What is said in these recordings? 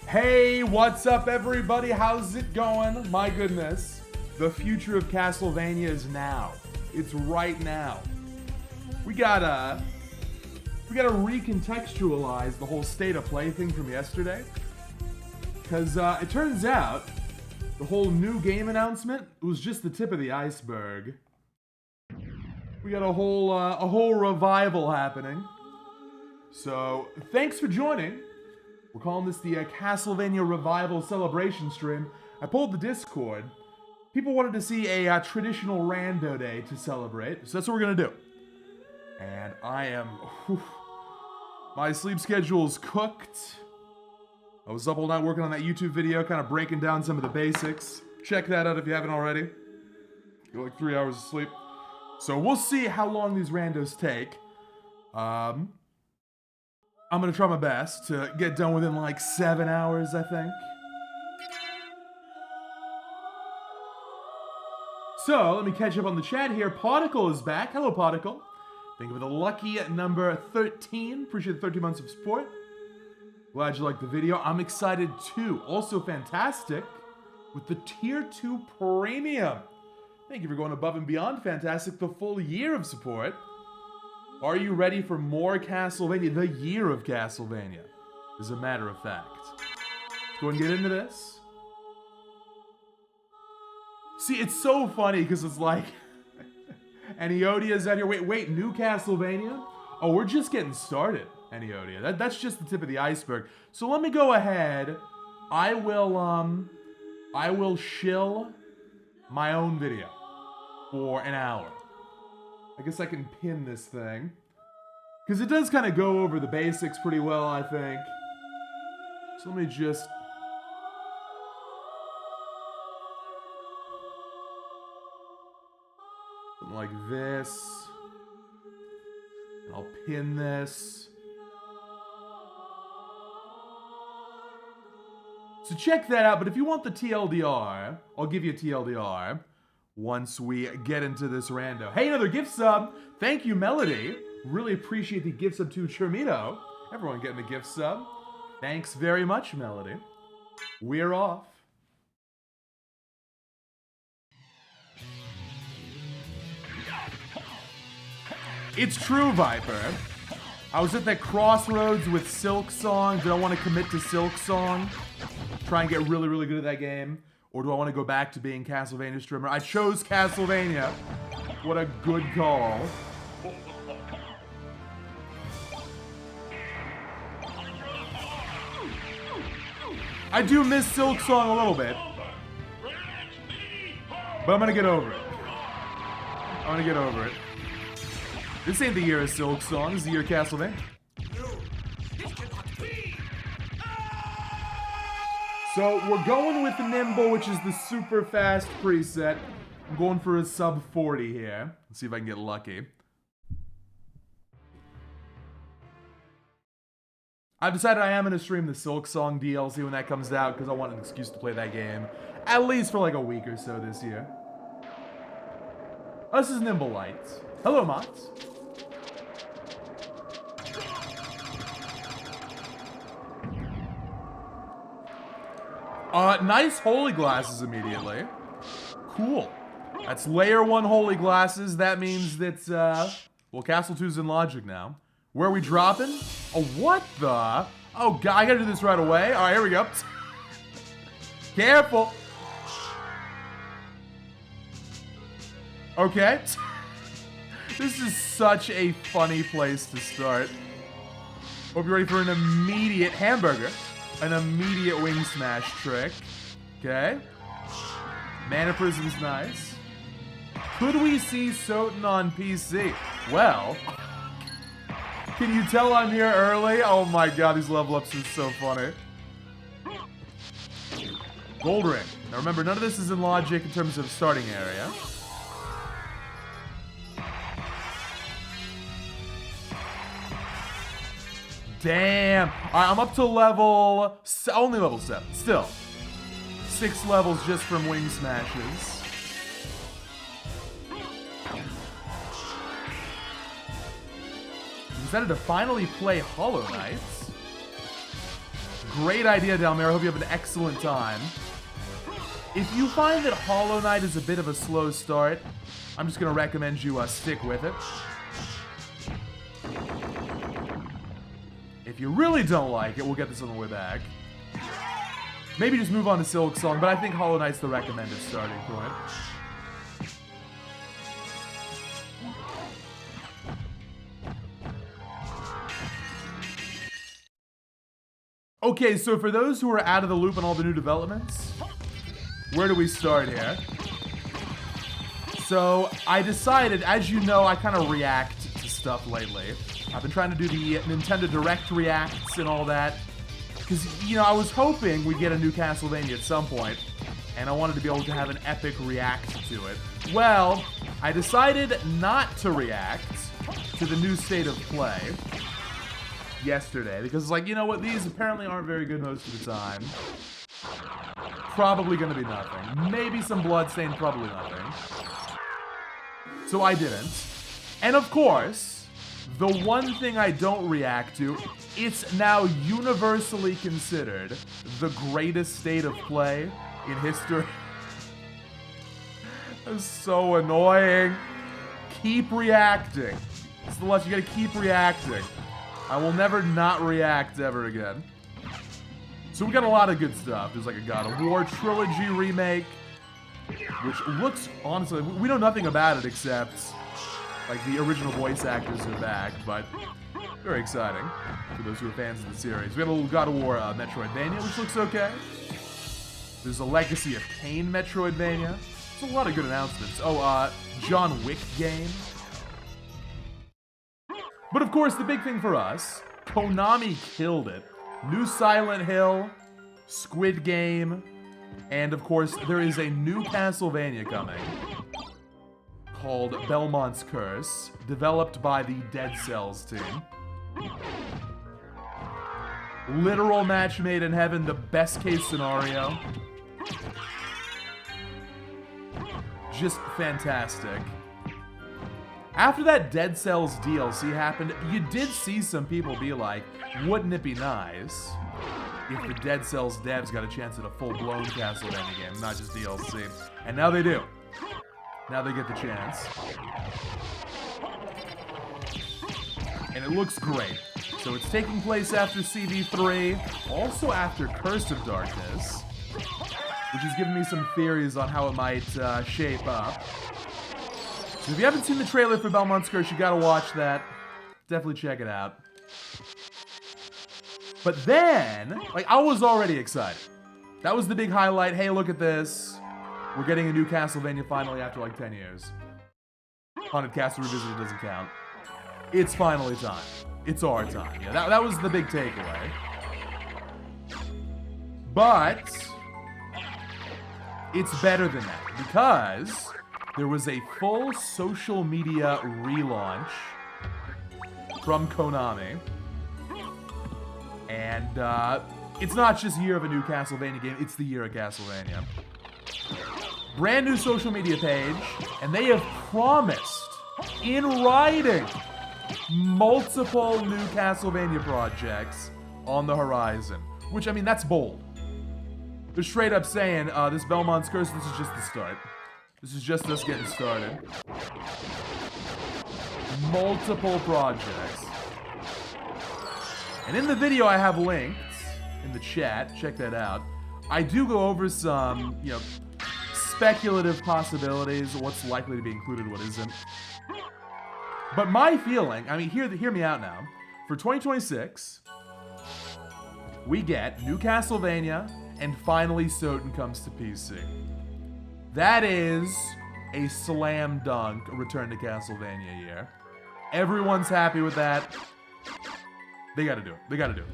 Hey, what's up everybody? How's it going? My goodness, the future of Castlevania is now. It's right now. We gotta recontextualize the whole state of play thing from yesterday. Because it turns out the whole new game announcement was just the tip of the iceberg. We got a whole revival happening. So thanks for joining. We're calling this the Castlevania Revival Celebration stream. I pulled the Discord. People wanted to see a traditional rando day to celebrate, so that's what we're gonna do. And I am, my sleep schedule's cooked. I was up all night working on that YouTube video, kind of breaking down some of the basics. Check that out if you haven't already. Get like 3 hours of sleep. So we'll see how long these randos take. I'm gonna try my best to get done within like 7 hours, I think. So, let me catch up on the chat here. Particle is back. Hello, Particle. Thank you for the lucky number 13. Appreciate the 13 months of support. Glad you liked the video. I'm excited too. Also fantastic with the Tier 2 Premium. Thank you for going above and beyond. Fantastic. The full year of support. Are you ready for more Castlevania? The year of Castlevania, as a matter of fact. Let's go and get into this. See, it's so funny because it's like, and Eodia's out here. Wait, new Castlevania? Oh, we're just getting started, Eodia. That's just the tip of the iceberg. So let me go ahead. I will shill my own video for an hour. I guess I can pin this thing. Because it does kind of go over the basics pretty well, I think. So let me just... something like this. I'll pin this. So check that out, but if you want the TLDR, I'll give you a TLDR once we get into this rando. Hey, another gift sub. Thank you, Melody. Really appreciate the gift sub to Chermito. Everyone getting a gift sub. Thanks very much, Melody. We're off. It's true, Viper. I was at that crossroads with Silk Song. Did I want to commit to Silk Song? Try and get really, really good at that game? Or do I want to go back to being Castlevania streamer? I chose Castlevania. What a good call. I do miss Silk Song a little bit. But I'm gonna get over it. I'm gonna get over it. This ain't the year of Silk Song, this is the year of Castlevania. So we're going with Nimble, which is the super fast preset. I'm going for a sub 40 here. Let's see if I can get lucky. I've decided I am going to stream the Silk Song DLC when that comes out because I want an excuse to play that game at least for like a week or so this year. Oh, this is Nimble Lights. Hello, Mots. Nice holy glasses immediately. Cool. That's layer 1 holy glasses. That means that, well, Castle 2's in logic now. Where are we dropping? Oh, what the? Oh, God, I gotta do this right away. All right, here we go. Careful. Okay. This is such a funny place to start. Hope you're ready for an immediate hamburger. An immediate wing smash trick. Okay. Mana Prism's nice. Could we see Sotn on PC? Well, can you tell I'm here early? Oh my god, these level ups are so funny. Gold ring. Now remember, none of this is in logic in terms of starting area. Damn. Alright, I'm up to level... only level 7. Still. 6 levels just from wing smashes. Decided to finally play Hollow Knights. Great idea, Dalmir. I hope you have an excellent time. If you find that Hollow Knight is a bit of a slow start, I'm just going to recommend you stick with it. If you really don't like it, we'll get this on the way back. Maybe just move on to Silk Song, but I think Hollow Knight's the recommended starting point. Okay, so for those who are out of the loop on all the new developments, where do we start here? So, I decided, as you know, I kind of react to stuff lately. I've been trying to do the Nintendo Direct reacts and all that. Because, you know, I was hoping we'd get a new Castlevania at some point, and I wanted to be able to have an epic react to it. Well, I decided not to react to the new State of Play yesterday, because it's like, you know what, these apparently aren't very good most of the time. Probably gonna be nothing. Maybe some Bloodstained, probably nothing. So I didn't. And of course, the one thing I don't react to, it's now universally considered the greatest State of Play in history. That's so annoying. Keep reacting. It's the lesson, you gotta keep reacting. I will never not react ever again. So we got a lot of good stuff. There's like a God of War trilogy remake, which looks, honestly, we know nothing about it except like the original voice actors are back, but very exciting for those who are fans of the series. We got a little God of War Metroidvania, which looks okay. There's a Legacy of Kain Metroidvania. There's a lot of good announcements. Oh, John Wick game. But of course, the big thing for us, Konami killed it. New Silent Hill, Squid Game, and of course, there is a new Castlevania coming called Belmont's Curse, developed by the Dead Cells team. Literal match made in heaven, the best case scenario. Just fantastic. After that Dead Cells DLC happened, you did see some people be like, wouldn't it be nice if the Dead Cells devs got a chance at a full-blown Castlevania game, not just DLC? And now they do. Now they get the chance. And it looks great. So it's taking place after CV3, also after Curse of Darkness, which has given me some theories on how it might shape up. So if you haven't seen the trailer for Belmont's Curse, you gotta watch that. Definitely check it out. But then, like, I was already excited. That was the big highlight. Hey, look at this. We're getting a new Castlevania finally after like 10 years. Haunted Castle Revisited doesn't count. It's finally time. It's our time. Yeah, that was the big takeaway. But it's better than that, because there was a full social media relaunch from Konami. And it's not just year of a new Castlevania game, it's the year of Castlevania. Brand new social media page, and they have promised, in writing, multiple new Castlevania projects on the horizon. Which, I mean, that's bold. They're straight up saying, this Belmont's Curse, this is just the start. This is just us getting started. Multiple projects. And in the video I have linked in the chat, check that out. I do go over some, you know, speculative possibilities, what's likely to be included, what isn't. But my feeling, I mean, hear me out now. For 2026, we get new Castlevania, and finally sotn comes to PC. That is a slam dunk return to Castlevania year. Everyone's happy with that. They gotta do it. They gotta do it.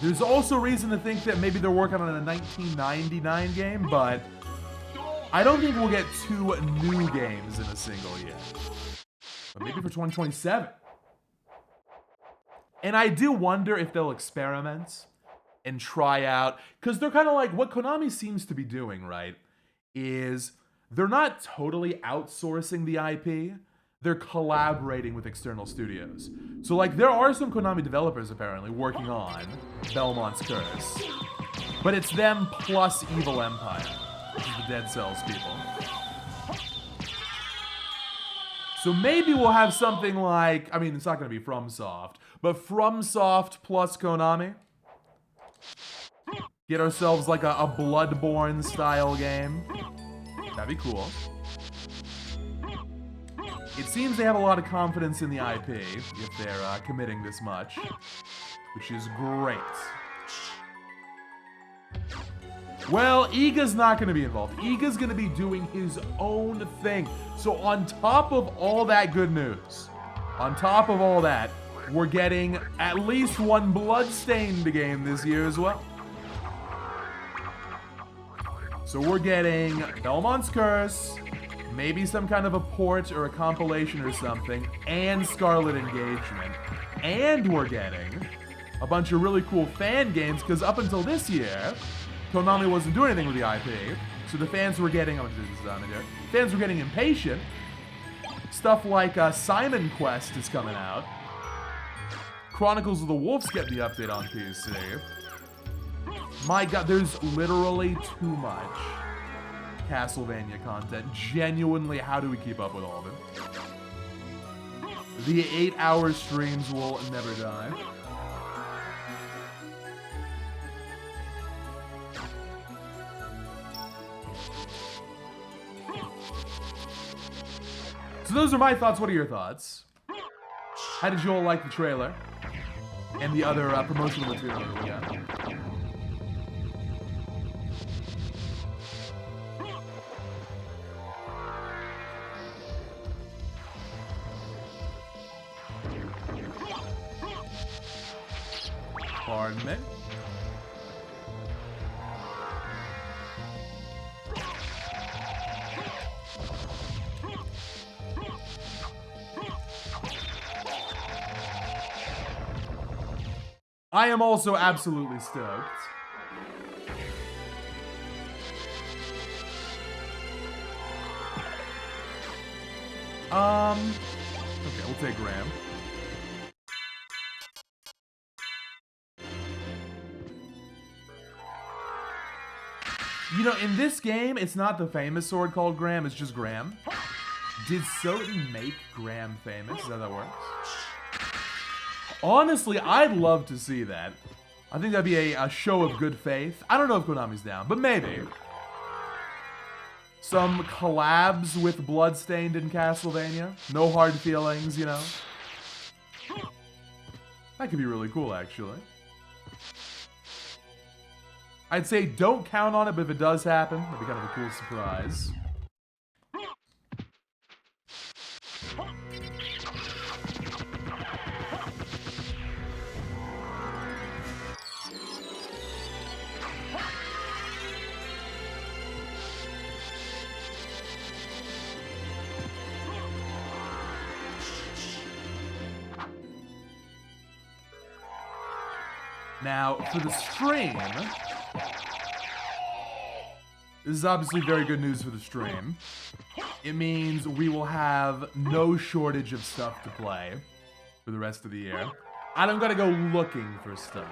There's also reason to think that maybe they're working on a 1999 game, but I don't think we'll get 2 new games in a single year. But maybe for 2027. And I do wonder if they'll experiment and try out, because they're kind of like, what Konami seems to be doing, right, is they're not totally outsourcing the IP, they're collaborating with external studios. So like there are some Konami developers apparently working on Belmont's Curse, but it's them plus Evil Empire, which is the Dead Cells people. So maybe we'll have something like, I mean, it's not going to be FromSoft, but FromSoft plus Konami. Get ourselves like a Bloodborne style game. That'd be cool. It seems they have a lot of confidence in the IP if they're committing this much, which is great. Well, Iga's not going to be involved. Iga's going to be doing his own thing. So on top of all that good news, on top of all that, we're getting at least one Bloodstained game this year as well. So we're getting Belmont's Curse, maybe some kind of a port or a compilation or something, and Scarlet Engagement. And we're getting a bunch of really cool fan games, because up until this year, Konami wasn't doing anything with the IP, so the fans were getting, fans were getting impatient. Stuff like Simon Quest is coming out. Chronicles of the Wolf's getting the update on PC. My god, there's literally too much Castlevania content. Genuinely, how do we keep up with all of it? The 8-hour streams will never die. So those are my thoughts. What are your thoughts? How did you all like the trailer? And the other promotional material that we got? Pardon me? I am also absolutely stoked. Okay, we'll take Graham. You know, in this game, it's not the famous sword called Graham, it's just Graham. Did Sotn make Graham famous? Is that how that works? Honestly, I'd love to see that. I think that'd be a show of good faith. I don't know if Konami's down, but maybe. Some collabs with Bloodstained in Castlevania. No hard feelings, you know. That could be really cool, actually. I'd say don't count on it, but if it does happen, that'd be kind of a cool surprise. Now, for the stream, this is obviously very good news for the stream. It means we will have no shortage of stuff to play for the rest of the year. I don't gotta go looking for stuff.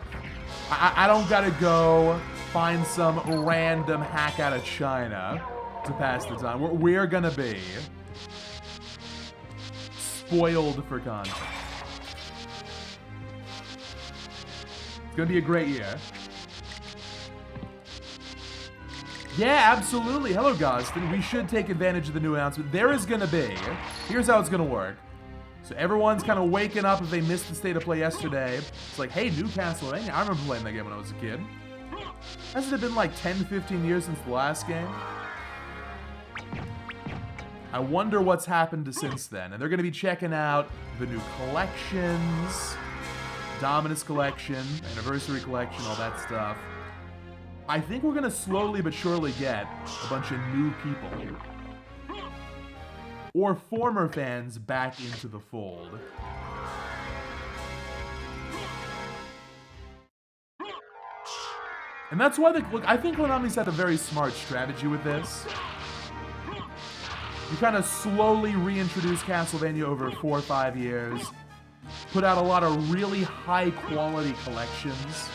I don't gotta go find some random hack out of China to pass the time. We're gonna be spoiled for content. It's gonna be a great year. Yeah, absolutely. Hello, Gostin. We should take advantage of the new announcement. There is gonna be, here's how it's gonna work. So everyone's kind of waking up if they missed the state of play yesterday. It's like, hey, new Castlevania. I remember playing that game when I was a kid. Hasn't it been like 10, 15 years since the last game? I wonder what's happened since then. And they're gonna be checking out the new collections, Dominus collection, Anniversary collection, all that stuff. I think we're gonna slowly but surely get a bunch of new people. Or former fans back into the fold. And that's why, look, I think Konami's had a very smart strategy with this. You kind of slowly reintroduce Castlevania over 4 or 5 years. Put out a lot of really high quality collections.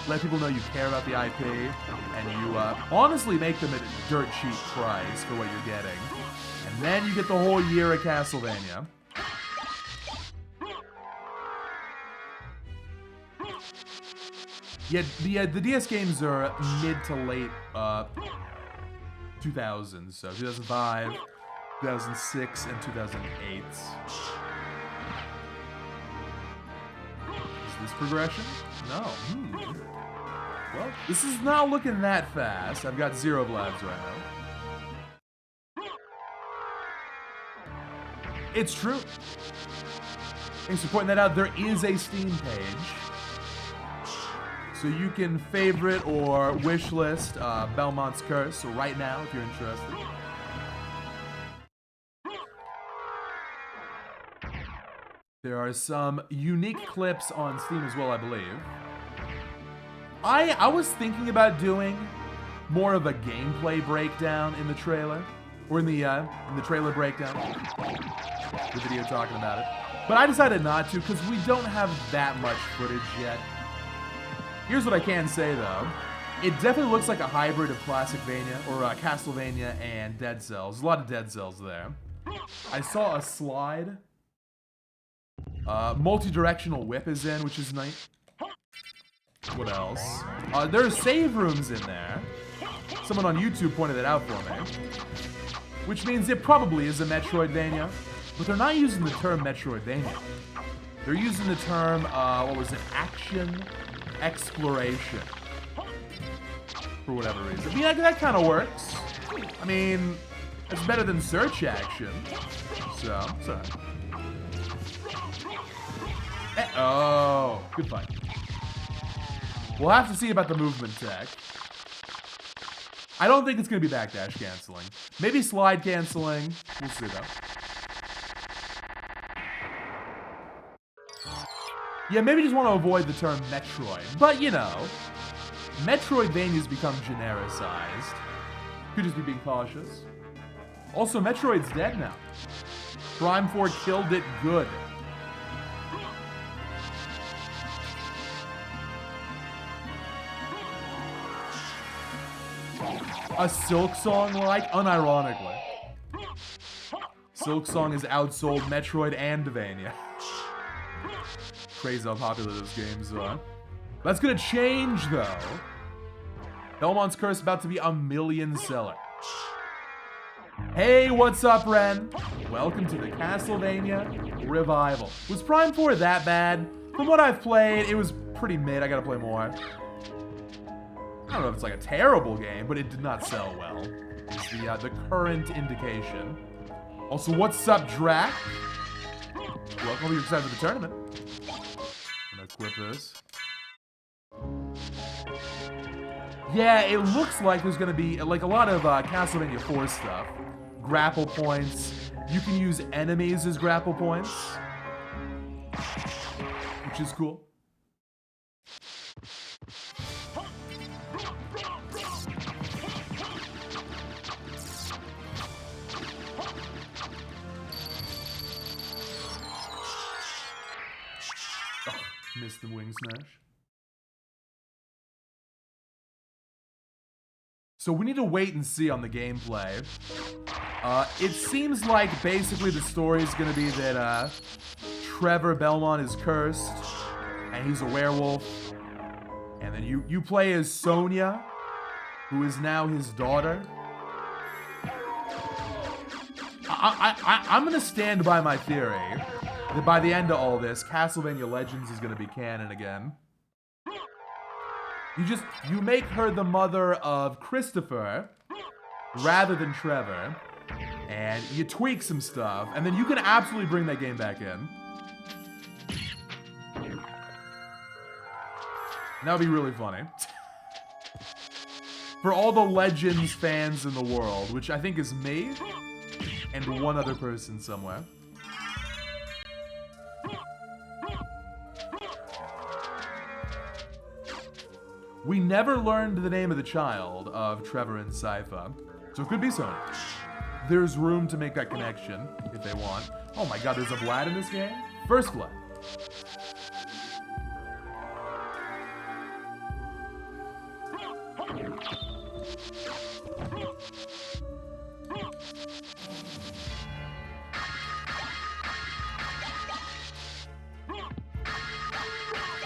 Let people know you care about the IP. And you honestly make them at a dirt cheap price for what you're getting. And then you get the whole year of Castlevania. Yeah, the DS games are mid to late 2000s, so 2005, 2006, and 2008. Is this progression? No. Well, this is not looking that fast. I've got 0 lives right now. It's true. Thanks for pointing that out. There is a Steam page. So you can favorite or wishlist Belmont's Curse right now if you're interested. There are some unique clips on Steam as well, I believe. I was thinking about doing more of a gameplay breakdown in the trailer, or in the trailer breakdown, the video talking about it. But I decided not to because we don't have that much footage yet. Here's what I can say, though. It definitely looks like a hybrid of Classicvania, or Castlevania and Dead Cells. There's a lot of Dead Cells there. I saw a slide. Multi-directional whip is in, which is nice. What else? There's save rooms in there. Someone on YouTube pointed that out for me. Which means it probably is a Metroidvania. But they're not using the term Metroidvania. They're using the term, what was it? Action exploration. For whatever reason. I mean, that kind of works. I mean, it's better than search action. So, sorry. Oh, good fight. We'll have to see about the movement tech. I don't think it's going to be backdash canceling. Maybe slide canceling. We'll see, though. Yeah, maybe just want to avoid the term Metroid. But, you know, Metroidvania's become genericized. Could just be being cautious. Also, Metroid's dead now. Prime 4 killed it good. A Silk Song like? Unironically. Silk Song has outsold Metroid and Vania. Crazy how popular those games are. That's gonna change, though. Belmont's Curse about to be a million seller. Hey, what's up, Ren? Welcome to the Castlevania Revival. Was Prime 4 that bad? From what I've played, it was pretty mid. I gotta play more. I don't know if it's like a terrible game, but it did not sell well. Is the current indication. Also, what's up, Drac? Welcome, you're excited for the tournament. I'm gonna equip this. Yeah, it looks like there's gonna be like a lot of Castlevania 4 stuff. Grapple points. You can use enemies as grapple points, which is cool. Missed the wing smash. So we need to wait and see on the gameplay. It seems like basically the story is going to be that Trevor Belmont is cursed, and he's a werewolf. And then you play as Sonia, who is now his daughter. I'm going to stand by my theory that by the end of all this, Castlevania Legends is going to be canon again. You make her the mother of Christopher rather than Trevor, and you tweak some stuff, and then you can absolutely bring that game back in. That would be really funny. For all the Legends fans in the world, which I think is me and one other person somewhere. We never learned the name of the child of Trevor and Sypha, so it could be Sony. there's room to make that connection if they want. Oh my god, there's a Vlad in this game? First Vlad.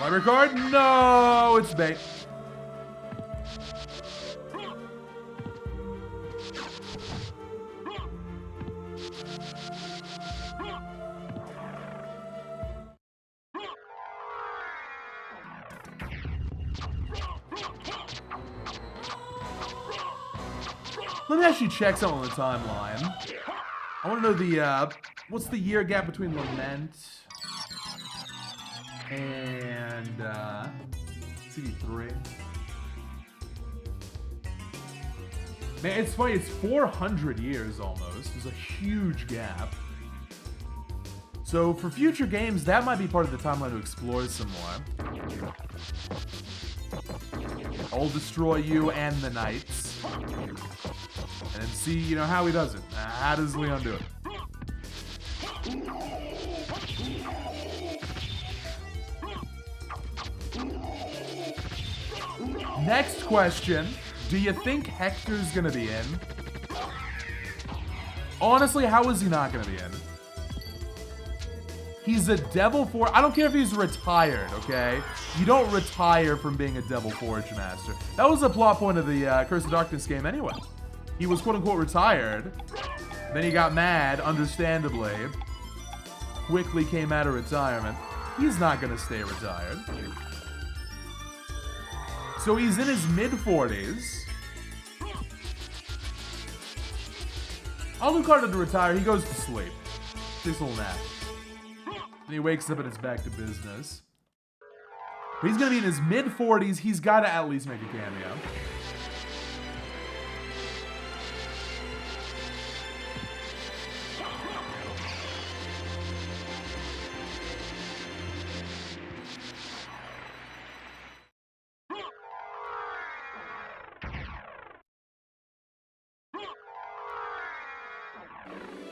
Library card? No, it's bait. Let me actually check something on the timeline. I want to know the, what's the year gap between Lament and, CD3? Man, it's funny, it's 400 years almost. There's a huge gap. So for future games, that might be part of the timeline to explore some more. I'll destroy you and the knights. And then see, you know, how he does it. How does Leon do it? Next question. Do you think Hector's gonna be in? Honestly, how is he not gonna be in? He's a Devil Forge. I don't care if he's retired, okay? You don't retire from being a Devil Forge master. That was the plot point of the Curse of Darkness game anyway. He was quote-unquote retired. Then he got mad, understandably. Quickly came out of retirement. He's not gonna stay retired. So he's in his mid-40s. Alucard to retire, he goes to sleep. Takes a little nap. And he wakes up and it's back to business. But he's gonna be in his mid-40s, he's gotta at least make a cameo.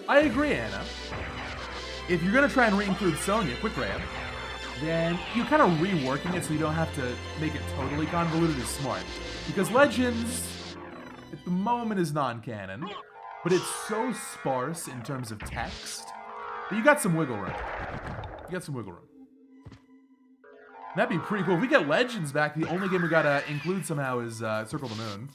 I agree, Anna. If you're gonna try and re-include Sonya, quick grab, then you kind of reworking it so you don't have to make it totally convoluted is smart. Because Legends, at the moment, is non-canon, but it's so sparse in terms of text that you got some wiggle room. You got some wiggle room. That'd be pretty cool. If we get Legends back, the only game we gotta include somehow is Circle the Moon.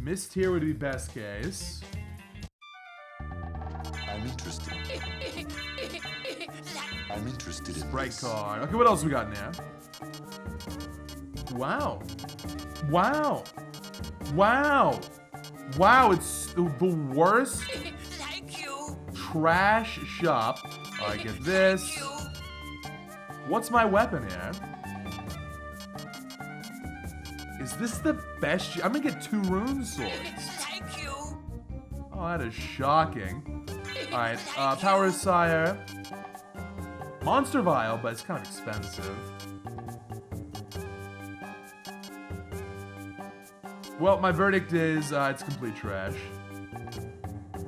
Missed here would be best case. I'm interested. I'm interested in Sprite this. card. Okay, what else we got in there? Wow. Wow. Wow. Wow, it's the worst Thank you. trash shop. I get this. Thank you. What's my weapon here? Is this the best? I'm gonna get 2 rune swords. Thank you. Oh, that is shocking. Alright, Power Sire. Monster Vial, but it's kind of expensive. Well, my verdict is, it's complete trash.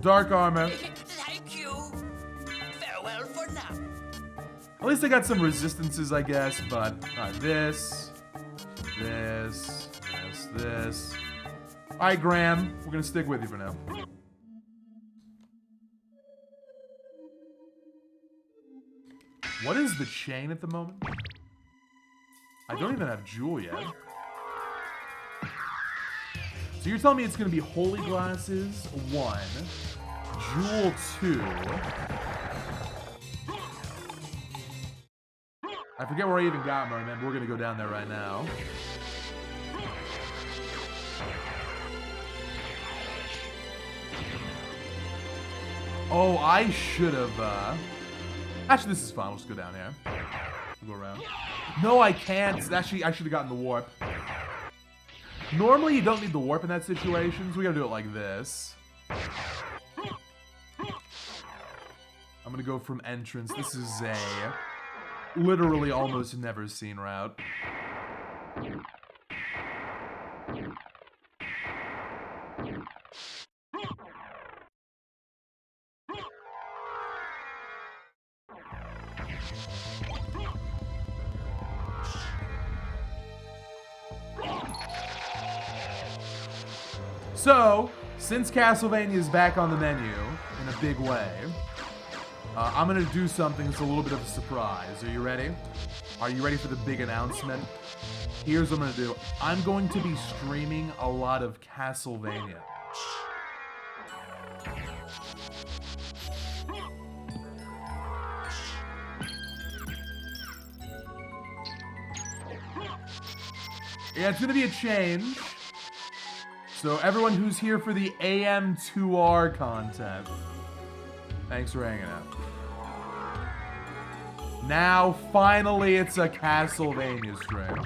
Dark Armor. Thank you. Farewell for now. At least I got some resistances, I guess, but... Alright, this. Alright, Graham. We're gonna stick with you for now. What is the chain at the moment? I don't even have Jewel yet. So you're telling me it's gonna be Holy Glasses 1, Jewel 2. I forget where I even got Merman, but we're gonna go down there right now. Oh, I should have, actually, this is fine. We'll just go down here. Go around. No, I can't. Actually, I should have gotten the warp. Normally, you don't need the warp in that situation, so we gotta do it like this. I'm gonna go from entrance. This is a literally almost never seen route. So, since Castlevania is back on the menu in a big way, I'm gonna do something that's a little bit of a surprise. Are you ready? Are you ready for the big announcement? Here's what I'm gonna do. I'm going to be streaming a lot of Castlevania. Yeah, it's gonna be a change. So everyone who's here for the AM2R content, thanks for hanging out. Now, finally, it's a Castlevania stream.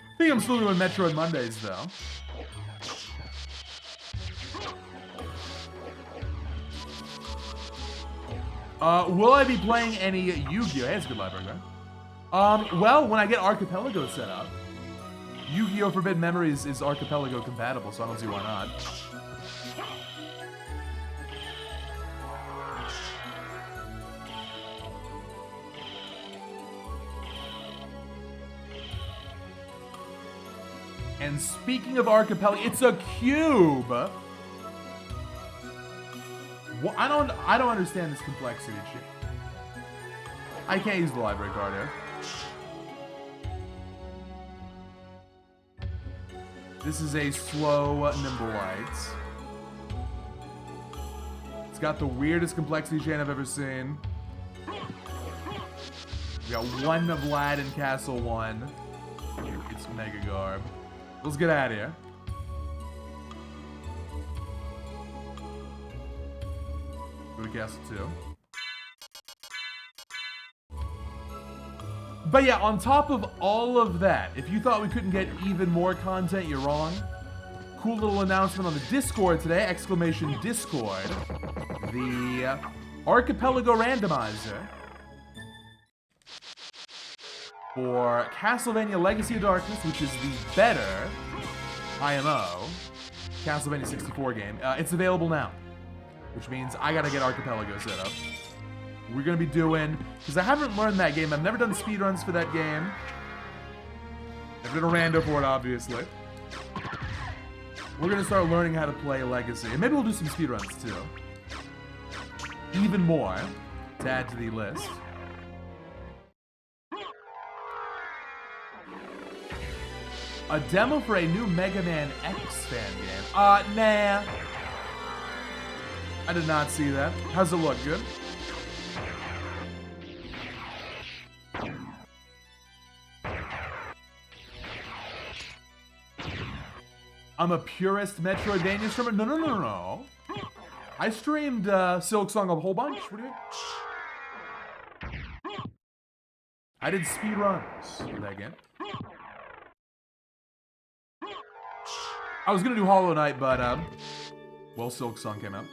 I think I'm still doing Metroid Mondays, though. Will I be playing any Yu-Gi-Oh? Hey, that's a good library, right? Well, when I get Archipelago set up, Yu-Gi-Oh! Forbidden Memories is Archipelago compatible, so I don't see why not. And speaking of Archipelago, it's a cube. What? I don't understand this complexity shit. I can't use the library card here. This is a slow nimble light. It's got the weirdest complexity chain I've ever seen. We got one of Vlad in Castle 1. It's Mega Garb. Let's get out of here. Go to Castle 2. But yeah, on top of all of that, if you thought we couldn't get even more content, you're wrong. Cool little announcement on the Discord today, exclamation Discord. The Archipelago Randomizer for Castlevania Legacy of Darkness, which is the better IMO Castlevania 64 game. It's available now, which means I gotta get Archipelago set up. We're gonna be doing, because I haven't learned that game. I've never done speedruns for that game. Never done a rando for it, obviously. We're gonna start learning how to play Legacy, and maybe we'll do some speedruns too. Even more to add to the list. A demo for a new Mega Man X fan game. Nah. I did not see that. How's it look? Good? I'm a purist Metroidvania streamer? No. I streamed Silk Song a whole bunch. What do you mean? I did speedruns for that game. I was gonna do Hollow Knight, but well, Silk Song came out.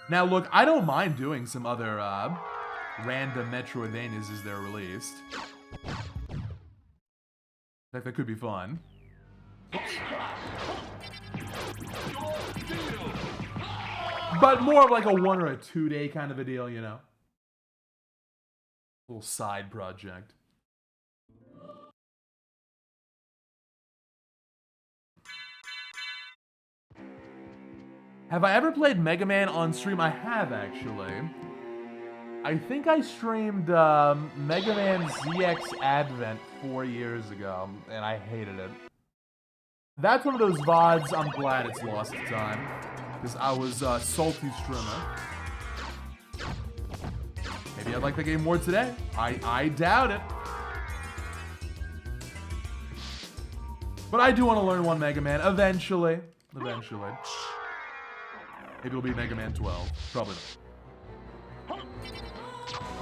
Now look, I don't mind doing some other random Metroidvanias as they're released. In fact, that could be fun. Oops. But more of like a 1 or a 2 day kind of a deal, you know? Little side project. Have I ever played Mega Man on stream? I have, actually. I think I streamed Mega Man ZX Advent 4 years ago, and I hated it. That's one of those VODs I'm glad it's lost to time, because I was a salty streamer. Maybe I'd like the game more today. I doubt it. But I do want to learn one Mega Man eventually. Eventually. Maybe it'll be Mega Man 12. Probably not.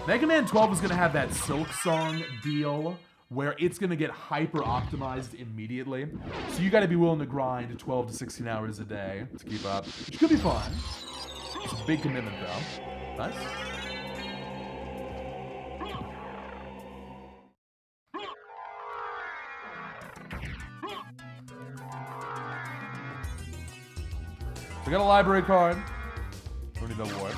Mega Man 12 is going to have that Silk Song deal where it's going to get hyper optimized immediately. So you got to be willing to grind 12 to 16 hours a day to keep up, which could be fun. It's a big commitment though. Nice. So I got a library card. Don't need that warp.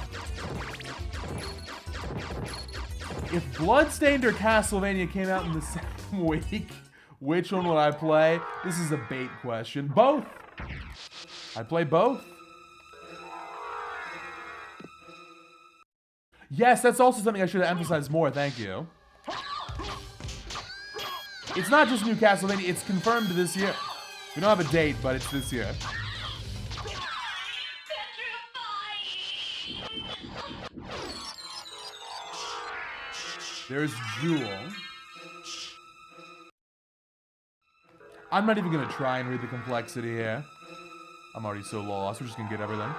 If Bloodstained or Castlevania came out in the same week, which one would I play? This is a bait question. Both. I'd play both. Yes, that's also something I should have emphasized more. Thank you. It's not just new Castlevania. It's confirmed this year. We don't have a date, but it's this year. There's Jewel. I'm not even gonna try and read the complexity here. I'm already so lost. We're just gonna get everything.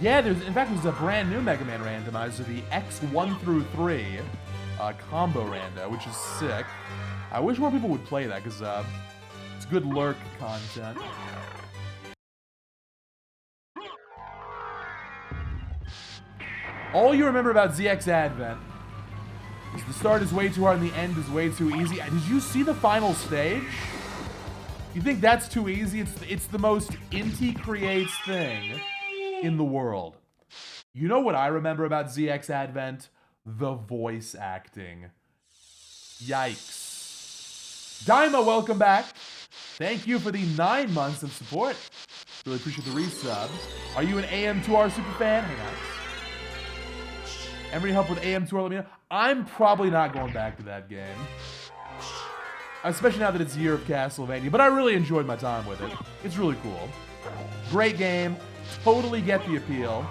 Yeah, in fact, there's a brand new Mega Man randomizer, the X1 through 3 combo rando, which is sick. I wish more people would play that, because it's good lurk content. All you remember about ZX Advent is the start is way too hard and the end is way too easy. Did you see the final stage? You think that's too easy? It's the most Inti creates thing in the world. You know what I remember about ZX Advent? The voice acting. Yikes. Daima, welcome back. Thank you for the 9 months of support. Really appreciate the resub. Are you an AM2R super fan? Hey guys. Anybody help with AM2R? Let me know. I'm probably not going back to that game. Especially now that it's Year of Castlevania. But I really enjoyed my time with it. It's really cool. Great game. Totally get the appeal.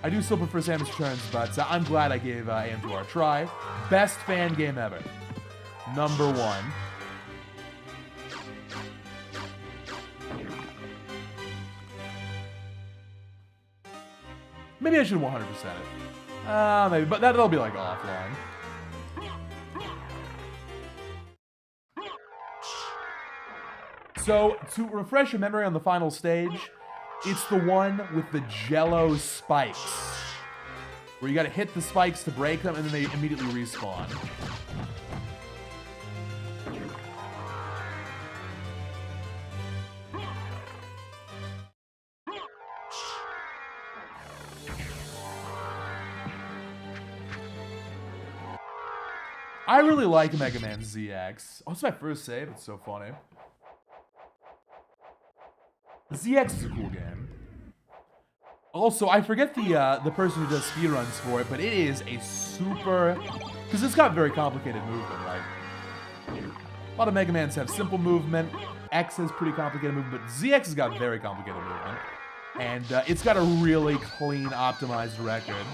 I do still prefer Samus Returns, but I'm glad I gave AM2R a try. Best fan game ever. Number 1. Maybe I should 100% it. Maybe, but that'll be like offline. So, to refresh your memory on the final stage, it's the one with the jello spikes. Where you gotta hit the spikes to break them and then they immediately respawn. I really like Mega Man ZX. Oh, it's my first save. It's so funny. ZX is a cool game. Also, I forget the person who does speedruns for it, but it is a super... Because it's got very complicated movement, right? A lot of Mega Mans have simple movement. X has pretty complicated movement, but ZX has got very complicated movement. And it's got a really clean, optimized record.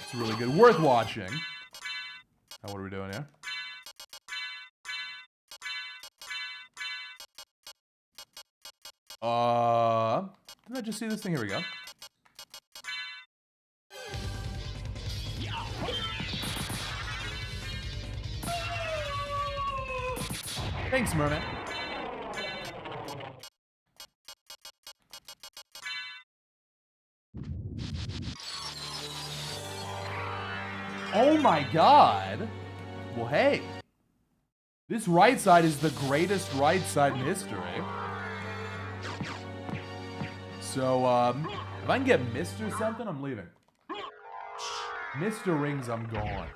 It's really good. Worth watching. Now, what are we doing here? Did I just see this thing? Here we go. Thanks, Merman. Oh my god. Well, hey. This right side is the greatest right side in history. So, if I can get Mr. something, I'm leaving. Mr. Rings, I'm gone.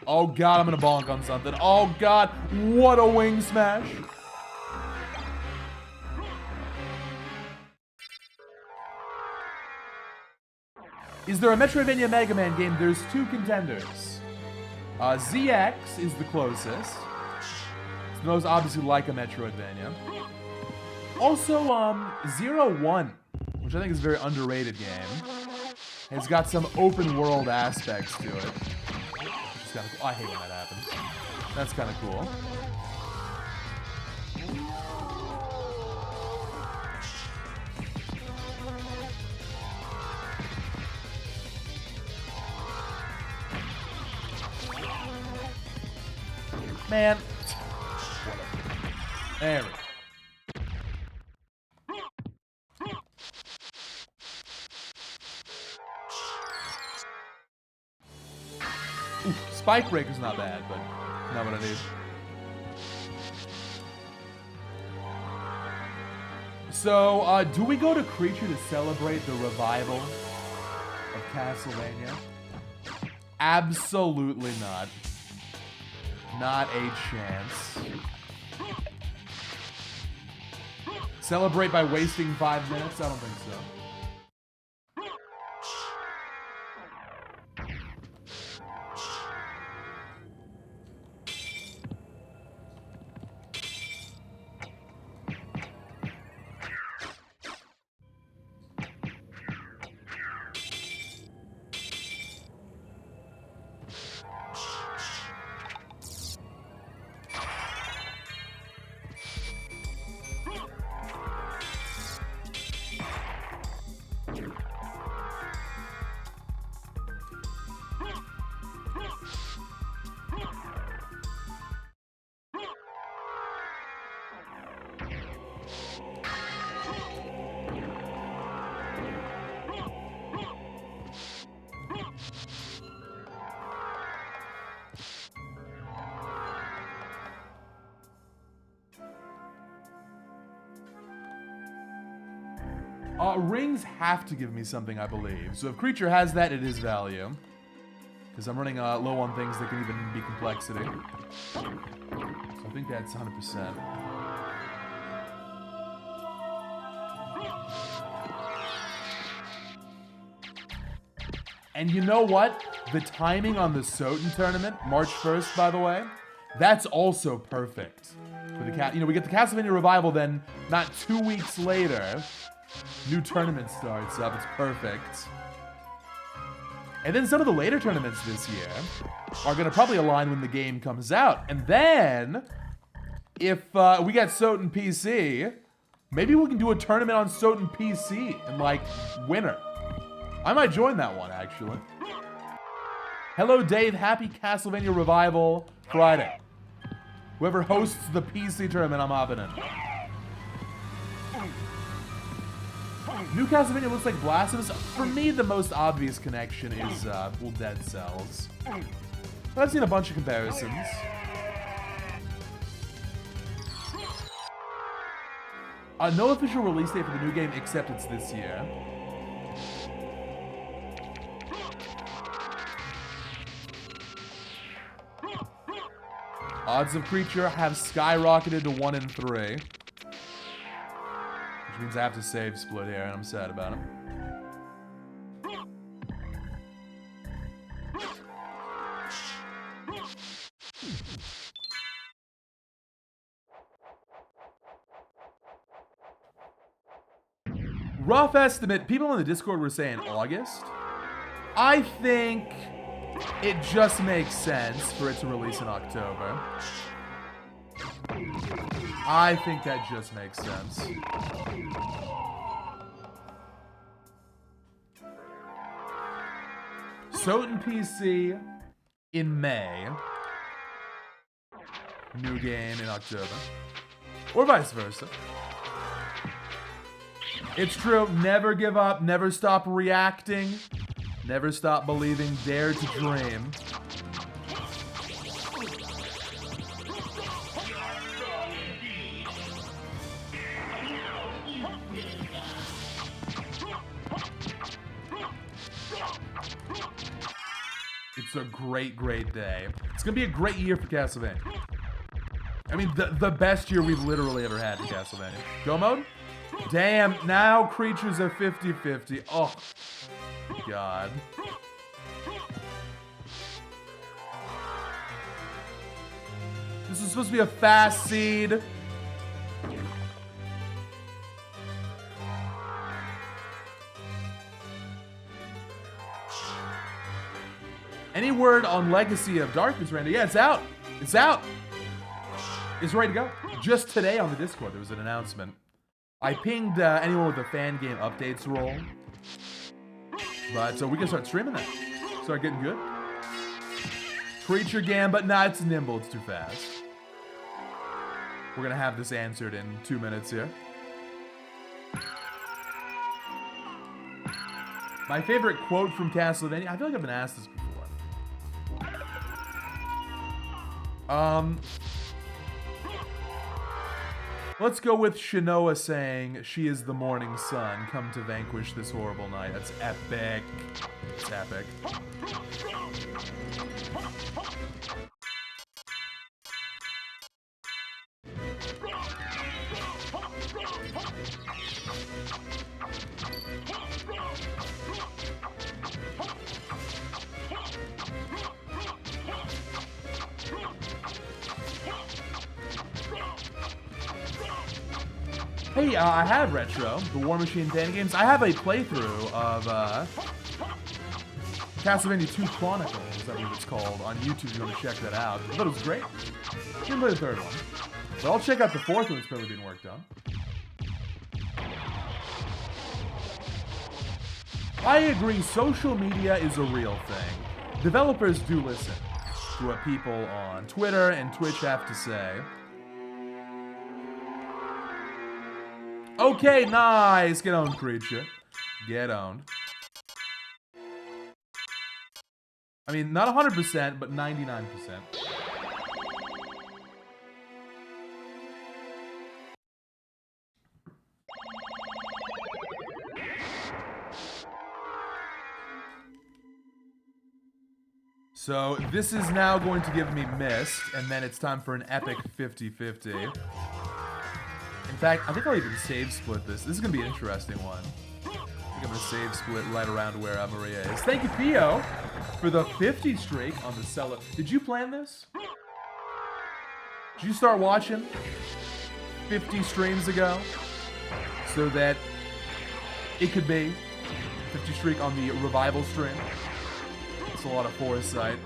Oh god, I'm gonna bonk on something. Oh god, what a wing smash! Is there a Metroidvania Mega Man game? There's two contenders. ZX is the closest. It's the most obviously like a Metroidvania. Also, 01, which I think is a very underrated game. It's got some open world aspects to it. Which is kind of cool. I hate when that happens. That's kind of cool. Man. Whatever. There we go. Ooh, Spike Breaker's not bad, but not what I need. So, do we go to Creature to celebrate the revival of Castlevania? Absolutely not. Not a chance. Celebrate by wasting 5 minutes? I don't think so. Rings have to give me something, I believe. So if Creature has that, it is value. Because I'm running low on things that can even be complexity. So I think that's 100%. And you know what? The timing on the Sotn tournament, March 1st, by the way, that's also perfect. For the we get the Castlevania revival, then not 2 weeks later, new tournament starts up. It's perfect. And then some of the later tournaments this year are going to probably align when the game comes out. And then, if we get Sotn PC, maybe we can do a tournament on Sotn PC and, like, winner. I might join that one, actually. Hello, Dave. Happy Castlevania Revival Friday. Whoever hosts the PC tournament, I'm hopping in. New Castlevania looks like Blasphemous. For me, the most obvious connection is, well, Dead Cells. But I've seen a bunch of comparisons. No official release date for the new game, except it's this year. Odds of Creature have skyrocketed to 1 in 3. Which means I have to save split here, and I'm sad about it. Rough estimate, people on the Discord were saying August. I think it just makes sense for it to release in October. I think that just makes sense. Sotn PC in May. New game in October. Or vice versa. It's true. Never give up. Never stop reacting. Never stop believing, dare to dream. It's a great, great day. It's gonna be a great year for Castlevania. I mean, the best year we've literally ever had in Castlevania. Go mode? Damn, now creatures are 50-50. Oh, God. This is supposed to be a fast seed. Any word on Legacy of Darkness, Randy? Yeah, it's out. It's out. It's ready to go. Just today on the Discord, there was an announcement. I pinged anyone with a fan game updates role. But so we can start streaming that. Start getting good. Creature Gambit, nah, it's nimble, it's too fast. We're gonna have this answered in 2 minutes here. My favorite quote from Castlevania, I feel like I've been asked this before. Let's go with Shinoa saying, "She is the morning sun, come to vanquish this horrible night." That's epic. It's epic. Hey, I have Retro, the War Machine Danny Games. I have a playthrough of Castlevania 2 Chronicles, I believe it's called, on YouTube if you want to check that out. I thought it was great. Didn't play the third one. But I'll check out the fourth one that's probably being worked on. I agree, social media is a real thing. Developers do listen to what people on Twitter and Twitch have to say. Okay, nice. Get owned, creature. Get owned. I mean, not 100%, but 99%. So, this is now going to give me Mist, and then it's time for an epic 50-50. In fact, I think I'll even save split this. This is going to be an interesting one. I think I'm going to save split right around where Maria is. Thank you, Theo, for the 50 streak on the cellar. Did you plan this? Did you start watching 50 streams ago so that it could be 50 streak on the revival stream? It's a lot of foresight.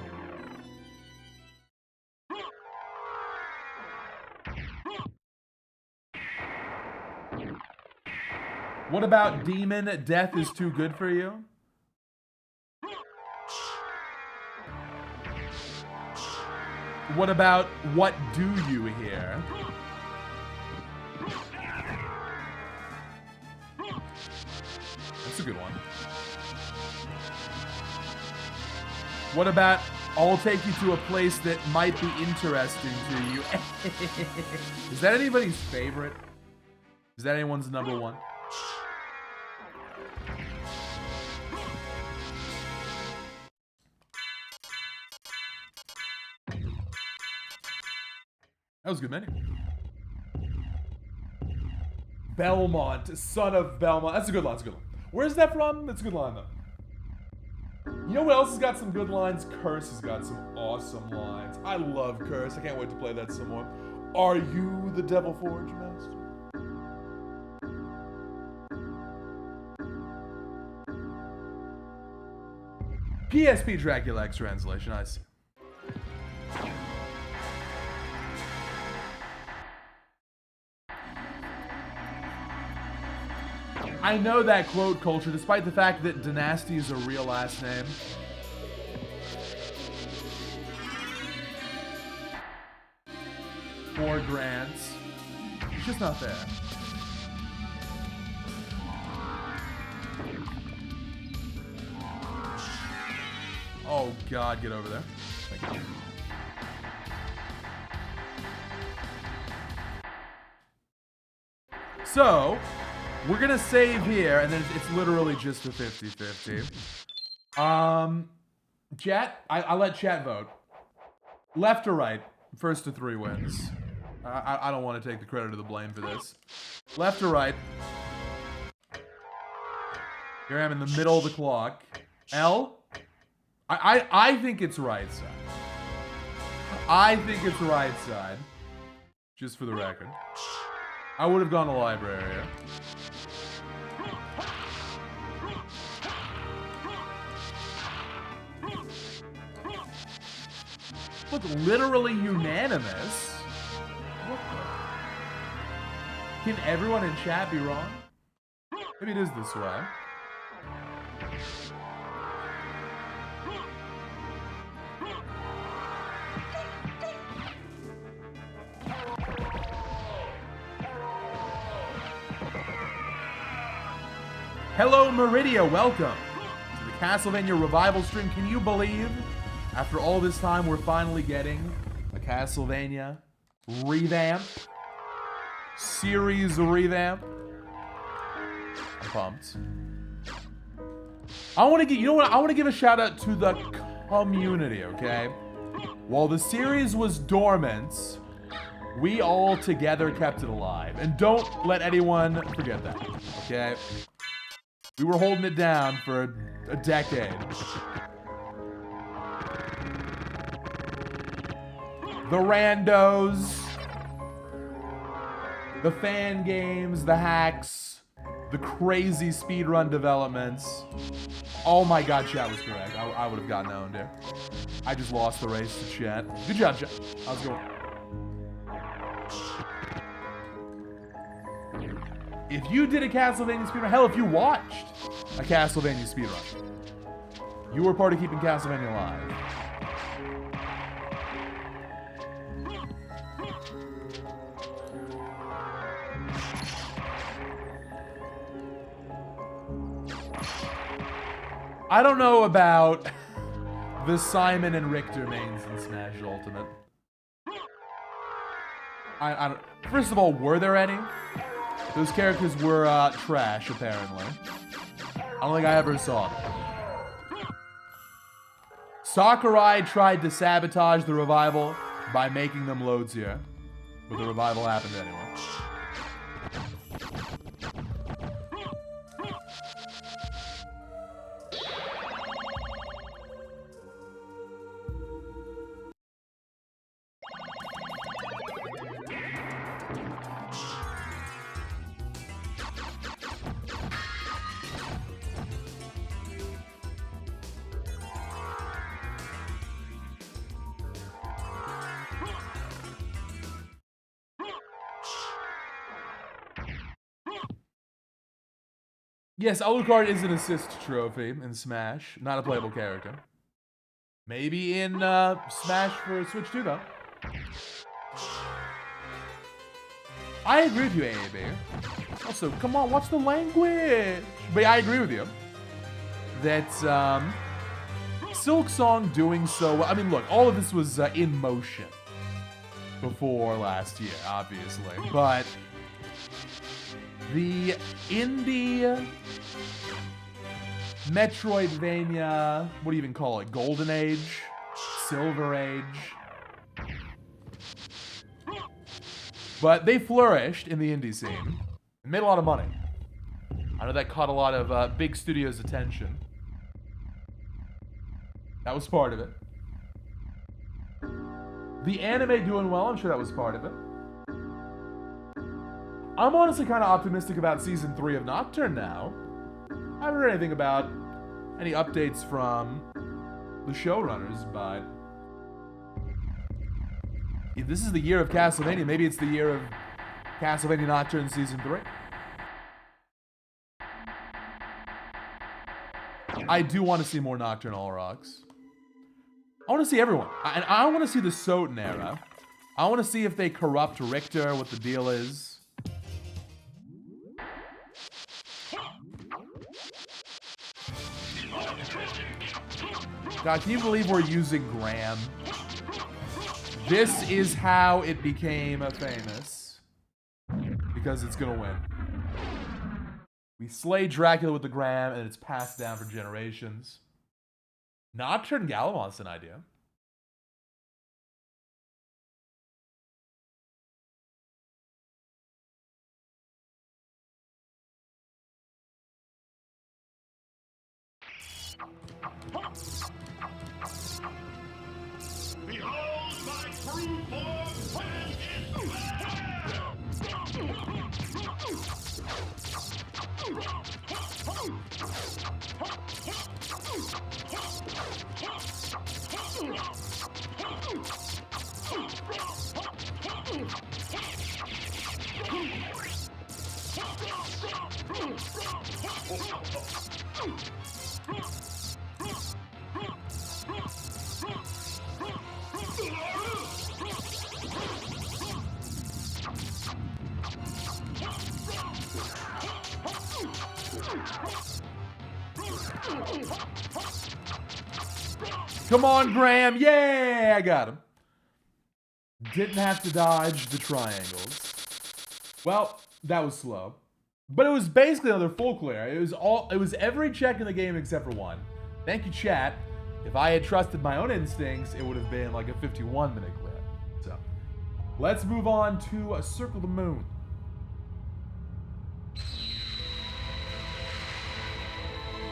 What about Demon? Death is too good for you? What about What Do You Hear? That's a good one. What about I'll take you to a place that might be interesting to you? Is that anybody's favorite? Is that anyone's number one? That was a good menu. Belmont, son of Belmont. That's a good line, that's a good line. Where's that from? That's a good line, though. You know what else has got some good lines? Curse has got some awesome lines. I love Curse. I can't wait to play that some more. Are you the Devil Forge Master? PSP Dracula X translation, I see. I know that quote culture, despite the fact that Dynasty is a real last name. Four grants. It's just not there. Oh, God, get over there. Thank you. So, we're gonna save here, and then it's literally just a 50-50. Chat, I let chat vote. Left or right? First to 3 wins. I don't want to take the credit or the blame for this. Left or right? Here I am in the middle of the clock. L? I think it's right side. I think it's right side. Just for the record. I would have gone to library here. Look, literally unanimous. What the? Can everyone in chat be wrong? Maybe it is this way. Hello, Meridia. Welcome to the Castlevania Revival stream. Can you believe, after all this time, we're finally getting a Castlevania revamp? Series revamp? I'm pumped. I want to get, you know what? I want to give a shout out to the community, okay? While the series was dormant, we all together kept it alive. And don't let anyone forget that, okay? We were holding it down for a decade. The randos, the fan games, the hacks, the crazy speedrun developments. Oh my god, chat was correct. I would have gotten owned here. I just lost the race to chat. Good job, chat. How's it going? If you did a Castlevania speedrun, hell, if you watched a Castlevania speedrun, you were part of keeping Castlevania alive. I don't know about the Simon and Richter mains in Smash Ultimate. I don't. First of all, were there any? Those characters were trash, apparently. I don't think I ever saw them. Sakurai tried to sabotage the revival by making them loads here, but the revival happened anyway. Yes, Alucard is an assist trophy in Smash, not a playable character. Maybe in Smash for Switch 2, though. I agree with you, AAB. Also, come on, what's the language? But yeah, I agree with you. That Silk Song doing so well. I mean, look, all of this was in motion before last year, obviously. But the indie metroidvania, what do you even call it? Golden Age? Silver Age? But they flourished in the indie scene and made a lot of money. I know that caught a lot of big studios' attention. That was part of it. The anime doing well, I'm sure that was part of it. I'm honestly kind of optimistic about Season 3 of Nocturne now. I haven't heard anything about any updates from the showrunners, but if this is the year of Castlevania, maybe it's the year of Castlevania Nocturne Season 3. I do want to see more Nocturne All Rocks. I want to see everyone. And I want to see the Sotn era. I want to see if they corrupt Richter, what the deal is. God, can you believe we're using Graham? This is how it became famous. Because it's gonna win. We slay Dracula with the Graham, and it's passed down for generations. Nocturne Gallivant's an idea. Behold my true form when Come on, Graham. Yeah, I got him. Didn't have to dodge the triangles. Well, that was slow. But it was basically another full clear. It was every check in the game except for one. Thank you, chat. If I had trusted my own instincts, it would have been like a 51-minute clear. So, let's move on to Circle the Moon.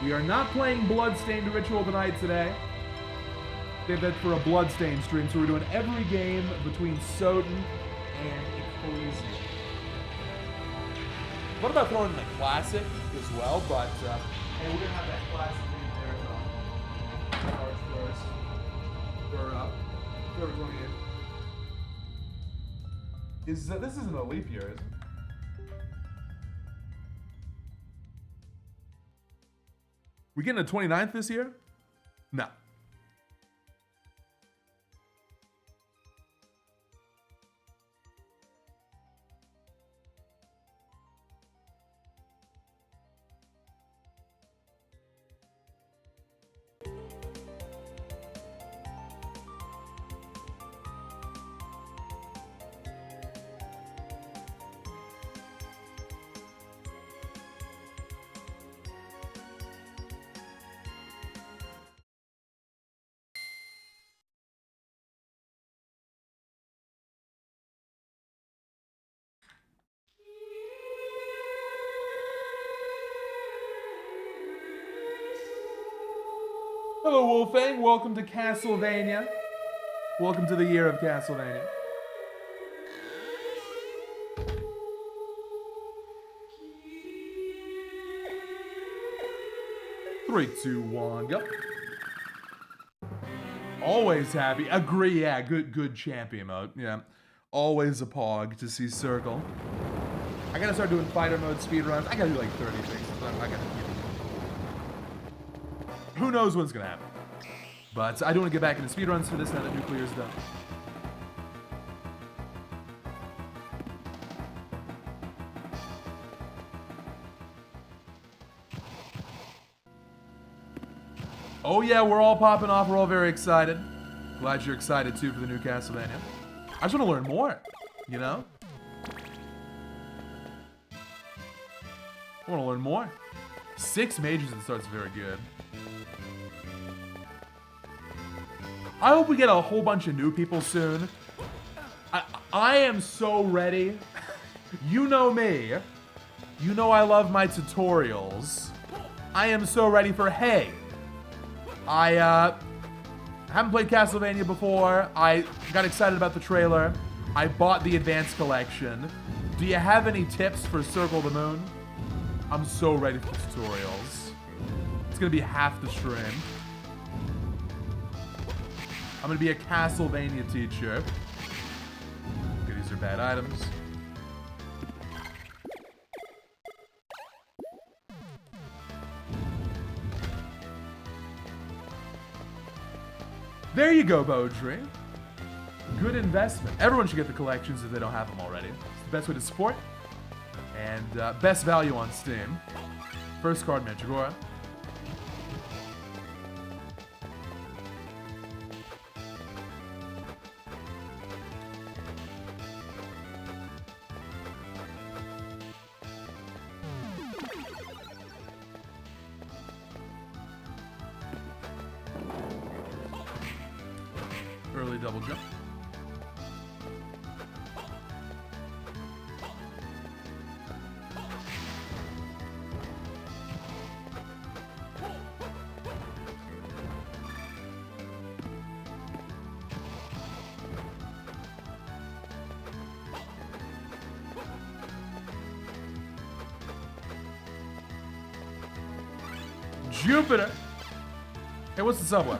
We are not playing Bloodstained Ritual tonight today. Save that for a Bloodstained stream, so we're doing every game between sotn and Ecclesia. What about throwing in the classic as well? But hey, we're gonna have that classic marathon. First. Or whoever's going in. This isn't a leap year, is it? We getting a 29th this year? No. Hello, Wolfang. Welcome to Castlevania. Welcome to the year of Castlevania. Three, two, one, go. Always happy. Agree, yeah. Good champion mode. Yeah. Always a pog to see Circle. I gotta start doing fighter mode speedruns. I gotta do like 30 things. I gotta keep. Who knows what's gonna happen? But I do want to get back into speedruns for this now that nuclear is done. Oh yeah, we're all popping off. We're all very excited. Glad you're excited too for the new Castlevania. I just want to learn more, you know? I want to learn more. 6 majors at the start's very good. I hope we get a whole bunch of new people soon. I am so ready. You know me. You know I love my tutorials. I am so ready for, hey, I haven't played Castlevania before. I got excited about the trailer. I bought the Advanced Collection. Do you have any tips for Circle the Moon? I'm so ready for tutorials. It's gonna be half the stream. I'm gonna be a Castlevania teacher. Okay, these are bad items. There you go, Beaudry. Good investment. Everyone should get the collections if they don't have them already. It's the best way to support. And best value on Steam. First card, Mandragora. double jump. Jupiter! Hey, what's the subway?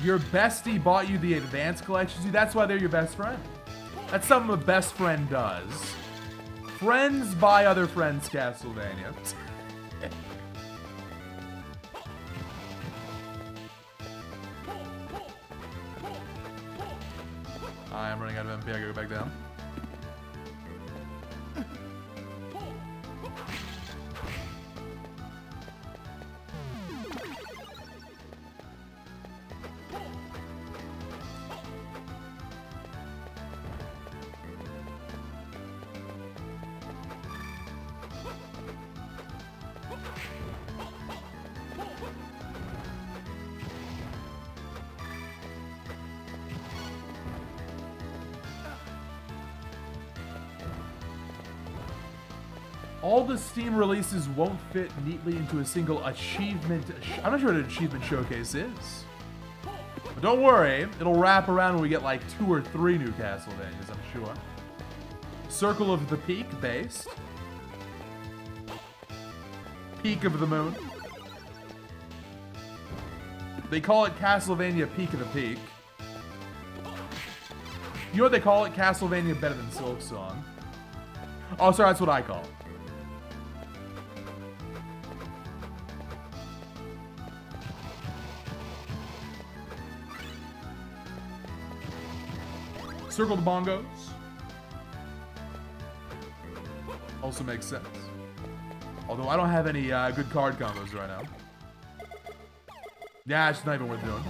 Your bestie bought you the advanced collection. See, that's why they're your best friend. That's something a best friend does. Friends buy other friends Castlevania. I'm running out of MP. I gotta go back down. All the Steam releases won't fit neatly into a single achievement. I'm not sure what an achievement showcase is. But don't worry, it'll wrap around when we get like 2 or 3 new Castlevanias, I'm sure. Circle of the Peak based. Peak of the Moon. They call it Castlevania Peak of the Peak. You know what they call it? Castlevania Better Than Silk Song. Oh, sorry, that's what I call it. Circle the bongos. Also makes sense. Although I don't have any good card combos right now. Yeah, it's not even worth doing.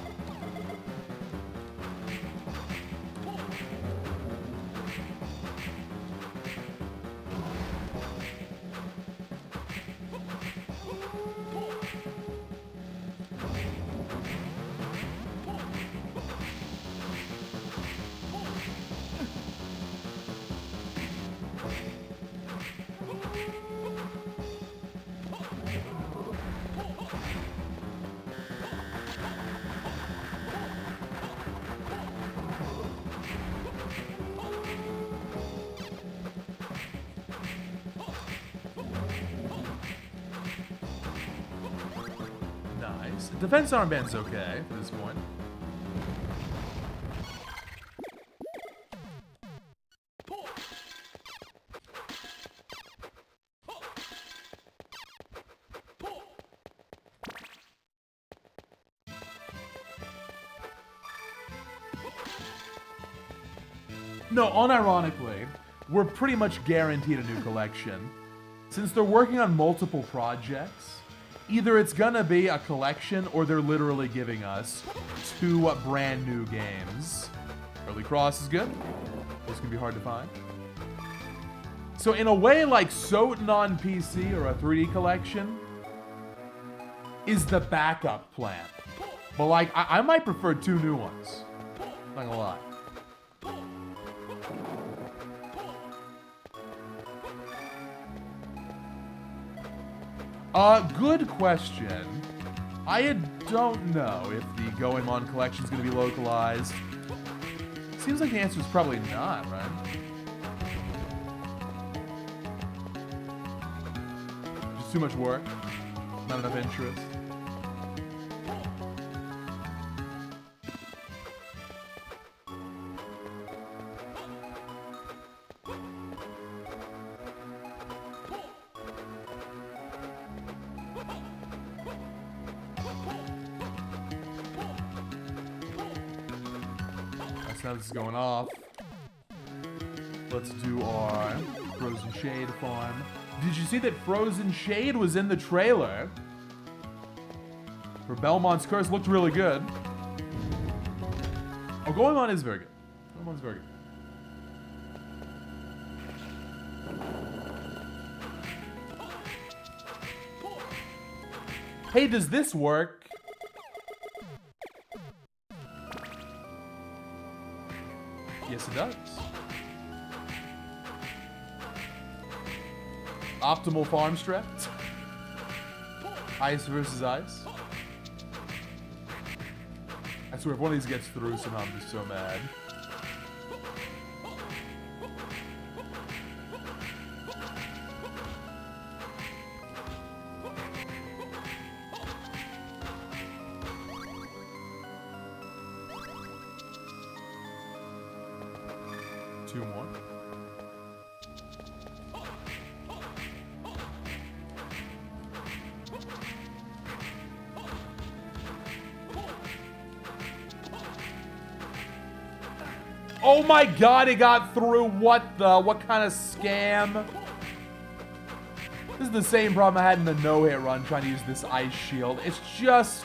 Defense armband's okay at this point. No, unironically, we're pretty much guaranteed a new collection. Since they're working on multiple projects, either it's gonna be a collection or they're literally giving us 2 brand new games. Early Cross is good. Those can be hard to find. So in a way, like sotn on PC or a 3D collection is the backup plan. But like, I might prefer 2 new ones. Not gonna lie. Good question. I don't know if the Goemon collection is going to be localized. Seems like the answer is probably not, right? Just too much work. Not enough interest. Now this is going off. Let's do our Frozen Shade farm. Did you see that Frozen Shade was in the trailer for Belmont's Curse? Looked really good. Oh, Goemon is very good. Goemon's very good. Hey, does this work? Yes, it does. Optimal farm strat. Ice versus ice. I swear, if one of these gets through somehow, I'm just so mad. Two more. Oh my god, it got through. What kind of scam? This is the same problem I had in the no-hit run trying to use this ice shield. It's just,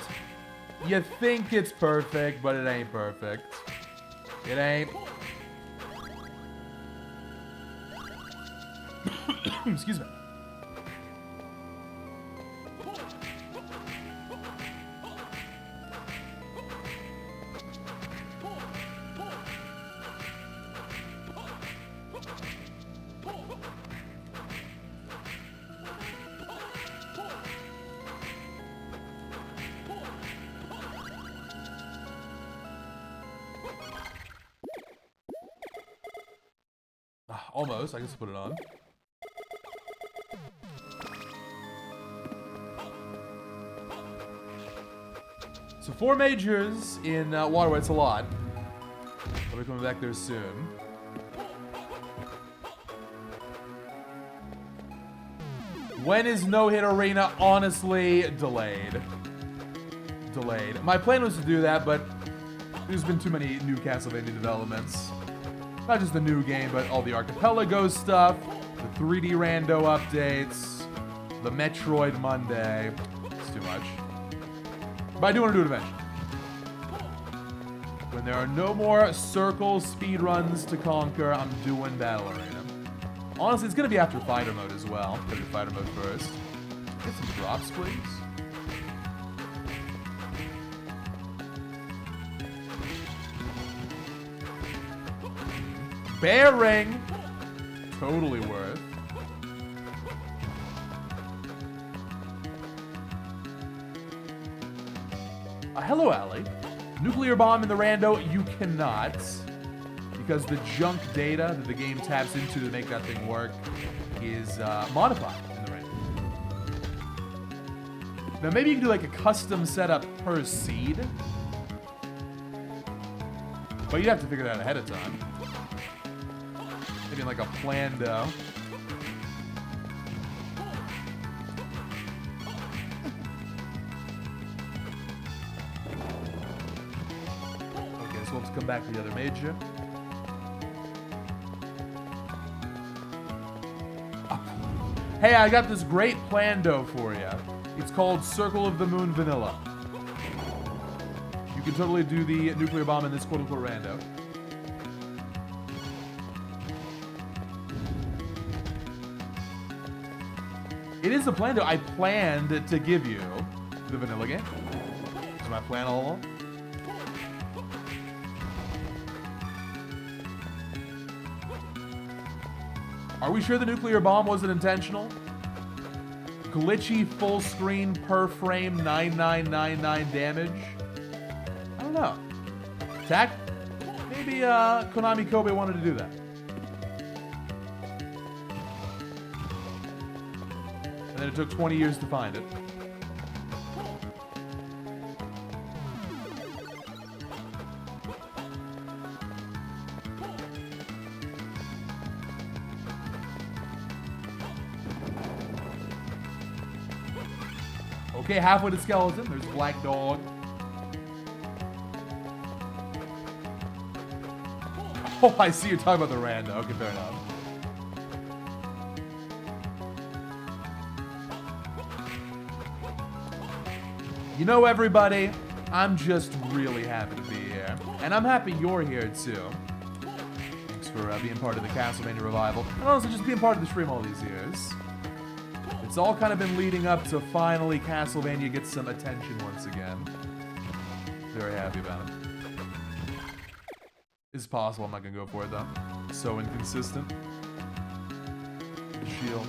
you think it's perfect, but it ain't perfect. It ain't. Excuse me. Almost. I guess put it on. So 4 majors in Waterway. It's a lot. I'll be coming back there soon. When is No Hit Arena? Honestly, delayed. Delayed. My plan was to do that, but there's been too many new Castlevania developments. Not just the new game, but all the Archipelago stuff, the 3D rando updates, the Metroid Monday. It's too much. But I do want to do it eventually. When there are no more circle speedruns to conquer, I'm doing Battle Arena. Honestly, it's going to be after Fighter Mode as well. Gotta do Fighter Mode first. Get some drops, please. Bearing! Totally worth. Hello, Allie. Nuclear bomb in the rando, you cannot. Because the junk data that the game taps into to make that thing work is modified in the rando. Now, maybe you can do like a custom setup per seed. But you'd have to figure that out ahead of time. Maybe in like a plando. Okay, so let's come back to the other major. Hey, I got this great plando for you. It's called Circle of the Moon Vanilla. You can totally do the nuclear bomb in this quote-unquote rando. It is a plando. I planned to give you the vanilla game. Is my plan all along? Are we sure the nuclear bomb wasn't intentional? Glitchy full screen per frame 9999 damage? I don't know. Tack? Maybe Konami Kobe wanted to do that. And then it took 20 years to find it. Okay, halfway to skeleton. There's Black Dog. Oh, I see you're talking about the rando. Okay, fair enough. You know, everybody, I'm just really happy to be here. And I'm happy you're here, too. Thanks for being part of the Castlevania revival, and also just being part of the stream all these years. It's all kind of been leading up to finally Castlevania get some attention once again. Very happy about it. It's possible I'm not gonna go for it though. So inconsistent. Shield.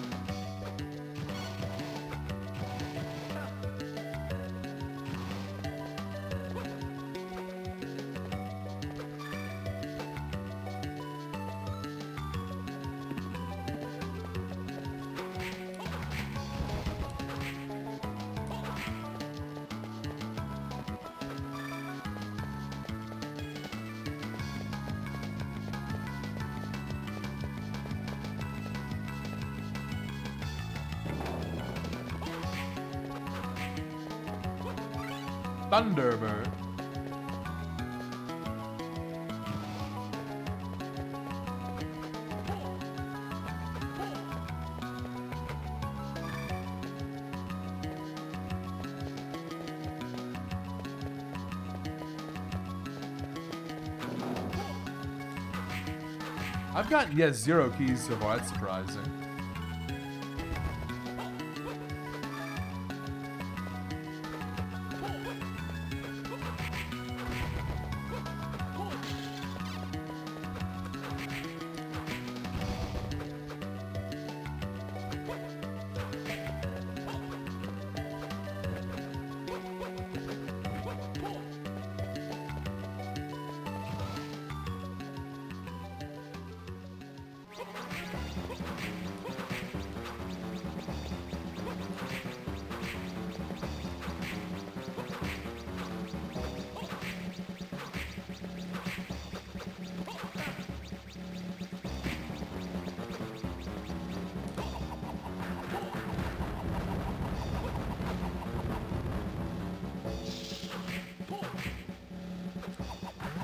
Thunderbird. I've gotten, yes, 0 keys so far. That's surprising.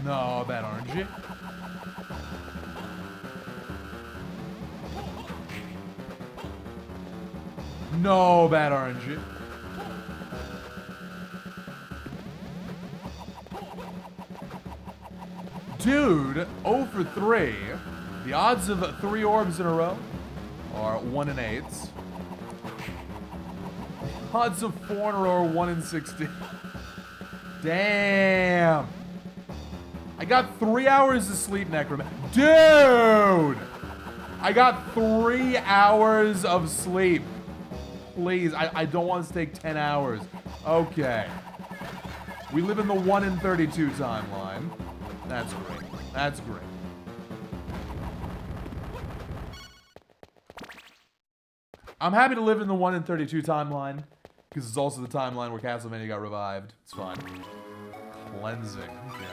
No, bad RNG. No, bad RNG. Dude, 0 for 3. The odds of 3 orbs in a row are 1 in 8. The odds of 4 in a row are 1 in 60. Damn. I got 3 hours of sleep, Necroman. Dude! I got 3 hours of sleep. Please, I don't want to take 10 hours. Okay. We live in the 1 in 32 timeline. That's great. That's great. I'm happy to live in the 1 in 32 timeline, because it's also the timeline where Castlevania got revived. It's fine. Cleansing. Okay.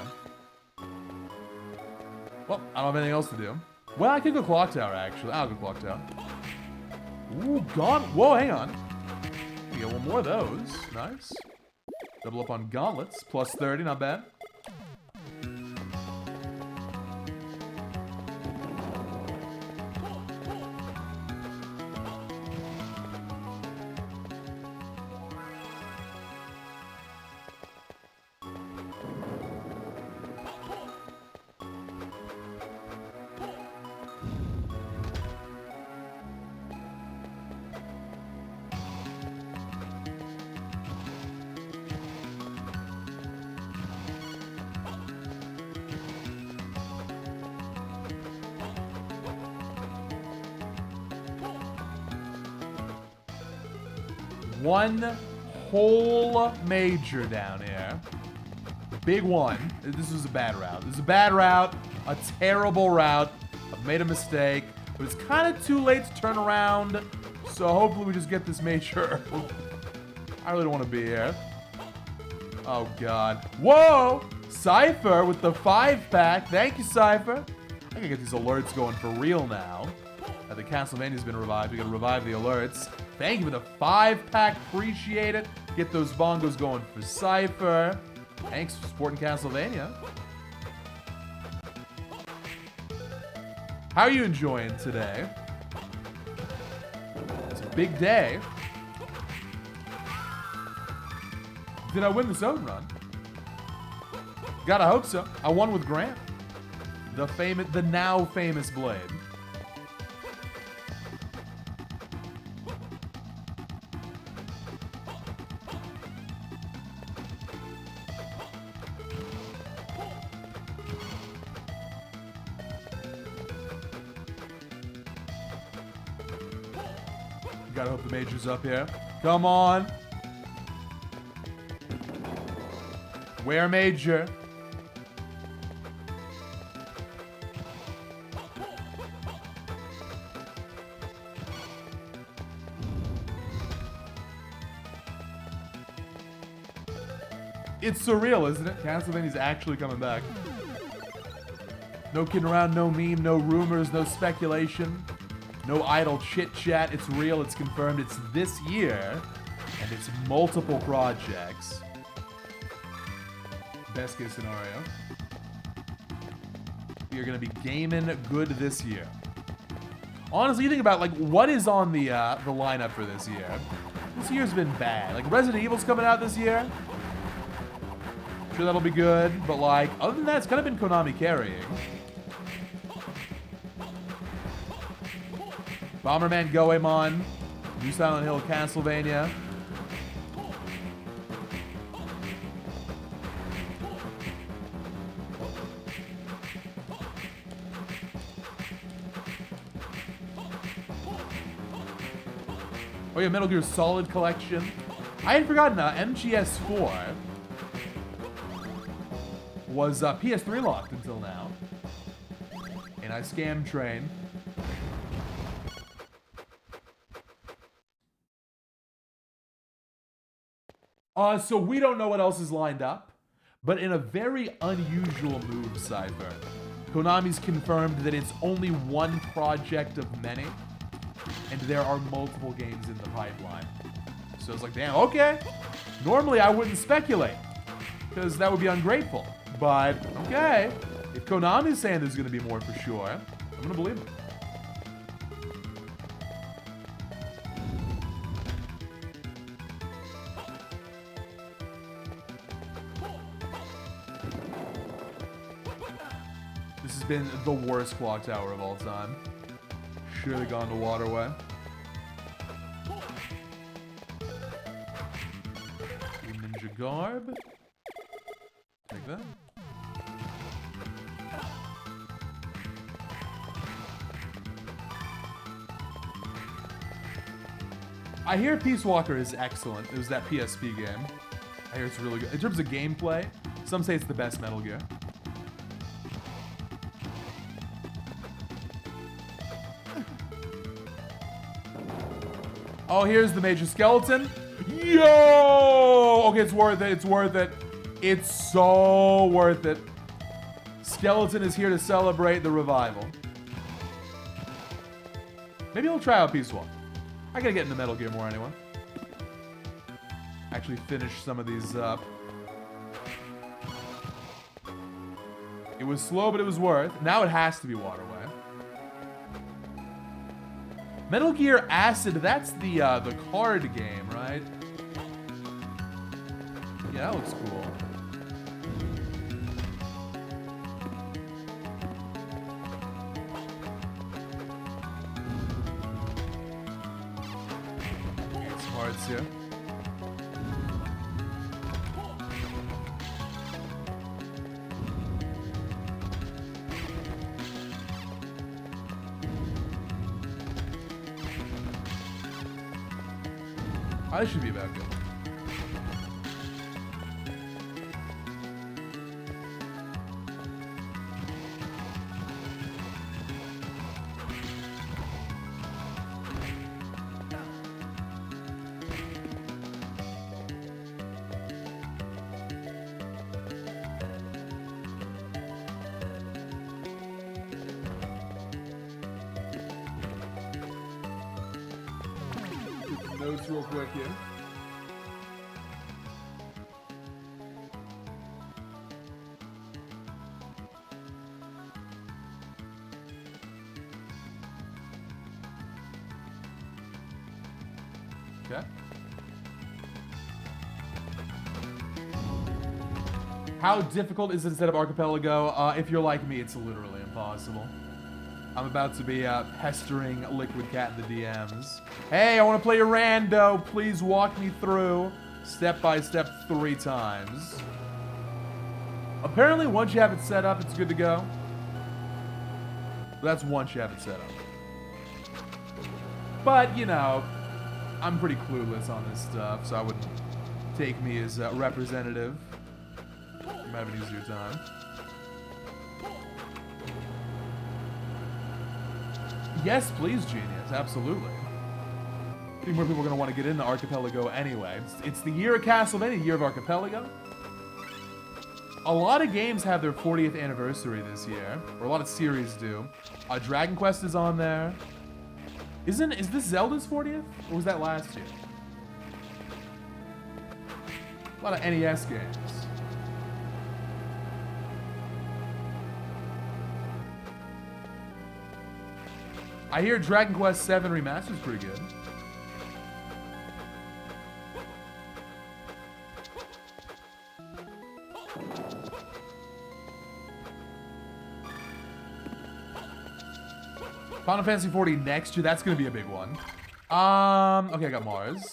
Well, I don't have anything else to do. Well, I could go Clock Tower, actually. I'll go Clock Tower. Ooh, Whoa, hang on. We get one more of those. Nice. Double up on gauntlets. Plus 30, not bad. One whole major down here. Big one. This was a bad route. This is a bad route. A terrible route. I've made a mistake. But it's kind of too late to turn around. So hopefully we just get this major. I really don't want to be here. Oh, God. Whoa! Cypher with the 5-pack. Thank you, Cypher. I gotta get these alerts going for real now. The Castlevania's been revived. We gotta revive the alerts. Thank you for the 5-pack. Appreciate it. Get those bongos going for Cypher. Thanks for supporting Castlevania. How are you enjoying today? It's a big day. Did I win the zone run? Gotta hope so. I won with Grant. The now famous blade. Gotta hope the major's up here. Come on. Where major? It's surreal, isn't it? Castlevania's actually coming back. No kidding around, no meme, no rumors, no speculation, no idle chit-chat. It's real, it's confirmed, it's this year, and it's multiple projects. Best case scenario. You're gonna be gaming good this year. Honestly, you think about, like, what is on the lineup for this year? This year's been bad. Like, Resident Evil's coming out this year. Sure, that'll be good, but, like, other than that, it's kind of been Konami carrying. Bomberman Goemon, New Silent Hill, Castlevania. Oh yeah, Metal Gear Solid Collection. I had forgotten MGS4 was PS3 locked until now. And I scammed Train. So we don't know what else is lined up, but in a very unusual move, Cypher, Konami's confirmed that it's only one project of many, and there are multiple games in the pipeline. So it's like, damn, okay. Normally I wouldn't speculate, because that would be ungrateful. But, okay, if Konami's saying there's going to be more for sure, I'm going to believe it. This has been the worst clock tower of all time. Should have gone to Waterway. Ninja Garb. Take that. I hear Peace Walker is excellent. It was that PSP game. I hear it's really good. In terms of gameplay, some say it's the best Metal Gear. Oh, here's the Major Skeleton. Yo! Okay, it's worth it. It's worth it. It's so worth it. Skeleton is here to celebrate the revival. Maybe we'll try out Peace Walker. I gotta get into Metal Gear more anyway. Actually finish some of these up. It was slow, but it was worth. Now it has to be Waterway. Metal Gear Acid, that's the card game, right? Yeah, that looks cool. Get some hearts here. I should be about good. Notes real quick here. Okay. How difficult is it instead of Archipelago? If you're like me, it's literally impossible. I'm about to be pestering Liquid Cat in the DMs. Hey, I want to play a rando. Please walk me through step by step 3 times. Apparently, once you have it set up, it's good to go. But that's once you have it set up. But, you know, I'm pretty clueless on this stuff, so I wouldn't take me as representative. You might have an easier time. Yes, please, genius. Absolutely. I think more people are going to want to get into Archipelago anyway. It's the year of Castlevania, year of Archipelago. A lot of games have their 40th anniversary this year, or a lot of series do. Dragon Quest is on there. Is this Zelda's 40th? Or was that last year? A lot of NES games. I hear Dragon Quest VII Remastered is pretty good. Final Fantasy 40 next year, that's gonna be a big one. Okay, I got Mars.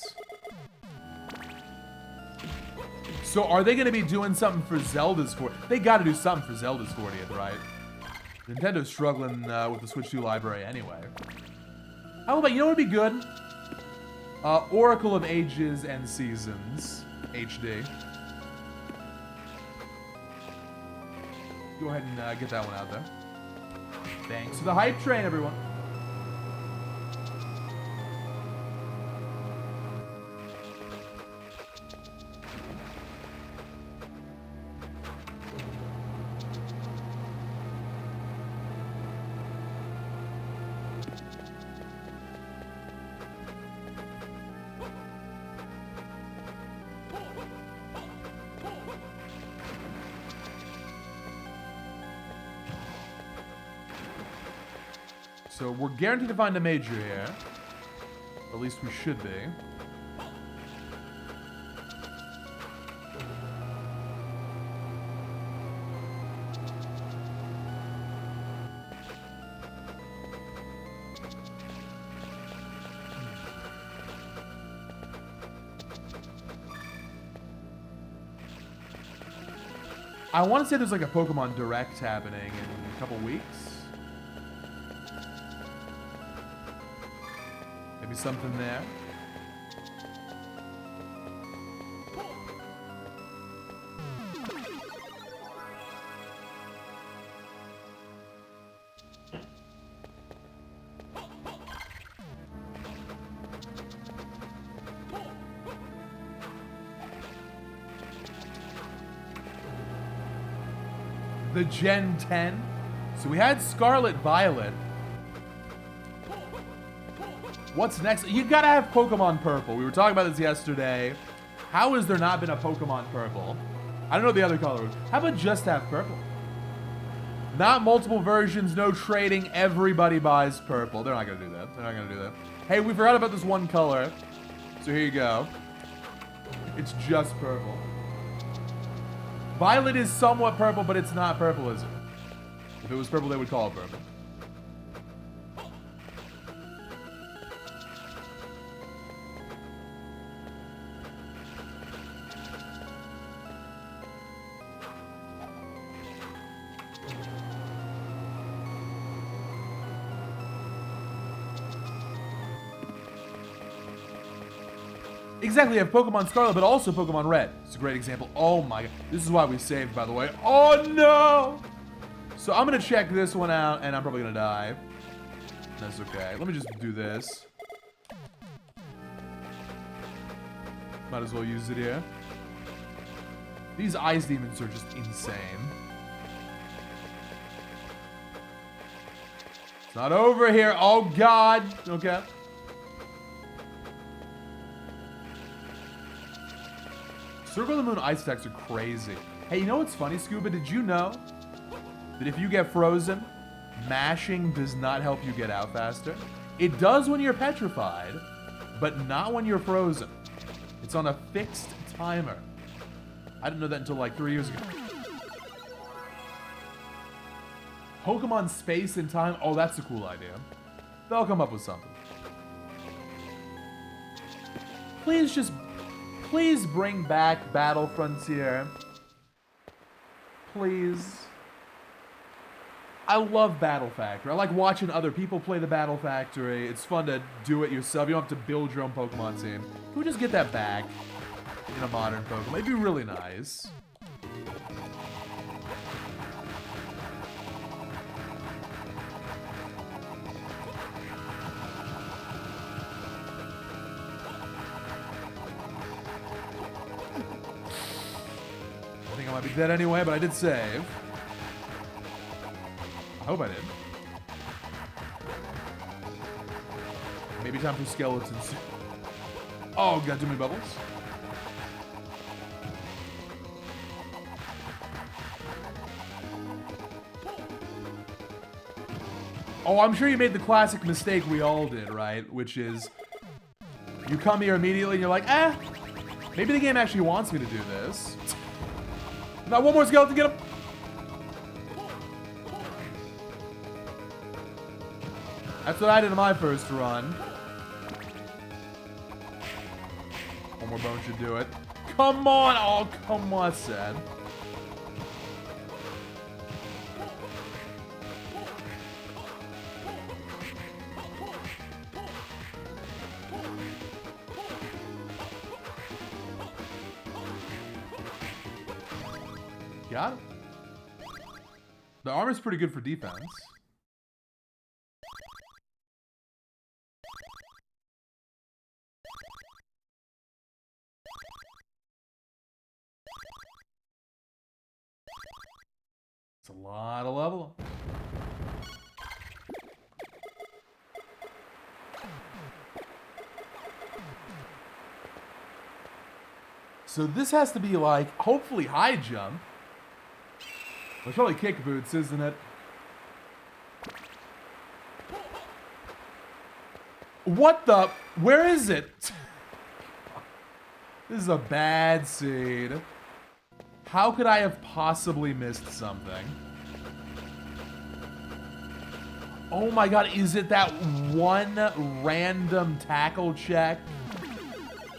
So are they gonna be doing something for Zelda's 40th? They gotta do something for Zelda's 40th, right? Nintendo's struggling with the Switch 2 library anyway. How about, you know what would be good? Oracle of Ages and Seasons, HD. Go ahead and get that one out there. Thanks for the hype train, everyone. So we're guaranteed to find a major here. At least we should be. I want to say there's like a Pokemon Direct happening in a couple weeks. Maybe something there. The Gen 10. So we had Scarlet Violet. What's next? You gotta have Pokemon Purple. We were talking about this yesterday. How has there not been a Pokemon Purple? I don't know the other color. How about just have Purple? Not multiple versions, no trading. Everybody buys Purple. They're not gonna do that. They're not gonna do that. Hey, we forgot about this one color. So here you go. It's just Purple. Violet is somewhat purple, but it's not purple, is it? If it was purple, they would call it purple. Exactly, you have Pokemon Scarlet, but also Pokemon Red. It's a great example. Oh my god. This is why we saved, by the way. Oh no! So I'm gonna check this one out, and I'm probably gonna die. That's okay. Let me just do this. Might as well use it here. These Ice Demons are just insane. It's not over here. Oh god. Okay. Circle of the Moon ice attacks are crazy. Hey, you know what's funny, Scuba? Did you know that if you get frozen, mashing does not help you get out faster? It does when you're petrified, but not when you're frozen. It's on a fixed timer. I didn't know that until like 3 years ago. Pokemon Space and Time. Oh, that's a cool idea. They'll come up with something. Please bring back Battle Frontier. Please. I love Battle Factory. I like watching other people play the Battle Factory. It's fun to do it yourself. You don't have to build your own Pokemon team. Can we just get that back in a modern Pokemon? It'd be really nice. I think I might be dead anyway, but I did save. I hope I did. Maybe time for skeletons. Oh, got too many bubbles. Oh, I'm sure you made the classic mistake we all did, right? Which is, you come here immediately and you're like, maybe the game actually wants me to do this. Now one more skeleton, get him. That's what I did in my first run. One more bone should do it. Come on! Oh, come on, Sad. Got it. The armor's pretty good for defense. It's a lot of level up. So this has to be like, hopefully high jump. Well, it's probably kick boots, isn't it? What the? Where is it? This is a bad seed. How could I have possibly missed something? Oh my god, is it that one random tackle check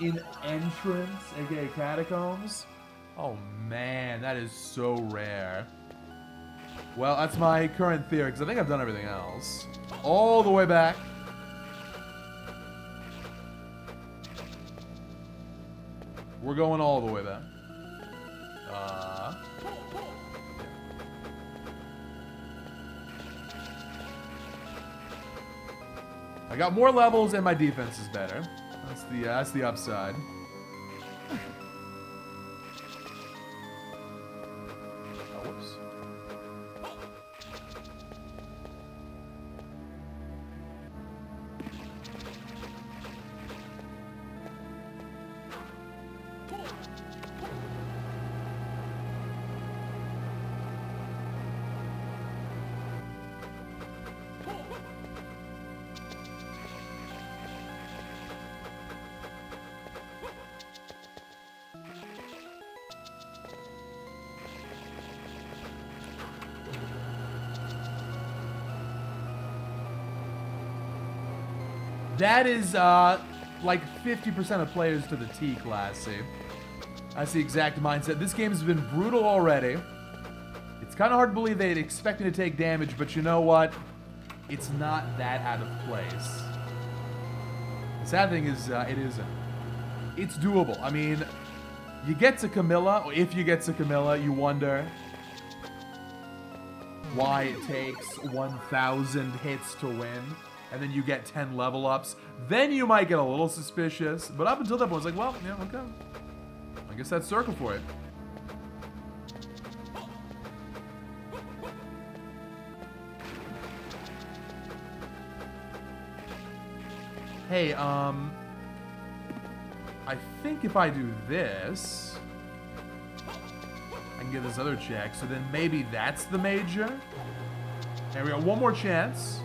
in entrance, aka catacombs? Oh man, that is so rare. Well, that's my current theory, because I think I've done everything else. All the way back. We're going all the way back. I got more levels and my defense is better. That's the upside. Oh, whoops. That is, like 50% of players to the T class, see? That's the exact mindset. This game's been brutal already. It's kind of hard to believe they'd expect me to take damage, but you know what? It's not that out of place. The sad thing is, it isn't. It's doable. I mean, you get to Camilla, or if you get to Camilla, you wonder why it takes 1,000 hits to win. And then you get 10 level ups, then you might get a little suspicious. But up until that point, it's like, well, yeah, okay. I guess that's circle for it. Hey, I think if I do this, I can get this other check. So then maybe that's the major. And we got one more chance.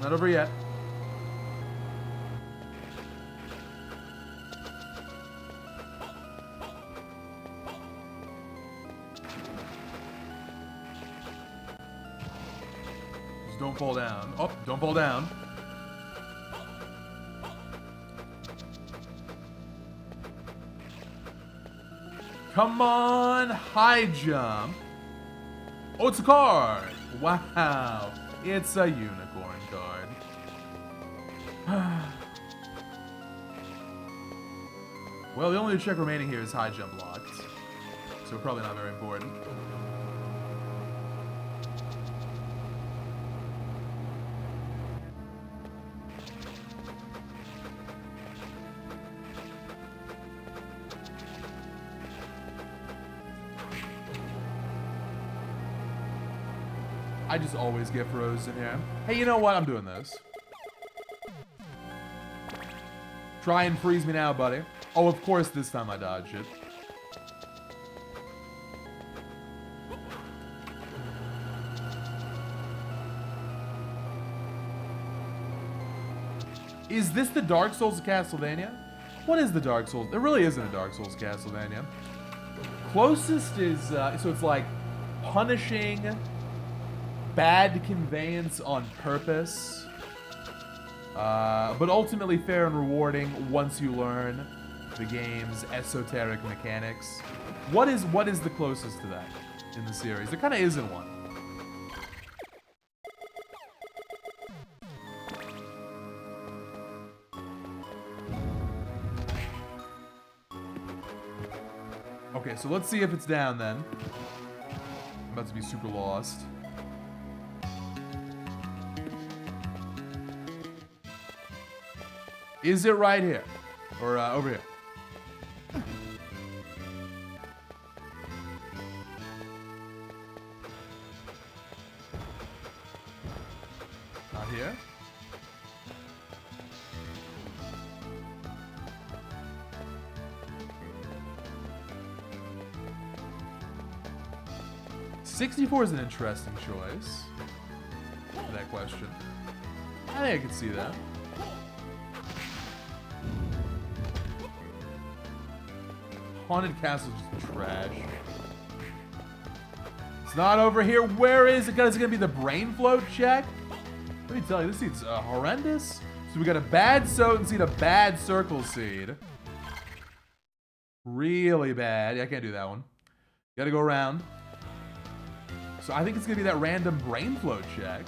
Not over yet. don't fall down. Oh, don't fall down. Come on, high jump. Oh, it's a card. Wow, it's a unicorn card. Well, the only check remaining here is high jump locked, so probably not very important. I just always get froze in here. Hey, you know what? I'm doing this. Try and freeze me now, buddy. Oh, of course this time I dodged it. Is this the Dark Souls of Castlevania? What is the Dark Souls? There really isn't a Dark Souls Castlevania. Closest is, so it's like punishing bad conveyance on purpose, but ultimately fair and rewarding once you learn the game's esoteric mechanics. What is the closest to that in the series? There kind of isn't one. Okay, so let's see if it's down then. I'm about to be super lost. Is it right here? Or over here? Not here? $64 is an interesting choice for that question. I think I could see that. Haunted Castle is just trash. It's not over here. Where is it? Is it gonna be the brain float check? Let me tell you, this seed's horrendous. So we got a bad sotn seed, a bad circle seed. Really bad. Yeah, I can't do that one. Gotta go around. So I think it's gonna be that random brain float check.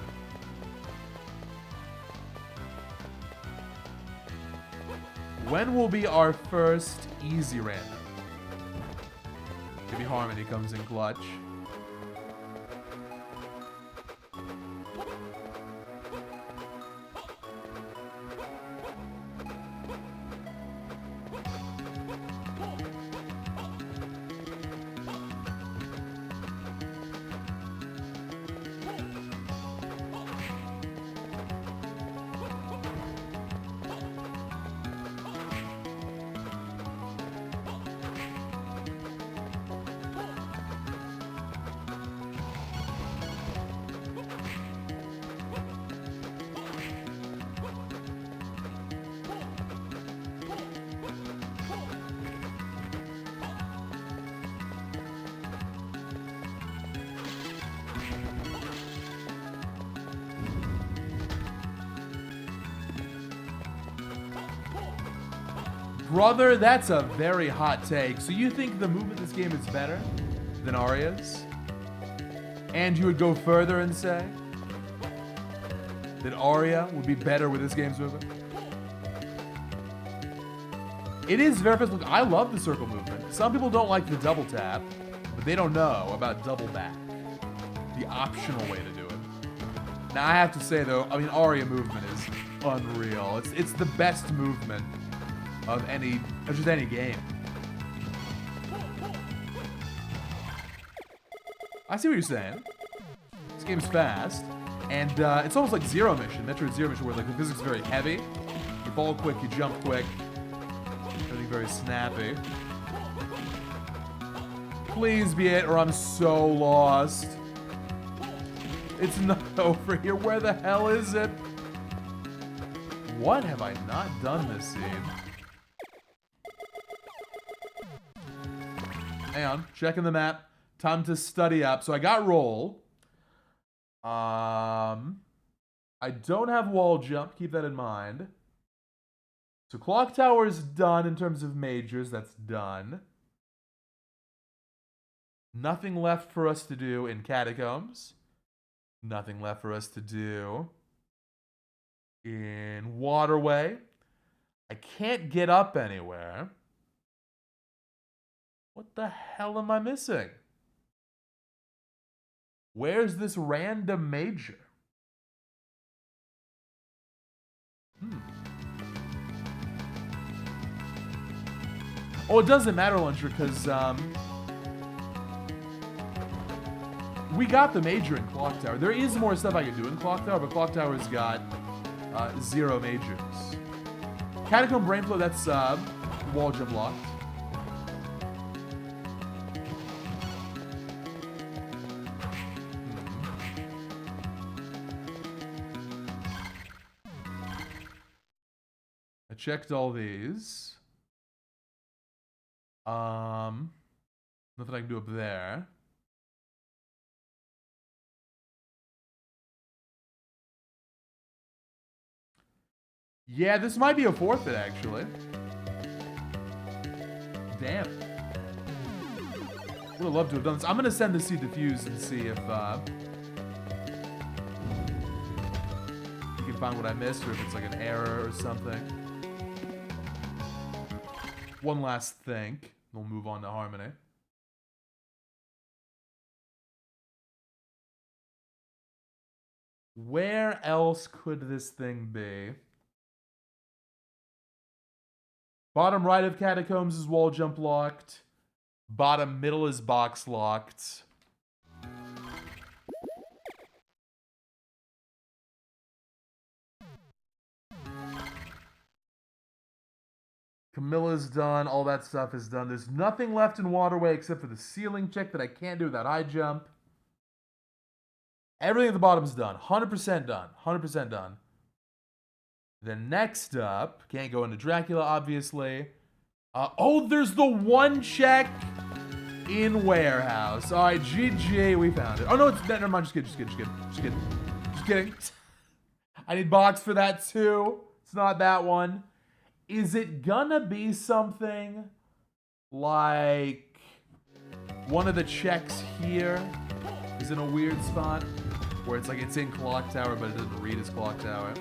When will be our first easy random? Maybe Harmony comes in clutch. Brother, that's a very hot take. So you think the movement in this game is better than Aria's? And you would go further and say that Aria would be better with this game's movement? It is very fast. Look, I love the circle movement. Some people don't like the double tap, but they don't know about double back. The optional way to do it. Now I have to say though, I mean Aria movement is unreal. It's the best movement of just any game. I see what you're saying. This game's fast, and it's almost like Zero Mission, Metroid Zero Mission, where like the physics is very heavy. You fall quick, you jump quick. Everything very snappy. Please be it, or I'm so lost. It's not over here. Where the hell is it? What have I not done this scene? Hang on, checking the map. Time to study up. So I got roll. I don't have wall jump. Keep that in mind. So clock tower is done in terms of majors. That's done. Nothing left for us to do in catacombs. Nothing left for us to do in waterway. I can't get up anywhere. What the hell am I missing? Where's this random major? Oh, it doesn't matter, Luncher, because we got the major in Clock Tower. There is more stuff I can do in Clock Tower, but Clock Tower's got 0 majors. Catacomb Brainflow, that's wall jump locked. I checked all these. Nothing I can do up there. Yeah, this might be a forfeit, actually. Damn. Would have loved to have done this. I'm gonna send the seed to Fuse and see if you can find what I missed or if it's like an error or something. One last think. We'll move on to Harmony. Where else could this thing be? Bottom right of Catacombs is wall jump locked. Bottom middle is box locked. Camilla's done. All that stuff is done. There's nothing left in Waterway except for the ceiling check that I can't do without high jump. Everything at the bottom is done. 100% done. 100% done. Then next up, can't go into Dracula, obviously. Oh, there's the one check in Warehouse. All right, GG, we found it. Oh, no, it's, never mind, just kidding. I need box for that, too. It's not that one. Is it gonna be something like one of the checks here is in a weird spot where it's like it's in Clock Tower, but it doesn't read as Clock Tower?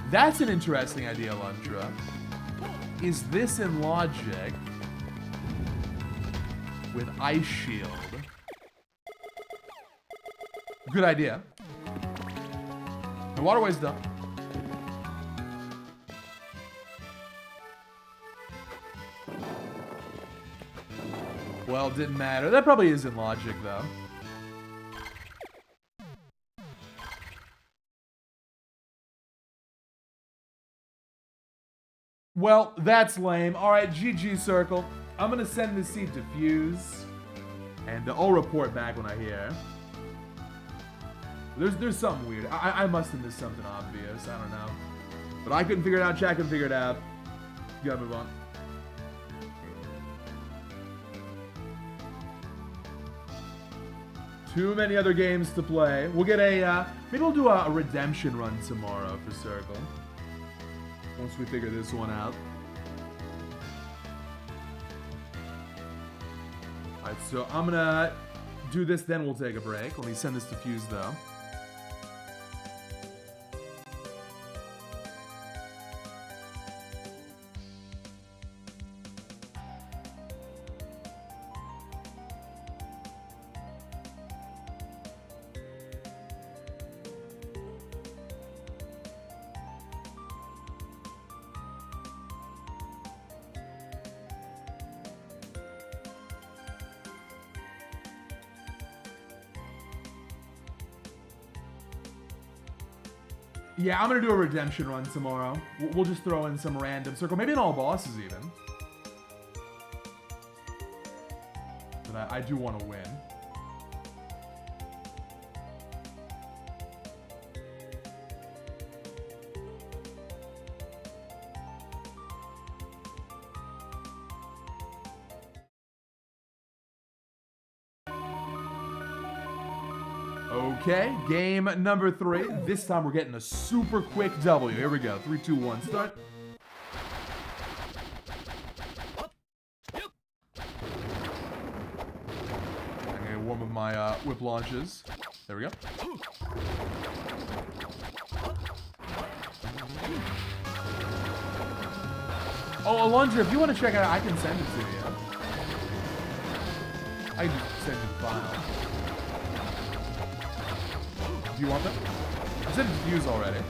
That's an interesting idea, Luntra. Is this in Logic with Ice Shield? Good idea. The waterway's done. Well, didn't matter. That probably is in Logic, though. Well, that's lame. All right, GG Circle. I'm going to send this seed to Fuse, and I'll report back when I hear. There's something weird. I must have missed something obvious. I don't know. But I couldn't figure it out. Chat couldn't figure it out. You gotta move on. Too many other games to play. We'll get a, maybe we'll do a redemption run tomorrow for Circle. Once we figure this one out. Alright, so I'm gonna do this, then we'll take a break. Let me send this to Fuse, though. Yeah, I'm gonna do a redemption run tomorrow. We'll just throw in some random Circle, maybe in all bosses even. But I do want to win. Okay, game number 3. This time we're getting a super quick W. Here we go. 3, 2, 1, start. I'm gonna warm up my whip launches. There we go. Oh, Alondra, if you want to check it out, I can send it to you. I can just send you the file. Do you want them? I sent it to views already.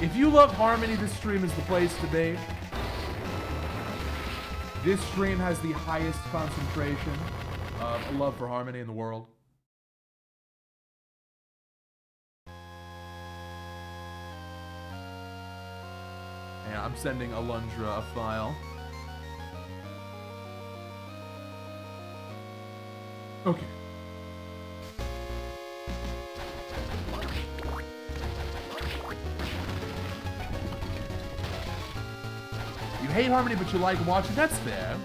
If you love Harmony, this stream is the place to be. This stream has the highest concentration of love for Harmony in the world. And I'm sending Alundra a file. Okay. You hate Harmony, but you like watching. That's fair.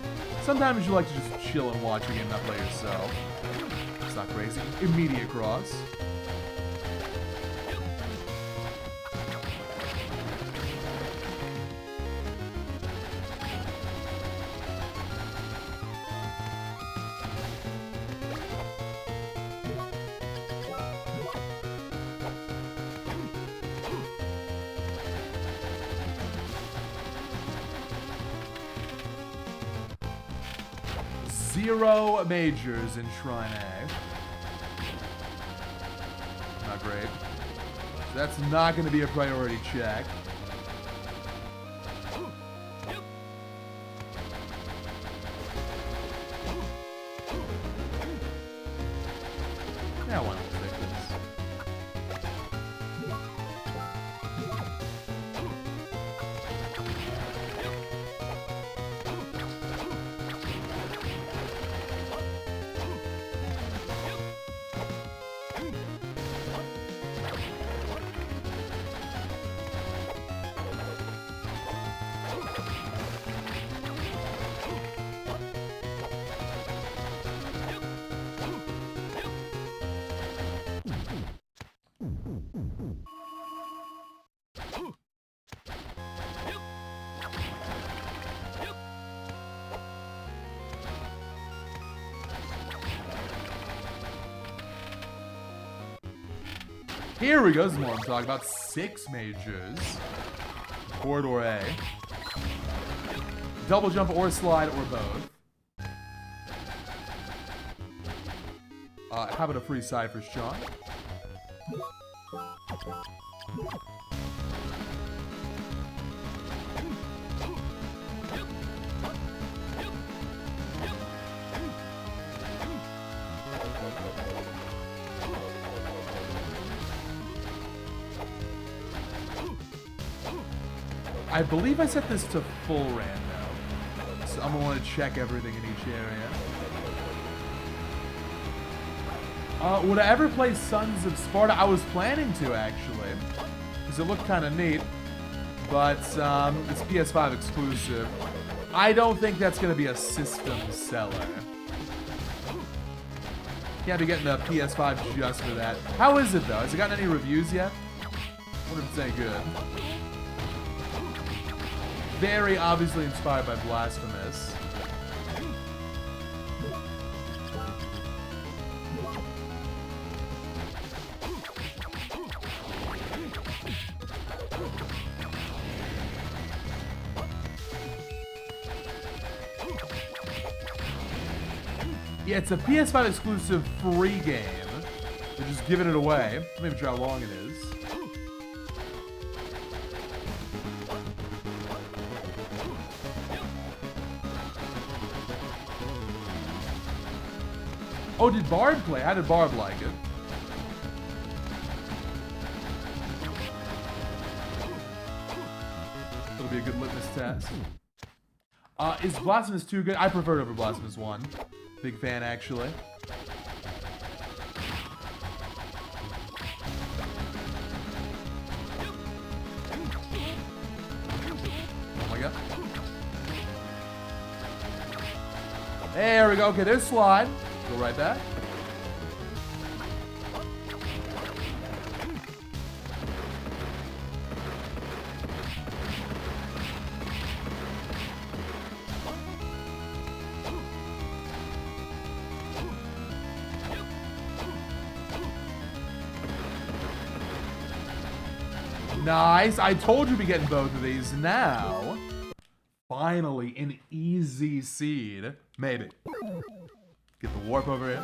Sometimes you like to just chill and watch a game, not play yourself. It's not crazy. Immediate cross. Zero majors in Shrine A. Not great. That's not going to be a priority check. Yeah, why not take this? Here we go, this is what I'm talking about. 6 majors. Corridor A. Double jump or slide or both. How about a free side for Sean? I believe I set this to full rando, so I'm gonna want to check everything in each area. Would I ever play Sons of Sparta? I was planning to, actually, because it looked kind of neat, but it's PS5 exclusive. I don't think that's gonna be a system seller. Can't be getting a PS5 just for that. How is it though? Has it gotten any reviews yet? I wonder if it's any good. Very obviously inspired by Blasphemous. Yeah, it's a PS5 exclusive free game. They're just giving it away. Let me try how long it is. Oh, did Barb play? How did Barb like it? It'll be a good litmus test. Is Blasphemous 2 good? I prefer it over Blasphemous 1. Big fan, actually. Oh my god. There we go. Okay, there's slide. Go right back. Nice. I told you to be getting both of these. Now, finally, an easy seed. Maybe. Get the warp over here.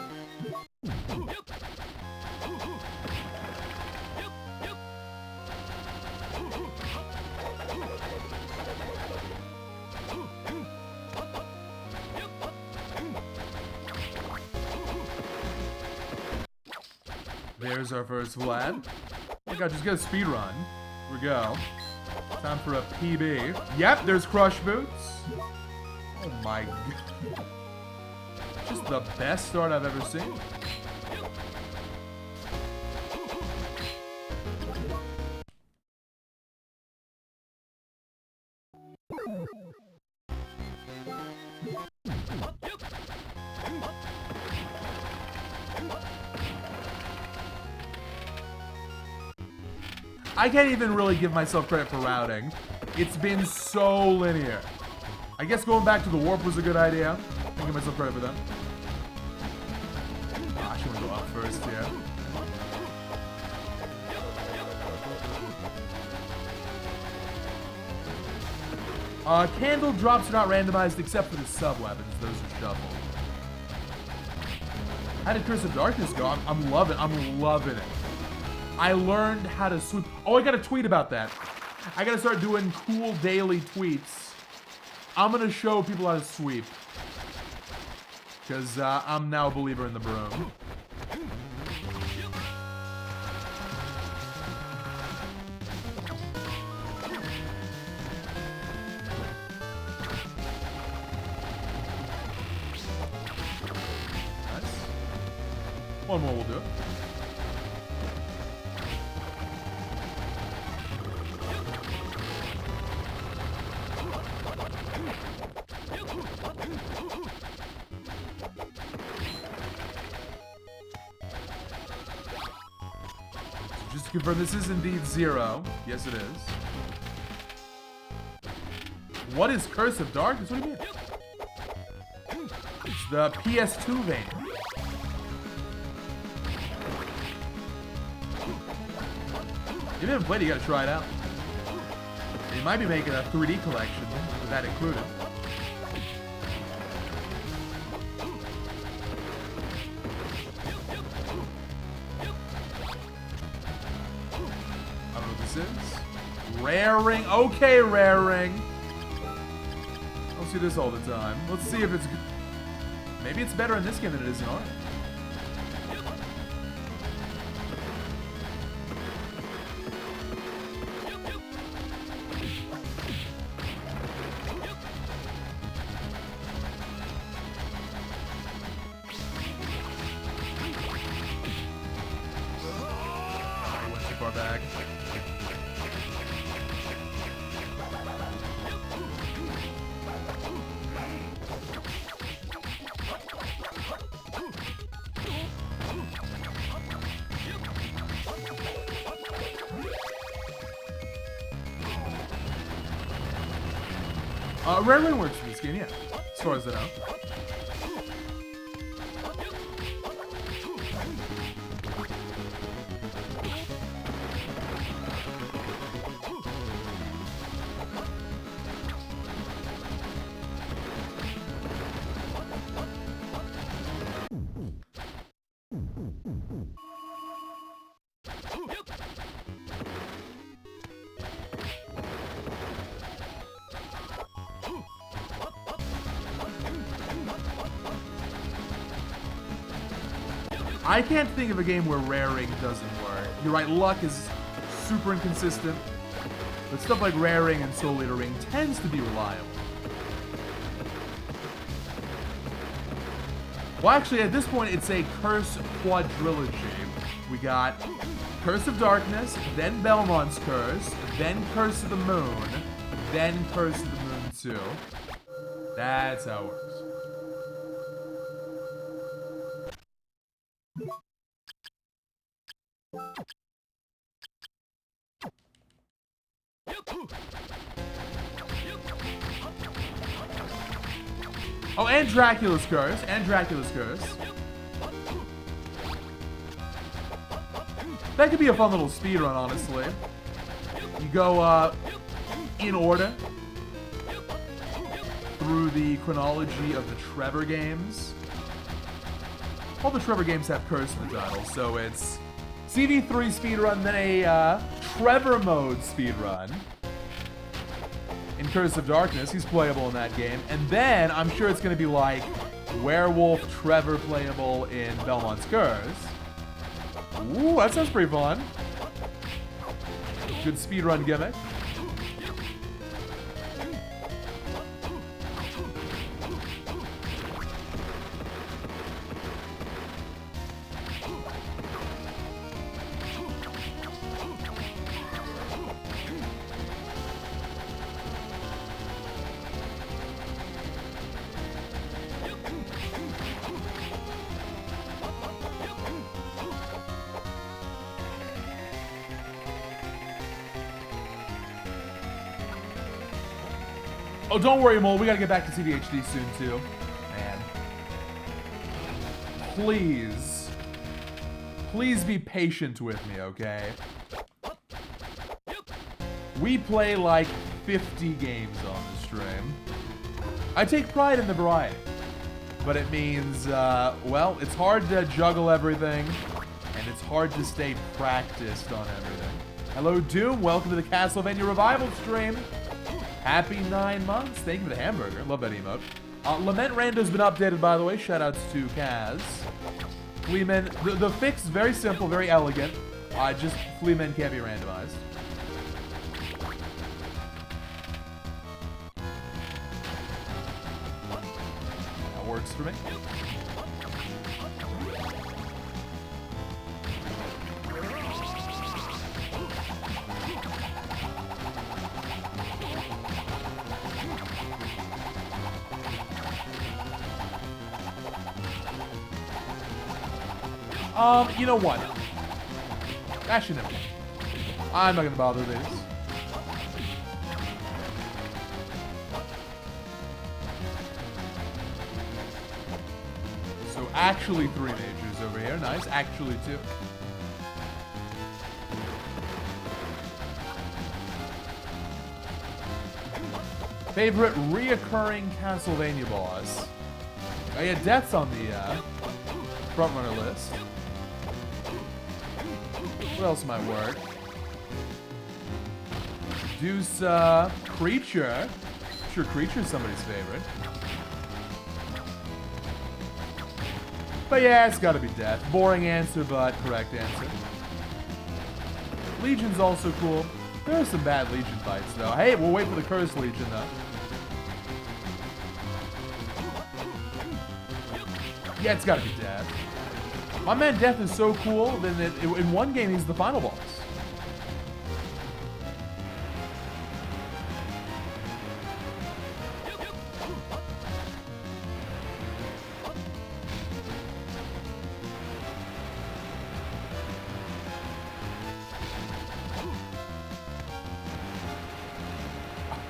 There's our first Vlad. Oh my god, just get a speed run. Here we go. Time for a PB. Yep, there's Crush Boots. Oh my god. Just the best start I've ever seen. I can't even really give myself credit for routing. It's been so linear. I guess going back to the warp was a good idea. I give myself credit for that. I should go up first here. Candle drops are not randomized except for the sub-weapons. Those are shuffled. How did Curse of Darkness go? I'm loving it. I learned how to sweep. Oh, I got a tweet about that. I gotta start doing cool daily tweets. I'm gonna show people how to sweep. Because I'm now a believer in the broom. Nice. One more will do it. Just to confirm, this is indeed 0. Yes, it is. What is Curse of Darkness? What do you mean? It's the PS2 vein. If you haven't played it, you gotta try it out. They might be making a 3D collection with that included. I don't know what this is. Rare ring. Okay, rare ring. I don't see this all the time. Let's see if it's good. Maybe it's better in this game than it is in Aria. Back. Rare ring works for this game, yeah. As far as I know. I can't think of a game where raring doesn't work. You're right, luck is super inconsistent, but stuff like raring and soul leader ring tends to be reliable. Well, actually, at this point, it's a Curse quadrilogy. We got Curse of Darkness, then Belmont's Curse, then Curse of the Moon, then Curse of the Moon 2. That's how it works. Oh, and Dracula's Curse. And Dracula's Curse. That could be a fun little speedrun, honestly. You go in order through the chronology of the Trevor games. All the Trevor games have Curse in the title, so it's CV3 speedrun, then a Trevor mode speedrun. In Curse of Darkness, he's playable in that game. And then I'm sure it's going to be like Werewolf Trevor playable in Belmont's Curse. Ooh, that sounds pretty fun. Good speedrun gimmick. Oh, don't worry, Mole. We gotta get back to CVHD soon, too. Man. Please. Please be patient with me, okay? We play like 50 games on the stream. I take pride in the variety. But it means, well, it's hard to juggle everything. And it's hard to stay practiced on everything. Hello, Doom. Welcome to the Castlevania Revival stream. Happy 9 months. Thank you for the hamburger. Love that emote. Lament Rando's been updated, by the way. Shoutouts to Kaz. Fleamen. The fix is very simple, very elegant. Just Fleamen can't be randomized. That works for me. You know what? Actually, no. I'm not gonna bother this. So actually 3 majors over here. Nice. Actually 2. Favorite reoccurring Castlevania boss? Oh yeah, Death's on the frontrunner list. What else might work? Deuce, Creature. I'm sure Creature's somebody's favorite. But yeah, it's gotta be Death. Boring answer, but correct answer. Legion's also cool. There are some bad Legion fights, though. Hey, we'll wait for the Cursed Legion, though. Yeah, it's gotta be Death. My man Death is so cool that in one game he's the final boss.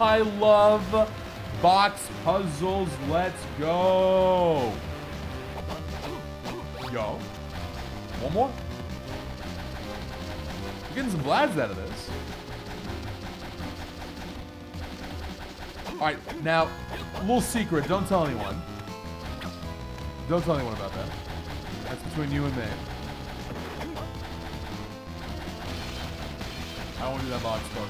I love box puzzles. Let's go. Yo. One more? We're getting some Vlads out of this. Alright, now, a little secret. Don't tell anyone. Don't tell anyone about that. That's between you and me. I don't want to do that box puzzle.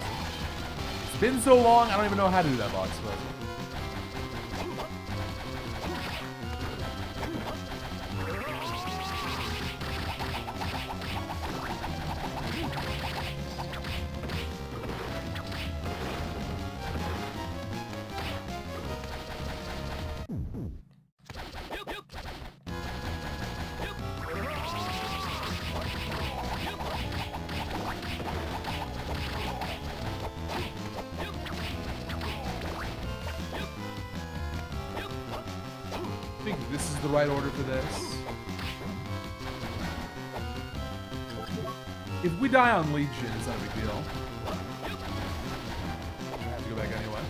It's been so long, I don't even know how to do that box puzzle. This is the right order for this. If we die on Legion, it's not a big deal. I have to go back anyway.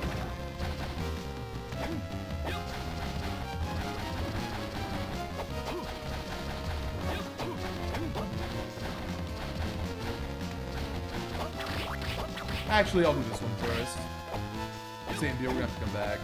Actually, I'll do this one first. Same deal, we're gonna have to come back.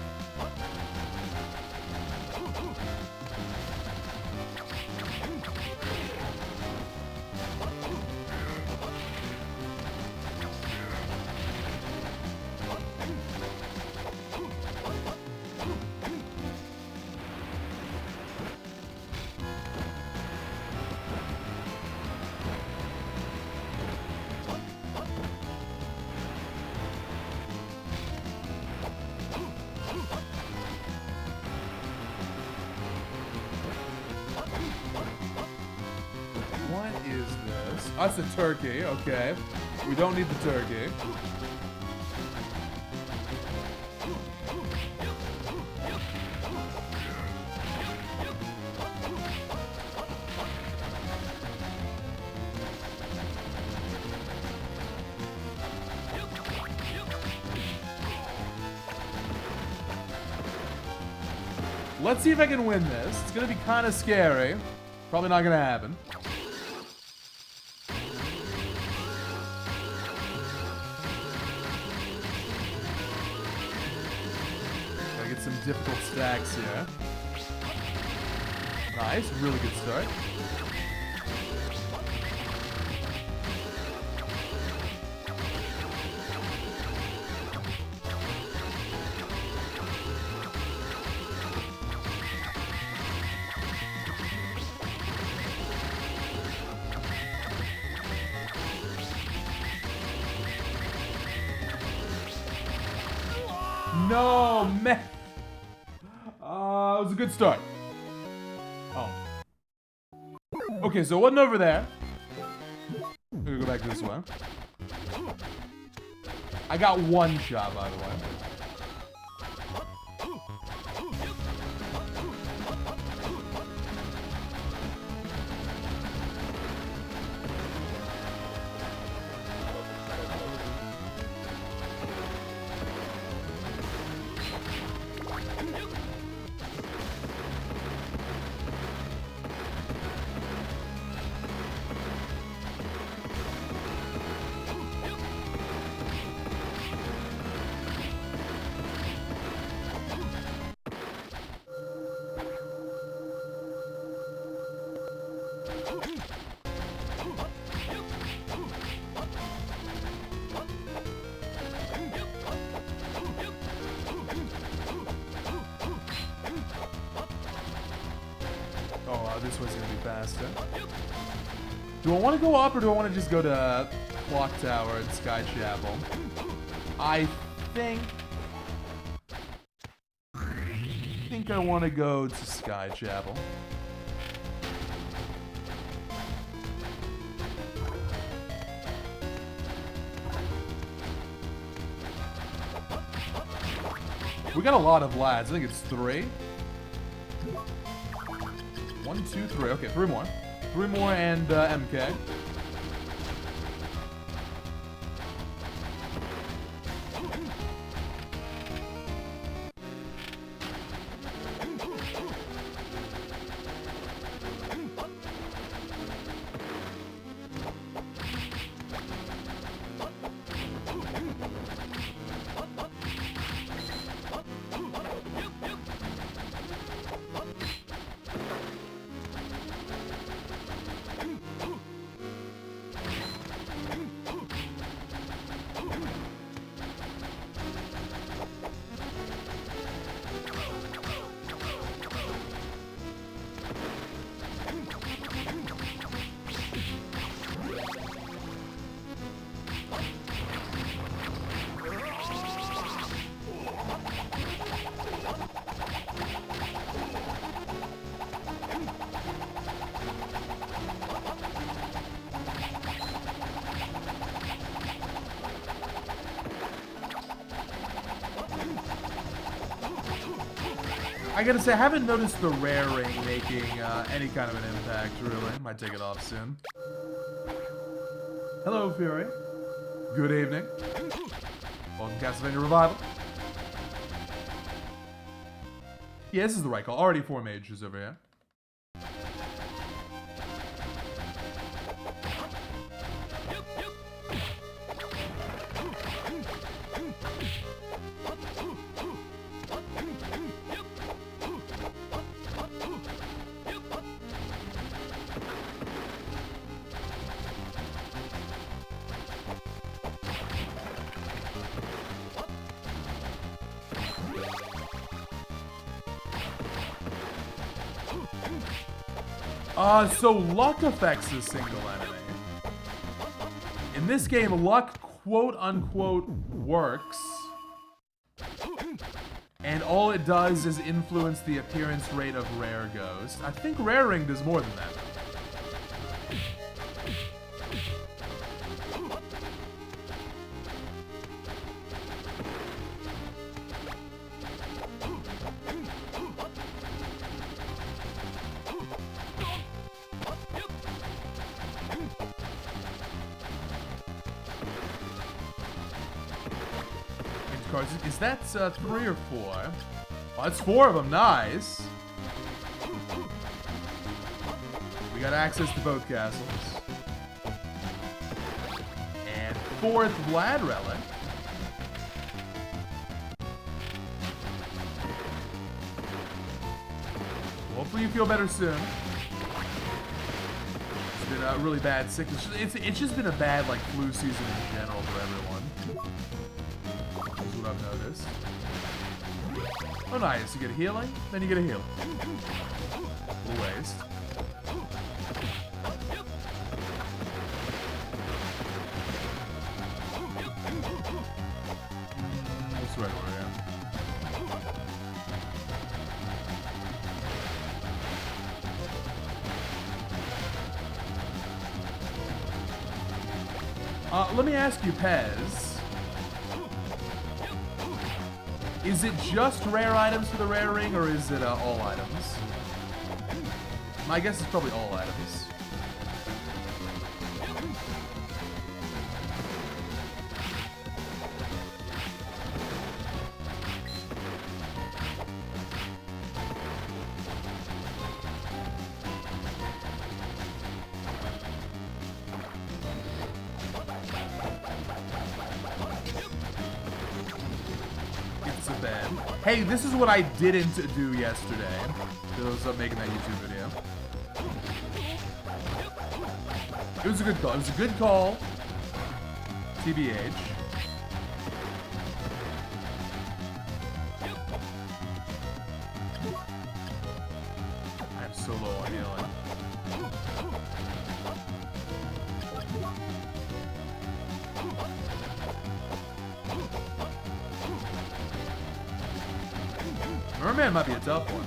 That's a turkey, okay. We don't need the turkey. Let's see if I can win this. It's gonna be kind of scary. Probably not gonna happen. Some difficult stacks here. Nice, really good start. No, man. It was a good start. Oh. Okay, so it wasn't over there. I'm gonna go back this way. I got one shot, by the way. This was gonna be faster. Do I want to go up or do I want to just go to Clock Tower and Sky Chapel? I think I want to go to Sky Chapel. We got a lot of lads. I think it's 3. 1, 2, 3. Okay, 3 more. 3 more and MK. I gotta say, I haven't noticed the rare ring making any kind of an impact, really. Might take it off soon. Hello, Fury. Good evening. Welcome to Castlevania Revival. Yeah, this is the right call. Already 4 mages over here. So luck affects a single enemy. In this game, luck quote-unquote works. And all it does is influence the appearance rate of Rare Ghost. I think Rare Ring does more than that. Is that 3 or 4? Oh, that's 4 of them. Nice. We got access to both castles. And 4th Vlad Relic. Hopefully you feel better soon. It's been a really bad sickness. It's just been a bad like flu season in general for everyone. I've noticed. Oh nice, you get a healing, then you get a heal. Little waste. That's right over here. Let me ask you, Pez. Is it just rare items for the rare ring, or is it all items? My guess is probably all items. Hey, this is what I didn't do yesterday. I was making that YouTube video. It was a good call. It was a good call. TBH. I'm so low on healing. Merman might be a tough one.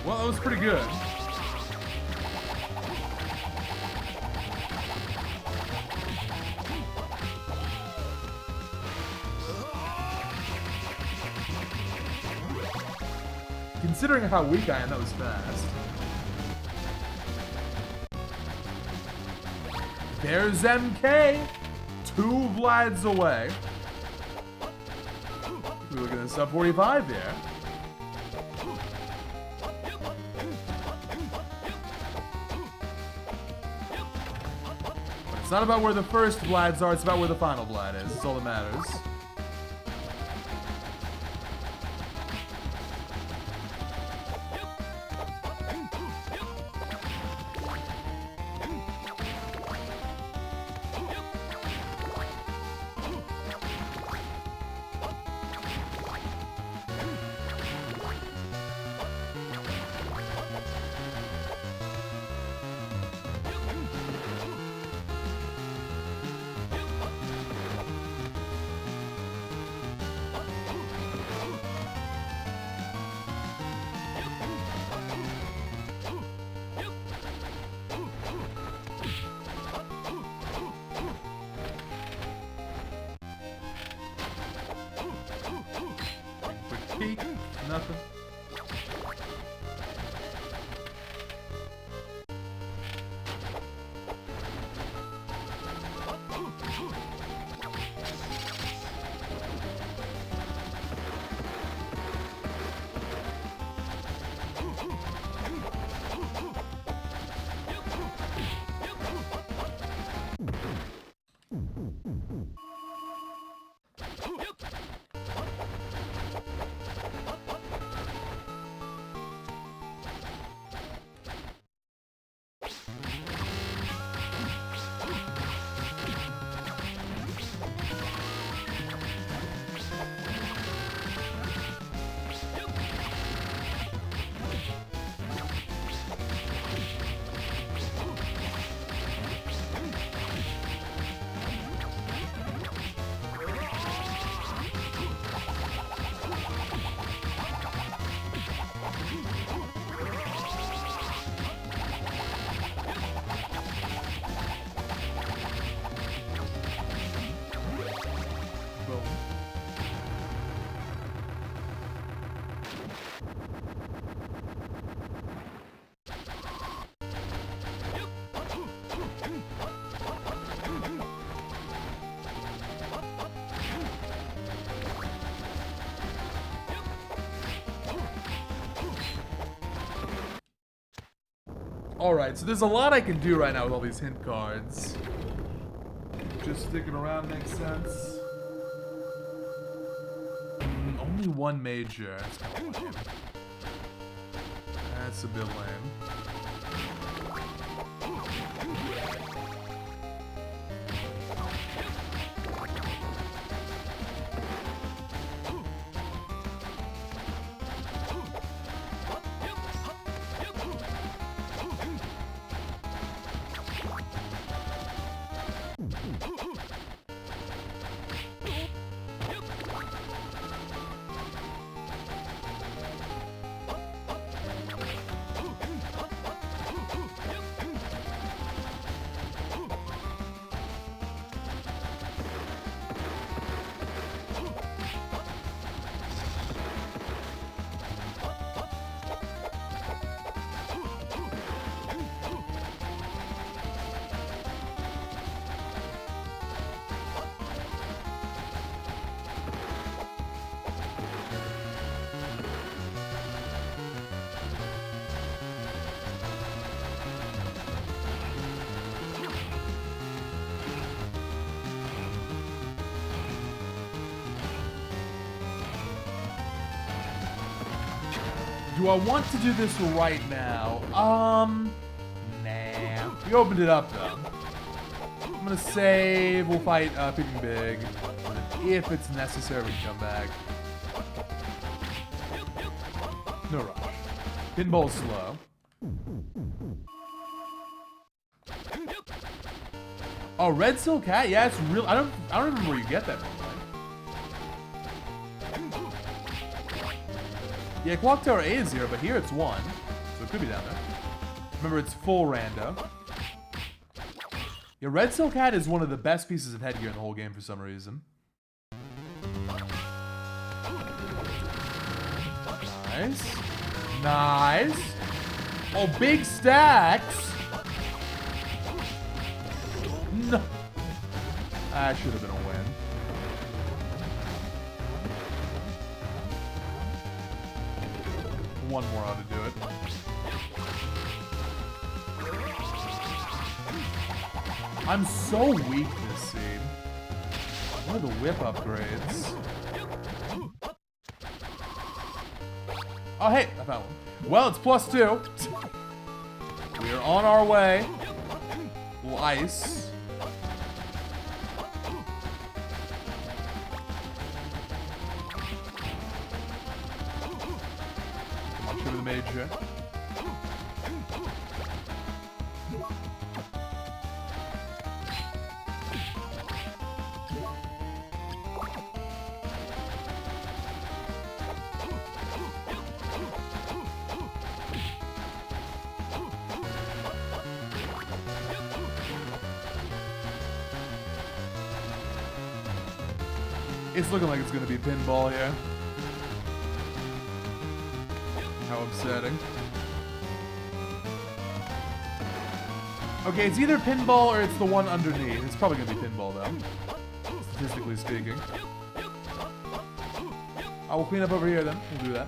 Well, that was pretty good. Considering how weak I am, that was fast. There's MK! 2 Vlads away. We're looking at sub 45 here. It's not about where the first Vlads are, it's about where the final Vlad is. That's all that matters. nothing. Alright, so there's a lot I can do right now with all these hint cards. Just sticking around makes sense. Only one major. That's kind of lame. That's a bit lame. Do I want to do this right now? Nah. We opened it up, though. I'm gonna save. We'll fight Picking Big. If it's necessary, we can come back. No rush. Pinball's slow. Oh, Red Silk Hat? Yeah, it's real. I don't remember where you get that from. Yeah, Clock Tower A is 0, but here it's 1. So it could be down there. Remember, it's full rando. Yeah, Red Silk Hat is one of the best pieces of headgear in the whole game for some reason. Nice. Nice. Oh, big stacks. No. That should have been a win. One more ought to do it. I'm so weak this seed. What are the whip upgrades? Oh, hey, I found one. Well, it's +2. We are on our way. Little ice. The major. It's looking like it's going to be pinball here. How upsetting. Okay, it's either pinball or it's the one underneath. It's probably gonna be pinball though, statistically speaking. I will clean up over here then. We'll do that.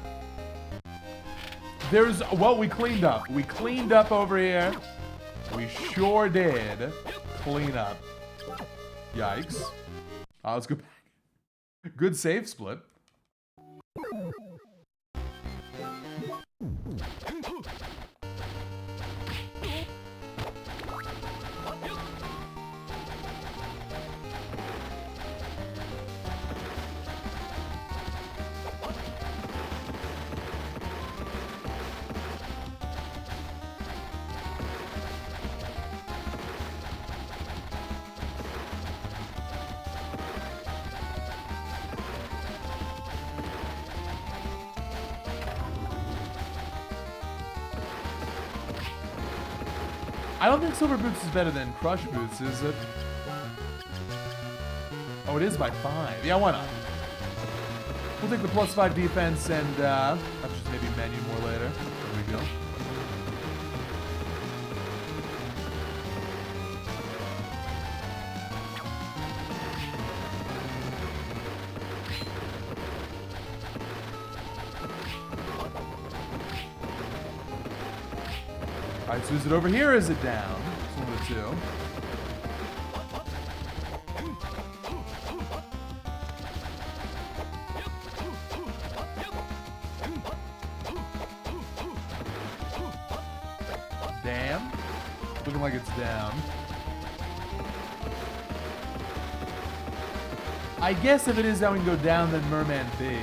There's, well, we cleaned up. We cleaned up over here. We sure did clean up. Yikes. Let's go back. Good save split. I don't think Silver Boots is better than Crush Boots, is it? Oh, it is by 5. Yeah, why not? We'll take the +5 defense and I'll just maybe menu more later. There we go. Alright, so is it over here or is it down? It's one of the two. Damn. Looking like it's down. I guess if it is down, we can go down, then Merman B.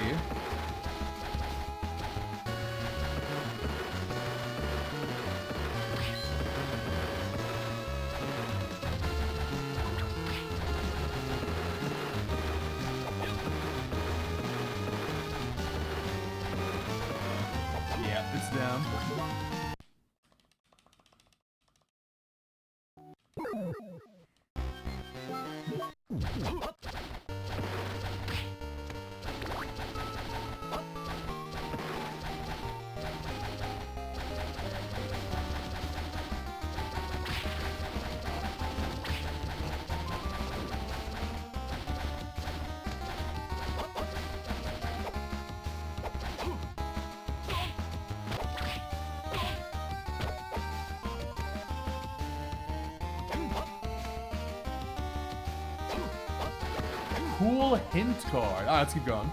Cool hint card. Ah, let's keep going.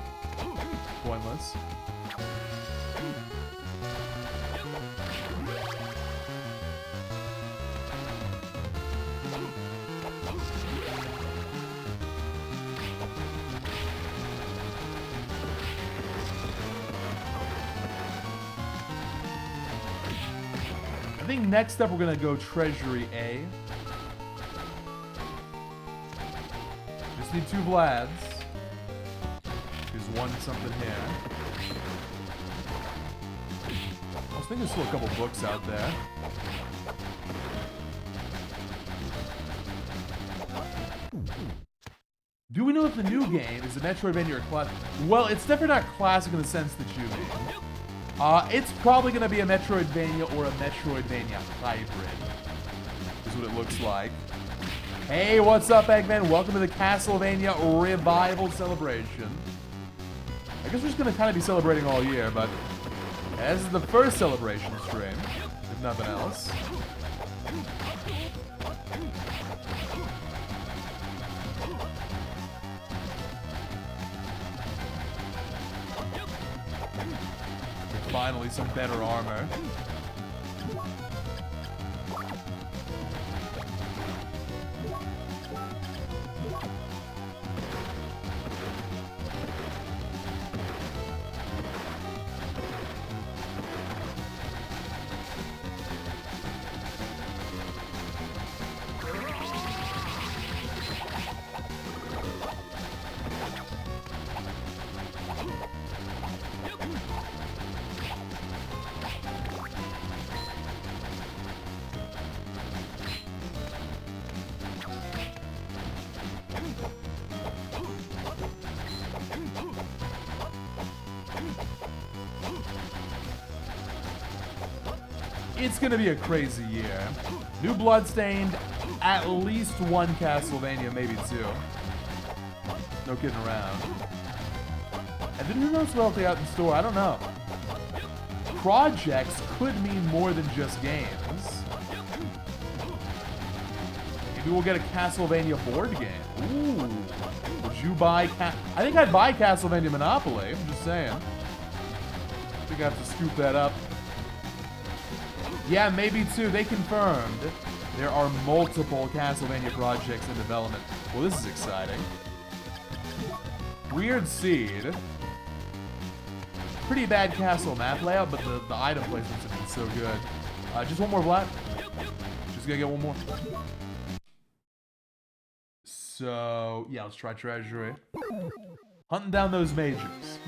Pointless. I think next up we're gonna go Treasury A. Just need 2 Vlads. There's one something here. I was thinking there's still a couple books out there. Do we know if the new game is a Metroidvania or classic? Well, it's definitely not classic in the sense that you mean. It's probably going to be a Metroidvania or a Metroidvania hybrid, is what it looks like. Hey, what's up, Eggman? Welcome to the Castlevania Revival Celebration. I guess we're just going to kind of be celebrating all year, but this is the first celebration stream, if nothing else. Finally, some better armor. It's gonna be a crazy year. New Bloodstained, at least one Castlevania, maybe two. No kidding around. And then who knows what else they got in store? I don't know. Projects could mean more than just games. Maybe we'll get a Castlevania board game. Ooh. Would you buy I think I'd buy Castlevania Monopoly. I'm just saying. I think I have to scoop that up. Yeah, maybe two. They confirmed there are multiple Castlevania projects in development. Well, this is exciting. Weird Seed. Pretty bad castle map layout, but the item placements have been so good. Just one more black. Just gotta get one more. So, yeah, let's try Treasury. Hunting down those mages.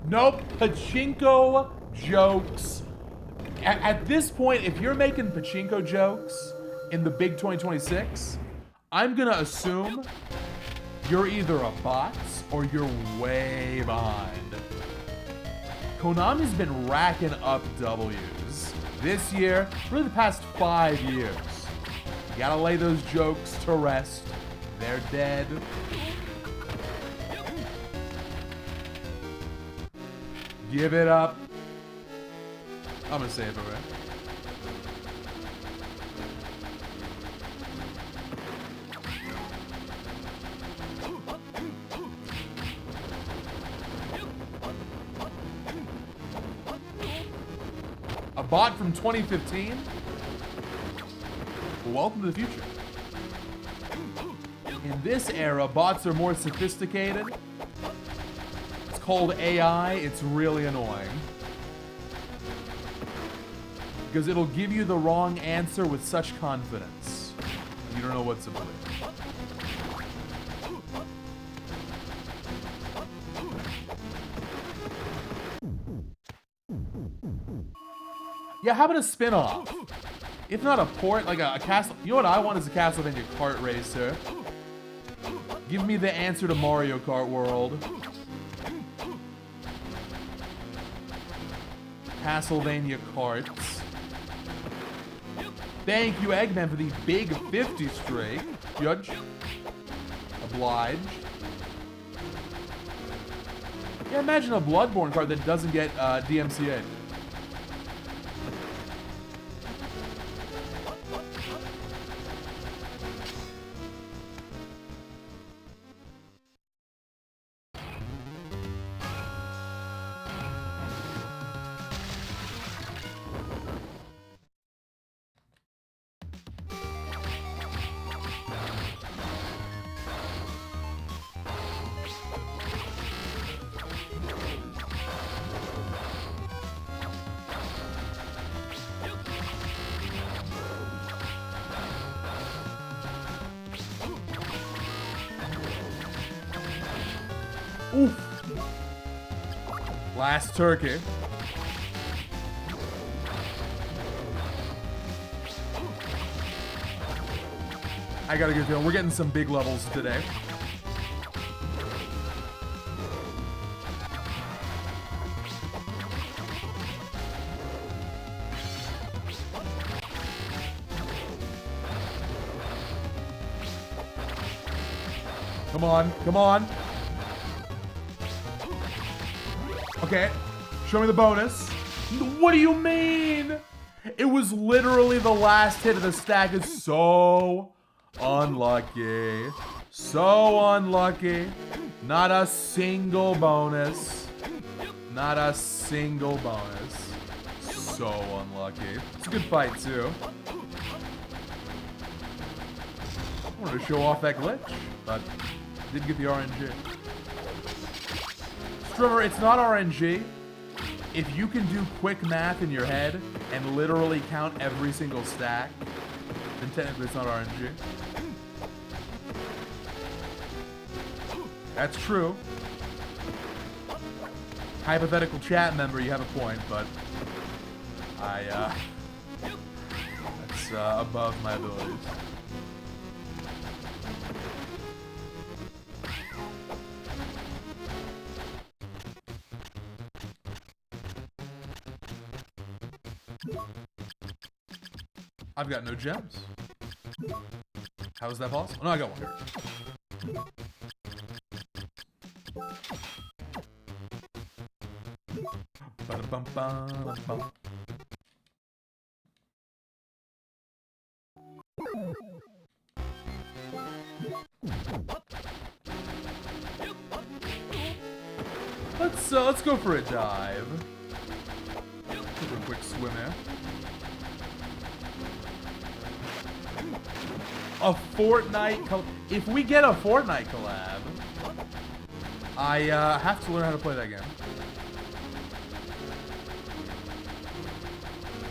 Nope, pachinko jokes. At this point, if you're making pachinko jokes in the big 2026, I'm gonna assume you're either a bot or you're way behind. Konami's been racking up W's this year, really the past 5 years. You gotta lay those jokes to rest. They're dead. Give it up. I'm gonna save it, right? A bot from 2015? Welcome to the future. In this era, bots are more sophisticated. Called AI, it's really annoying. Because it'll give you the wrong answer with such confidence. You don't know what to believe. Yeah, how about a spin-off? If not a port, like a castle. You know what I want is a Castlevania kart racer. Give me the answer to Mario Kart World. Castlevania carts. Thank you, Eggman, for the big 50 streak. Judge. Oblige. Yeah, imagine a Bloodborne card that doesn't get DMCA. Oof. Last turkey. I gotta get going. We're getting some big levels today. Come on, come on. Okay, show me the bonus. What do you mean? It was literally the last hit of the stack. It's so unlucky. So unlucky. Not a single bonus. Not a single bonus. So unlucky. It's a good fight, too. I wanted to show off that glitch, but didn't get the RNG. Streamer, it's not RNG. If you can do quick math in your head and literally count every single stack, then technically it's not RNG. That's true. Hypothetical chat member, you have a point, but that's above my abilities. I've got no gems. How is that possible? No, I got one here. Ba-da-bum-ba-da-bum. Let's go for a dive. Go for a quick swim here. A Fortnite if we get a Fortnite collab, I have to learn how to play that game.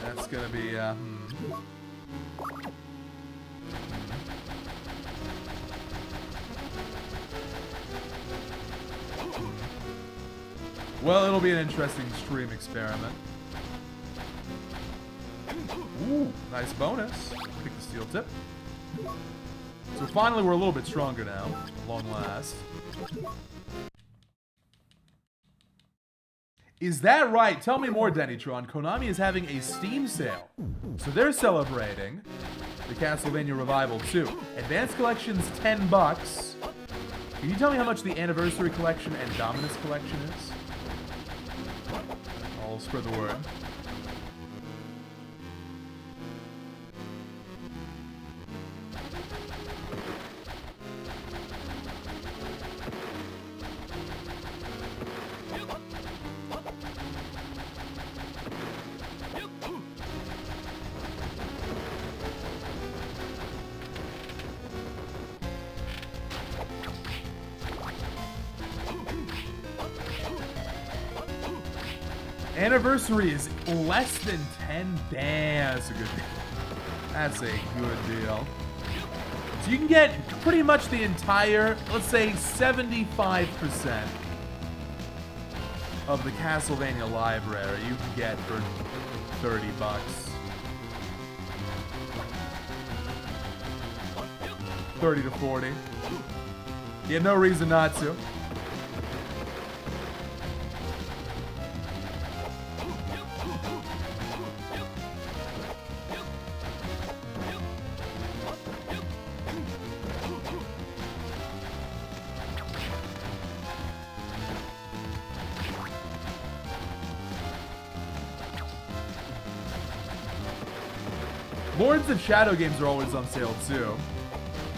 That's gonna be Well, it'll be an interesting stream experiment. Ooh, nice bonus. Pick the steel tip. So finally we're a little bit stronger now, at long last. Is that right? Tell me more, Dennytron. Konami is having a Steam sale. So they're celebrating the Castlevania Revival 2. Advanced Collection's $10. Can you tell me how much the Anniversary Collection and Dominus Collection is? I'll spread the word. Anniversary is less than 10. Damn, that's a good deal. That's a good deal. So you can get pretty much the entire, let's say 75% of the Castlevania library you can get for $30. 30 to 40. You have no reason not to. Lords of Shadow games are always on sale too.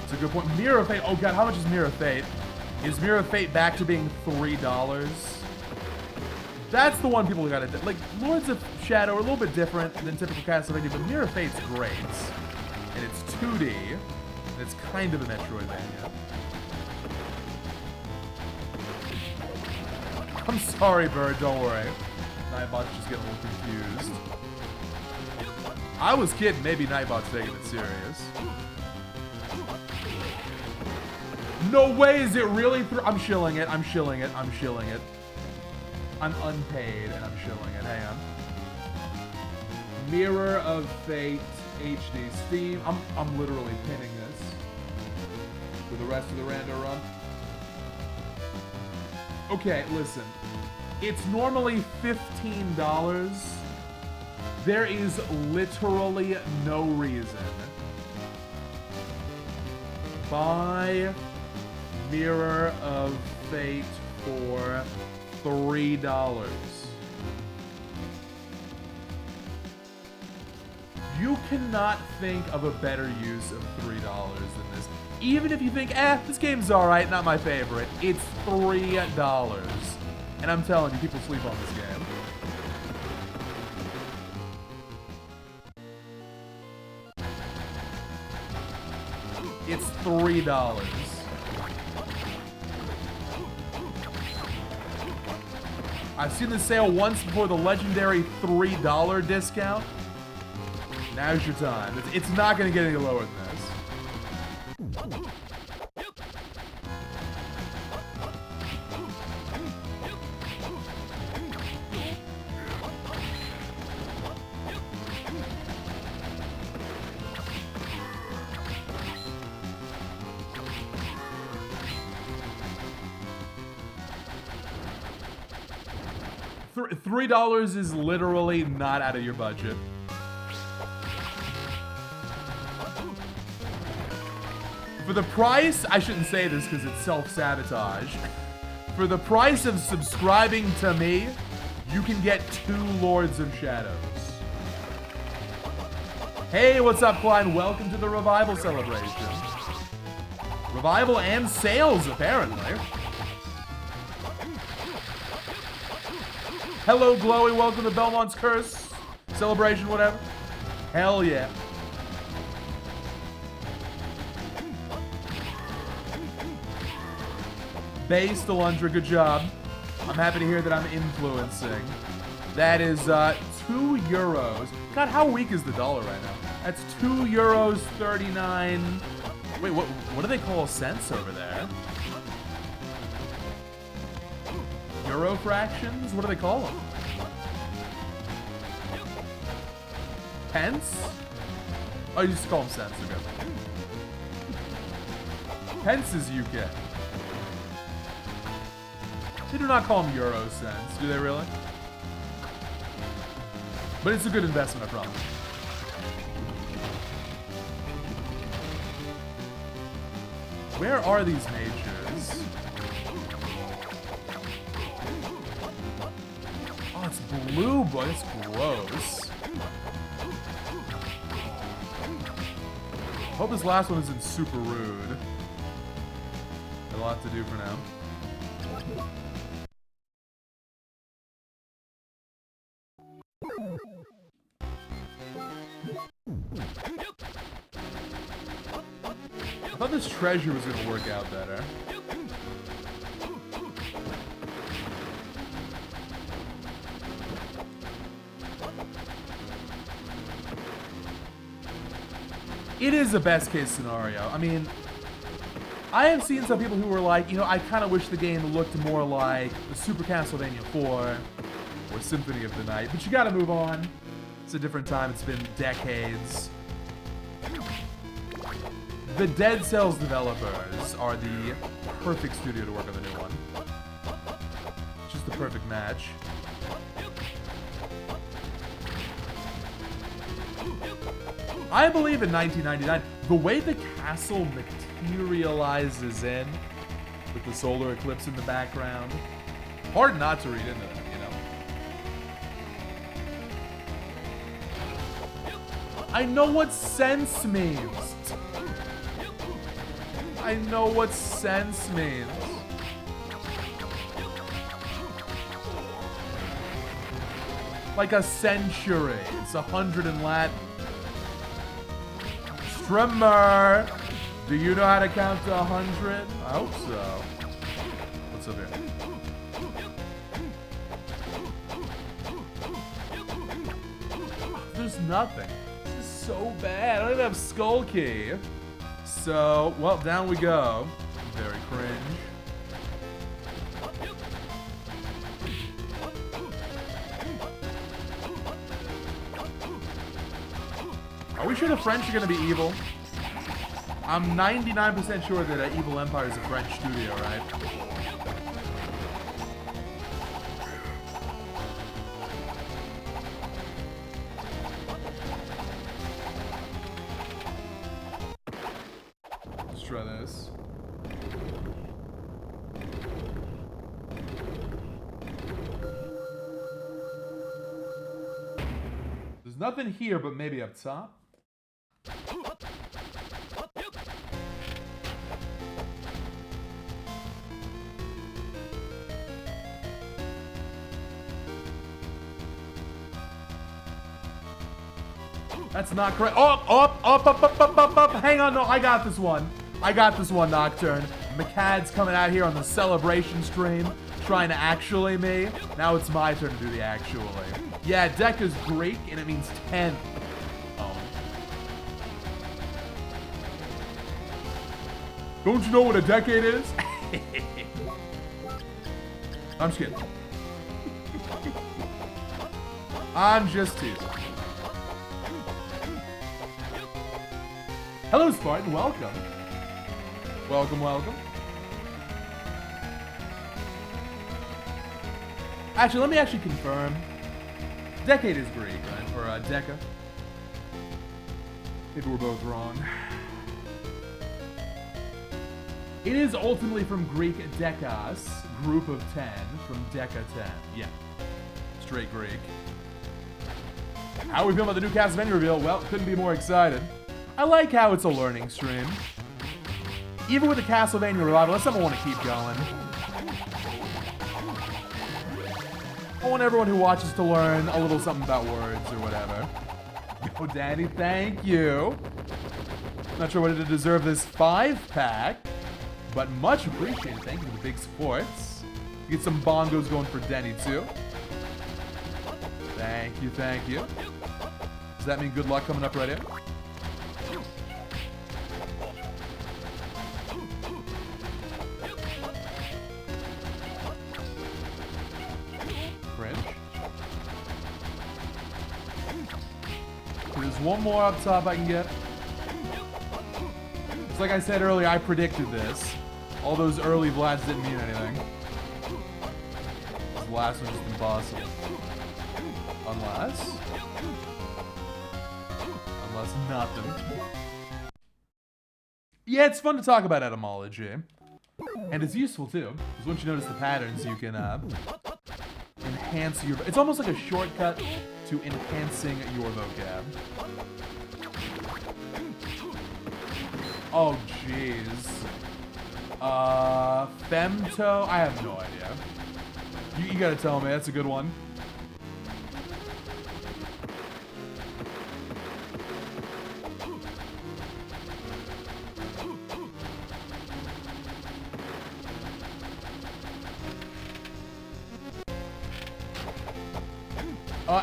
It's a good point. Mirror of Fate. Oh god, how much is Mirror of Fate? Is Mirror of Fate back to being $3? That's the one people gotta do. Like, Lords of Shadow are a little bit different than typical Castlevania, but Mirror of Fate's great. And it's 2D. And it's kind of a metroidvania. I'm sorry, Bird, don't worry. Nightbot's just getting a little confused. I was kidding, maybe Nightbot's taking it serious. No way, is it really I'm shilling it, I'm shilling it, I'm shilling it. I'm unpaid and I'm shilling it, hang on. Mirror of Fate HD Steam. I'm literally pinning this for the rest of the rando run. Okay, listen. It's normally $15. There is literally no reason. Buy Mirror of Fate for $3. You cannot think of a better use of $3 than this. Even if you think, this game's alright, not my favorite, it's $3. And I'm telling you, people sleep on this game. It's $3. I've seen the sale once before the legendary $3 discount. Now's your time. It's not going to get any lower than this. $3 is literally not out of your budget. For the price, I shouldn't say this because it's self-sabotage. For the price of subscribing to me, you can get 2 Lords of Shadows. Hey, what's up, Klein? Welcome to the Revival celebration. Revival and sales, apparently. Hello, Glowy. Welcome to Belmont's Curse. Celebration, whatever. Hell yeah. Base, Delundra, good job. I'm happy to hear that I'm influencing. That is 2 euros. God, how weak is the dollar right now? That's 2 euros 39. Wait, what do they call cents over there? Euro fractions? What do they call them? Pence? Oh, you just call them cents, okay. Pence is UK. They do not call them Euro cents, do they really? But it's a good investment, I promise. Where are these natures? Oh, it's blue, boy. That's gross. Hope this last one isn't super rude. Got a lot to do for now. I thought this treasure was gonna work out better. It is a best case scenario. I mean, I have seen some people who were like, you know, I kind of wish the game looked more like the Super Castlevania 4 or Symphony of the Night, but you gotta move on. It's a different time. It's been decades. The Dead Cells developers are the perfect studio to work on the new one. Just the perfect match. I believe in 1999, the way the castle materializes in, with the solar eclipse in the background, hard not to read into that, you know? I know what sense means. I know what sense means. Like a century. It's 100 in Latin. Streamer! Do you know how to count to 100? I hope so. What's up here? There's nothing. This is so bad. I don't even have Skull Key. So, well, down we go. Very cringe. Are we sure the French are gonna be evil? I'm 99% sure that Evil Empire is a French studio, right? Let's try this. There's nothing here, but maybe up top. That's not correct. Up. Hang on, no, I got this one. I got this one, Nocturne. McCad's coming out here on the celebration stream, trying to actually me. Now it's my turn to do the actually. Yeah, deck is Greek, and it means 10. Oh. Don't you know what a decade is? I'm just kidding. I'm just teasing. Hello, Spartan. Welcome. Welcome, welcome. Actually, let me actually confirm. Decade is Greek, right? Or Deca. Maybe we're both wrong. It is ultimately from Greek decas, group of 10, from Deca 10. Yeah. Straight Greek. How are we feeling about the new Castlevania reveal? Well, couldn't be more excited. I like how it's a learning stream. Even with the Castlevania revival, that's something I want to keep going. I want everyone who watches to learn a little something about words or whatever. Yo, Danny, thank you. Not sure whether to deserve this 5-pack, but much appreciated. Thank you for the big supports. Get some bongos going for Denny, too. Thank you, thank you. Does that mean good luck coming up right here? French. There's one more up top I can get. It's like I said earlier, I predicted this. All those early Vlads didn't mean anything. This last one's just impossible. Unless nothing. Yeah, it's fun to talk about etymology. And it's useful too, because once you notice the patterns, you can enhance your... It's almost like a shortcut to enhancing your vocab. Oh, jeez. Femto? I have no idea. You gotta tell me, that's a good one.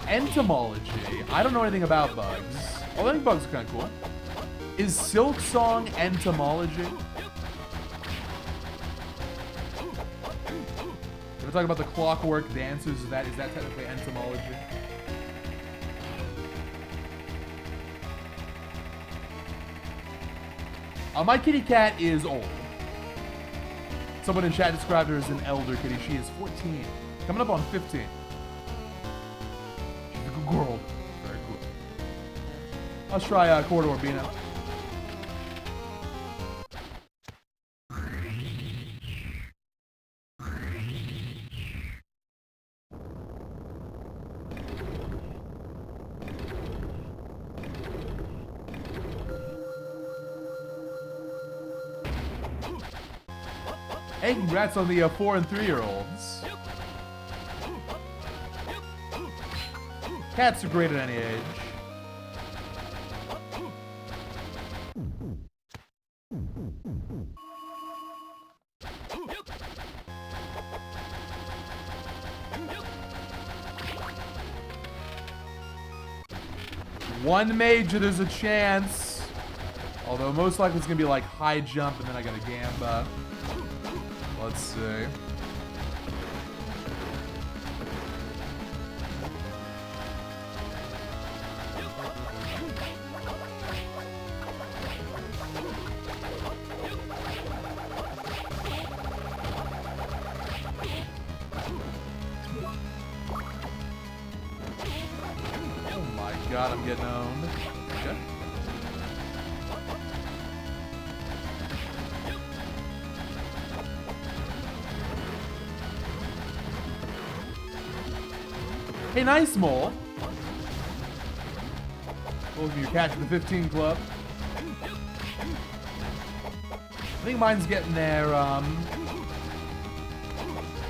Entomology. I don't know anything about bugs. Oh, I think bugs are kind of cool. Is Silk Song entomology? If we're talking about the clockwork dancers, is that technically entomology? My kitty cat is old. Someone in chat described her as an elder kitty. She is 14. Coming up on 15. Girl. Very cool. Let's try Corridor Bina. Hey, congrats on the 4 and 3-year-olds. Cats are great at any age. One major, there's a chance. Although most likely it's gonna be like high jump and then I got a gamba. Let's see. God, I'm getting owned. Okay. Hey, nice mole. Welcome your cat to the 15 club. I think mine's getting there.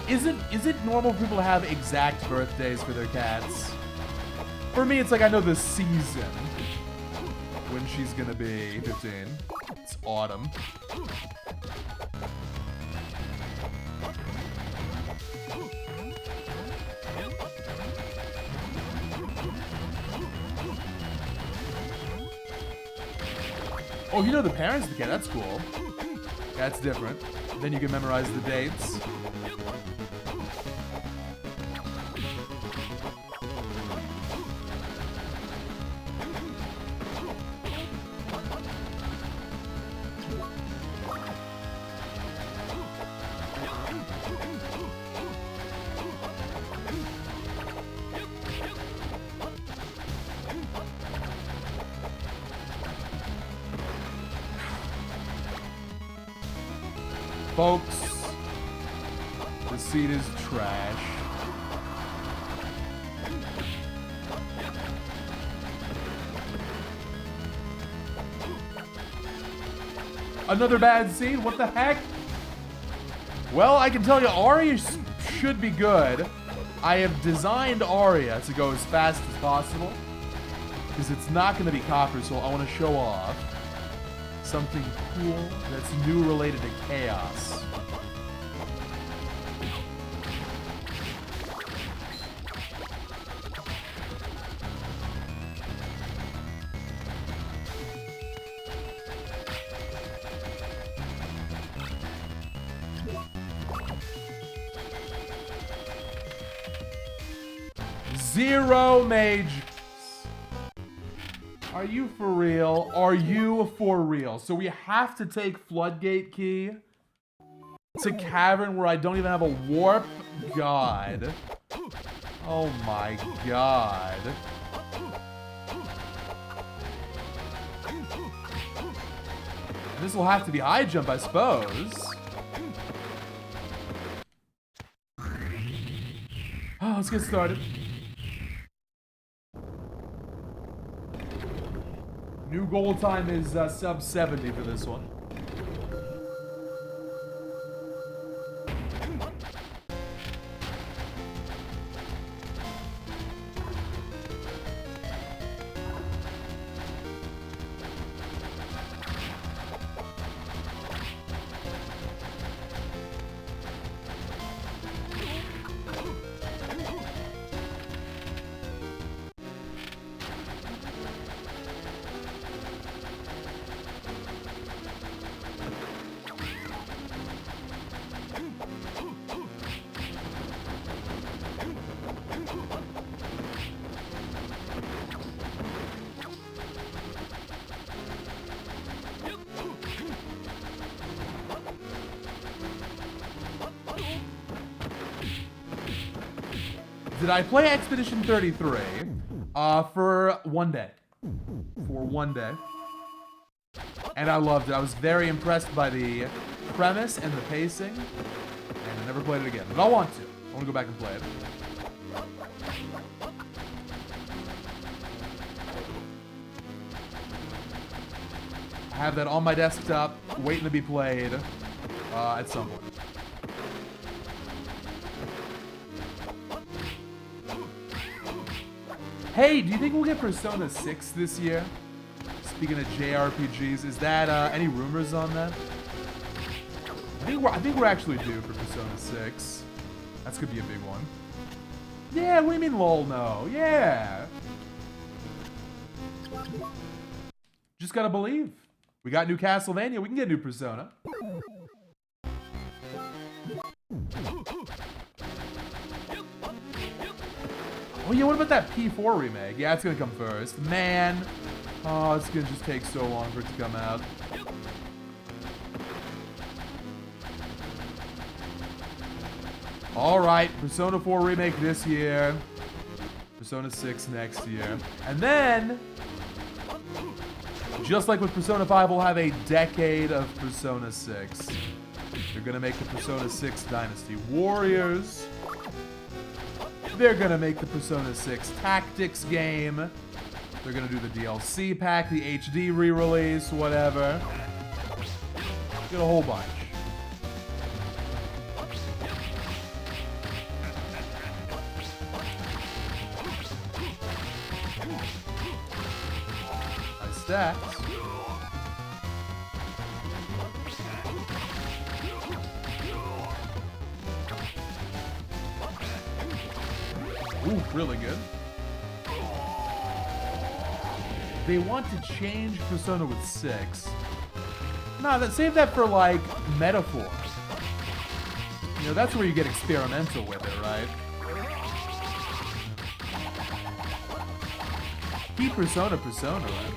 Is it normal for people to have exact birthdays for their cats? For me, it's like I know the season when she's gonna be 15. It's autumn. Oh, you know the parents of the cat. That's cool. That's different. Then you can memorize the dates. folks. The seat is trash. Another bad scene? What the heck? Well, I can tell you, Aria should be good. I have designed Aria to go as fast as possible, because it's not going to be copper, so I want to show off something cool that's new related to chaos. Zero mages. Are you for real? Are you for real? So we have to take Floodgate Key to Cavern where I don't even have a warp? God. Oh my god. This will have to be high jump, I suppose. Oh, let's get started. New goal time is sub 70 for this one. Did I play Expedition 33 for one day? For one day. And I loved it. I was very impressed by the premise and the pacing. And I never played it again. But I want to. I want to go back and play it. I have that on my desktop, waiting to be played at some point. Hey, do you think we'll get Persona 6 this year? Speaking of JRPGs, is that any rumors on that? I think we're actually due for Persona 6. That's gonna be a big one. Yeah, what do you mean lol no? Yeah. Just gotta believe. We got new Castlevania, we can get new Persona. Oh yeah, what about that P4 remake? Yeah, it's gonna come first. Man. Oh, it's gonna just take so long for it to come out. Alright, Persona 4 remake this year. Persona 6 next year. And then, just like with Persona 5, we'll have a decade of Persona 6. They're gonna make the Persona 6 Dynasty Warriors. They're gonna make the Persona 6 Tactics game. They're gonna do the DLC pack, the HD re-release, whatever. Get a whole bunch. Nice stats. Ooh, really good. They want to change Persona with 6. Nah, save that for, like, Metaphor. You know, that's where you get experimental with it, right? Keep Persona, right?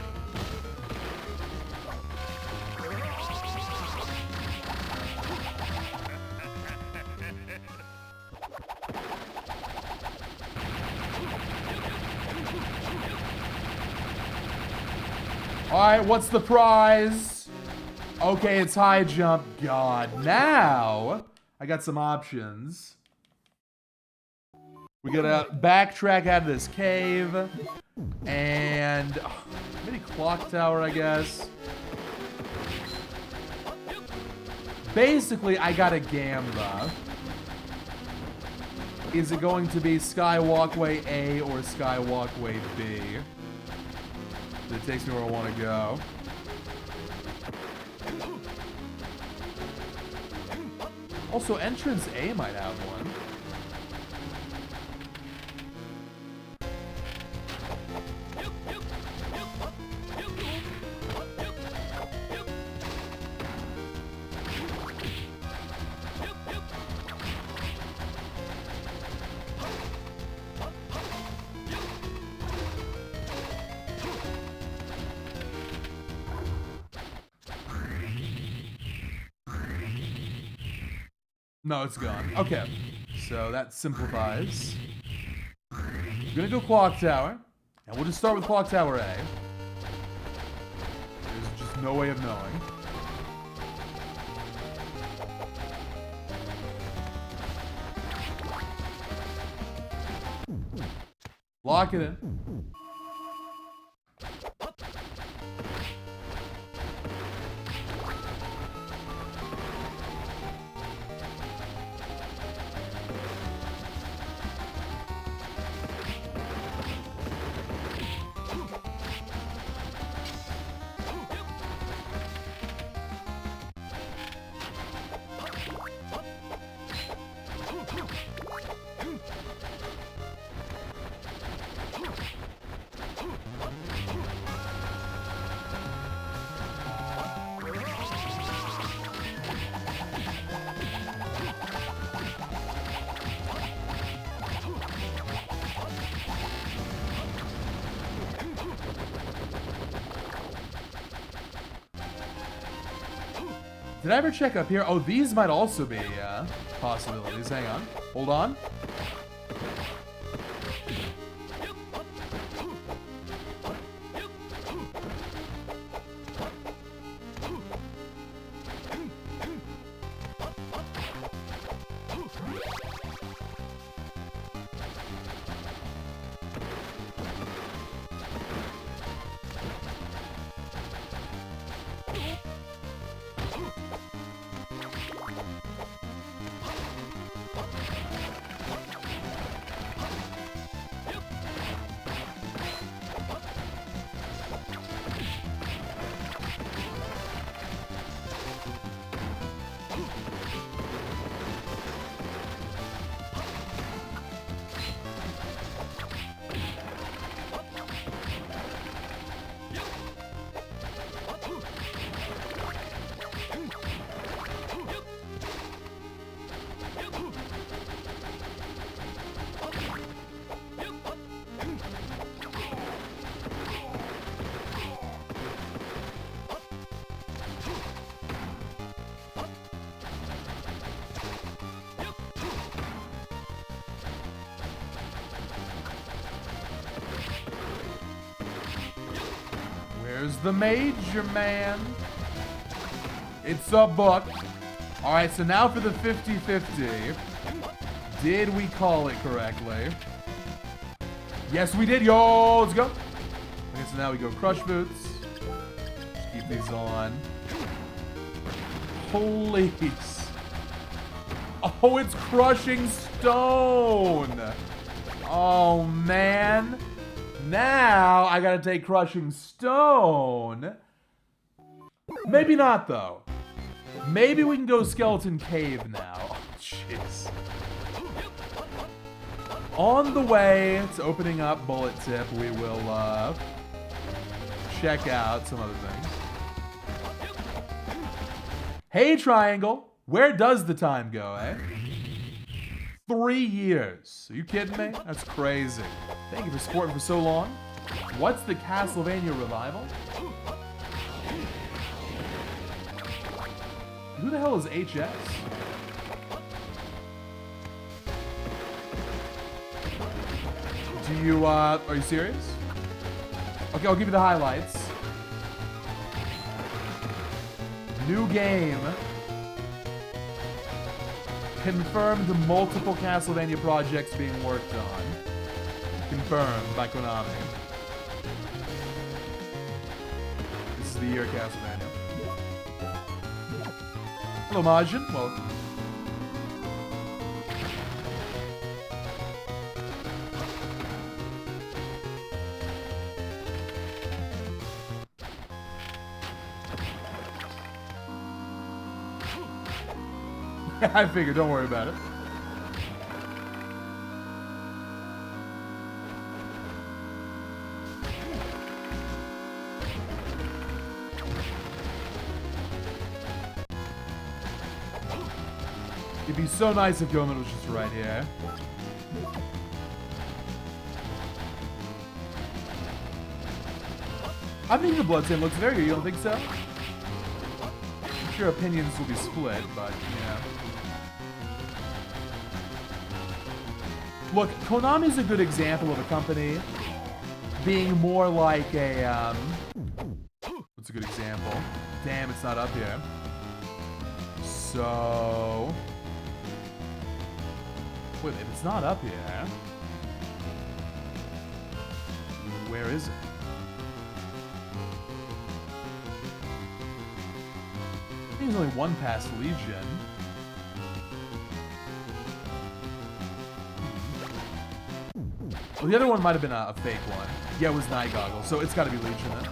Alright, what's the prize? Okay, it's high jump. God, now I got some options. We gotta backtrack out of this cave. And maybe clock tower, I guess. Basically, I got a gamba. Is it going to be Skywalkway A or Skywalkway B? It takes me where I want to go. Also, entrance A might have one. No, it's gone. Okay. So that simplifies. I'm gonna go clock tower. And we'll just start with clock tower A. There's just no way of knowing. Lock it in. Did I ever check up here? Oh, these might also be possibilities. Hang on. Hold on. Where's the major man? It's a book. All right, so now for the 50-50. Did we call it correctly? Yes, we did. Yo, let's go. Okay, so now we go crush boots. Just keep these on. Holy. Oh, it's crushing stone. Oh, man. Now I gotta take crushing stone. Maybe not, though. Maybe we can go skeleton cave now. Oh, jeez. On the way to opening up bullet tip, we will check out some other things. Hey, triangle. Where does the time go, eh? 3 years. Are you kidding me? That's crazy. Thank you for supporting for so long. What's the Castlevania revival? Who the hell is HS? Do you, are you serious? Okay, I'll give you the highlights. New game. Confirmed multiple Castlevania projects being worked on. Confirmed by Konami. This is the year Castlevania. Hello, Majin. Welcome. I figured, don't worry about it. It'd be so nice if Yomen was just right here. I think the Bloodstain looks very good, you don't think so? I'm sure opinions will be split, but, you know. Look, Konami's a good example of a company being more like a, what's a good example? Damn, it's not up here. So... Wait, if it's not up here... Where is it? I think there's only one past Legion. Well, the other one might have been a fake one. Yeah, it was Night Goggles, so it's got to be Legion then.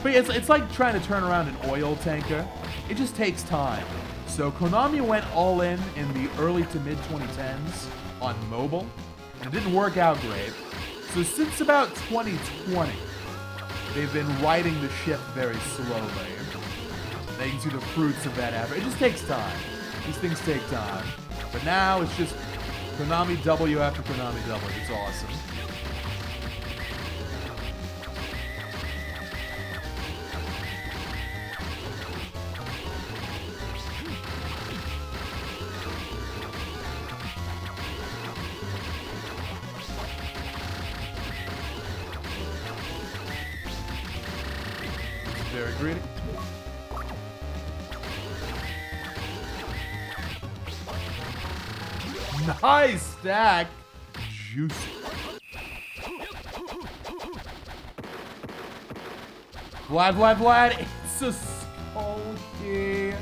But yeah, it's like trying to turn around an oil tanker. It just takes time. So Konami went all in the early to mid 2010s on mobile, and it didn't work out great. So since about 2020, they've been riding the ship very slowly. They can see the fruits of that effort. It just takes time. These things take time. But now it's just Konami W after Konami W. It's awesome. Very greedy. Nice stack. Juicy. Vlad. It's a Skulky.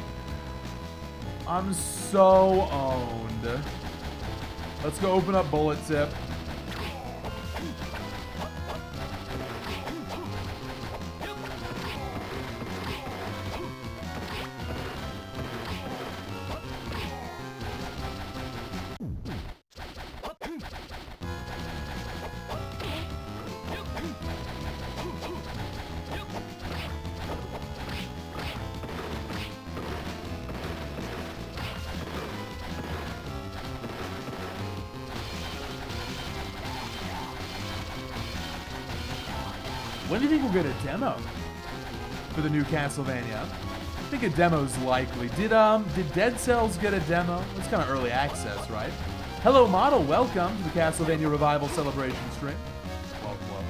I'm so owned. Let's go open up Bullet Tip. When do you think we'll get a demo for the new Castlevania? I think a demo's likely. Did Dead Cells get a demo? It's kind of early access, right? Hello, model. Welcome to the Castlevania Revival Celebration stream. Welcome.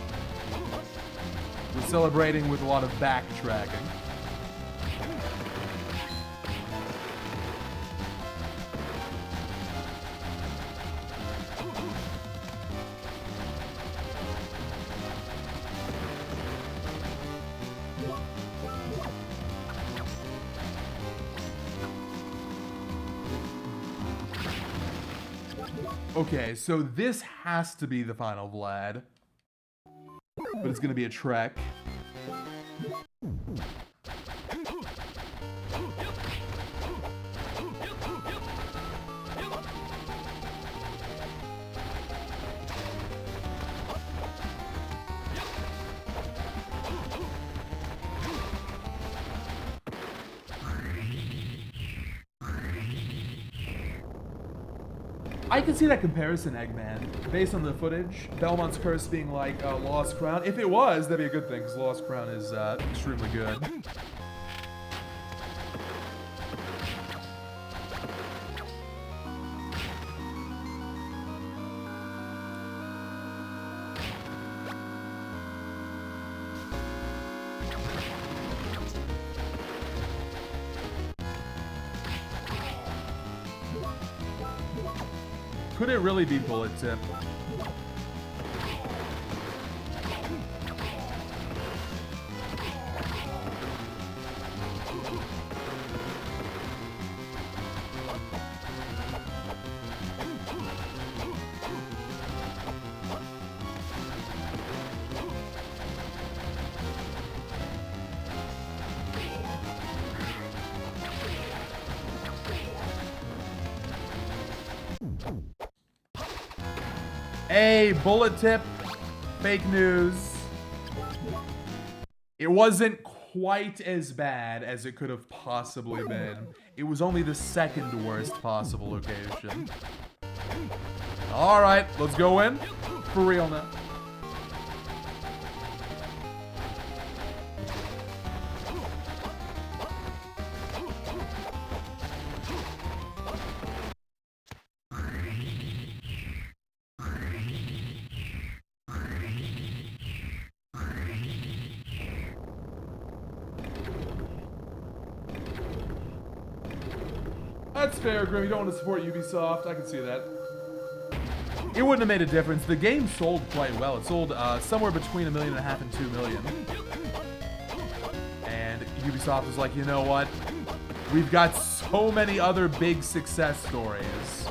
We're celebrating with a lot of backtracking. Okay, so this has to be the final Vlad. But it's gonna be a trek. I can see that comparison, Eggman, based on the footage. Belmont's Curse being like Lost Crown. If it was, that'd be a good thing, because Lost Crown is extremely good. Could it really be bullet tip? Hey, bullet tip, fake news. It wasn't quite as bad as it could have possibly been. It was only the second worst possible location. All right, let's go in. For real now. That's fair, Grim. You don't want to support Ubisoft. I can see that. It wouldn't have made a difference. The game sold quite well. It sold somewhere between 1.5 million and 2 million. And Ubisoft was like, you know what? We've got so many other big success stories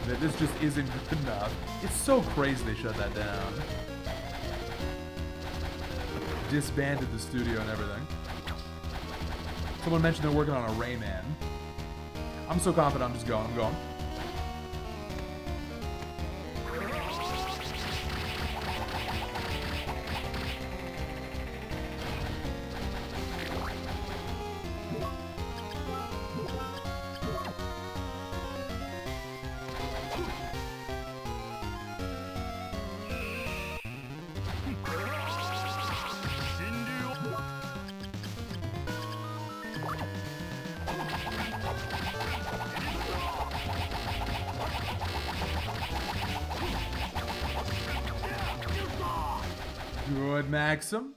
that this just isn't good enough. It's so crazy they shut that down. Disbanded the studio and everything. Someone mentioned they're working on a Rayman. I'm so confident I'm just going. I'm going. Good, Maxim.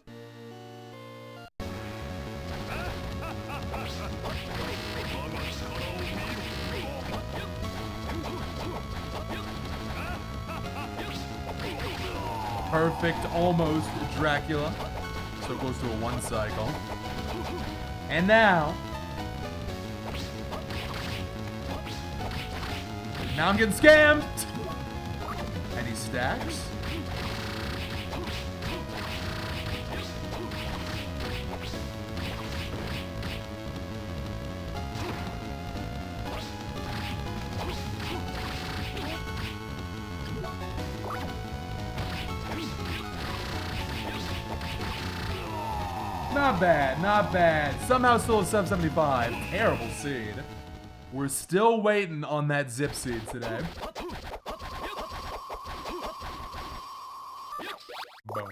Perfect, almost Dracula. So close to a 1 cycle. And now... Now I'm getting scammed! And he stacks. Not bad, not bad. Somehow still a 775. Terrible seed. We're still waiting on that zip seed today. Boom.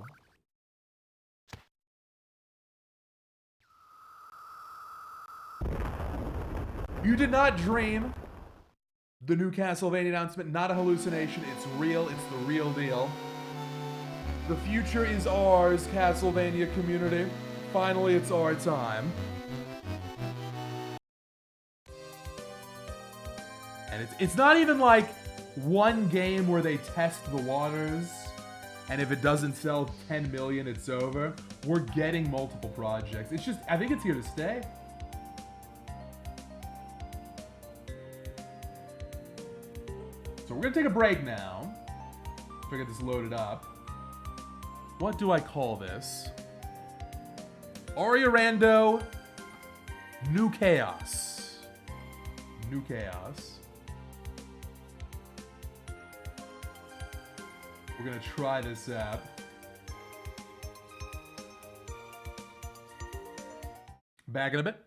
You did not dream. The new Castlevania announcement, not a hallucination. It's real, it's the real deal. The future is ours, Castlevania community. Finally, it's our time. And it's not even like one game where they test the waters, and if it doesn't sell 10 million, it's over. We're getting multiple projects. It's just, I think it's here to stay. So we're gonna take a break now. So I get this loaded up. What do I call this? Aria Rando, New Chaos. New Chaos. We're gonna try this app. Back in a bit.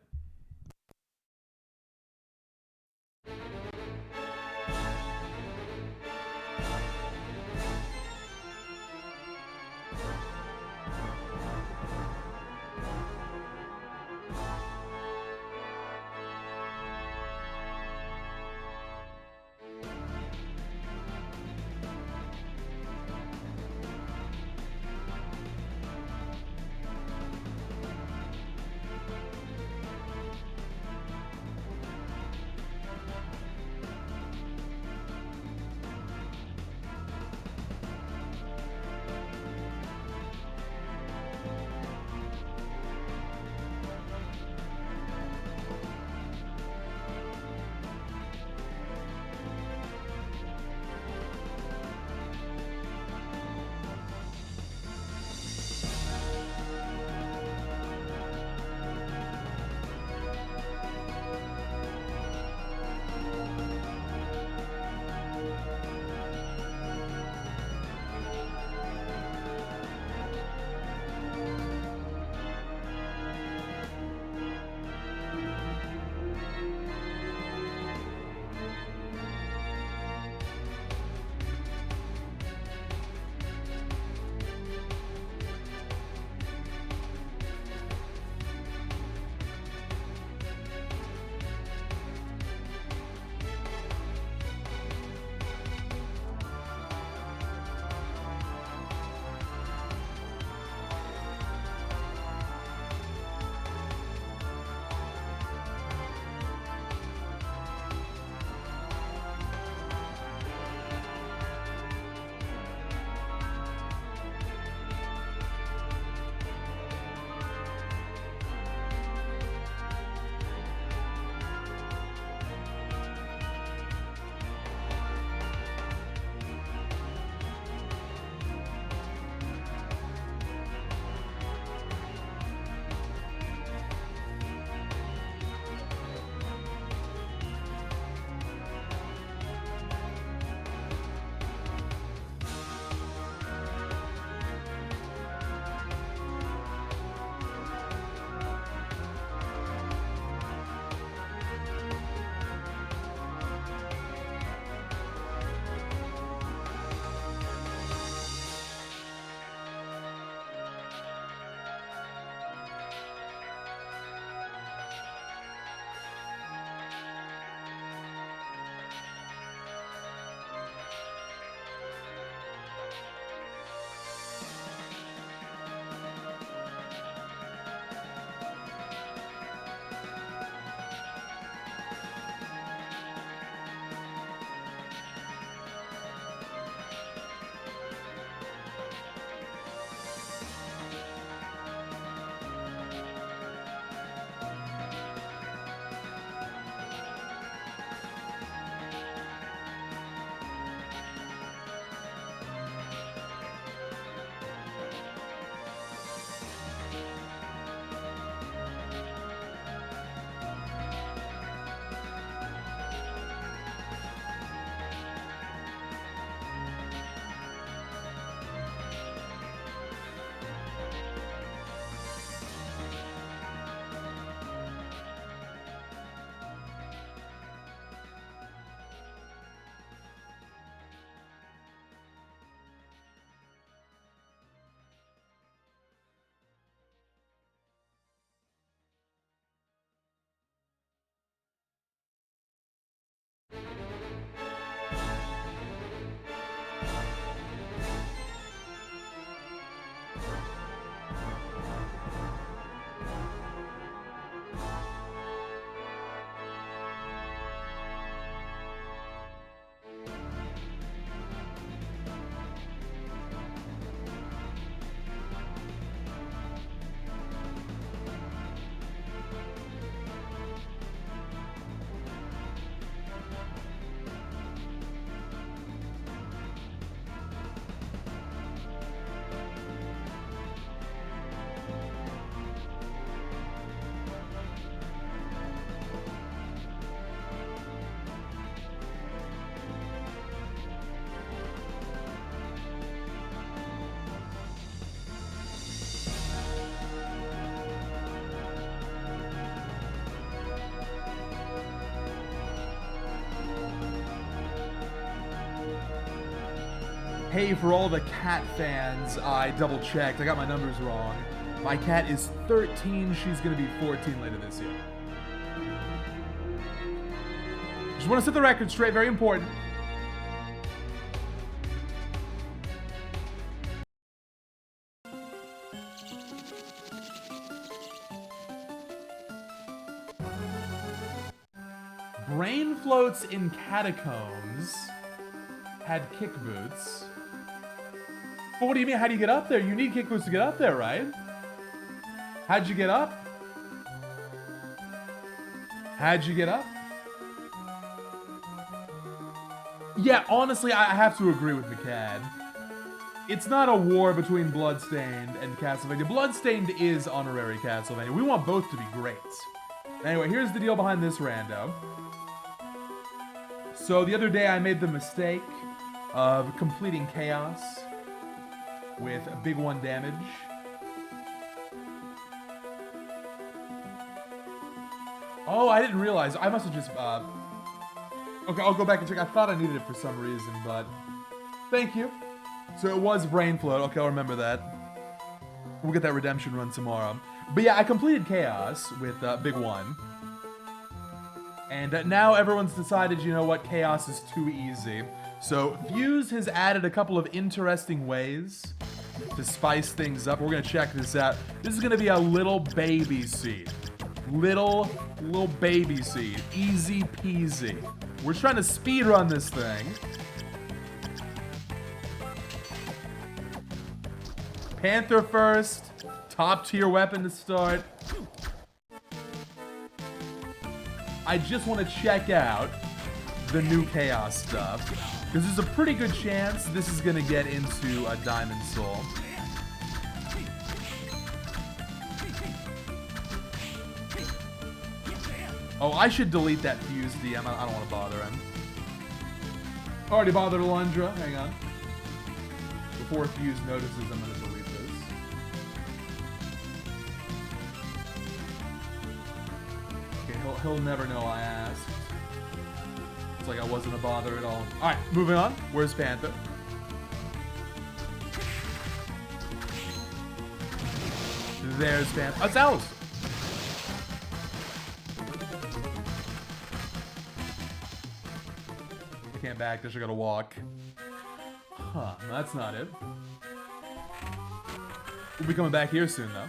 Hey, for all the cat fans, I double checked. I got my numbers wrong. My cat is 13. She's gonna be 14 later this year. Just want to set the record straight. Very important. Brain floats in catacombs had kick boots. But what do you mean? How do you get up there? You need kick boots to get up there, right? How'd you get up? How'd you get up? Yeah, honestly, I have to agree with McCann. It's not a war between Bloodstained and Castlevania. Bloodstained is honorary Castlevania. We want both to be great. Anyway, here's the deal behind this rando. So the other day I made the mistake of completing Chaos with a big 1 damage. Oh, I didn't realize. I must have just... Okay, I'll go back and check. I thought I needed it for some reason, but... Thank you. So it was Brain Float. Okay, I'll remember that. We'll get that redemption run tomorrow. But yeah, I completed Chaos with Big 1. And now everyone's decided, you know what, Chaos is too easy. So Fuse has added a couple of interesting ways to spice things up. We're gonna check this out. This is gonna be a little baby seed. Little baby seed. Easy peasy. We're trying to speedrun this thing. Panther first. Top tier weapon to start. I just want to check out the new Chaos stuff, because there's a pretty good chance this is going to get into a Diamond Soul. Oh, I should delete that Fuse DM. I don't want to bother him. Already bothered Alundra. Hang on. Before Fuse notices, I'm going to delete this. Okay, he'll never know I asked. It's like I wasn't a bother at all. Alright, moving on. Where's Panther? There's Panther. Oh, it's Alice! I can't backdash, I gotta walk. Huh, that's not it. We'll be coming back here soon, though.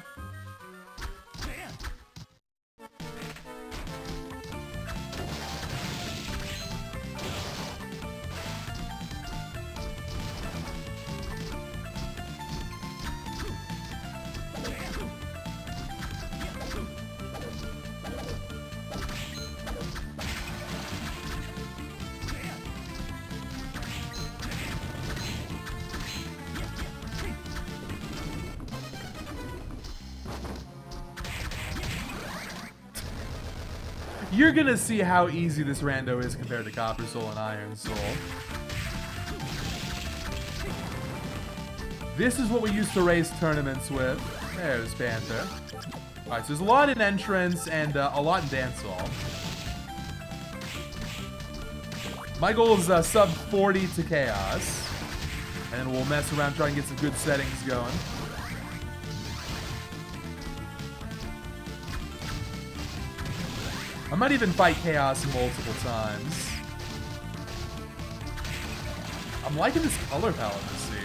You're gonna see how easy this rando is compared to Copper Soul and Iron Soul. This is what we used to race tournaments with. There's Panther. Alright, so there's a lot in Entrance and a lot in Dancehall. My goal is sub 40 to Chaos. And then we'll mess around, try and get some good settings going. I might even fight Chaos multiple times. I'm liking this color palette this seed.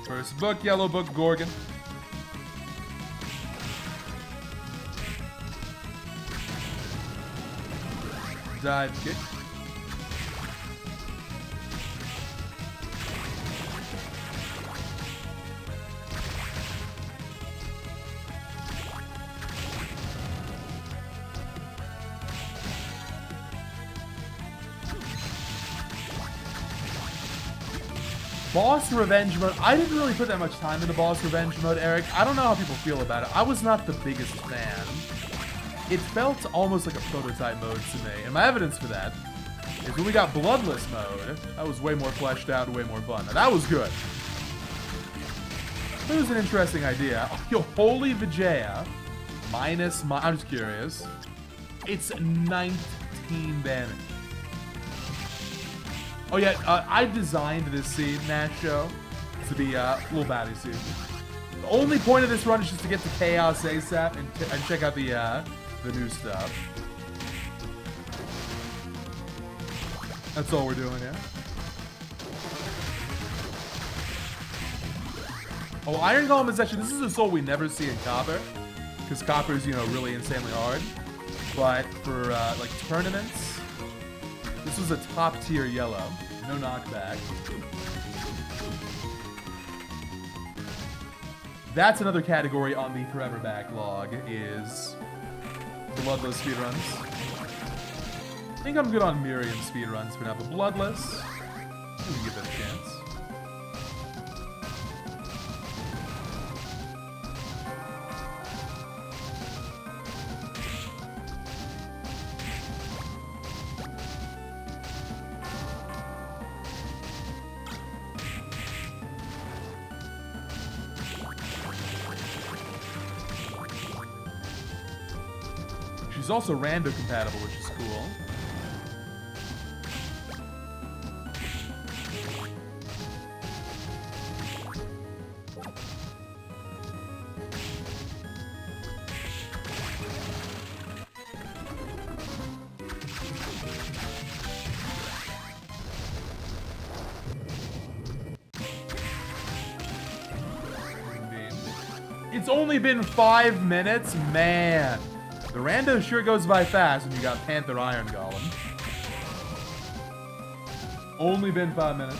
First book, Yellow Book, Gorgon. Dive kick. Boss revenge mode. I didn't really put that much time into boss revenge mode, Eric. I don't know how people feel about it. I was not the biggest fan. It felt almost like a prototype mode to me. And my evidence for that is when we got bloodless mode. That was way more fleshed out and way more fun. Now, that was good. That was an interesting idea. Yo, holy Vijaya. Minus my... I'm just curious. It's 19 damage. Oh yeah, I designed this scene, Nash show, to be a little baddie scene. The only point of this run is just to get to Chaos ASAP and check out the new stuff. That's all we're doing here. Oh, Iron Golem is actually, this is a soul we never see in Copper, because Copper is, you know, really insanely hard. But for like tournaments, this was a top tier yellow. No knockback. That's another category on the forever backlog is bloodless speedruns. I think I'm good on Miriam speedruns for now, but bloodless, we can give that a chance. She's also rando compatible, which is cool. It's only been 5 minutes? Man. The rando sure goes by fast when you got Panther Iron Golem. Only been 5 minutes.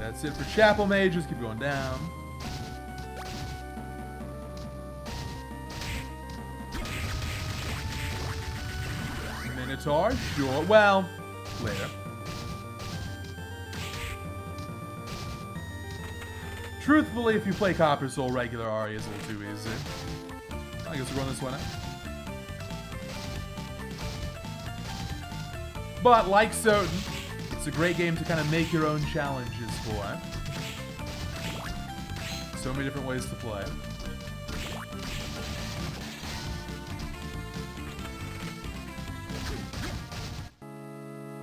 That's it for Chapel Mages. Keep going down. Minotaur, sure. Well, later. Truthfully, if you play Copper Soul, regular Aria is a little too easy. I guess we'll run this one out. But, like Sotn, it's a great game to kind of make your own challenges for. So many different ways to play.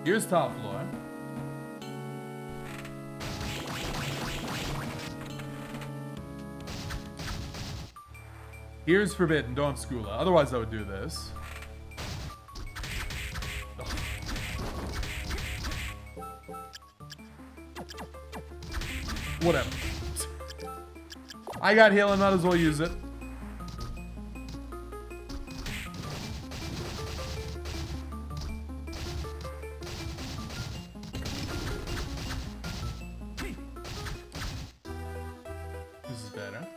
Here's top floor. Here's Forbidden, don't have Skula. Otherwise I would do this. Whatever. I got healing, might as well use it. This is better.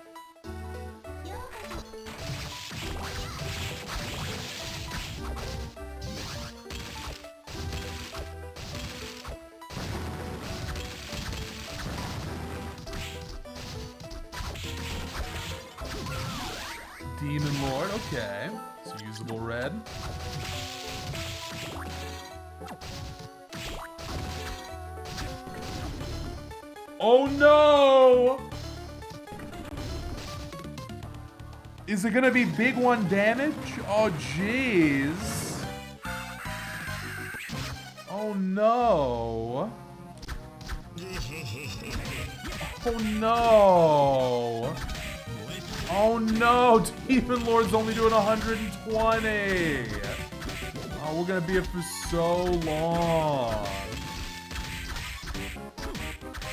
Demon Lord, okay. It's usable red. Oh no! Is it gonna be big one damage? Oh jeez. Oh no. Oh no. Oh no, Demon Lord's only doing 120. Oh, we're gonna be here for so long.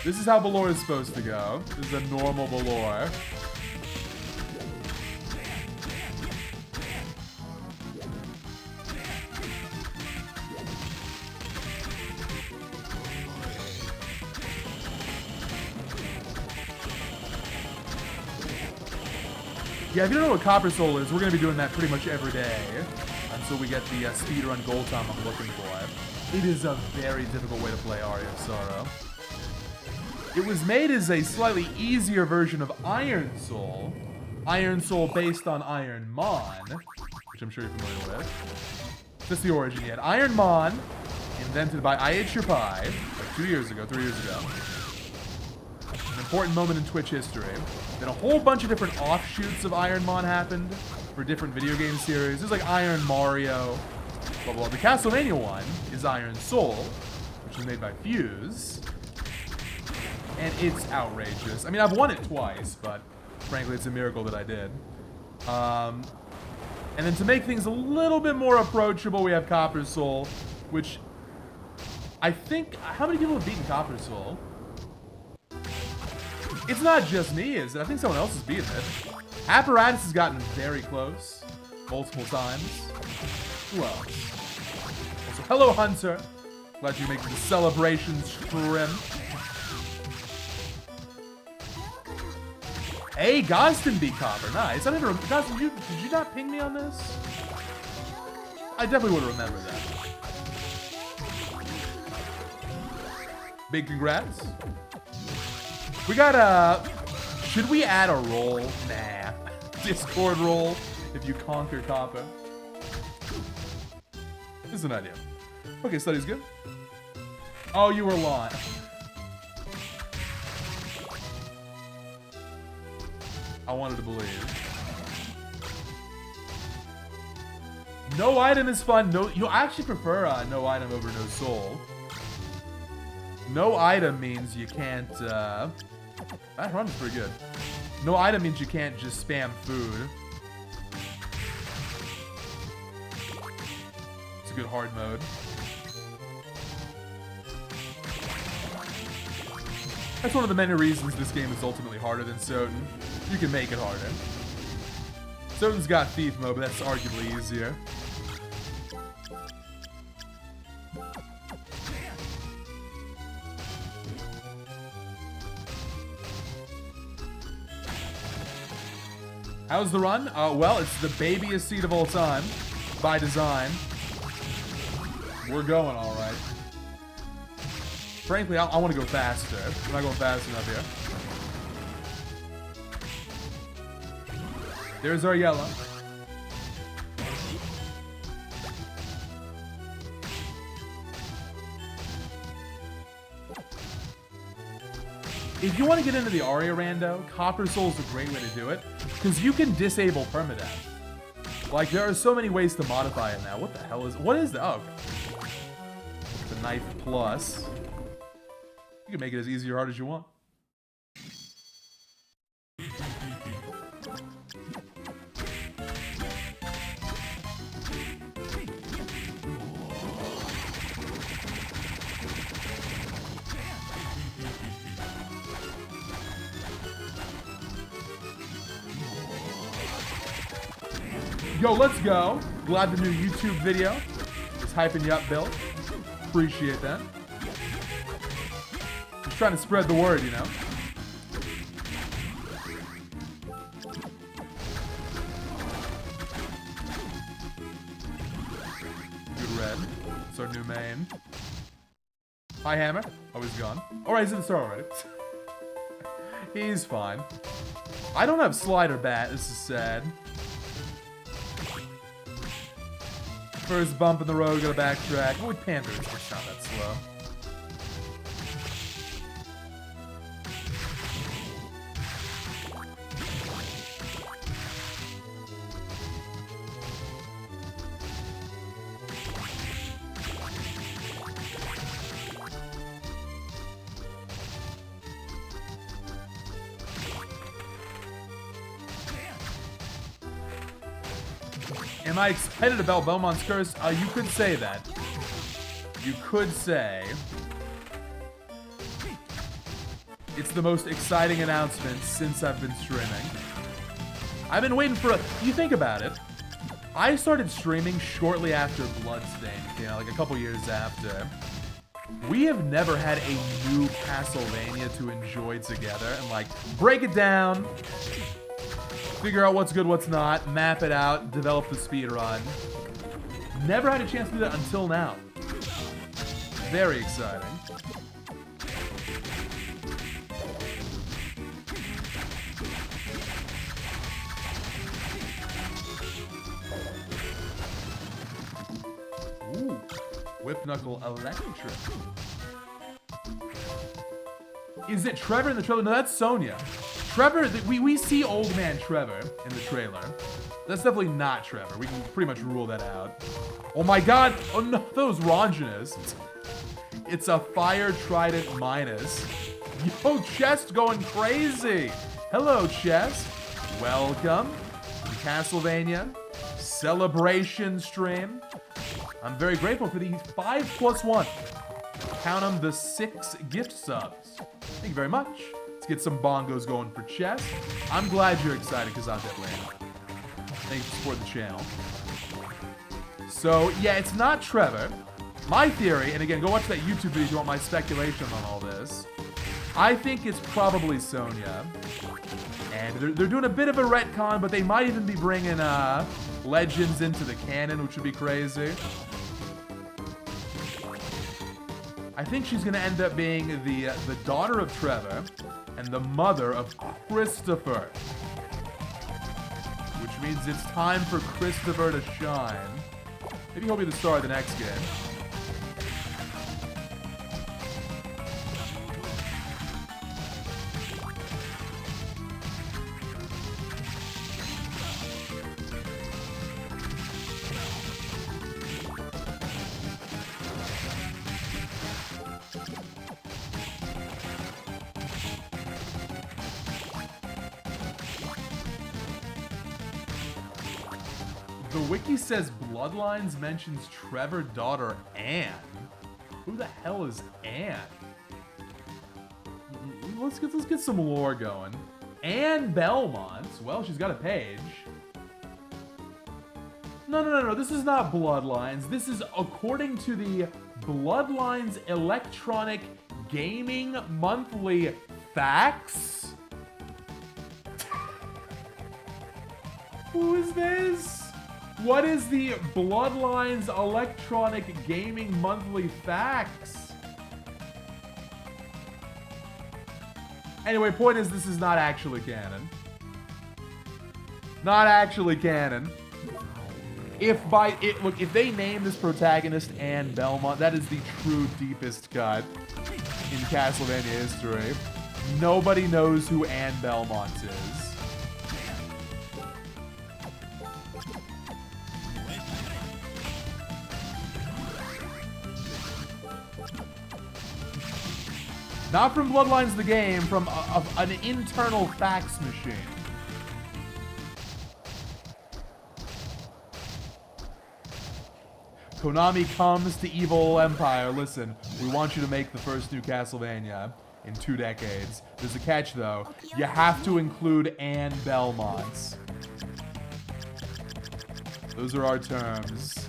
This is how Balor is supposed to go. This is a normal Balor. Yeah, if you don't know what Copper Soul is, we're going to be doing that pretty much every day until we get the speedrun goal time I'm looking for. It is a very difficult way to play Aria of Sorrow. It was made as a slightly easier version of Iron Soul. Iron Soul based on Iron Mon, which I'm sure you're familiar with. Just the origin yet. Iron Mon, invented by I Ate Your Pie, like 3 years ago. An important moment in Twitch history. Then a whole bunch of different offshoots of Iron Mon happened for different video game series. There's like Iron Mario, blah, blah. The Castlevania one is Iron Soul, which is made by Fuse. And it's outrageous. I mean, I've won it twice, but frankly, it's a miracle that I did. And then to make things a little bit more approachable, we have Copper Soul, which I think... How many people have beaten Copper Soul? It's not just me, is it? I think someone else has beaten it. Apparatus has gotten very close multiple times. Who else? Also, hello, Hunter. Glad you make the celebration stream. Hey, Gostin beat Copper. Nice. I never... Gostin, did you not ping me on this? I definitely would have remembered that. Big congrats. We got a... Should we add a roll? Nah. Discord roll if you conquer Copper. This is an idea. Okay, study's good. Oh, you were lying. I wanted to believe. No item is fun. No, you know, I actually prefer no item over no soul. No item means you can't. That run is pretty good. No item means you can't just spam food. It's a good hard mode. That's one of the many reasons this game is ultimately harder than Sotn. You can make it harder. Sotn's got Thief mode, but that's arguably easier. How's the run? Well, it's the babiest seed of all time, by design. We're going all right. Frankly, I want to go faster. I'm not going fast enough here. There's our yellow. If you want to get into the Aria rando, Copper Soul's a great way to do it, because you can disable permadeath. Like, there are so many ways to modify it now. What the hell is... What is that? Oh, okay. The knife plus. You can make it as easy or hard as you want. Yo, let's go. Glad the new YouTube video is hyping you up, Bill. Appreciate that. Just trying to spread the word, you know. Good red. It's our new main. Hi, Hammer. Oh, he's gone. Alright, he's in the store already. He's fine. I don't have slider bat. This is sad. First bump in the road, gotta backtrack. Oh, with Panther, it's not that slow. Am I excited about Belmont's Curse? You could say that. You could say it's the most exciting announcement since I've been streaming. I've been waiting for you think about it. I started streaming shortly after Bloodstained, you know, like a couple years after. We have never had a new Castlevania to enjoy together and like break it down. Figure out what's good, what's not, map it out, develop the speedrun. Never had a chance to do that until now. Very exciting. Ooh, Whip Knuckle Electric. Is it Trevor in the trailer? No, that's Sonya. Trevor, we see old man Trevor in the trailer. That's definitely not Trevor. We can pretty much rule that out. Oh my god! Oh no, those Ronginus. It's a Fire Trident minus. Yo, Chest going crazy! Hello, Chest. Welcome to Castlevania Celebration stream. I'm very grateful for these 5+1. Count them, the 6 gift subs. Thank you very much. Let's get some bongos going for Chest. I'm glad you're excited because I'm definitely am. Thank you for supporting the channel. So, yeah, it's not Trevor. My theory, and again, go watch that YouTube video if you want my speculation on all this. I think it's probably Sonya. And they're doing a bit of a retcon, but they might even be bringing Legends into the canon, which would be crazy. I think she's going to end up being the daughter of Trevor and the mother of Christopher. Which means it's time for Christopher to shine. Maybe he'll be the star of the next game. The wiki says Bloodlines mentions Trevor daughter Anne. Who the hell is Anne? Let's get some lore going. Anne Belmont. Well, she's got a page. No. This is not Bloodlines. This is according to the Bloodlines Electronic Gaming Monthly Facts. Who is this? What is the Bloodlines Electronic Gaming Monthly Facts? Anyway, point is this is not actually canon. Not actually canon. Look, if they name this protagonist Anne Belmont, that is the true deepest cut in Castlevania history. Nobody knows who Anne Belmont is. Not from Bloodlines the game, from an internal fax machine. Konami comes to Evil Empire. Listen, we want you to make the first new Castlevania in 2 decades. There's a catch, though. You have to include Anne Belmont. Those are our terms.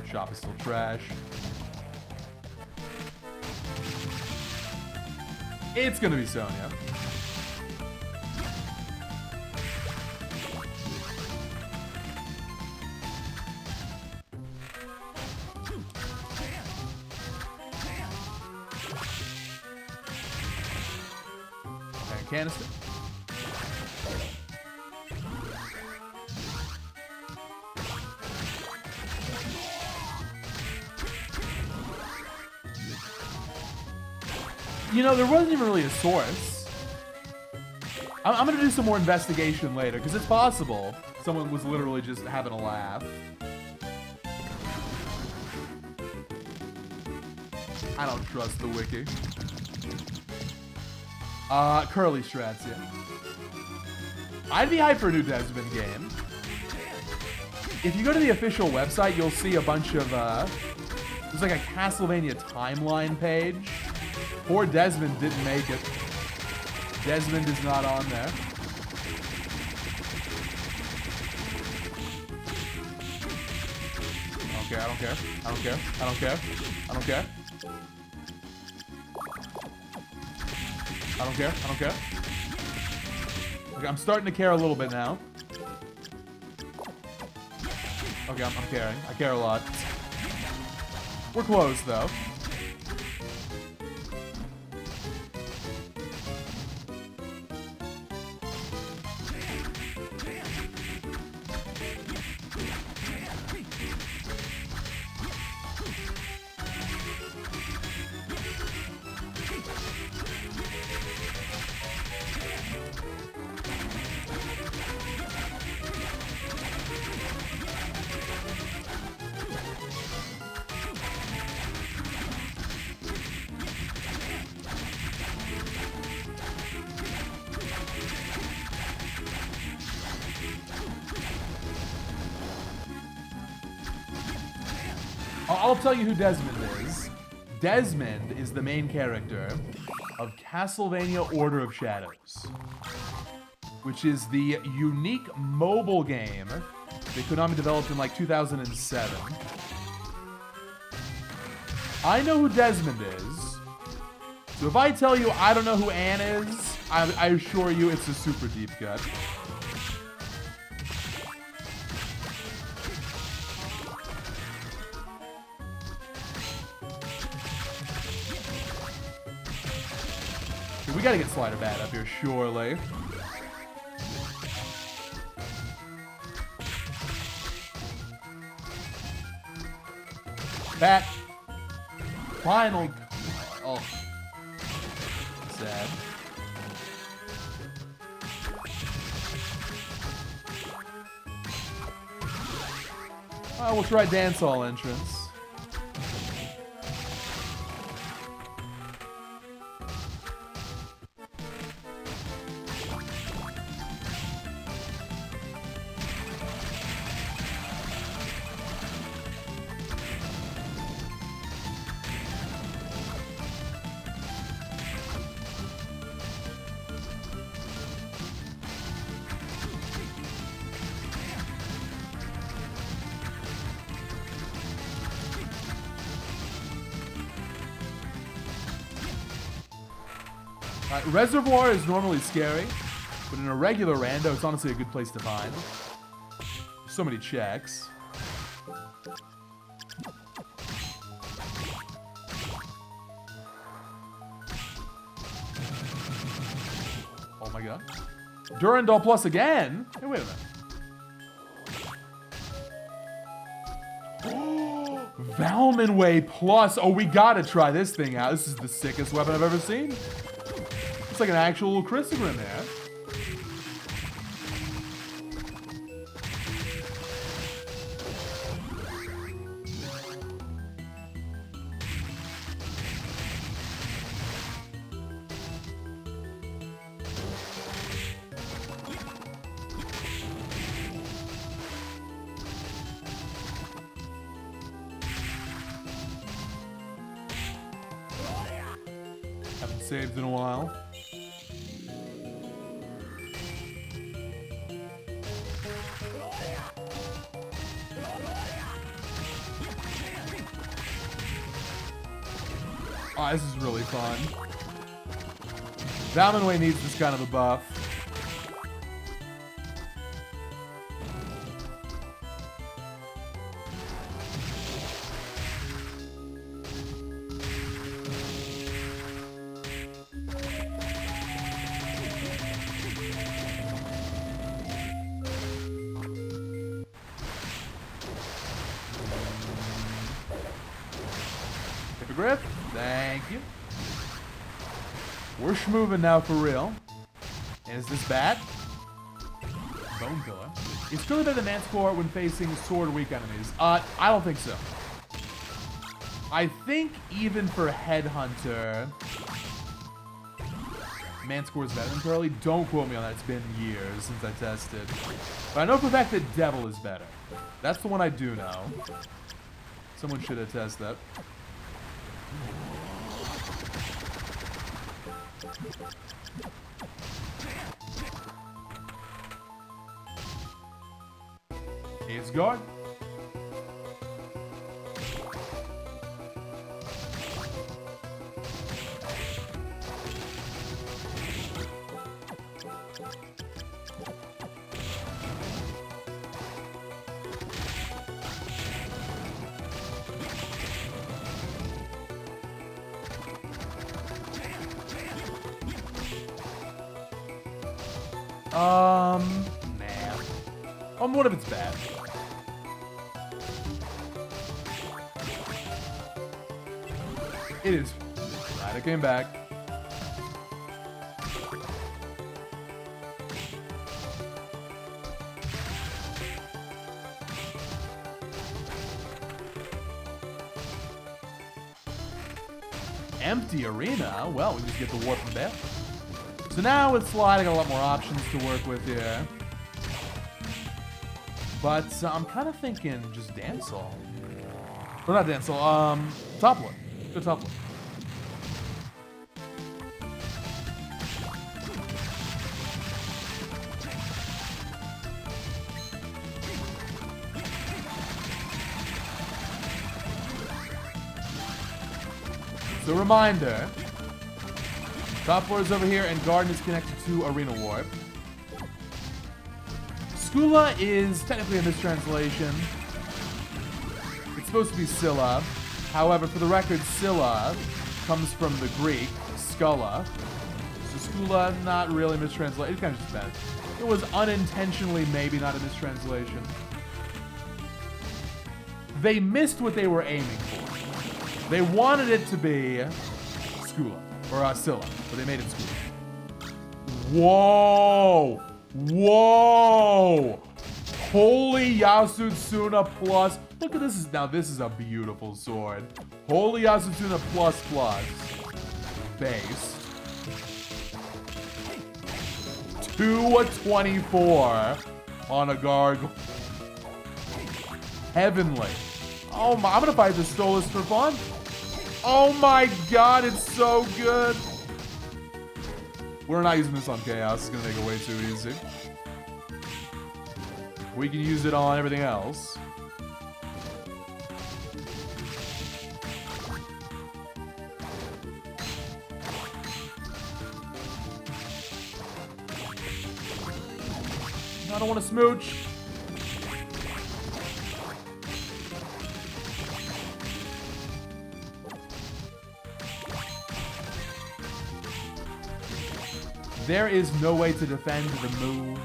Shop is still trash. It's gonna be Sonya. And canister. You know, there wasn't even really a source. I'm gonna do some more investigation later, because it's possible someone was literally just having a laugh. I don't trust the wiki. Curly strats, yeah. I'd be hyped for a new Desmond game. If you go to the official website, you'll see a bunch of, there's like a Castlevania timeline page. Poor Desmond didn't make it. Desmond is not on there. Okay, I don't care. I don't care. I don't care. I don't care. I don't care. I don't care. Okay, I'm starting to care a little bit now. Okay, I'm caring. I care a lot. We're close, though. I'll tell you who Desmond is. Desmond is the main character of Castlevania Order of Shadows, which is the unique mobile game that Konami developed in like 2007. I know who Desmond is, so if I tell you I don't know who Anne is, I assure you it's a super deep cut. We gotta get Slider Bat up here, surely. Bat. Final. Oh. Sad. Oh, we'll try Dance Hall entrance. Reservoir is normally scary, but in a regular rando, it's honestly a good place to find. So many checks. Oh my god. Durandal Plus again? Hey, wait a minute. Valmanway Plus. Oh, we gotta try this thing out. This is the sickest weapon I've ever seen. It's like an actual Christopher in there. Haven't saved in a while. Oh, this is really fun. Valmanway needs this kind of a buff. Hippogriff, thank you. We're schmoving now for real. And is this bad? Bone Pillar. It's clearly better than Manticore when facing sword weak enemies. I don't think so. I think even for Headhunter, Manticore is better than Curly. Don't quote me on that. It's been years since I tested. But I know for a fact that Devil is better. That's the one I do know. Someone should have tested that. It's gone. Nah. What if it's bad? It is. Glad I came back. Empty arena? Well, we just get the warp from there. So now with slide, I got a lot more options to work with here. But I'm kind of thinking just dance hall. Or not dance hall, top one. Go top one. So reminder, top floor is over here and garden is connected to arena warp. Skula is technically a mistranslation. It's supposed to be Scylla. However, for the record, Scylla comes from the Greek, Skulla. So Skula, not really mistranslation. It kind of just bad. It was unintentionally maybe not a mistranslation. They missed what they were aiming for. They wanted it to be Skula, or Scylla, but they made it Skula. Whoa! Whoa! Holy Yasutsuna plus. Look at this. Now this is a beautiful sword. Holy Yasutsuna plus plus. Base. 224 on a gargoyle. Heavenly. Oh my, I'm gonna buy the Stolas for fun. Oh my god, it's so good. We're not using this on Chaos. It's gonna make it way too easy. We can use it on everything else. I don't want to smooch. There is no way to defend the move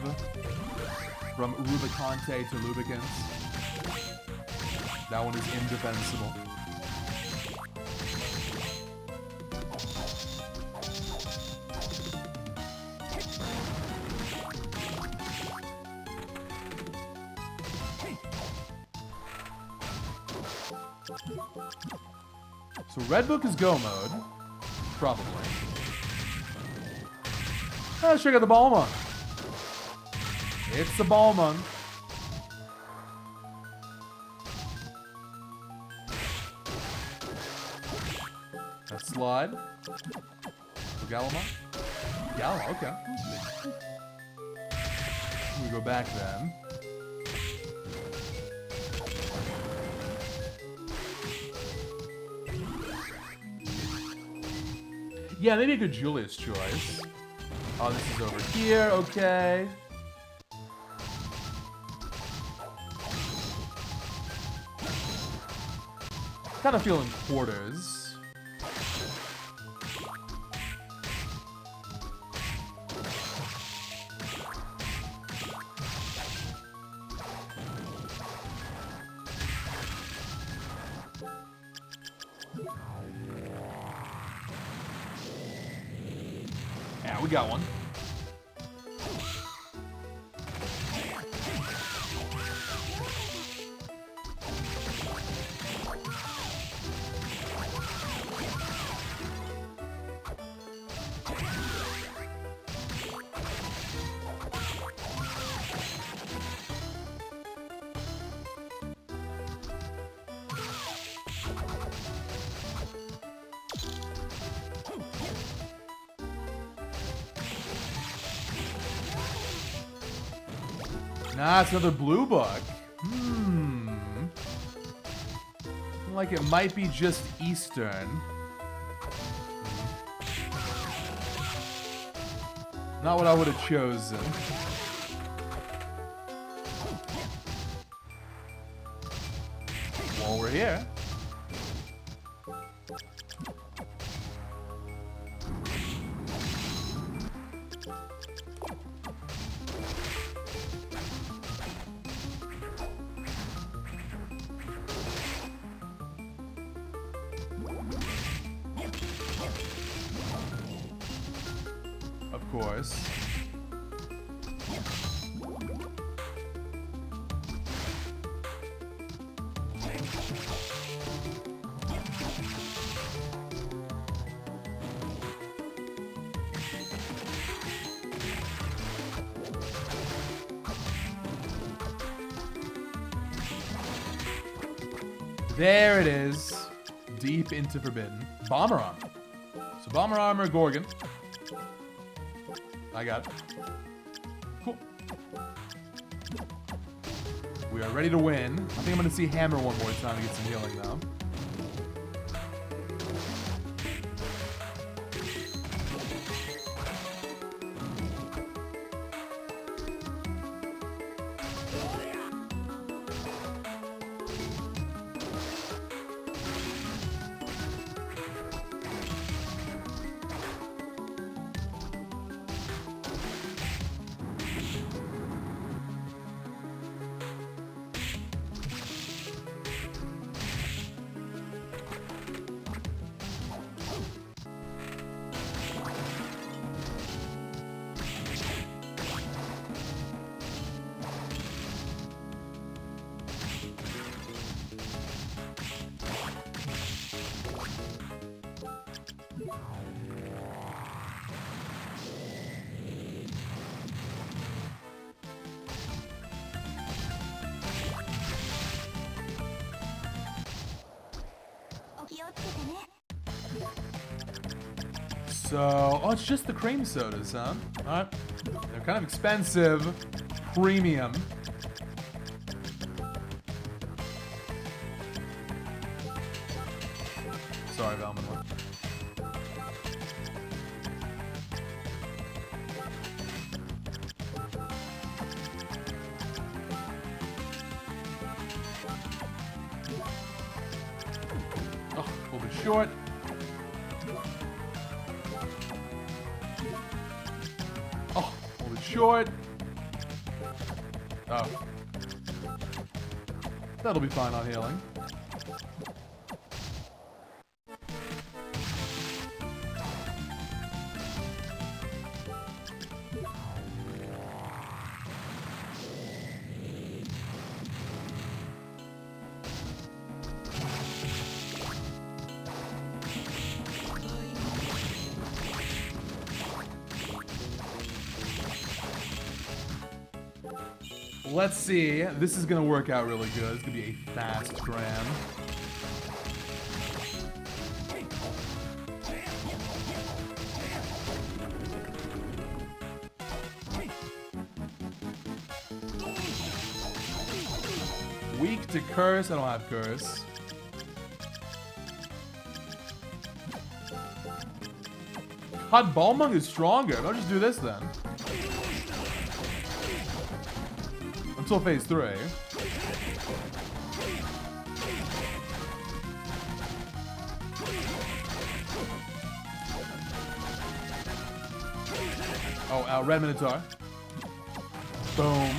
from Rubicante to Lubricants. That one is indefensible. So Red Book is go mode. Probably. Let's check out the ball monk. It's the ball monk. That slide. Galama? Galama, okay. We go back then. Yeah, maybe a good Julius choice. Oh, this is over here, okay. Kind of feeling quarters. Yeah, we got one. Nah, it's another blue book. Like it might be just Eastern. Not what I would have chosen. While we're here. course. There it is. Deep into Forbidden. Bomber armor. So bomber armor, Gorgon. I got it. Cool. We are ready to win. I think I'm going to see Hammer one more time to get some healing now. So, oh, it's just the cream sodas, huh? Alright. They're kind of expensive. Premium. Sorry, Valman. Oh, a little bit short. Oh, a little bit short. Oh. That'll be fine on healing. Let's see. This is gonna work out really good. It's gonna be a fast gram. Weak to curse. I don't have curse. Hot Balmung is stronger. I'll just do this then. Until phase 3. Oh, Red Minotaur. Boom.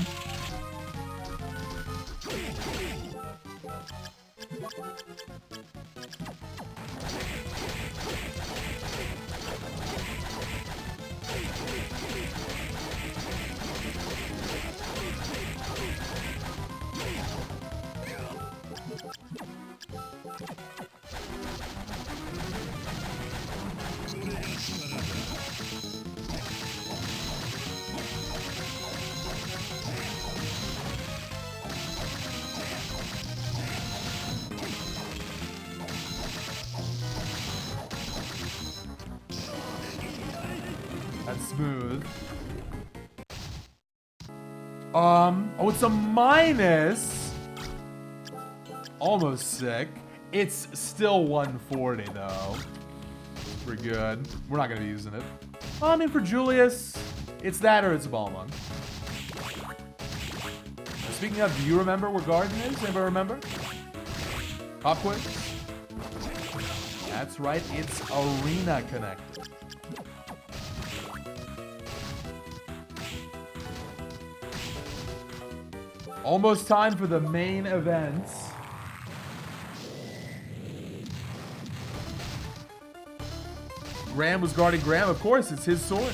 That's smooth. Oh, it's a minus. Almost sick. It's still 140 though. Pretty good. We're not gonna be using it. I mean, for Julius, it's that or it's a Balmung. Speaking of, do you remember where Garden is? Anybody remember? Pop quiz? That's right, it's Arena connected. Almost time for the main event. Graham was guarding Graham. Of course, it's his sword.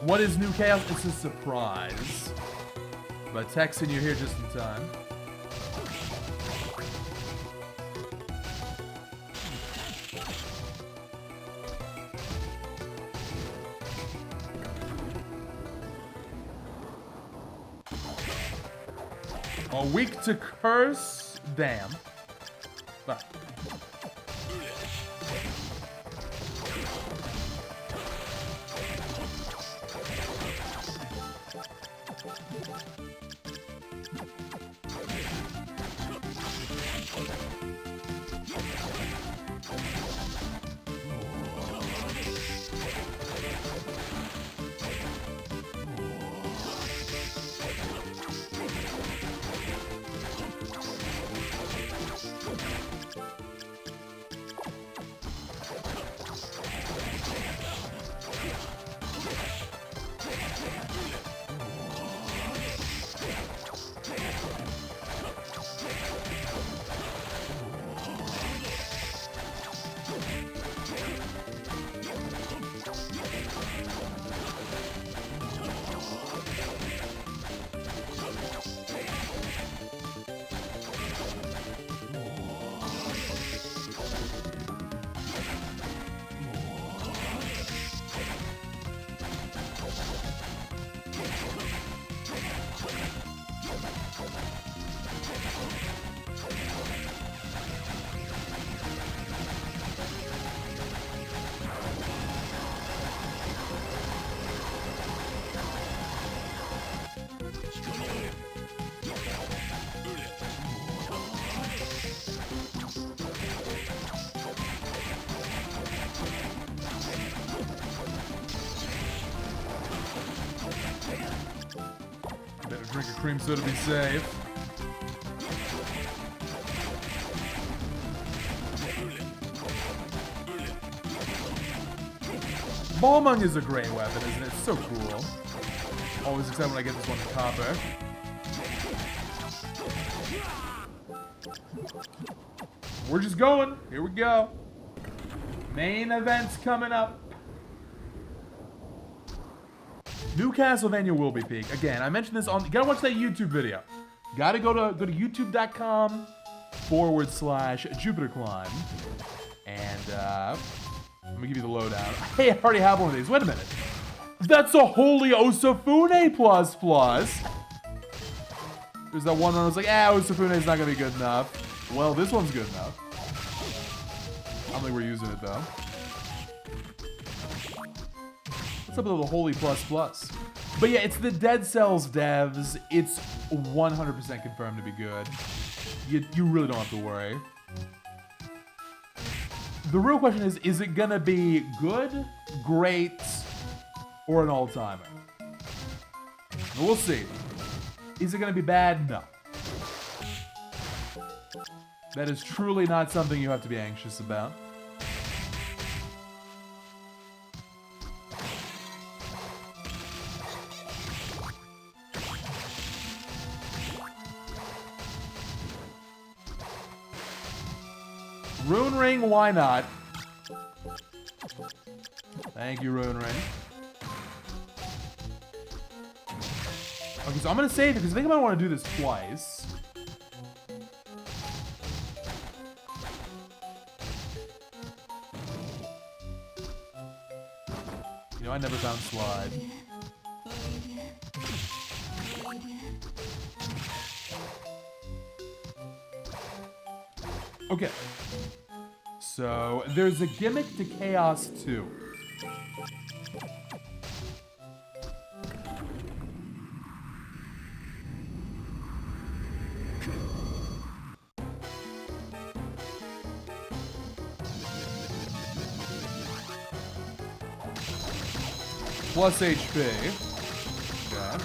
What is new chaos? It's a surprise. But texting you here just in time. A week to curse? Damn. But. Drink a cream soda to be safe. Ballmung is a great weapon, isn't it? It's so cool. Always excited when I get this one in copper. We're just going. Here we go. Main events coming up. New Castlevania will be peak. Again, I mentioned this on. You gotta watch that YouTube video. Gotta go to youtube.com/JupiterClimb. And let me give you the lowdown. Hey, I already have one of these. Wait a minute. That's a holy Osafune ++. There's that one where I was like, Osafune's not gonna be good enough. Well, this one's good enough. I don't think we're using it though. What's up with the holy ++? But yeah, it's the Dead Cells devs. It's 100% confirmed to be good. You really don't have to worry. The real question is it gonna be good, great, or an all-timer? We'll see. Is it gonna be bad? No. That is truly not something you have to be anxious about. Rune Ring, why not? Thank you, Rune Ring. Okay, so I'm gonna save it because I think I might want to do this twice. You know, I never found slide. Okay. So, there's a gimmick to Chaos 2. Plus HP. Okay.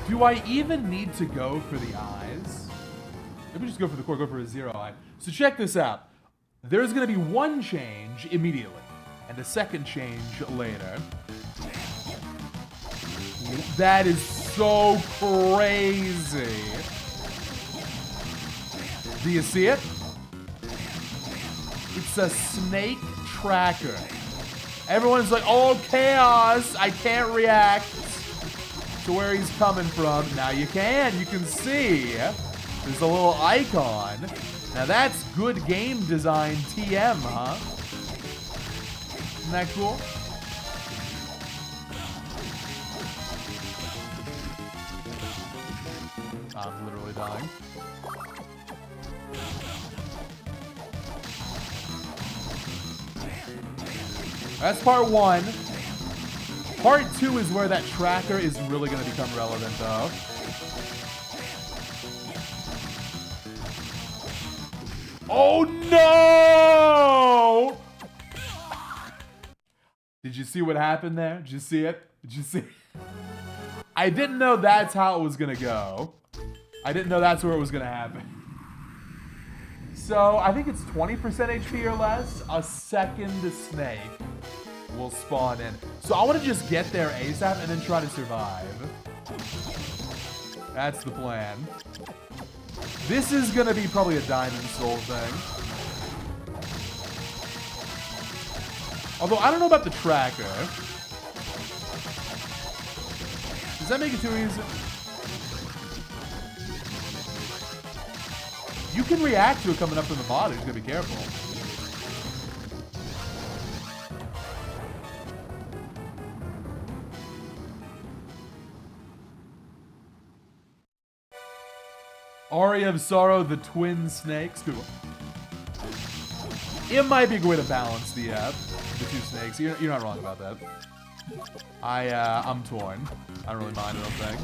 Do I even need to go for the eyes? Maybe just go for the core, go for a 0 eye. So check this out. There's gonna be one change immediately, and a second change later. That is so crazy. Do you see it? It's a snake tracker. Everyone's like, oh, chaos, I can't react to where he's coming from. Now you can. You can see there's a little icon. Now that's good game design TM, huh? Isn't that cool? I'm literally dying. That's part 1. Part 2 is where that tracker is really going to become relevant, though. Oh, no! Did you see what happened there? Did you see it? Did you see it? I didn't know that's how it was going to go. I didn't know that's where it was going to happen. So, I think it's 20% HP or less. A second snake will spawn in. So, I want to just get there ASAP and then try to survive. That's the plan. This is going to be probably a diamond soul thing. Although, I don't know about the tracker. Does that make it too easy? You can react to it coming up from the bottom. You just gotta be careful. Aria of Sorrow, the twin snakes. Good one. It might be a good way to balance the two snakes. You're not wrong about that. I'm torn. I don't really mind, I don't think.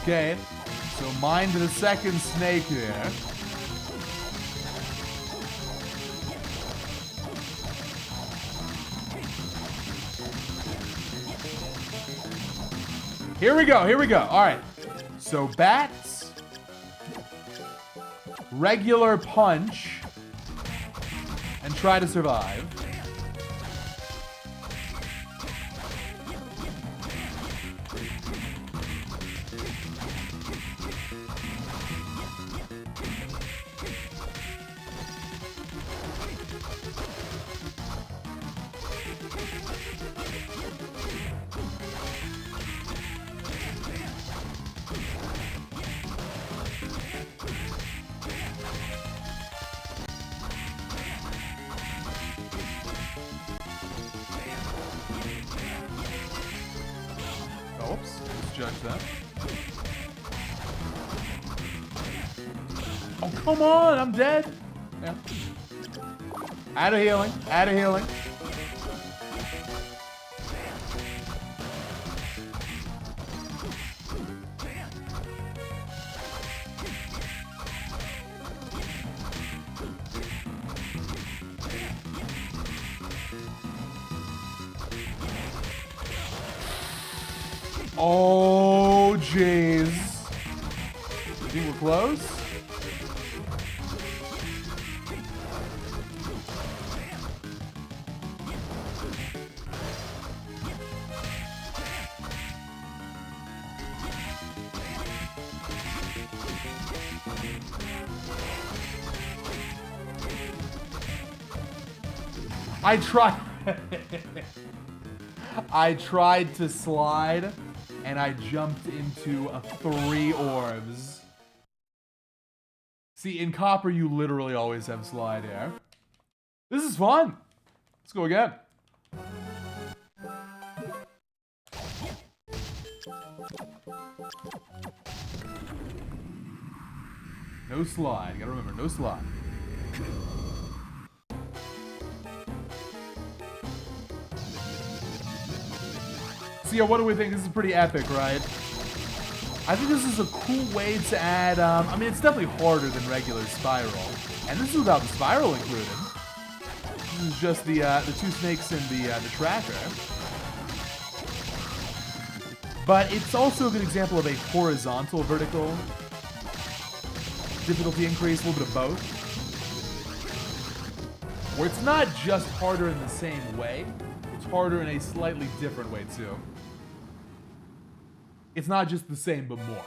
Okay, so mind the second snake there. Here we go, here we go. All right, so bats, regular punch, and try to survive. Oops, let's judge that. Oh, come on, I'm dead. Yeah. Out of healing, out of healing. Oh, jeez. You think we're close? I tried to slide, and I jumped into 3 orbs. See, in Copper, you literally always have slide air. This is fun. Let's go again. No slide. Gotta remember, no slide. So yeah, what do we think? This is pretty epic, right? I think this is a cool way to add, I mean, it's definitely harder than regular Spiral. And this is without the Spiral included. This is just the two snakes and the tracker. But it's also a good example of a horizontal vertical difficulty increase, a little bit of both. Where it's not just harder in the same way, it's harder in a slightly different way too. It's not just the same, but more.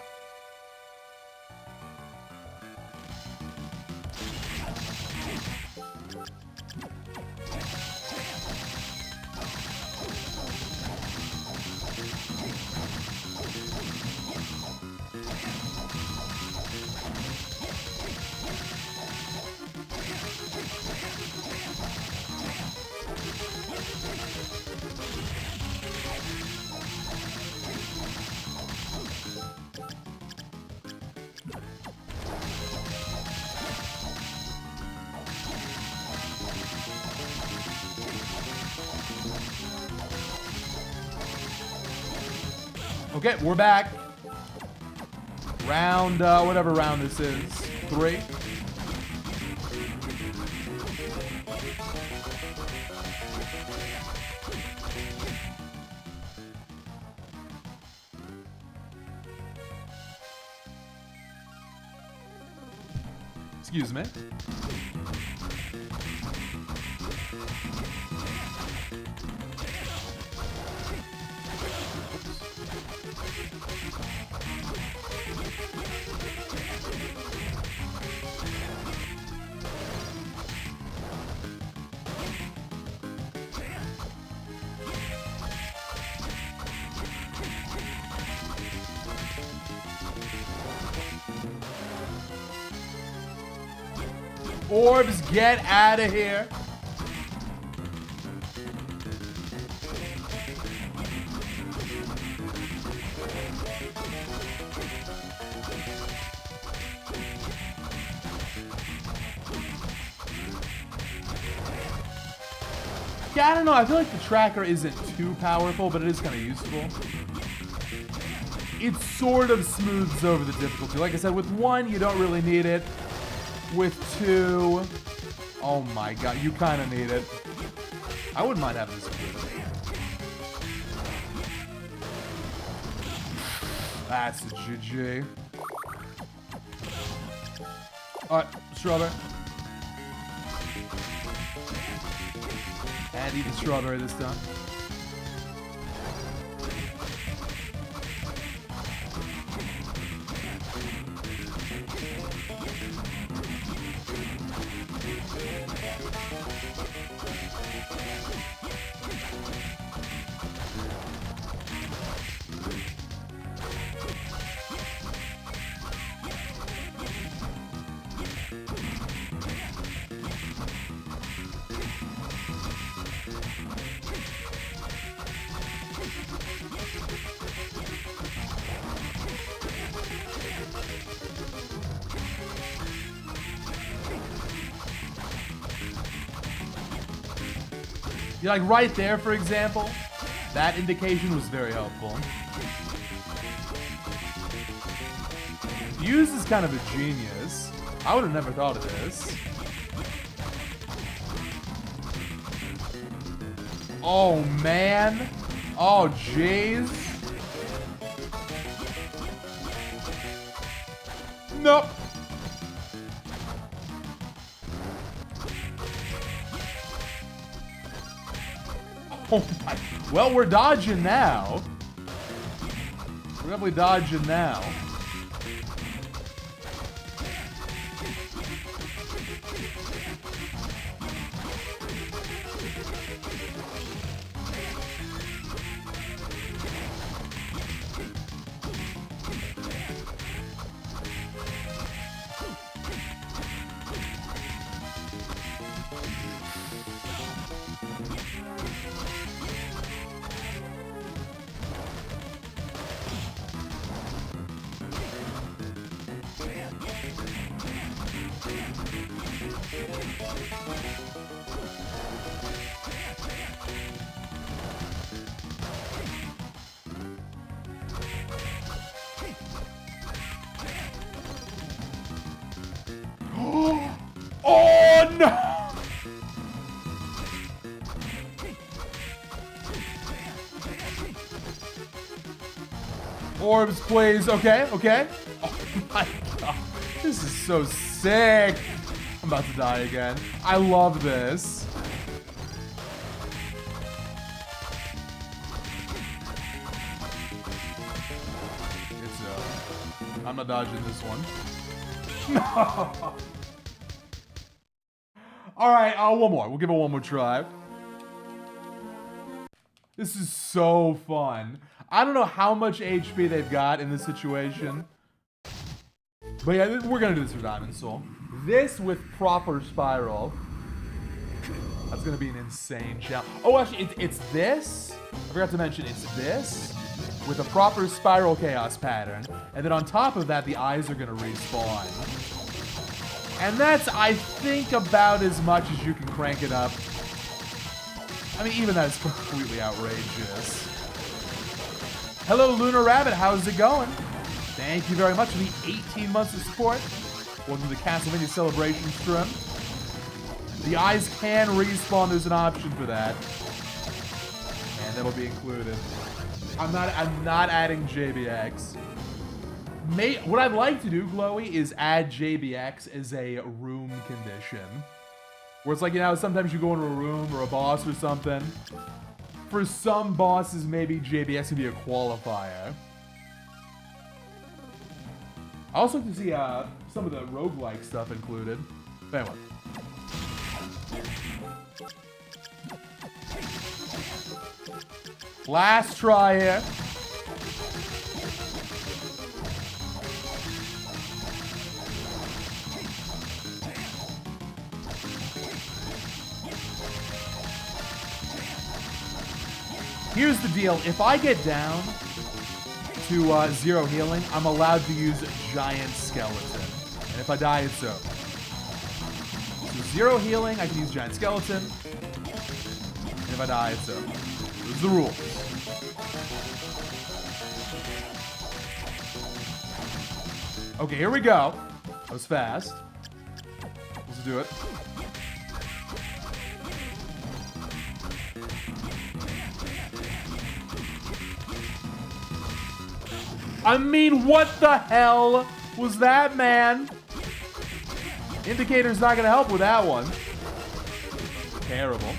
Okay, we're back. Round, whatever round this is. 3. Excuse me. Orbs, get out of here. Yeah, I don't know. I feel like the tracker isn't too powerful, but it is kind of useful. It sort of smooths over the difficulty. Like I said, with 1, you don't really need it. With 2, oh my god, you kind of need it. I wouldn't mind having this included. That's a GG. Alright, strawberry. And eat the strawberry this time. Yeah, like right there, for example, that indication was very helpful. Fuse is kind of a genius. I would have never thought of this. Oh, man. Oh, jeez. Nope. Oh my. Well, we're dodging now. We're definitely dodging now. Orbs, please. Okay, okay. Oh my god. This is so sick. I'm about to die again. I love this. I'm not dodging this one. No. All right, one more. We'll give it one more try. This is so fun. I don't know how much HP they've got in this situation. But yeah, we're gonna do this for Diamond Soul. This with proper spiral. That's gonna be an insane challenge. Oh, actually, it's this. I forgot to mention, it's this with a proper spiral chaos pattern. And then on top of that, the eyes are gonna respawn. And that's, I think, about as much as you can crank it up. I mean, even that is completely outrageous. Hello, Lunar Rabbit, how's it going? Thank you very much for the 18 months of support. Welcome to the Castlevania Celebration stream. The eyes can respawn, there's an option for that. And that'll be included. I'm not adding JBX. What I'd like to do, Glowy, is add JBX as a room condition. Where it's like, you know, sometimes you go into a room or a boss or something. For some bosses, maybe JBX can be a qualifier. I also like to see some of the roguelike stuff included. But anyway. Last try here. Here's the deal. If I get down to 0 healing, I'm allowed to use Giant Skeleton. And if I die, it's over. So 0 healing, I can use Giant Skeleton. And if I die, it's over. Those are the rules. Okay, here we go. That was fast. Let's do it. I mean, what the hell was that, man? Indicator's not gonna help with that one. Terrible.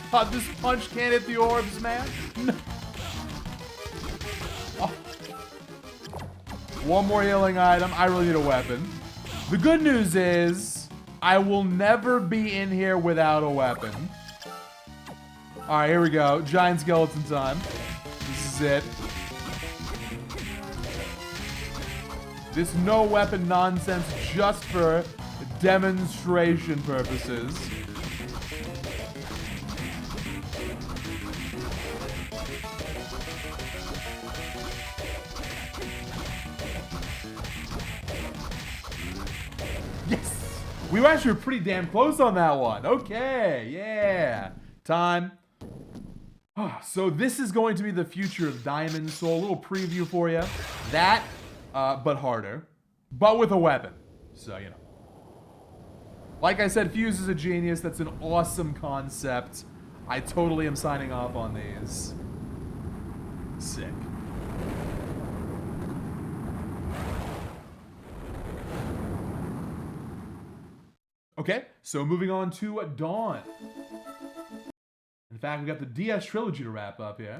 God, this punch can't hit the orbs, man. No. Oh. One more healing item. I really need a weapon. The good news is, I will never be in here without a weapon. Alright, here we go. Giant skeleton time. This is it. This no weapon nonsense just for demonstration purposes. We were actually pretty damn close on that one. Okay, yeah. Time. So this is going to be the future of Diamond Soul. A little preview for you. That, but harder. But with a weapon. So, you know. Like I said, Fuse is a genius. That's an awesome concept. I totally am signing off on these. Sick. Okay, so moving on to Dawn. In fact, we got the DS trilogy to wrap up here.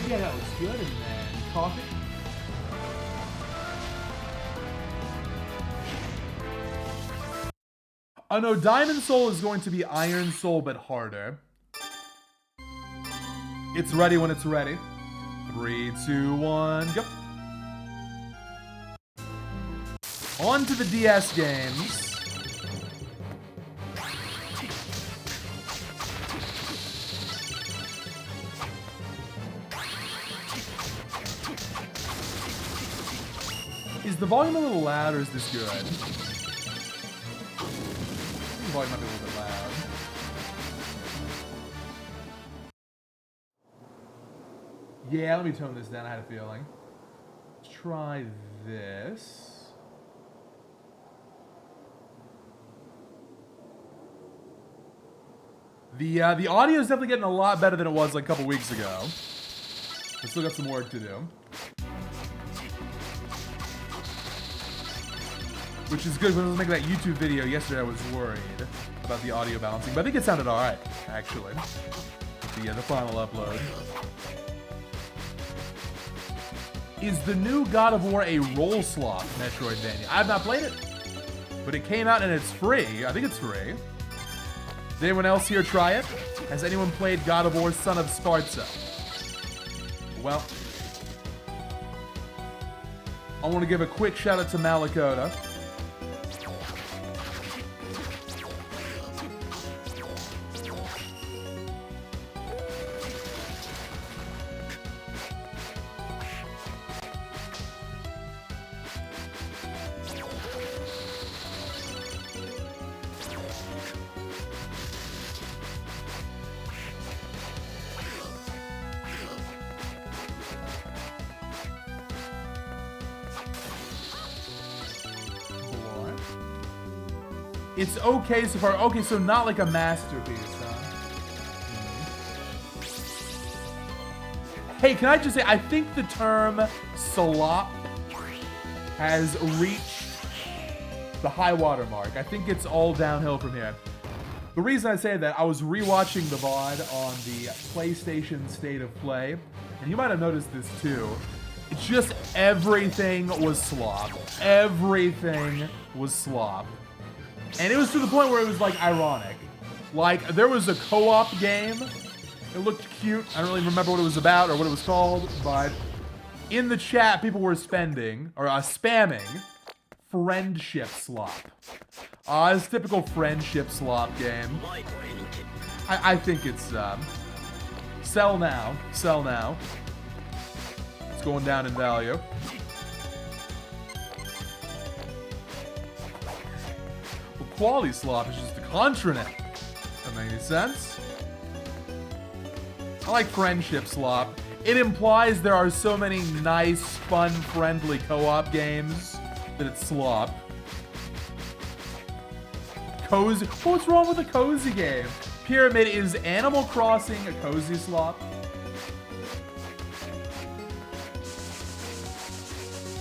Yeah, that looks good. And then coffee. Oh no, Diamond Soul is going to be Iron Soul, but harder. It's ready when it's ready. 3, 2, 1, go. On to the DS games. Is the volume a little loud or is this good? I think the volume might be a little bit loud. Yeah, let me tone this down. I had a feeling. Let's try this. The audio is definitely getting a lot better than it was like a couple weeks ago. I still got some work to do. Which is good. When I was making that YouTube video yesterday, I was worried about the audio balancing, but I think it sounded alright, actually. The final upload. Is the new God of War a roll slot metroidvania? I have not played it, but it came out and it's free. I think it's free. Did anyone else here try it? Has anyone played God of War Son of Sparta? Well, I want to give a quick shout out to Malakota. It's okay so far. Okay, so not like a masterpiece, huh? Hey, can I just say, I think the term slop has reached the high water mark. I think it's all downhill from here. The reason I say that, I was rewatching the VOD on the PlayStation State of Play, and you might have noticed this too. It's just everything was slop. Everything was slop. And it was to the point where it was like ironic. Like, there was a co-op game. It looked cute. I don't really remember what it was about or what it was called, but in the chat, people were spamming friendship slop. It's a typical friendship slop game. I think it's, sell now. Sell now. It's going down in value. Quality slop is just a contranet. That makes any sense? I like friendship slop. It implies there are so many nice, fun, friendly co-op games that it's slop. Cozy. What's wrong with a cozy game? Pyramid, is Animal Crossing a cozy slop?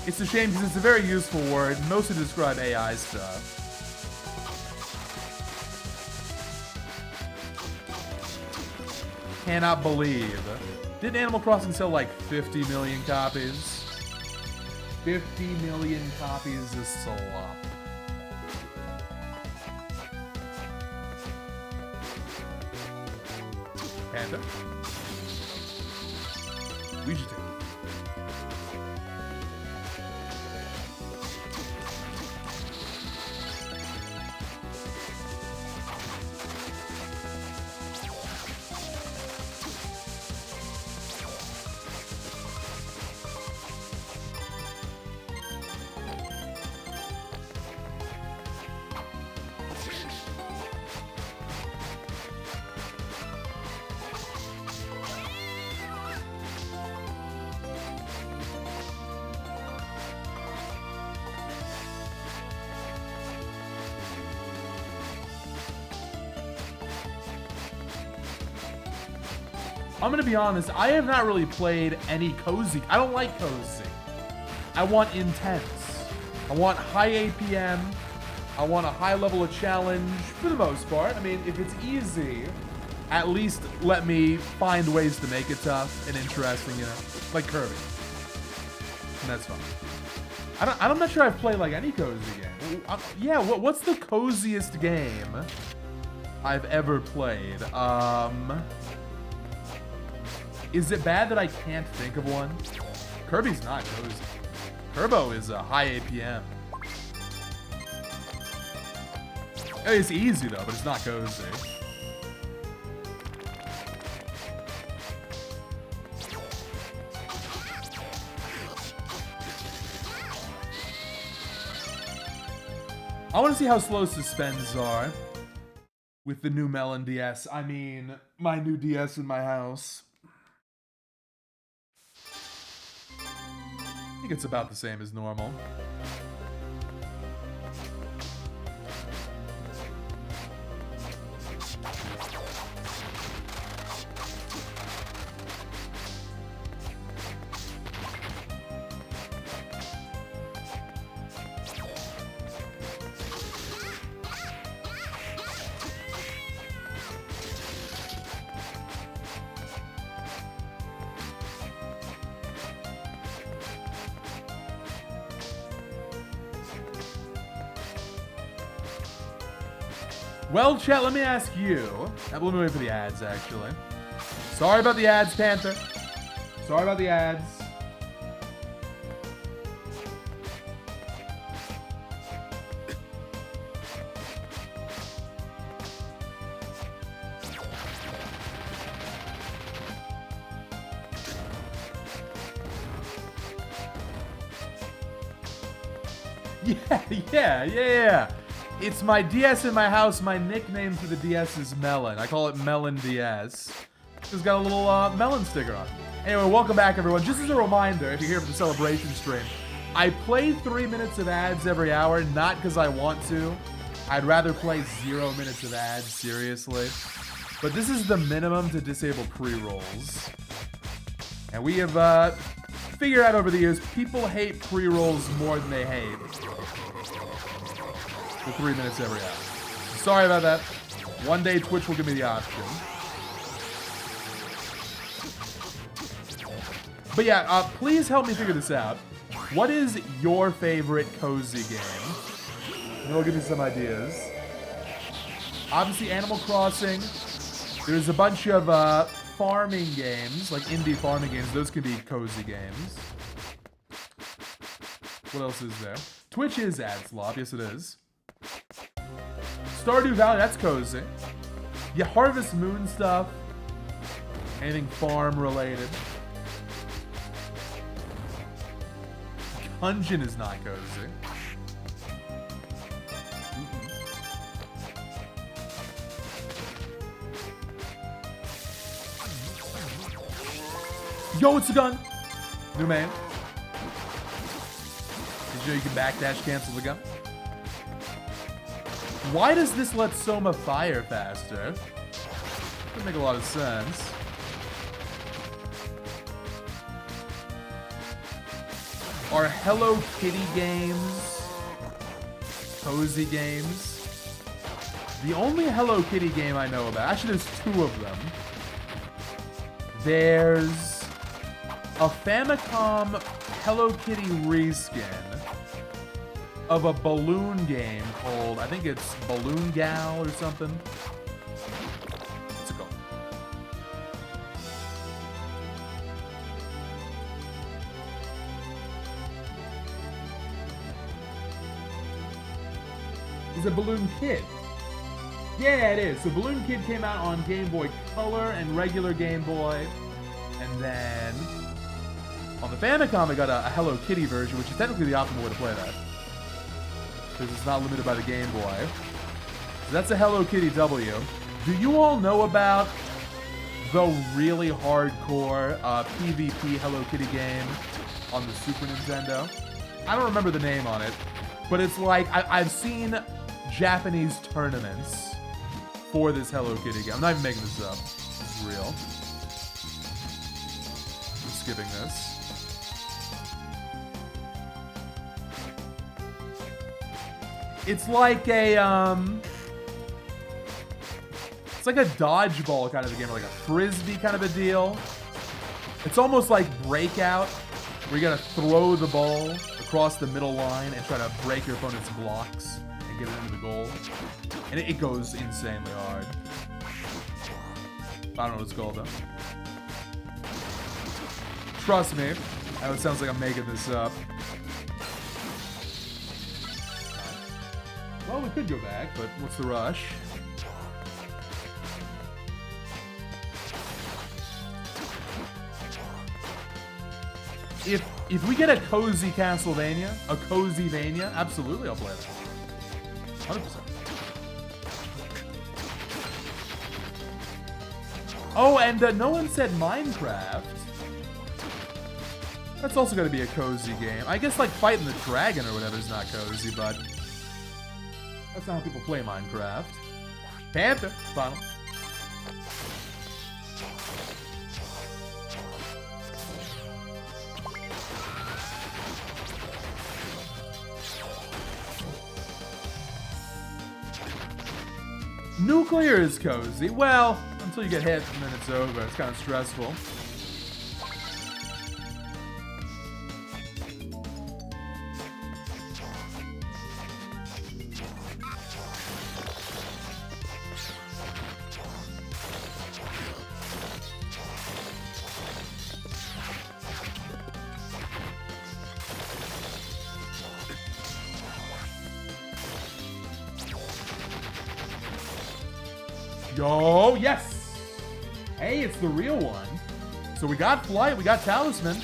It's a shame because it's a very useful word, mostly to describe AI stuff. Cannot believe. Didn't Animal Crossing sell like 50 million copies? 50 million copies is slop. Panda? We should take it. I'm gonna be honest, I have not really played any cozy. I don't like cozy. I want intense. I want high APM. I want a high level of challenge for the most part. I mean, if it's easy, at least let me find ways to make it tough and interesting, you know, like Kirby. And that's fine. I'm not sure I've played like any cozy game. Yeah, what's the coziest game I've ever played? Is it bad that I can't think of one? Kirby's not cozy. Turbo is a high APM. It's easy though, but it's not cozy. I want to see how slow suspends are with the new Melon DS. I mean, my new DS in my house. I think it's about the same as normal. Well, chat, let me ask you. Let me wait for the ads, actually. Sorry about the ads, Panther. Sorry about the ads. Yeah. It's my DS in my house. My nickname for the DS is Melon. I call it Melon DS. It's got a little melon sticker on it. Anyway, welcome back, everyone. Just as a reminder, if you're here for the celebration stream, I play 3 minutes of ads every hour, not because I want to. I'd rather play 0 minutes of ads, seriously. But this is the minimum to disable pre-rolls. And we have figured out over the years, people hate pre-rolls more than they hate for 3 minutes every hour. Sorry about that. One day Twitch will give me the option. But yeah, please help me figure this out. What is your favorite cozy game? And it'll give me some ideas. Obviously Animal Crossing. There's a bunch of farming games, like indie farming games. Those can be cozy games. What else is there? Twitch is ad slop. Yes, it is. Stardew Valley, that's cozy. Yeah, Harvest Moon stuff. Anything farm related. Dungeon is not cozy. Yo, it's a gun. New main. Did you know you can backdash cancel the gun? Why does this let Soma fire faster? Doesn't make a lot of sense. Are Hello Kitty games cozy games? The only Hello Kitty game I know about, actually there's two of them. There's a Famicom Hello Kitty reskin of a balloon game called, I think it's Balloon Gal or something. What's it called? Is it Balloon Kid? Yeah, it is. So Balloon Kid came out on Game Boy Color and regular Game Boy. And then on the Famicom, I got a Hello Kitty version, which is technically the optimal way to play that, because it's not limited by the Game Boy. So that's a Hello Kitty W. Do you all know about the really hardcore PvP Hello Kitty game on the Super Nintendo? I don't remember the name on it, but it's like, I've seen Japanese tournaments for this Hello Kitty game. I'm not even making this up. This is real. I'm skipping this. It's like a, it's like a dodgeball kind of a game, or like a frisbee kind of a deal. It's almost like Breakout, where you gotta throw the ball across the middle line and try to break your opponent's blocks and get it into the goal. And it goes insanely hard. I don't know what it's called though. Trust me, I know it sounds like I'm making this up. Well, we could go back, but what's the rush? If we get a cozy Castlevania, a cozy Vania, absolutely I'll play that. 100%. Oh, and no one said Minecraft. That's also going to be a cozy game. I guess like fighting the dragon or whatever is not cozy, but that's not how people play Minecraft. Panther, final. Nuclear is cozy. Well, until you get hit and then it's over. It's kind of stressful. Yo, yes! Hey, it's the real one. So we got Flight, we got Talisman.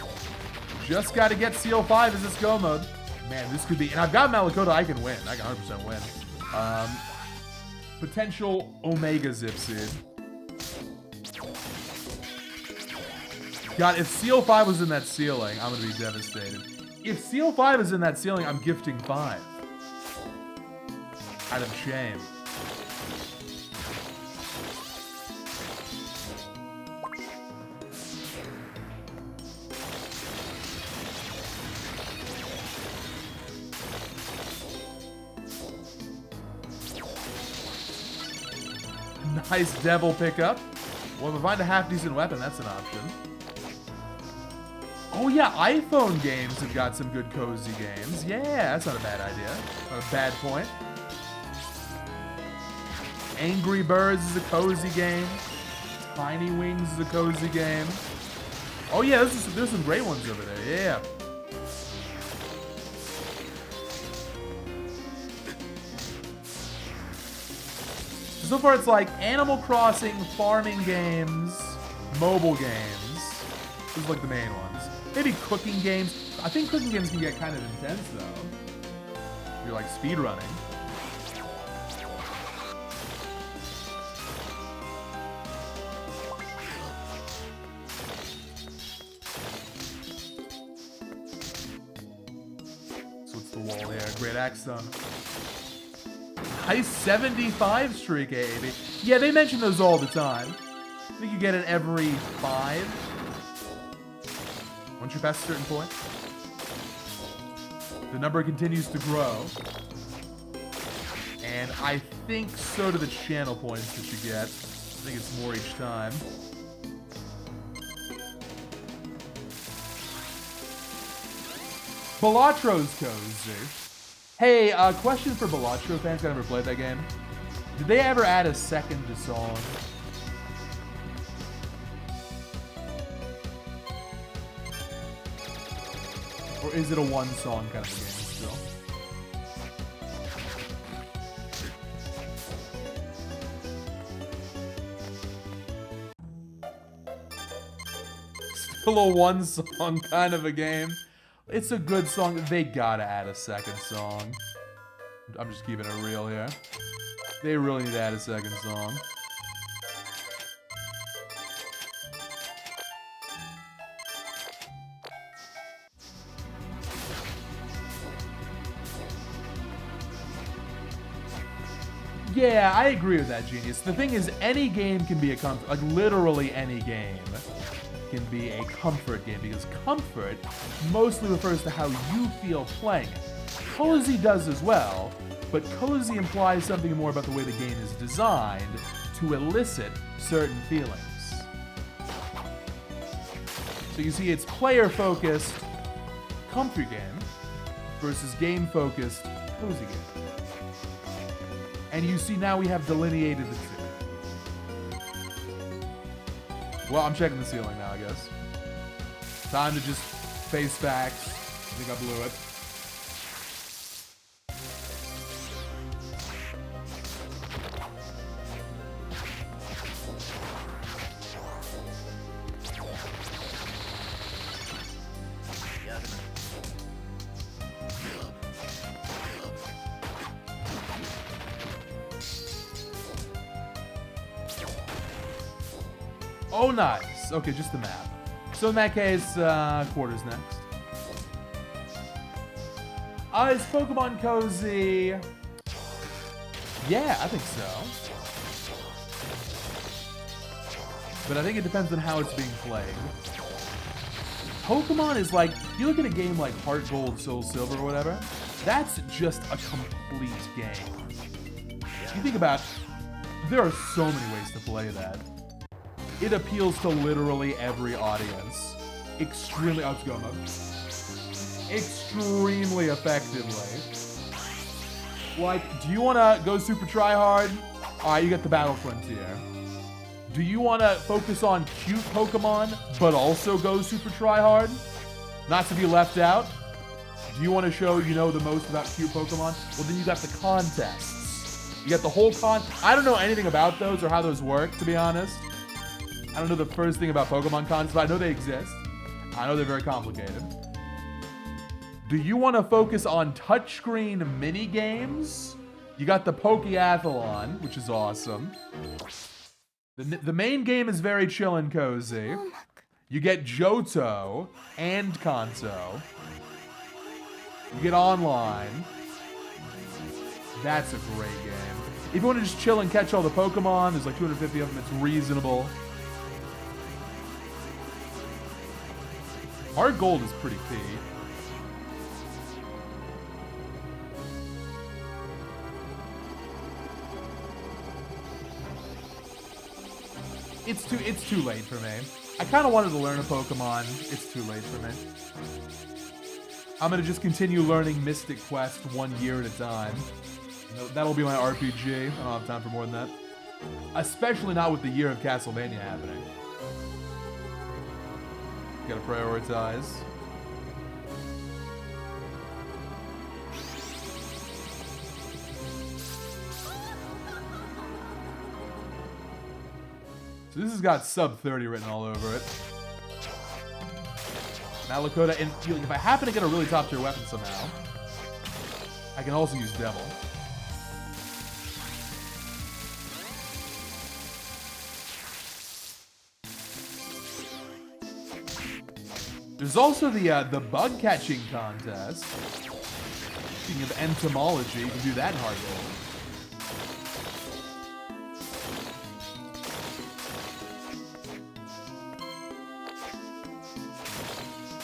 Just got to get CO5 as this go mode. Man, this could be... And I've got Malakota, I can win. I can 100% win. Potential Omega Zip Seed. God, if CO5 was in that ceiling, I'm going to be devastated. If CO5 is in that ceiling, I'm gifting 5. Out of shame. Nice devil pickup. Well, if we find a half-decent weapon, that's an option. Oh yeah, iPhone games have got some good cozy games. Yeah, that's not a bad idea. Not a bad point. Angry Birds is a cozy game. Tiny Wings is a cozy game. Oh yeah, there's some great ones over there. Yeah. So far it's like Animal Crossing, farming games, mobile games. Those are like the main ones. Maybe cooking games. I think cooking games can get kind of intense though. If you're like speedrunning. the wall here. Great axe stone. Nice 75 streak AAB. Yeah, they mention those all the time. I think you get it every 5. Once you pass a certain point. The number continues to grow. And I think so do the channel points that you get. I think it's more each time. Balatro's cozy. Hey, question for Balatro fans who never played that game. Did they ever add a second song? Or is it a one-song kind of a game still? Still a one-song kind of a game. It's a good song. They gotta add a second song. I'm just keeping it real here. They really need to add a second song. Yeah, I agree with that, Genius. The thing is, any game can be a comfort. Like, literally any game can be a comfort game, because comfort mostly refers to how you feel playing it. Cozy does as well, but cozy implies something more about the way the game is designed to elicit certain feelings. So you see, it's player-focused comfort game versus game-focused cozy game. And you see, now we have delineated the two. Well, I'm checking the ceiling now, I guess. Time to just face facts. I think I blew it. Oh, nice. Okay, just the map. So in that case, quarters next. Is Pokemon cozy? Yeah, I think so. But I think it depends on how it's being played. Pokemon is like, you look at a game like Heart Gold, Soul Silver, or whatever, that's just a complete game. You think about, there are so many ways to play that. It appeals to literally every audience. Extremely, oh, it's go mode. Extremely effectively. Like, do you want to go super try hard? Alright, you get the Battle Frontier. Do you want to focus on cute Pokemon, but also go super try hard? Not to be left out? Do you want to show you know the most about cute Pokemon? Well, then you got the contests. You got the whole I don't know anything about those or how those work, to be honest. I don't know the first thing about Pokemon contests, but I know they exist. I know they're very complicated. Do you want to focus on touchscreen mini games? You got the Pokeathlon, which is awesome. The main game is very chill and cozy. You get Johto and Kanto. You get online. That's a great game. If you want to just chill and catch all the Pokemon, there's like 250 of them. It's reasonable. Heart Gold is pretty key. It's too late for me. I kind of wanted to learn a Pokemon. It's too late for me. I'm gonna just continue learning Mystic Quest 1 year at a time. That'll be my RPG. I don't have time for more than that. Especially not with the year of Castlevania happening. Gotta prioritize. So this has got sub 30 written all over it. Now Lakota, and if I happen to get a really top tier weapon somehow, I can also use Devil. There's also the bug catching contest. Speaking of entomology, you can do that in hard mode.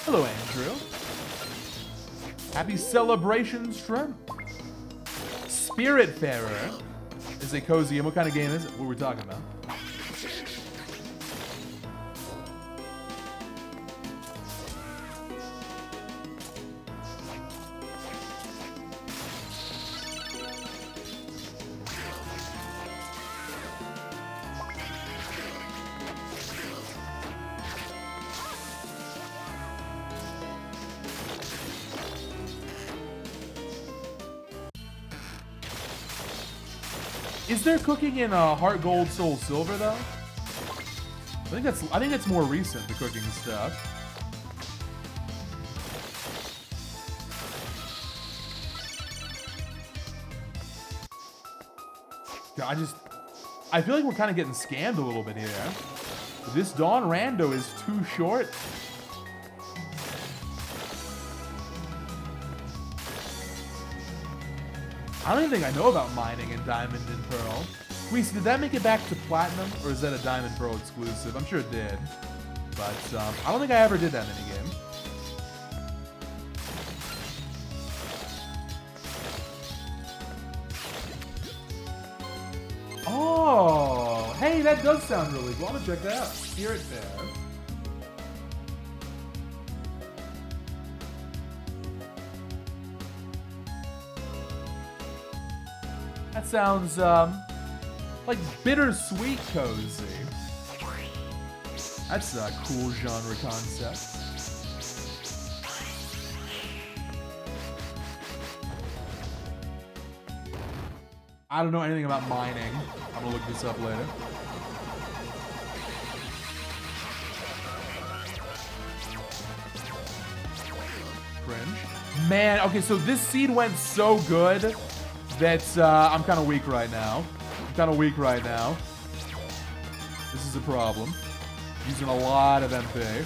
Hello, Andrew. Happy celebrations, Trent. Spiritfarer is a cozy game. What kind of game is it? What are we talking about? Is there cooking in Heart Gold Soul Silver though? I think that's more recent, the cooking stuff. Yeah, I feel like we're kind of getting scammed a little bit here. This Dawn Rando is too short. I don't even think I know about mining in Diamond and Pearl. Wait, so did that make it back to Platinum? Or is that a Diamond Pearl exclusive? I'm sure it did. But I don't think I ever did that minigame. Oh, hey, that does sound really cool. I'm gonna check that out. Spiritfarer. That sounds like bittersweet cozy. That's a cool genre concept. I don't know anything about mining. I'm gonna look this up later. Cringe. Man, okay, so this seed went so good that I'm kind of weak right now. This is a problem. Using a lot of MP.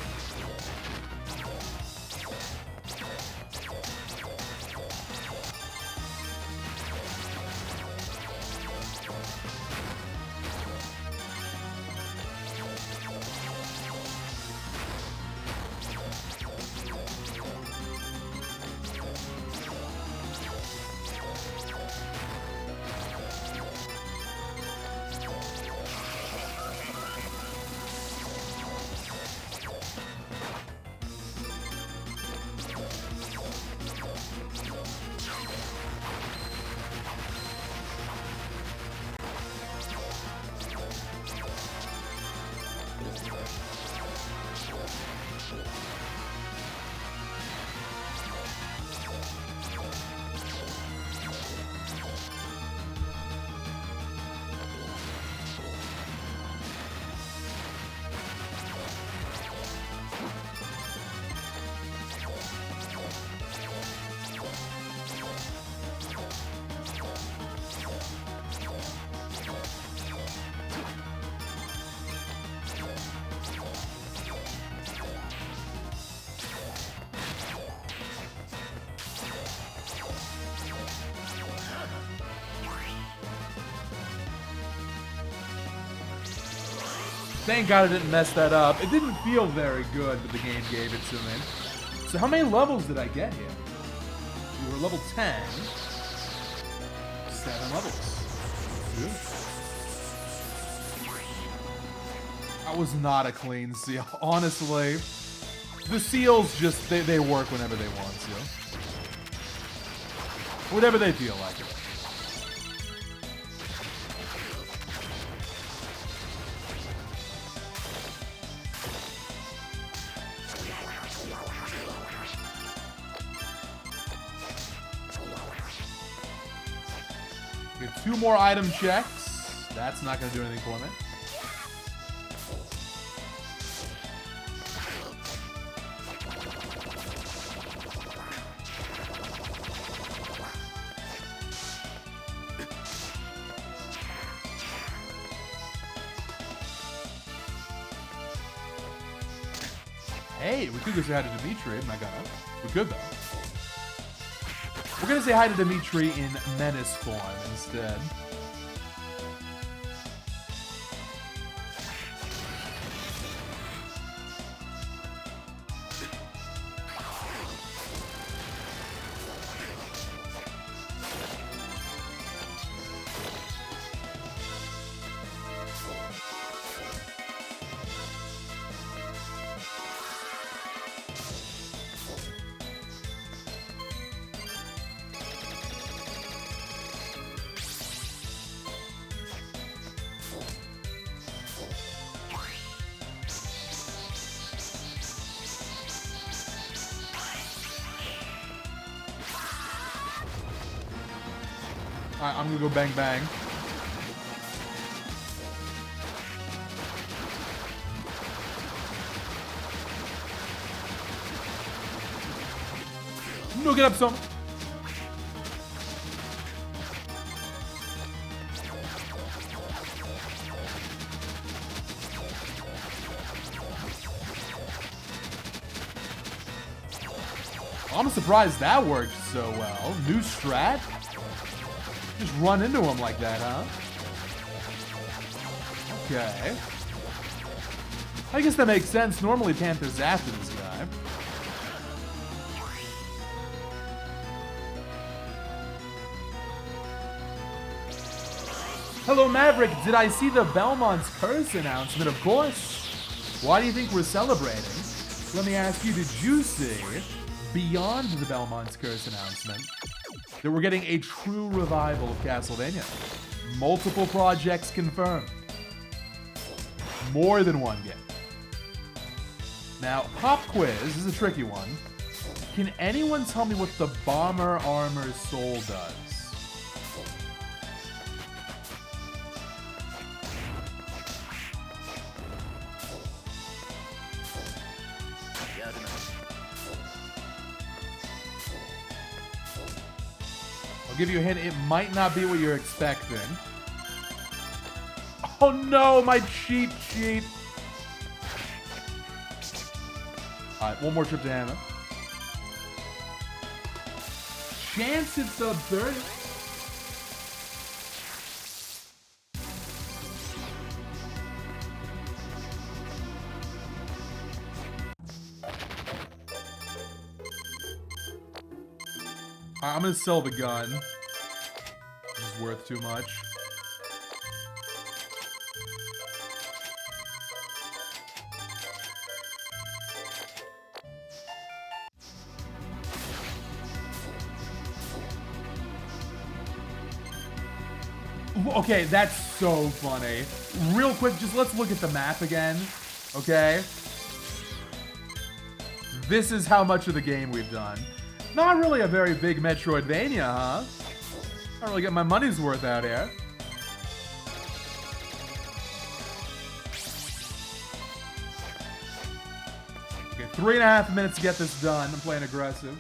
Thank God I didn't mess that up. It didn't feel very good, but the game gave it to me. So how many levels did I get here? We were level 10. 7 levels. Good. That was not a clean seal. Honestly, the seals just, they work whenever they want to. Whatever they feel like it. Get 2 more item checks. That's not going to do anything for me. Hey, we could go say hi to Dimitri. I'm not gonna. We could though. We're gonna say hi to Dimitri in menace form instead. Alright, I'm gonna go bang bang. No, get up some. I'm surprised that worked so well. New strat? Just run into him like that, huh? Okay. I guess that makes sense. Normally Panther's after this guy. Hello, Maverick. Did I see the Belmont's Curse announcement? Of course. Why do you think we're celebrating? Let me ask you, did you see, beyond the Belmont's Curse announcement, that we're getting a true revival of Castlevania? Multiple projects confirmed. More than one game. Now, pop quiz, this is a tricky one. Can anyone tell me what the Bomber Armor Soul does? Give you a hint, it might not be what you're expecting. Oh no, my cheat sheet. Alright, one more trip to Hannah. Chance it's a 30. I'm gonna sell the gun. It's worth too much. Okay, that's so funny. Real quick, just let's look at the map again, okay? This is how much of the game we've done. Not really a very big metroidvania, huh? I don't really get my money's worth out here. Okay, 3.5 minutes to get this done. I'm playing aggressive.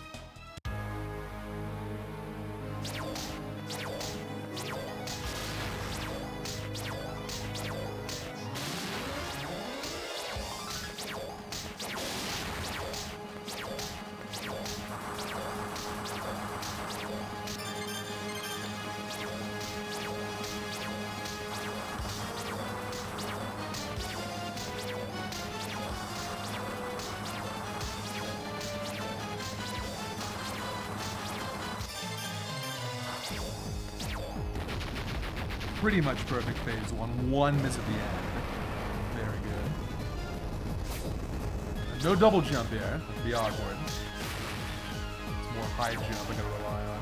Pretty much perfect phase one. One miss at the end. Very good. No double jump here. That'd be awkward. It's more high jump I gotta rely on.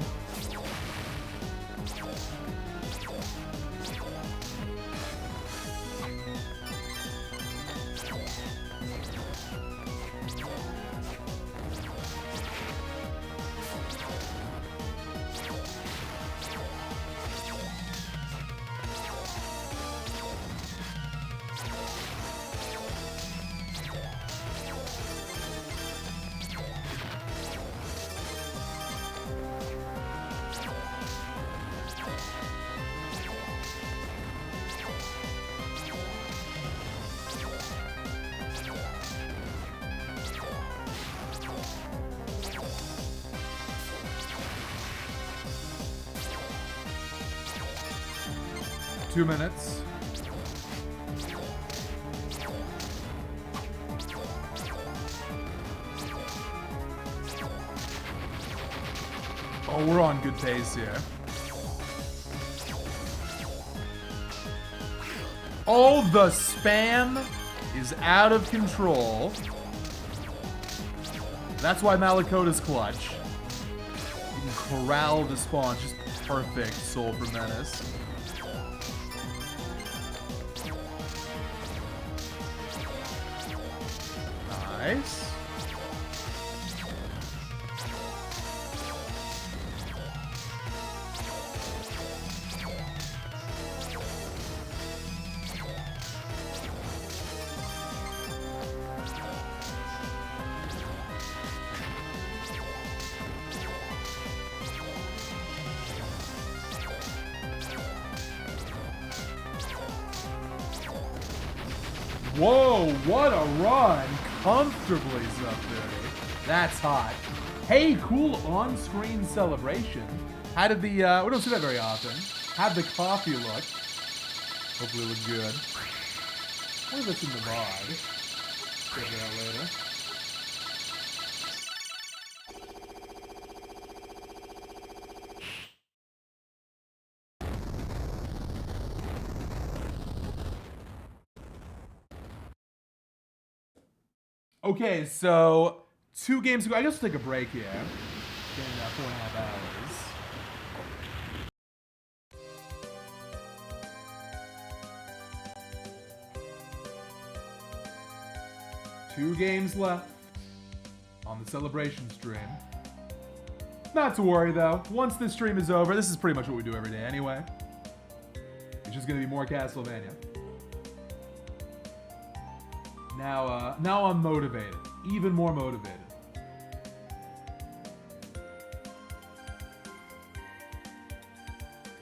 2 minutes. Oh, we're on good pace here. Oh, the spam is out of control. That's why Malakota's clutch. You can corral the spawn. Just perfect soul for Menace. Nice. Whoa, what a run. Comfortably sub-30. That's hot. Hey, cool on-screen celebration. How did the, we don't see that very often. How'd the coffee look? Hopefully it looked good. What if it's in the VOD? Check it out later. Okay, so 2 games ago, I guess we'll take a break here. Getting 4.5 hours. Two games left on the celebration stream. Not to worry though. Once this stream is over, this is pretty much what we do every day anyway. It's just gonna be more Castlevania. Now I'm motivated. Even more motivated.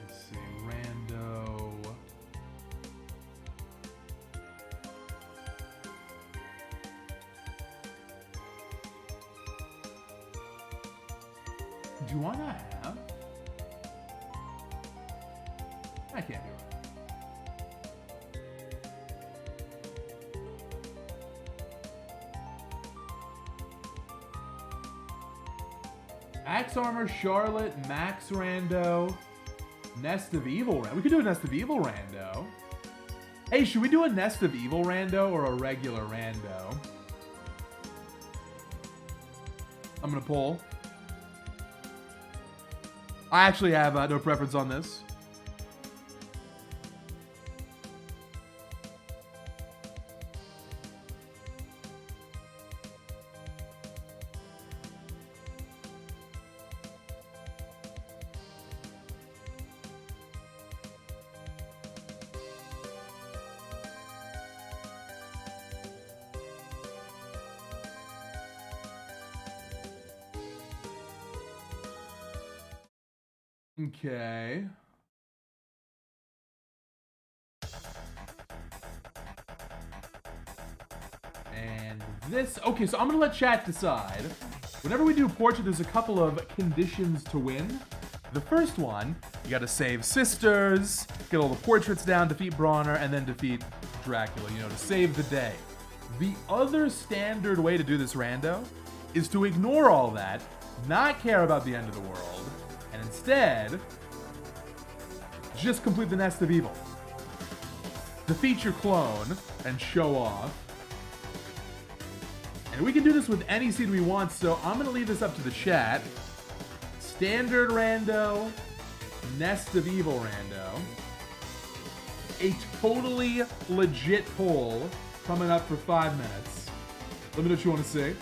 Let's see, rando. Do I not have? I can't do it. Axe Armor, Charlotte, Max Rando, Nest of Evil Rando. We could do a Nest of Evil Rando. Hey, should we do a Nest of Evil Rando or a regular Rando? I'm gonna pull. I actually have no preference on this. Okay. And this, okay, so I'm gonna let chat decide. Whenever we do portrait, there's a couple of conditions to win. The first one, you gotta save sisters, get all the portraits down, defeat Bronner, and then defeat Dracula, you know, to save the day. The other standard way to do this rando is to ignore all that, not care about the end of the world, and instead, just complete the Nest of Evil. Defeat your clone and show off. And we can do this with any seed we want, so I'm gonna leave this up to the chat. Standard rando, Nest of Evil rando. A totally legit poll coming up for 5 minutes. Let me know what you want to see.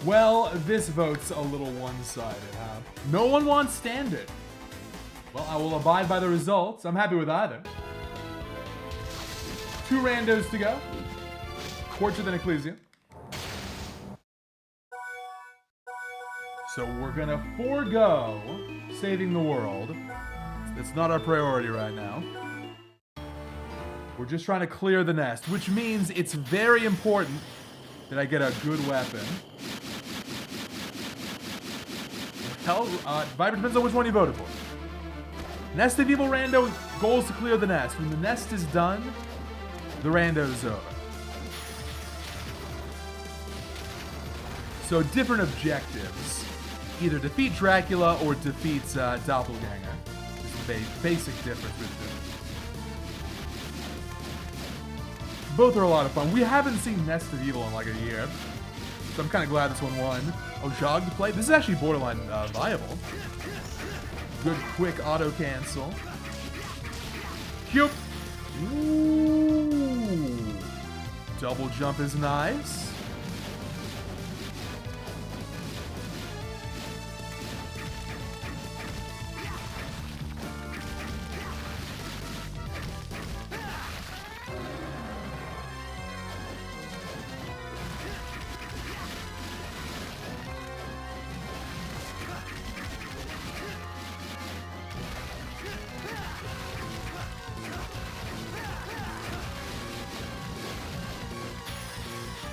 Well, this vote's a little one-sided, huh? No one wants standard. Well, I will abide by the results. I'm happy with either. 2 randos to go. Torture than Ecclesia. So we're gonna forego saving the world. It's not our priority right now. We're just trying to clear the nest, which means it's very important that I get a good weapon. Hell, Viper depends on which one you voted for. Nest of Evil Rando, goal is to clear the nest. When the nest is done, the rando is over. So different objectives. Either defeat Dracula or defeat Doppelganger. Is the basic difference between them. Both are a lot of fun. We haven't seen Nest of Evil in like a year. So I'm kind of glad this one won. Oh, Jog to play? This is actually borderline viable. Good quick auto cancel. Cute. Ooh. Double jump is nice.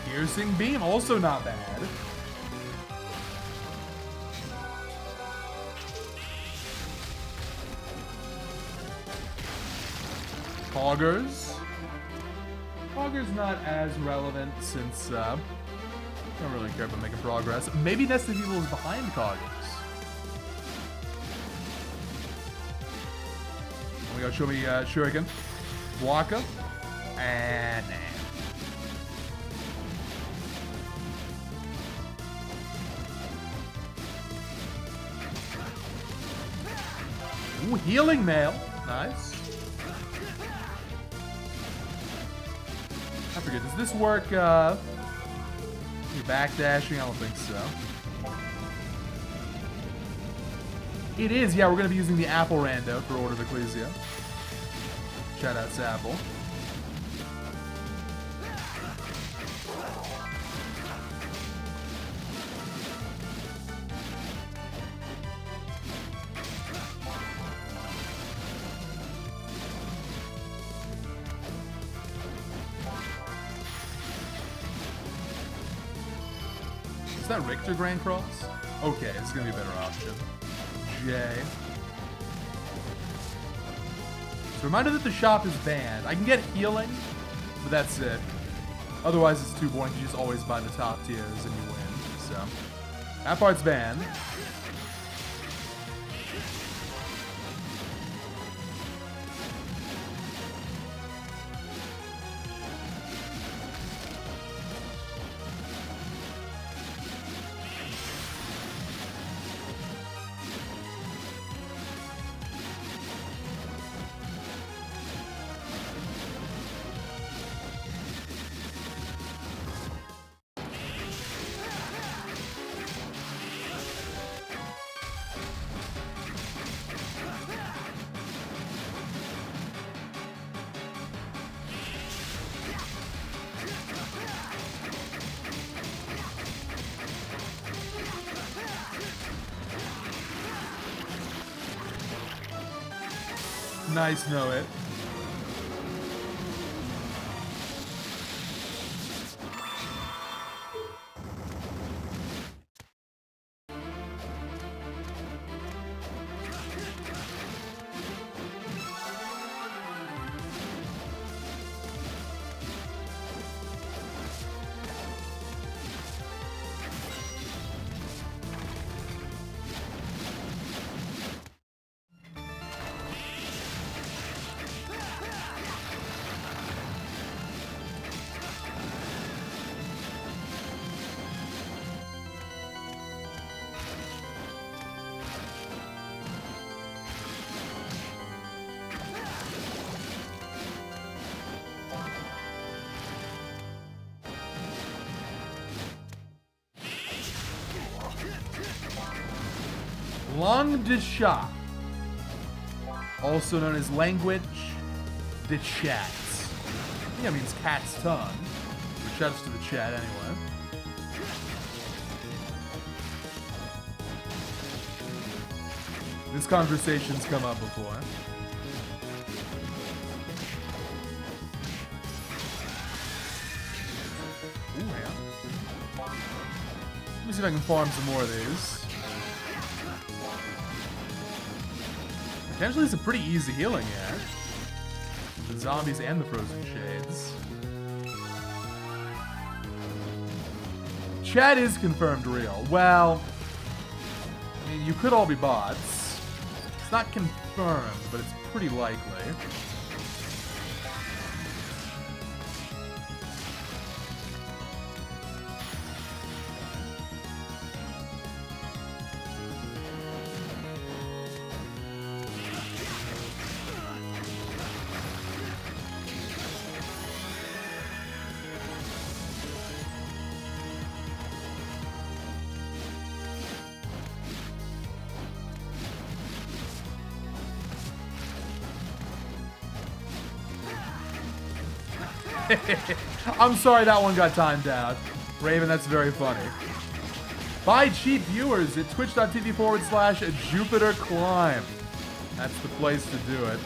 Piercing beam, also not bad. Poggers. Poggers not as relevant since I don't really care about making progress. Maybe Nest of Evil is behind Poggers. Oh my god, show me Shuriken. Waka. And nah. Ooh, healing mail. Nice. I forget, does this work, you're backdashing? I don't think so. It is, yeah, we're gonna be using the Apple Rando for Order of Ecclesia. Shout out to Apple. Is that Richter Grand Cross? Okay, this is gonna be a better option. J. So reminder that the shop is banned. I can get healing, but that's it. Otherwise it's too boring. You just always buy the top tiers and you win. So that part's banned. Nice, know it. Langue de chat, also known as language de chat. I think that means cat's tongue. Or shouts to the chat anyway. This conversation's come up before. Ooh, yeah. Let me see if I can farm some more of these. Potentially some pretty easy healing here. The zombies and the frozen shades. Chat is confirmed real. Well, I mean, you could all be bots. It's not confirmed, but it's pretty likely. I'm sorry that one got timed out. Raven, that's very funny. Buy cheap viewers at twitch.tv/JupiterClimb. That's the place to do it.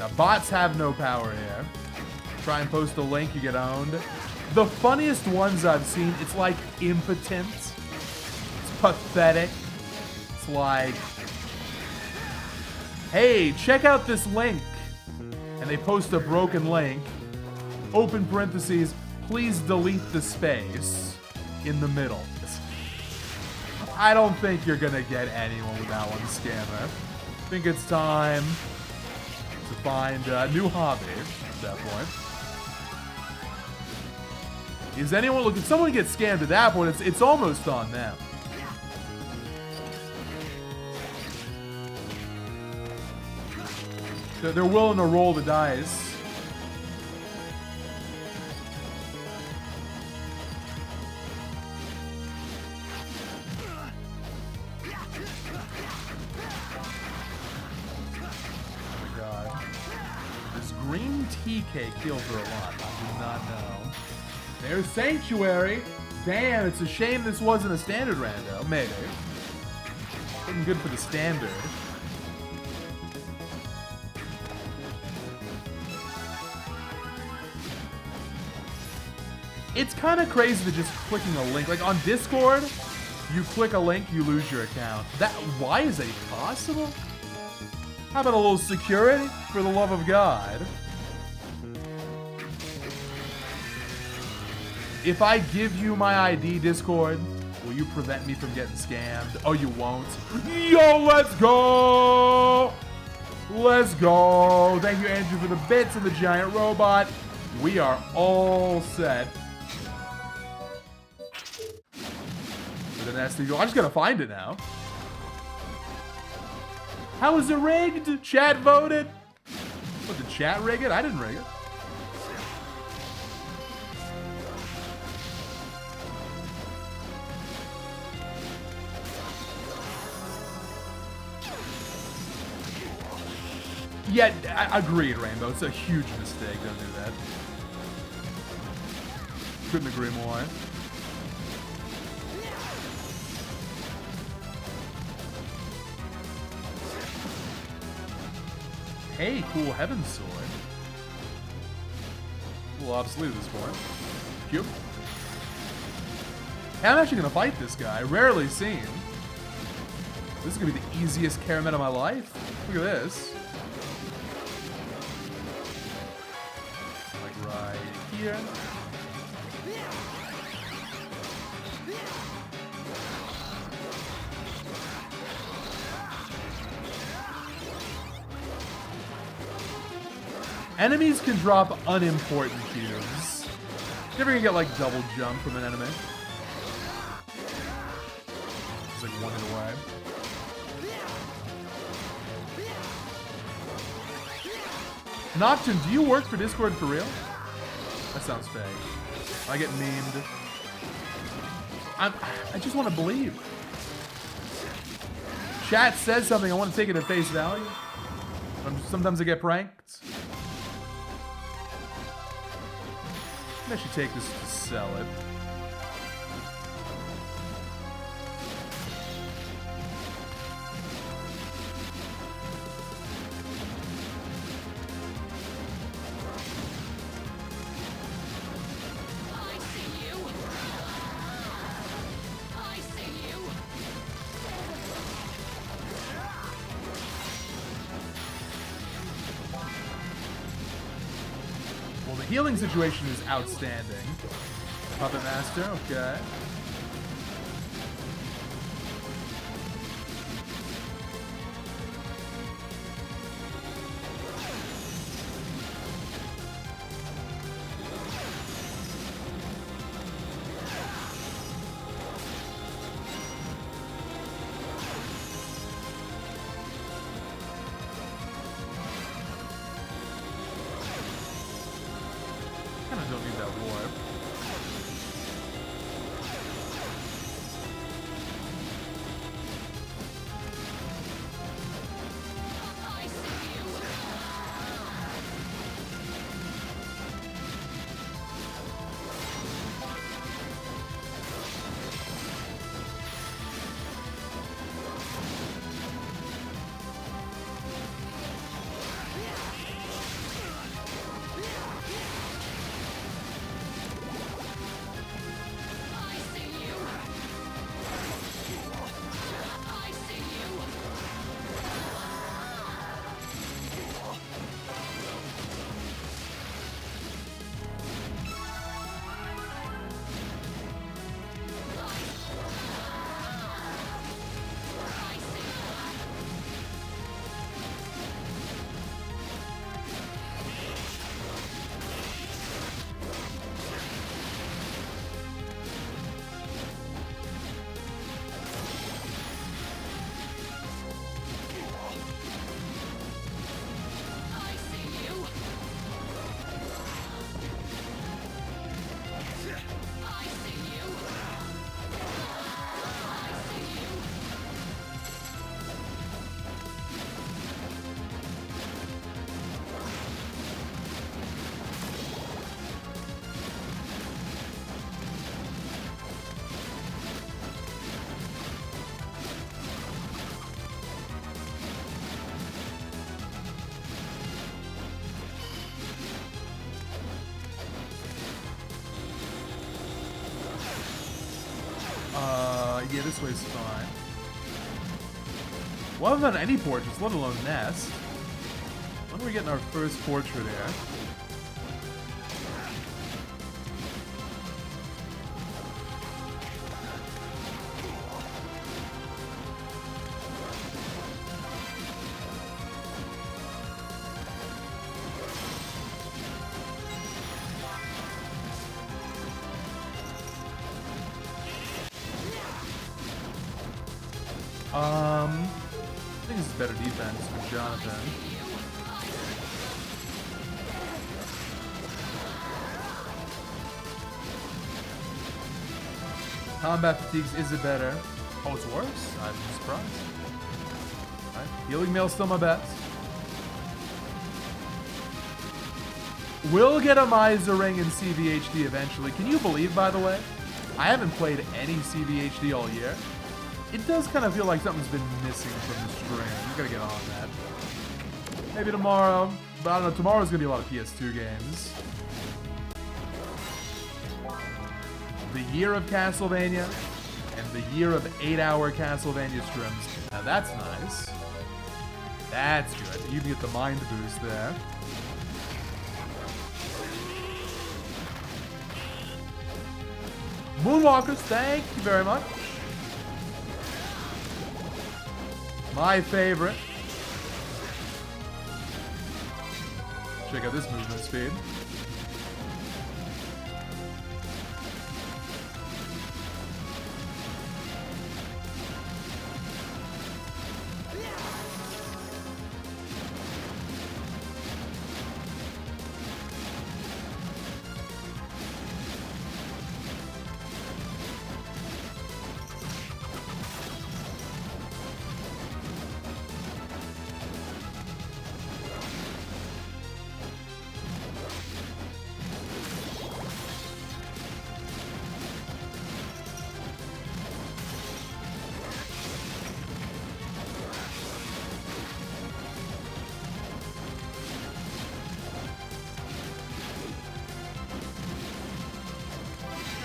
Now, bots have no power here. Try and post a link, you get owned. The funniest ones I've seen, it's like impotent. It's pathetic. It's like, hey, check out this link. And they post a broken link, open parentheses, please delete the space in the middle. I don't think you're gonna get anyone with that one, Scammer. I think it's time to find a new hobby at that point. Is anyone looking? Someone gets scammed at that point, it's almost on them. They're willing to roll the dice. Oh my god. This green tea cake heals her a lot. I do not know. There's Sanctuary. Damn, it's a shame this wasn't a standard rando. Maybe. Looking good for the standard. It's kind of crazy that just clicking a link, like on Discord, you click a link, you lose your account. Why is that even possible? How about a little security, for the love of God? If I give you my ID, Discord, will you prevent me from getting scammed? Oh, you won't? Yo, let's go! Let's go! Thank you, Andrew, for the bits and the giant robot. We are all set. I just gotta find it now. How is it rigged? Chat voted. What, did chat rig it? I didn't rig it. Yeah, I agreed, Rainbow. It's a huge mistake. Don't do that. Couldn't agree more. Hey, cool Heaven Sword. A little obsolete at this point. Cute. Hey, I'm actually gonna fight this guy. Rarely seen. This is gonna be the easiest Karen of my life. Look at this. Like right here. Enemies can drop unimportant cubes. You ever gonna get like double jump from an enemy? It's like one hit away. Nocturne, do you work for Discord for real? That sounds fake. I get memed. I just want to believe. chat says something, I want to take it at face value. Sometimes I get pranked. I should take this to sell it. Healing situation is outstanding. Puppet Master, okay. Don't need that warp. Yeah, this way's fine. Well, I haven't done any portraits, let alone nest. When are we getting our first portrait here? I think this is better defense for Jonathan. Combat fatigues, is it better? Oh, it's worse? I'm surprised. Alright, healing mail's still my best. We'll get a Miser ring in CVHD eventually. Can you believe, by the way? I haven't played any CVHD all year. It does kind of feel like something's been missing from the stream. You gotta get on that. Maybe tomorrow. But I don't know, tomorrow's gonna be a lot of PS2 games. The year of Castlevania and the year of 8-hour Castlevania streams. Now that's nice. That's good. You can get the mind boost there. Moonwalkers, thank you very much. My favorite. Check out this movement speed.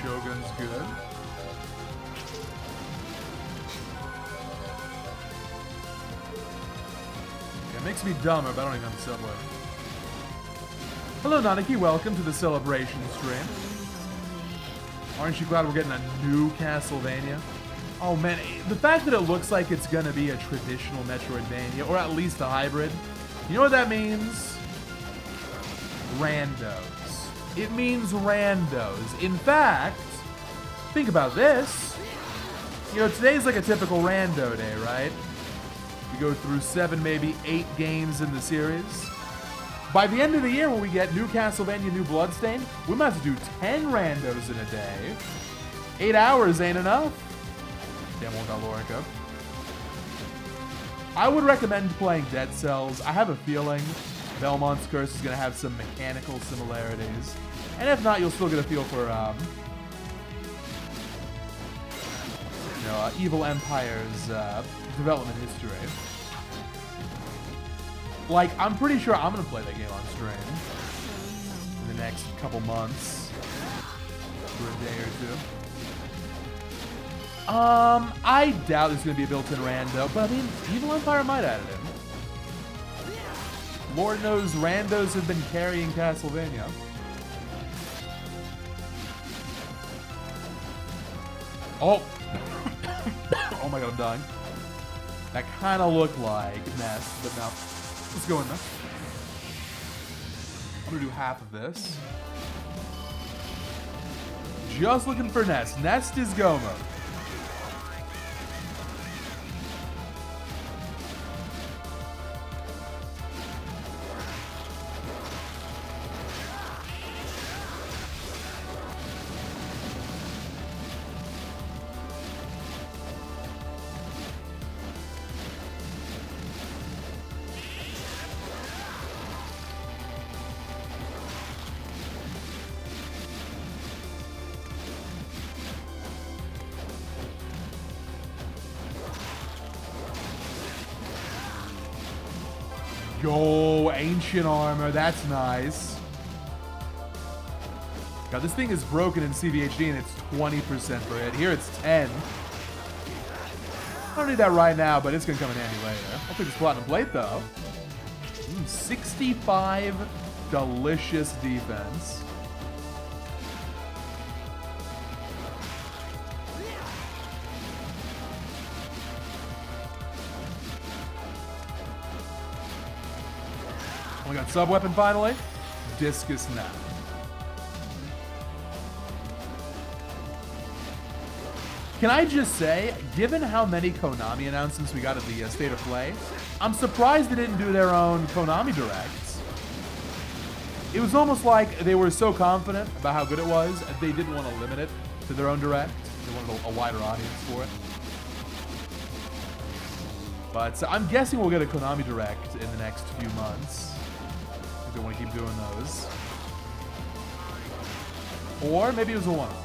Shogun's good. It makes me dumber, but I don't even have the subway. Hello, Nanaki. Welcome to the celebration stream. Aren't you glad we're getting a new Castlevania? Oh man, the fact that it looks like it's gonna be a traditional Metroidvania, or at least a hybrid, you know what that means? Randos. It means randos. In fact, think about this. You know, today's like a typical rando day, right? We go through 7, maybe 8 games in the series. By the end of the year, when we get new Castlevania, new Bloodstained, we might have to do 10 randos in a day. 8 hours ain't enough. Damn, won't got Lorica. I would recommend playing Dead Cells. I have a feeling Belmont's Curse is going to have some mechanical similarities. And if not, you'll still get a feel for, Evil Empire's development history. Like, I'm pretty sure I'm going to play that game on stream in the next couple months. For a day or two. I doubt there's going to be a built-in rando, but I mean, Evil Empire might add it in. Lord knows randos have been carrying Castlevania. Oh! Oh my god, I'm dying. That kind of looked like Nest, but no. Let's go in there. I'm gonna do half of this. Just looking for Nest. Nest is go mode. Yo, ancient armor, that's nice. God, this thing is broken in CVHD and it's 20% for it. Here it's 10. I don't need that right now, but it's gonna come in handy later. I'll take this platinum plate though. 65 delicious defense. We got sub-weapon finally. Discus now. Can I just say, given how many Konami announcements we got at the State of Play, I'm surprised they didn't do their own Konami Directs. It was almost like they were so confident about how good it was, they didn't want to limit it to their own Direct. They wanted a wider audience for it. But I'm guessing we'll get a Konami Direct in the next few months. They want to keep doing those. Or maybe it was a one-off.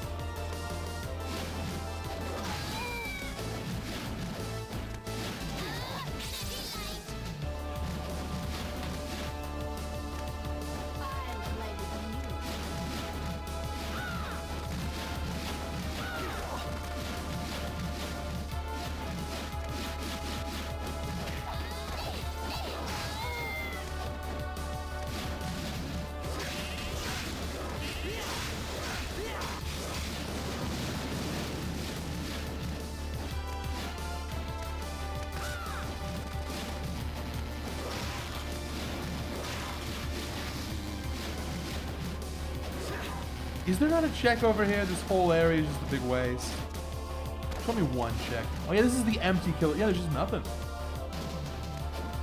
Is there not a check over here? This whole area is just a big waste. Show me one check. Oh yeah, this is the empty killer. Yeah, there's just nothing.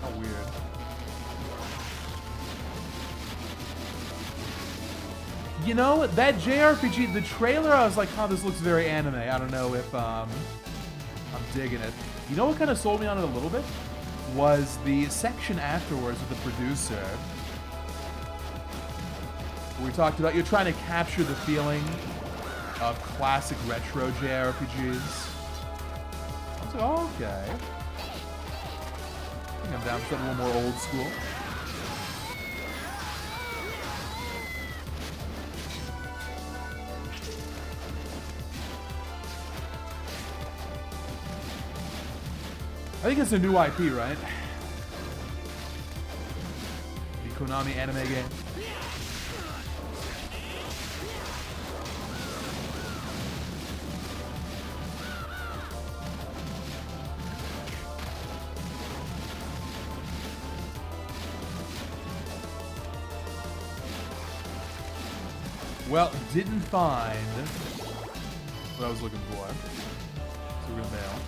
How weird. You know, that JRPG, the trailer, I was like, oh, this looks very anime. I don't know if I'm digging it. You know what kind of sold me on it a little bit? Was the section afterwards with the producer. We talked about, you're trying to capture the feeling of classic retro JRPGs. I was like, oh, okay. I think I'm down for something a little more old school. I think it's a new IP, right? The Konami anime game. Well, didn't find what I was looking for. So we're gonna bail.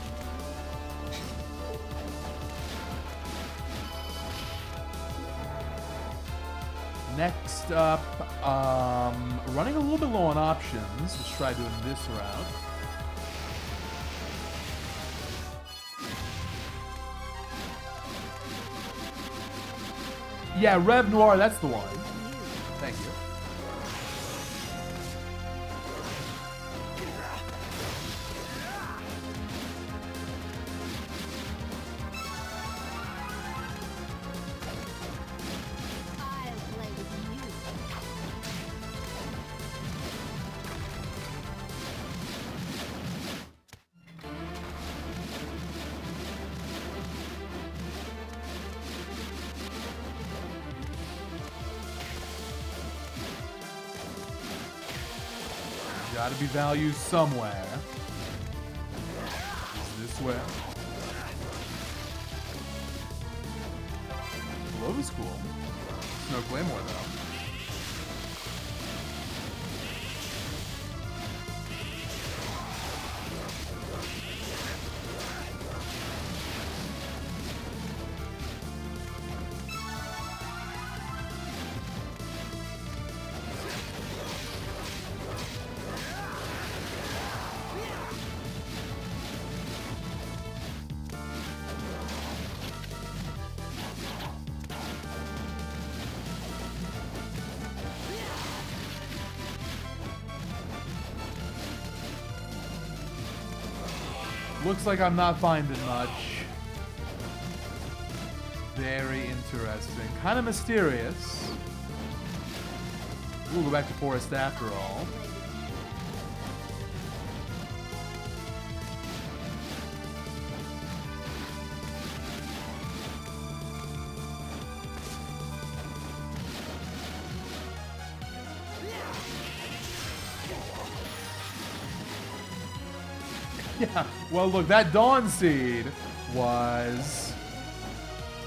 Next up, running a little bit low on options. Let's try doing this route. Yeah, Rev Noir, that's the one. Thank you. Gotta be values somewhere. Is this where? Glove is cool. No Claymore though. Looks like I'm not finding much. Very interesting. Kind of mysterious. We'll go back to Forest after all. Yeah, well look, that Dawn Seed was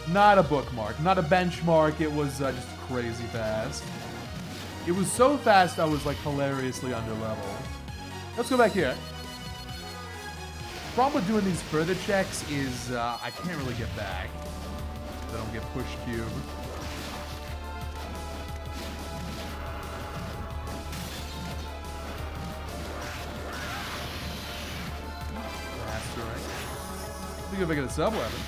not a bookmark, not a benchmark, it was just crazy fast. It was so fast I was like hilariously underleveled. Let's go back here. Problem with doing these further checks is I can't really get back. I don't get push cube. Let's see if I get a sub weapon.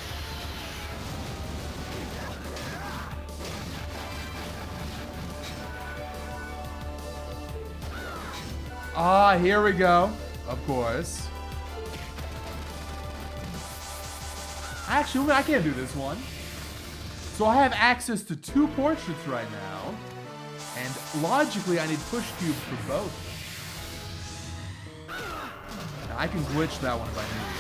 Ah, here we go. Of course. Actually, I can't do this one. So I have access to 2 portraits right now. And logically, I need push cubes for both. Now, I can glitch that one if I need.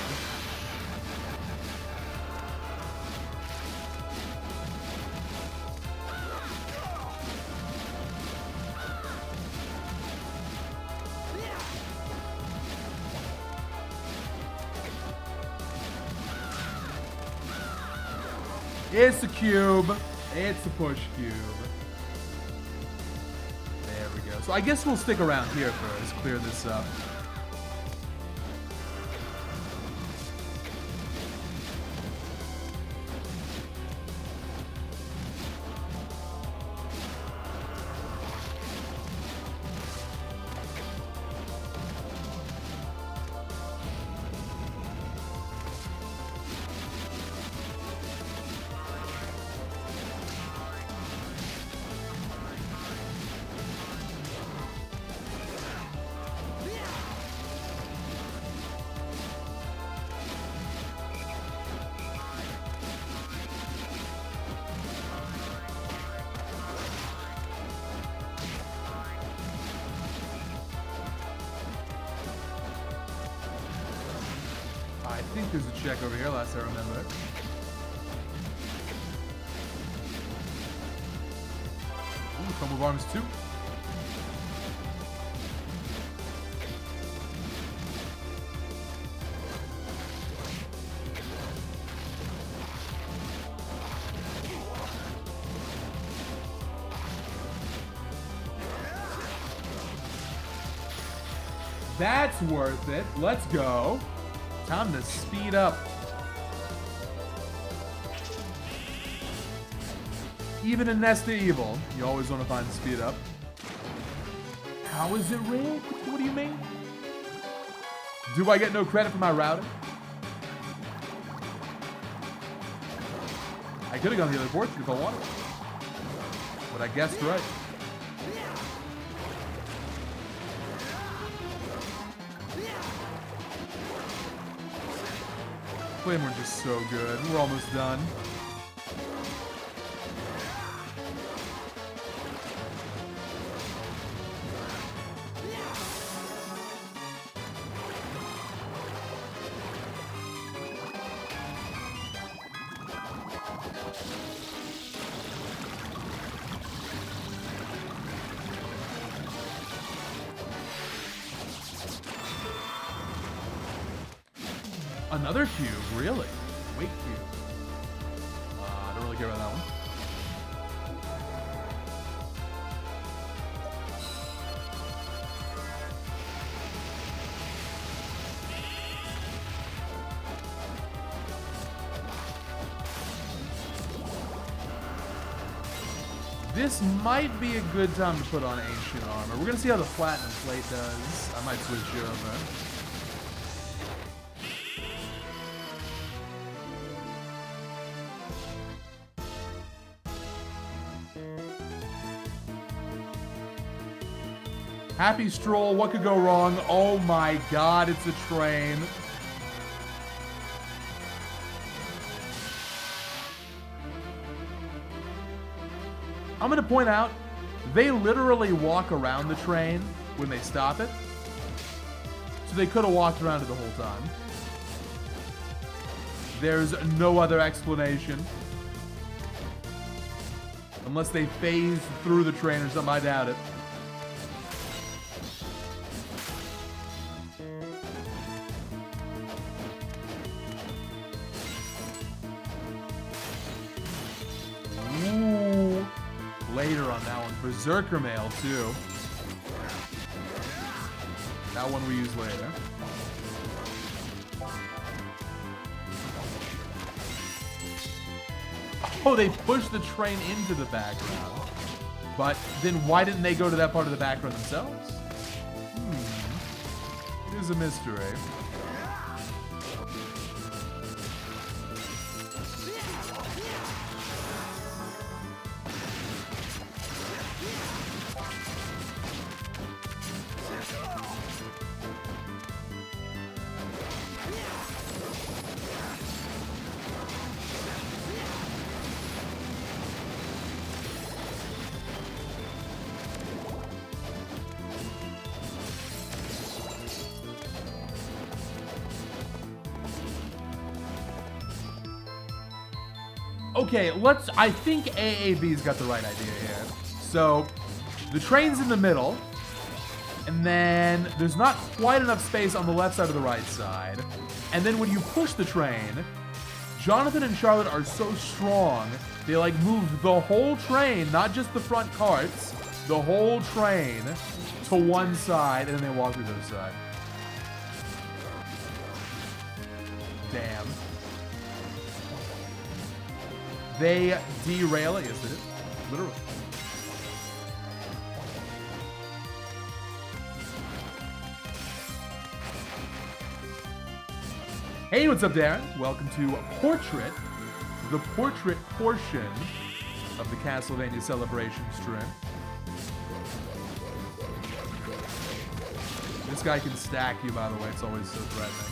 It's the cube. It's the push cube. There we go. So I guess we'll stick around here first. Clear this up. think there's a check over here, last I remember. Ooh, come with arms too. That's worth it. Let's go. Time to speed up. Even in Nest of Evil, you always want to find speed up. How is it rigged? What do you mean? Do I get no credit for my routing? I could have gone the other portion if I wanted. But I guessed right. We're just so good. We're almost done. Another cube, really? Wait cube. I don't really care about that one. This might be a good time to put on ancient armor. We're gonna see how the platinum plate does. I might switch you over. Happy Stroll, what could go wrong? Oh my god, it's a train. I'm gonna point out, they literally walk around the train when they stop it. So they could have walked around it the whole time. There's no other explanation. Unless they phased through the train or something, I doubt it. Later on that one. Berserker Mail, too. That one we use later. Oh, they pushed the train into the background. But then why didn't they go to that part of the background themselves? It is a mystery. Okay, I think AAB's got the right idea here. So, the train's in the middle, and then there's not quite enough space on the left side or the right side. And then when you push the train, Jonathan and Charlotte are so strong, they like move the whole train, not just the front carts, the whole train to one side, and then they walk to the other side. Damn. They derail it. Yes, they did. Literally. Hey, what's up, Darren? Welcome to Portrait, the portrait portion of the Castlevania Celebration stream. This guy can stack you, by the way. It's always so threatening.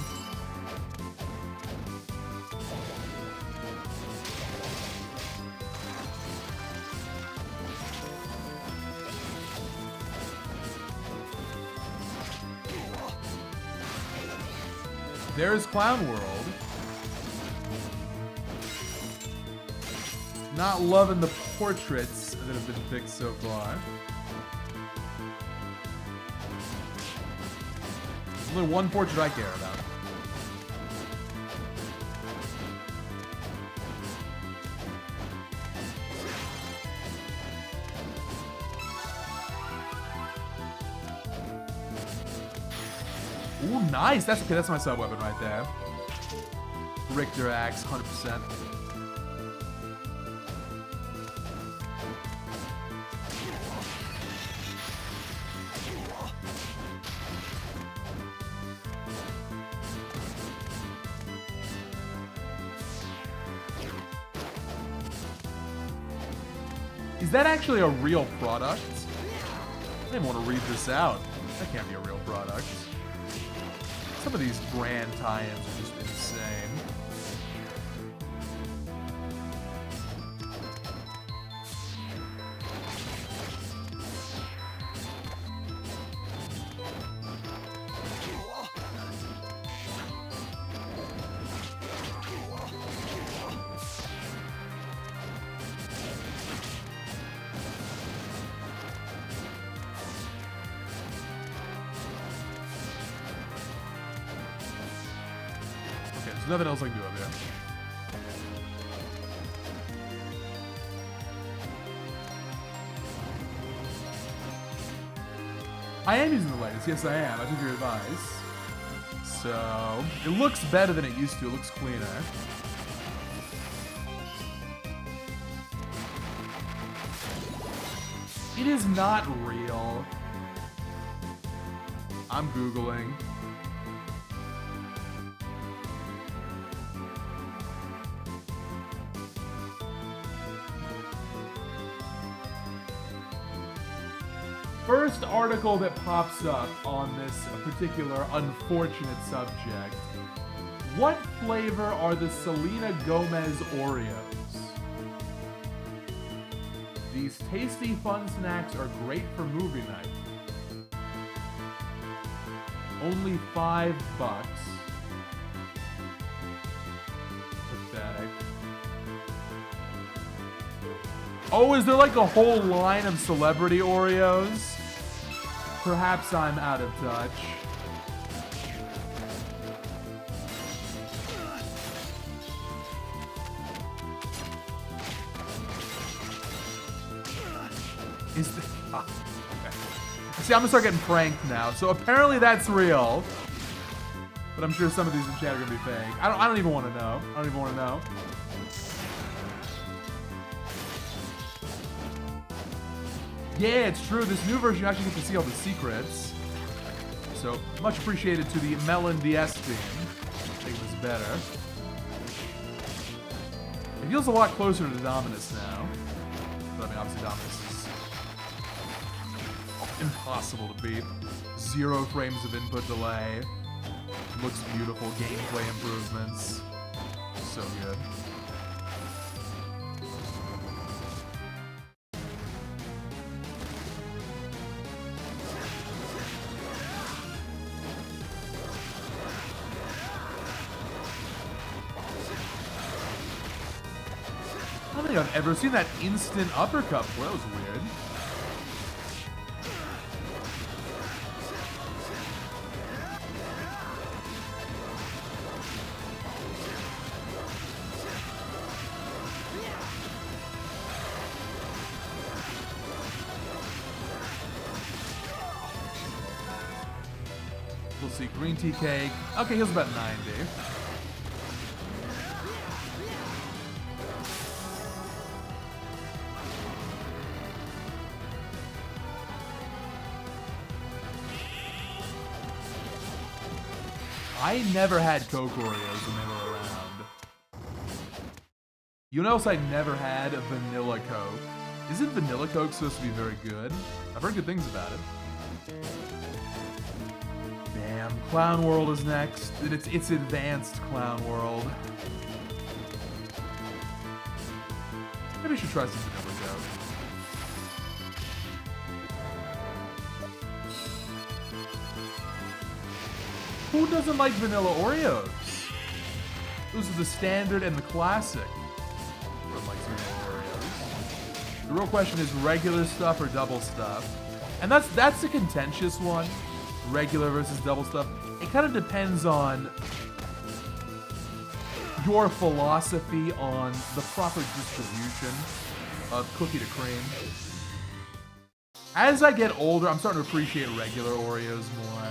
There's Clown World. Not loving the portraits that have been picked so far. There's only one portrait I care about. Ooh, nice. That's okay. That's my sub weapon right there. Richter axe, 100%. Is that actually a real product? I didn't want to read this out. That can't be a real product. Some of these brand tie-ins are just insane. Nothing else I can do up here. I am using the latest. Yes, I am. I took your advice. So, it looks better than it used to. It looks cleaner. It is not real. I'm Googling. First article that pops up on this particular unfortunate subject. What flavor are the Selena Gomez Oreos? These tasty fun snacks are great for movie night. Only $5. Pathetic. Oh, is there like a whole line of celebrity Oreos? Perhaps I'm out of touch. Is the... Oh, okay. See, I'm gonna start getting pranked now. So apparently that's real. But I'm sure some of these in chat are gonna be fake. I don't even want to know. I don't even want to know. Yeah, it's true. This new version, you actually get to see all the secrets. So, much appreciated to the Melon DS team. I think it was better. It feels a lot closer to Dominus now. But I mean, obviously Dominus is impossible to beat. 0 frames of input delay. Looks beautiful. Gameplay improvements. So good. I don't think I've ever seen that instant uppercut before. That was weird. We'll see. Green tea cake. Okay, he was about 90. I never had Coke Oreos when they were around. You know what else I never had? A vanilla Coke. Isn't vanilla Coke supposed to be very good? I've heard good things about it. Damn, Clown World is next. It's advanced Clown World. Maybe I should try some vanilla Coke. Who doesn't like vanilla Oreos? Those are the standard and the classic. Everyone likes vanilla Oreos. The real question is regular stuff or double stuff. And that's a contentious one. Regular versus double stuff. It kind of depends on your philosophy on the proper distribution of cookie to cream. As I get older, I'm starting to appreciate regular Oreos more.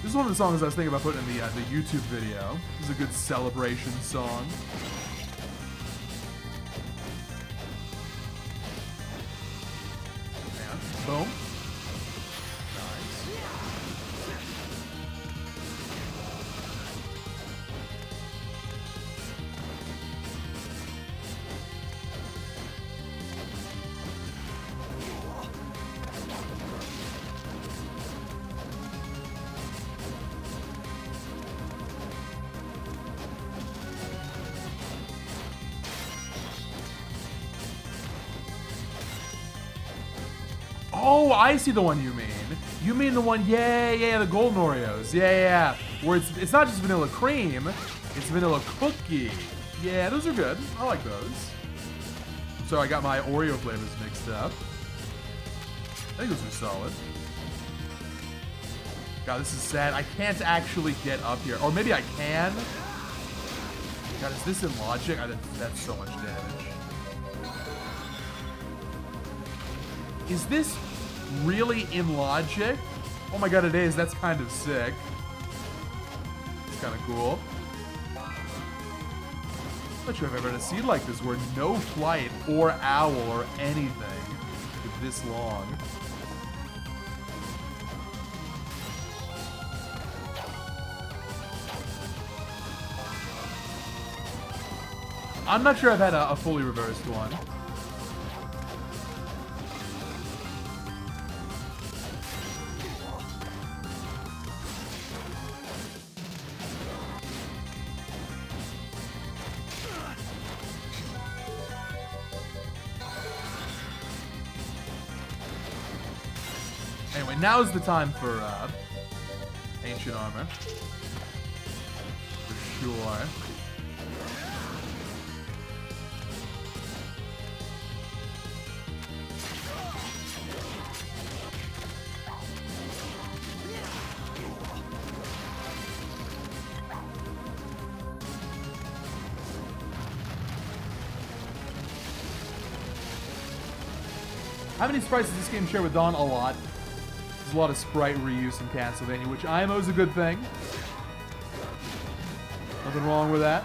This is one of the songs I was thinking about putting in the YouTube video. This is a good celebration song. And boom. Nice. Oh, I see the one you mean. You mean the one, yeah, the golden Oreos. Yeah. Where it's not just vanilla cream, it's vanilla cookie. Yeah, those are good. I like those. So I got my Oreo flavors mixed up. I think those are solid. God, this is sad. I can't actually get up here. Or maybe I can. God, is this in logic? That's so much damage. Is this really in logic? Oh my god, it is. That's kind of sick. It's kind of cool. I'm not sure if I've ever had a scene like this where no flight or owl or anything is this long. I'm not sure I've had a fully reversed one. Anyway, now's the time for ancient armor. For sure. How many sprites does this game share with Dawn? A lot. There's a lot of sprite reuse in Castlevania, which IMO is a good thing. Nothing wrong with that.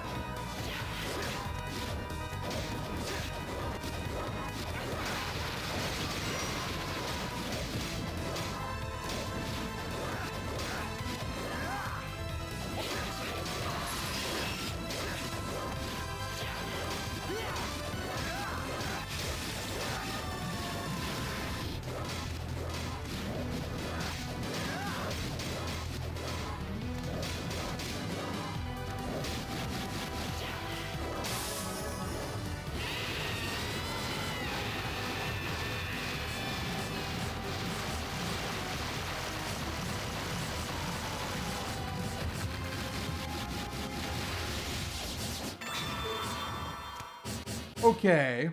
Okay,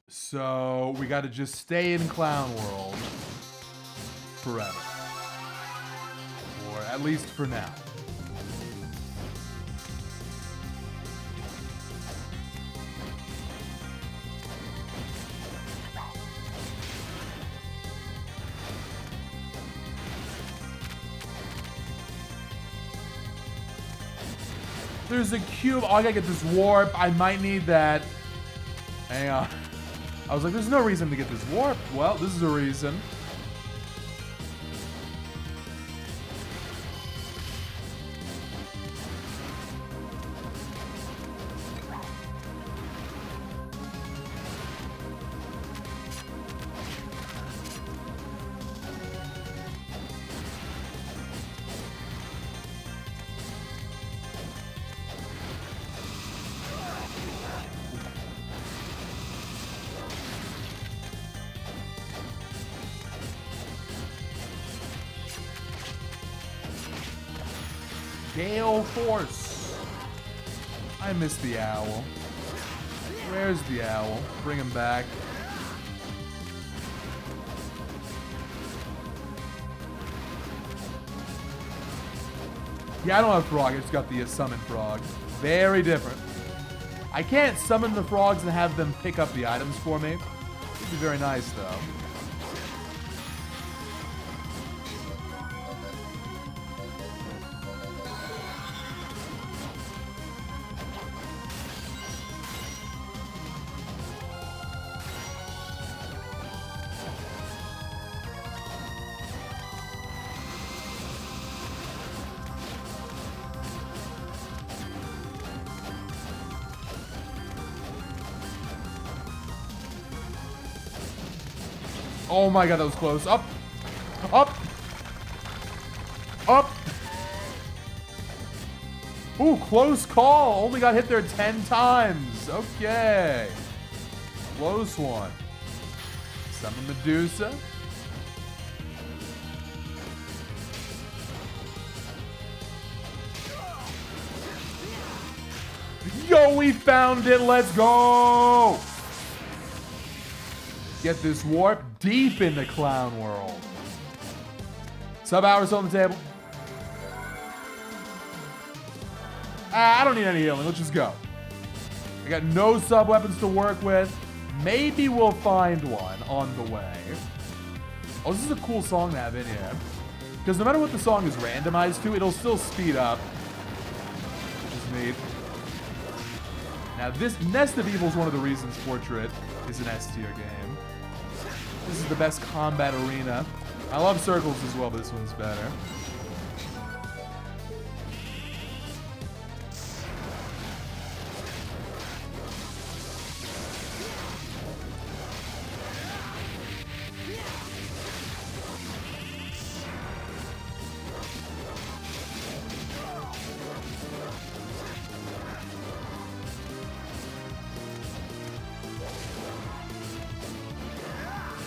so we gotta just stay in Clown World forever. Or at least for now. There's a cube. Oh, I gotta get this warp. I might need that. Hang on. I was like, there's no reason to get this warp. Well, this is a reason. Gale Force. I miss the owl. Where's the owl? Bring him back. Yeah, I don't have frog. I just got the summon frog. Very different. I can't summon the frogs and have them pick up the items for me. It'd be very nice, though. Oh my god, that was close. Up! Up! Up! Ooh, close call! Only got hit there 10 times. Okay. Close one. Summon Medusa. Yo, we found it! Let's go! Get this warp deep in the clown world. Sub hours on the table. I don't need any healing. Let's just go. I got no sub weapons to work with. Maybe we'll find one on the way. Oh, this is a cool song to have in here. Because no matter what the song is randomized to, it'll still speed up. Which is neat. Now, this Nest of Evil is one of the reasons Portrait is an S tier game. This is the best combat arena. I love Circles as well, but this one's better.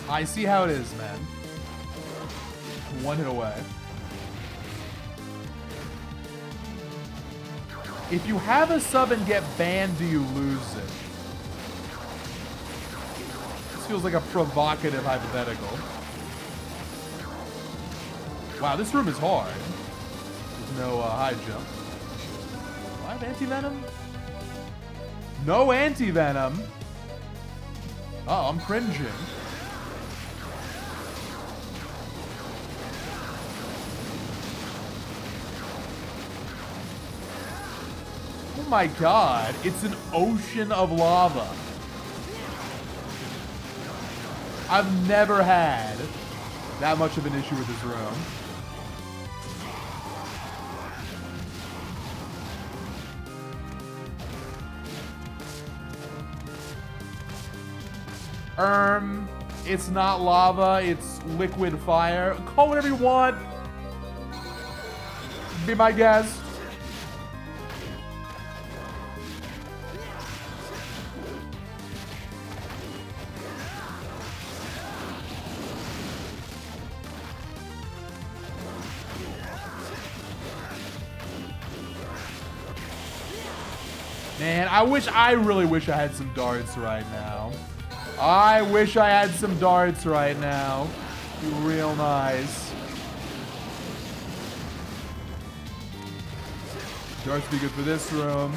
I see how it is, man. One hit away. If you have a sub and get banned, do you lose it? This feels like a provocative hypothetical. Wow, this room is hard. There's no high jump. Do I have anti-venom? No anti-venom. Oh, I'm cringing. Oh my god, it's an ocean of lava. I've never had that much of an issue with this room. It's not lava, it's liquid fire. Call whatever you want. Be my guest. Man, I really wish I had some darts right now. I wish I had some darts right now. Be real nice. Darts be good for this room.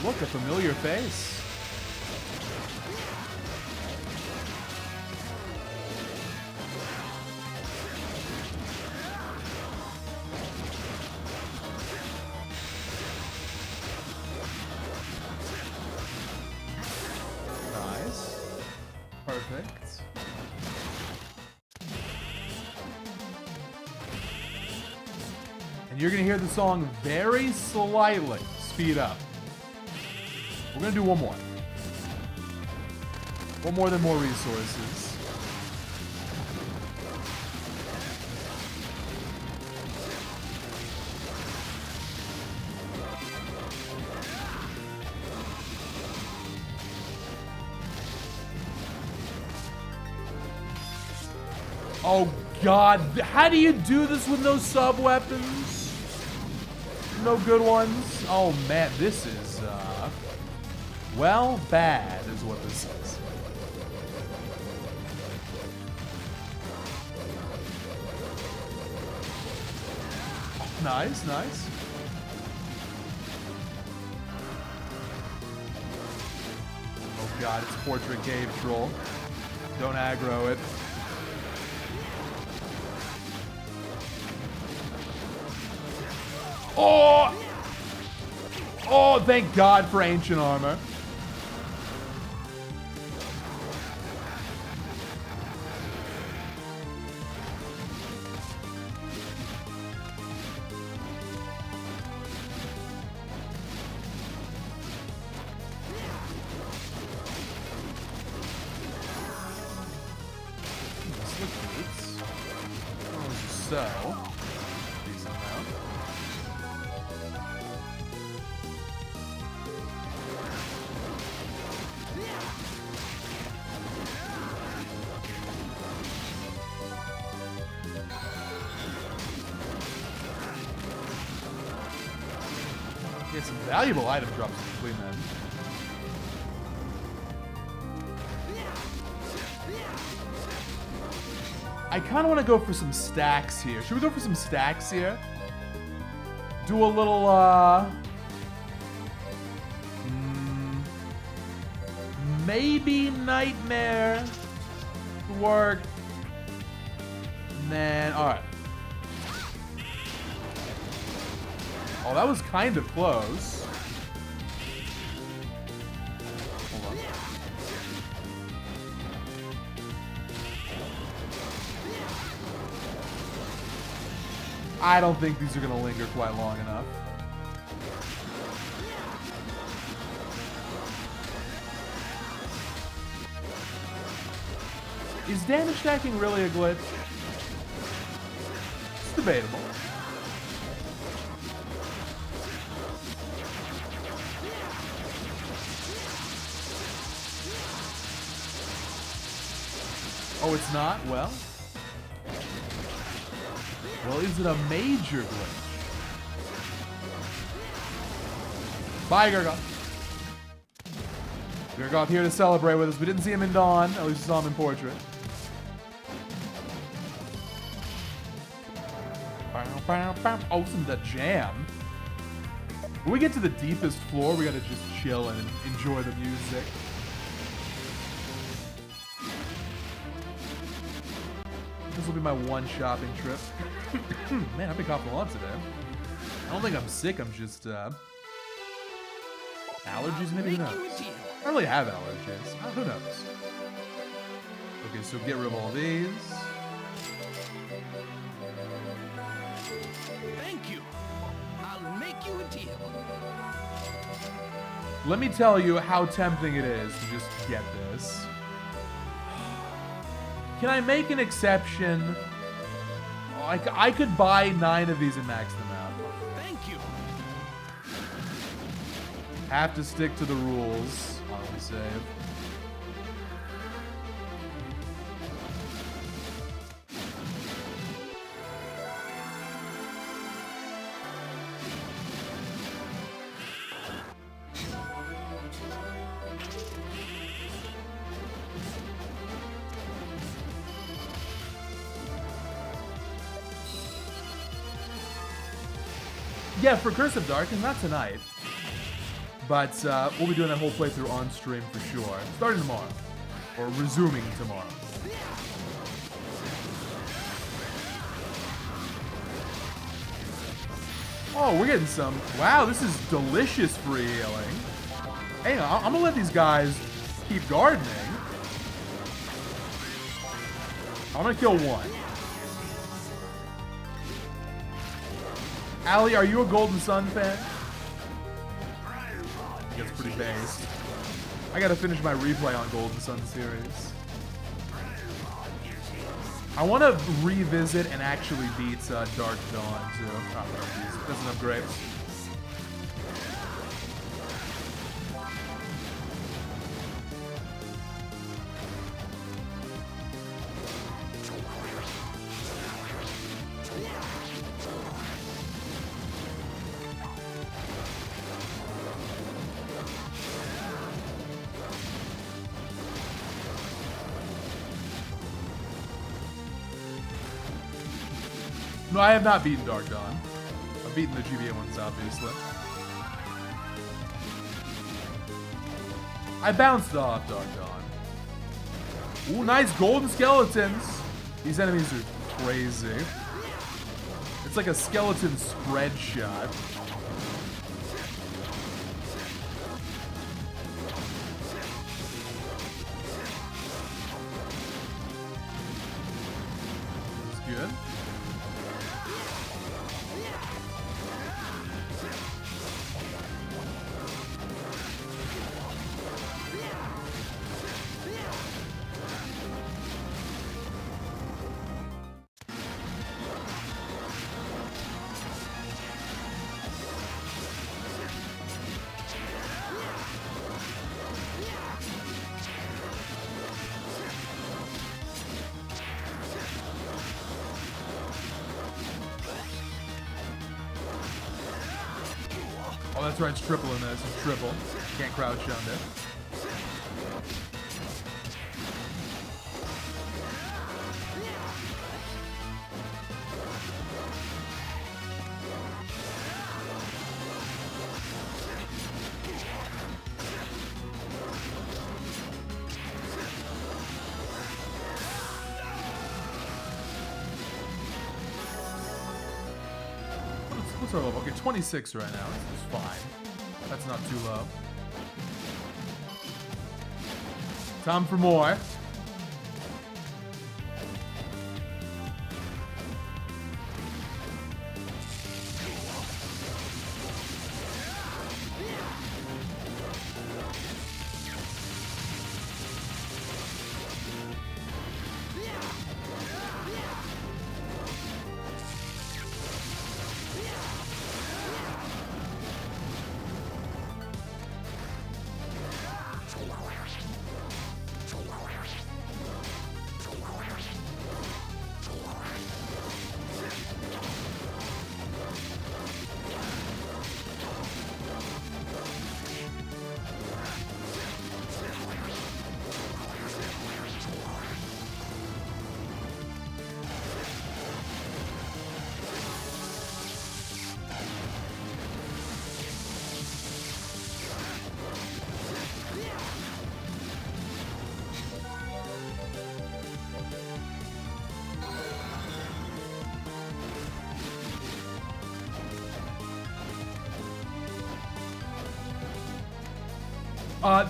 Look, a familiar face. Nice. Perfect. you're gonna hear the song very slightly speed up. We're gonna do one more. One more than more resources. Oh God, how do you do this with no sub-weapons? No good ones? Oh man, this is, well, bad is what this is. Nice, nice. Oh God, it's Portrait Cave Troll. Don't aggro it. Oh! Oh, thank God for ancient armor. So, decent amount. Get some valuable item drops between them. I kind of want to go for some stacks here. Should we go for some stacks here? Do a little, maybe Nightmare to work. Man, alright. Oh, that was kind of close. Hold on. I don't think these are going to linger quite long enough. Is damage stacking really a glitch? It's debatable. Oh, it's not? Well, is it a major glitch? Bye, Gurgoth. Gurgoth here to celebrate with us. We didn't see him in Dawn. At least we saw him in Portrait. Oh, listen to that jam. When we get to the deepest floor, we gotta just chill and enjoy the music. This will be my one shopping trip. Man, I've been coughing a lot today. I don't think I'm sick, I'm just, allergies, maybe? Who knows? I don't really have allergies. Who knows? Okay, so get rid of all these. Thank you. I'll make you a deal. Let me tell you how tempting it is to just get this. Can I make an exception? Oh, I could buy 9 of these and max them out. Thank you. Have to stick to the rules. Auto save. Yeah, for Curse of Darkness, not tonight. But we'll be doing that whole playthrough on stream for sure. Starting tomorrow. Or resuming tomorrow. Oh, we're getting some... Wow, this is delicious free healing. Hang on, I'm gonna let these guys keep gardening. I'm gonna kill one. Allie, are you a Golden Sun fan? I think it's pretty based. I gotta finish my replay on Golden Sun series. I want to revisit and actually beat Dark Dawn too. Oh, no, doesn't have grapes. No, I have not beaten Dark Dawn. I've beaten the GBA ones, obviously. I bounced off Dark Dawn. Ooh, nice golden skeletons. These enemies are crazy. It's like a skeleton spread shot. That's good. Oh, that's right, it's triple in this. It's triple. Can't crouch under. What's our level? Okay, 26 right now. It's fine. That's not too low. Time for more.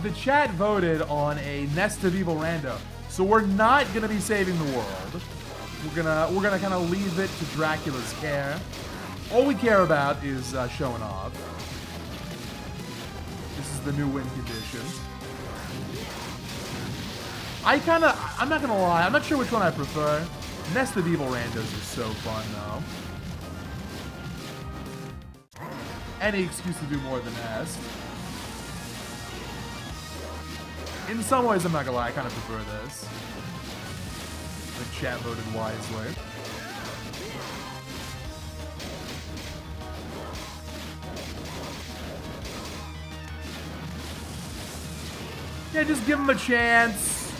The chat voted on a Nest of Evil Rando, so we're not gonna be saving the world. We're gonna kind of leave it to Dracula's care. All we care about is showing off. This is the new win condition. I'm not gonna lie, I'm not sure which one I prefer. Nest of Evil Randos is so fun though. Any excuse to do more than Nest. In some ways, I'm not gonna lie, I kind of prefer this. The chat voted wisely. Yeah, just give him a chance.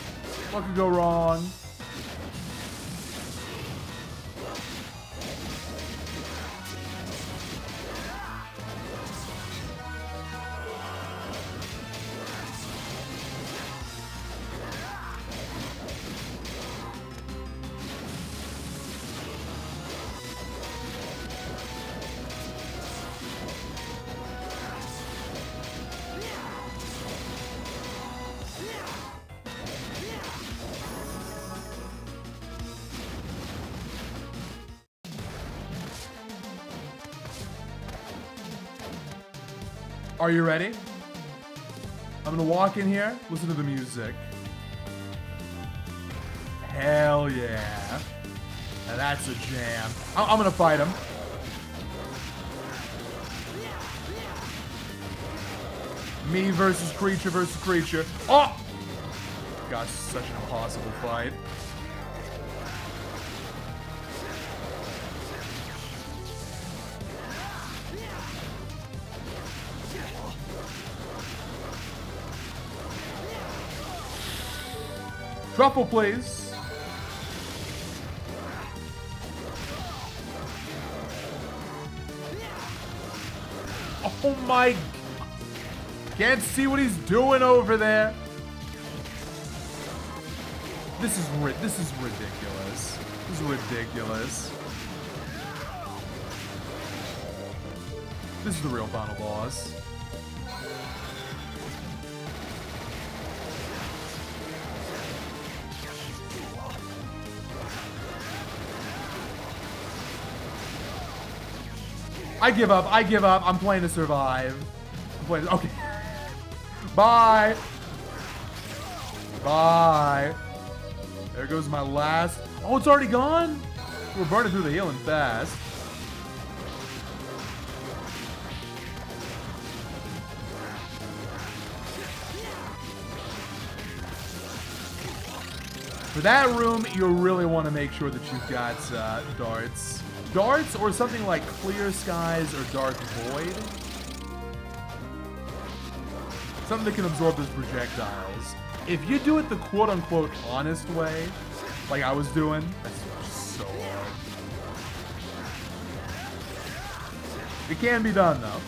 What could go wrong? Are you ready? I'm gonna walk in here, listen to the music. Hell yeah. Now that's a jam. I'm gonna fight him. Me versus creature versus creature. Oh! Gosh, such an impossible fight. Truffle, please. Oh my... Can't see what he's doing over there. This is ridiculous. This is ridiculous. This is the real final boss. I give up. I give up. I'm playing to survive. I'm playing. Okay. Bye. Bye. There goes my last. Oh, it's already gone? We're burning through the healing fast. For that room, you really want to make sure that you've got darts. Darts or something like Clear Skies or Dark Void. Something that can absorb those projectiles. If you do it the quote-unquote honest way, like I was doing, that's so hard. It can be done, though.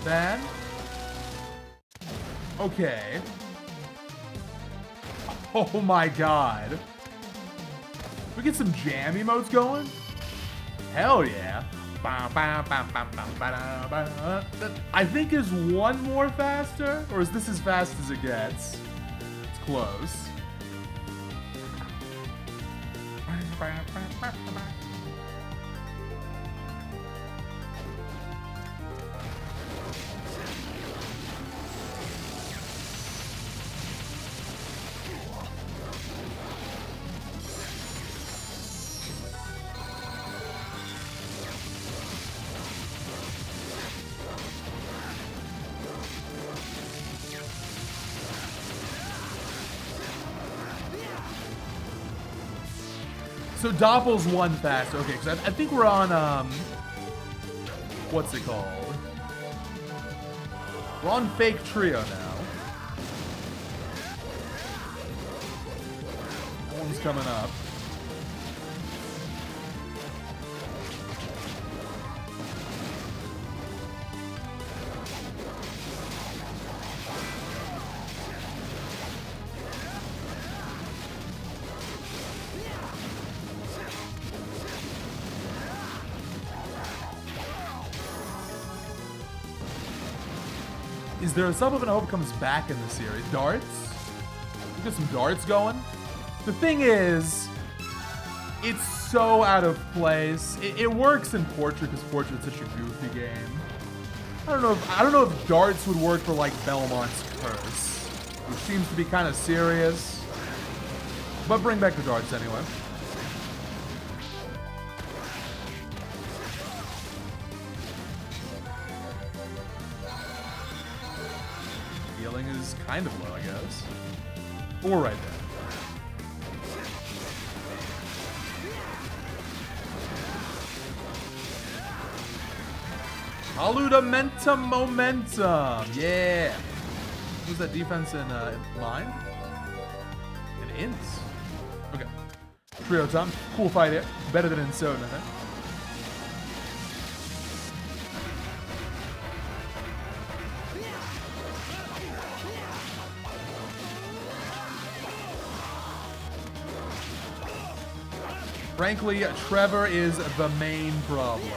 Bad. Okay. Oh my god. We get some jam emotes going? Hell yeah. I think is one more faster? Or is this as fast as it gets? It's close. So Doppel's one fast. Okay, because I think we're on, what's it called? We're on Fake Trio now. One's coming up. Is there a supplement I hope comes back in the series? Darts? We get some darts going? The thing is, it's so out of place. It works in Portrait because Portrait's such a goofy game. I don't know if darts would work for like Belmont's Curse, which seems to be kind of serious. But bring back the darts anyway. Healing is kind of low, I guess. Or right there. Momentum. Yeah. Who's that defense in line? In ints. Okay. Trio time. Cool fight here. Better than in sotn, I think. Frankly, Trevor is the main problem.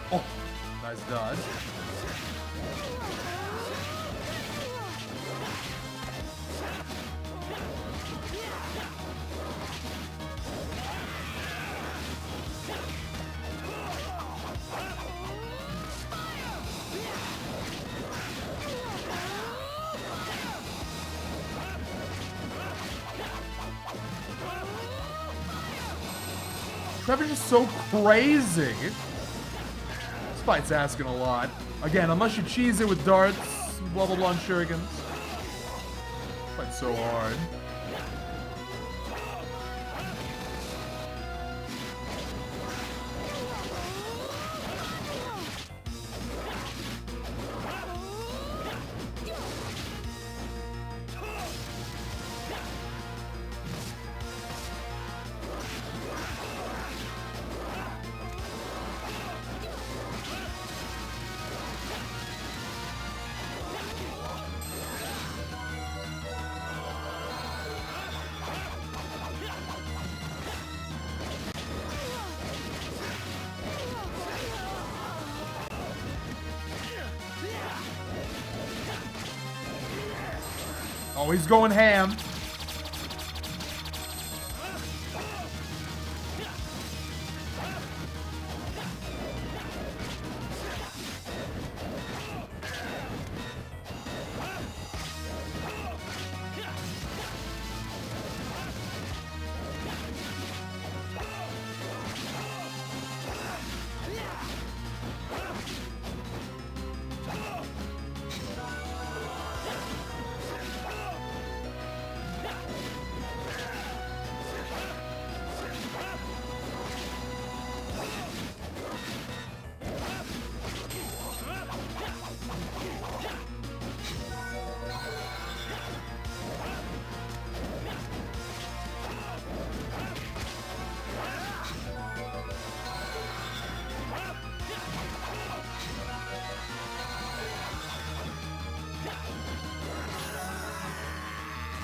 Oh, nice dodge. Trevor's just so crazy. This fight's asking a lot. Again, unless you cheese it with darts, blah blah blah, and shurikens. This fight's so hard. Oh, he's going ham.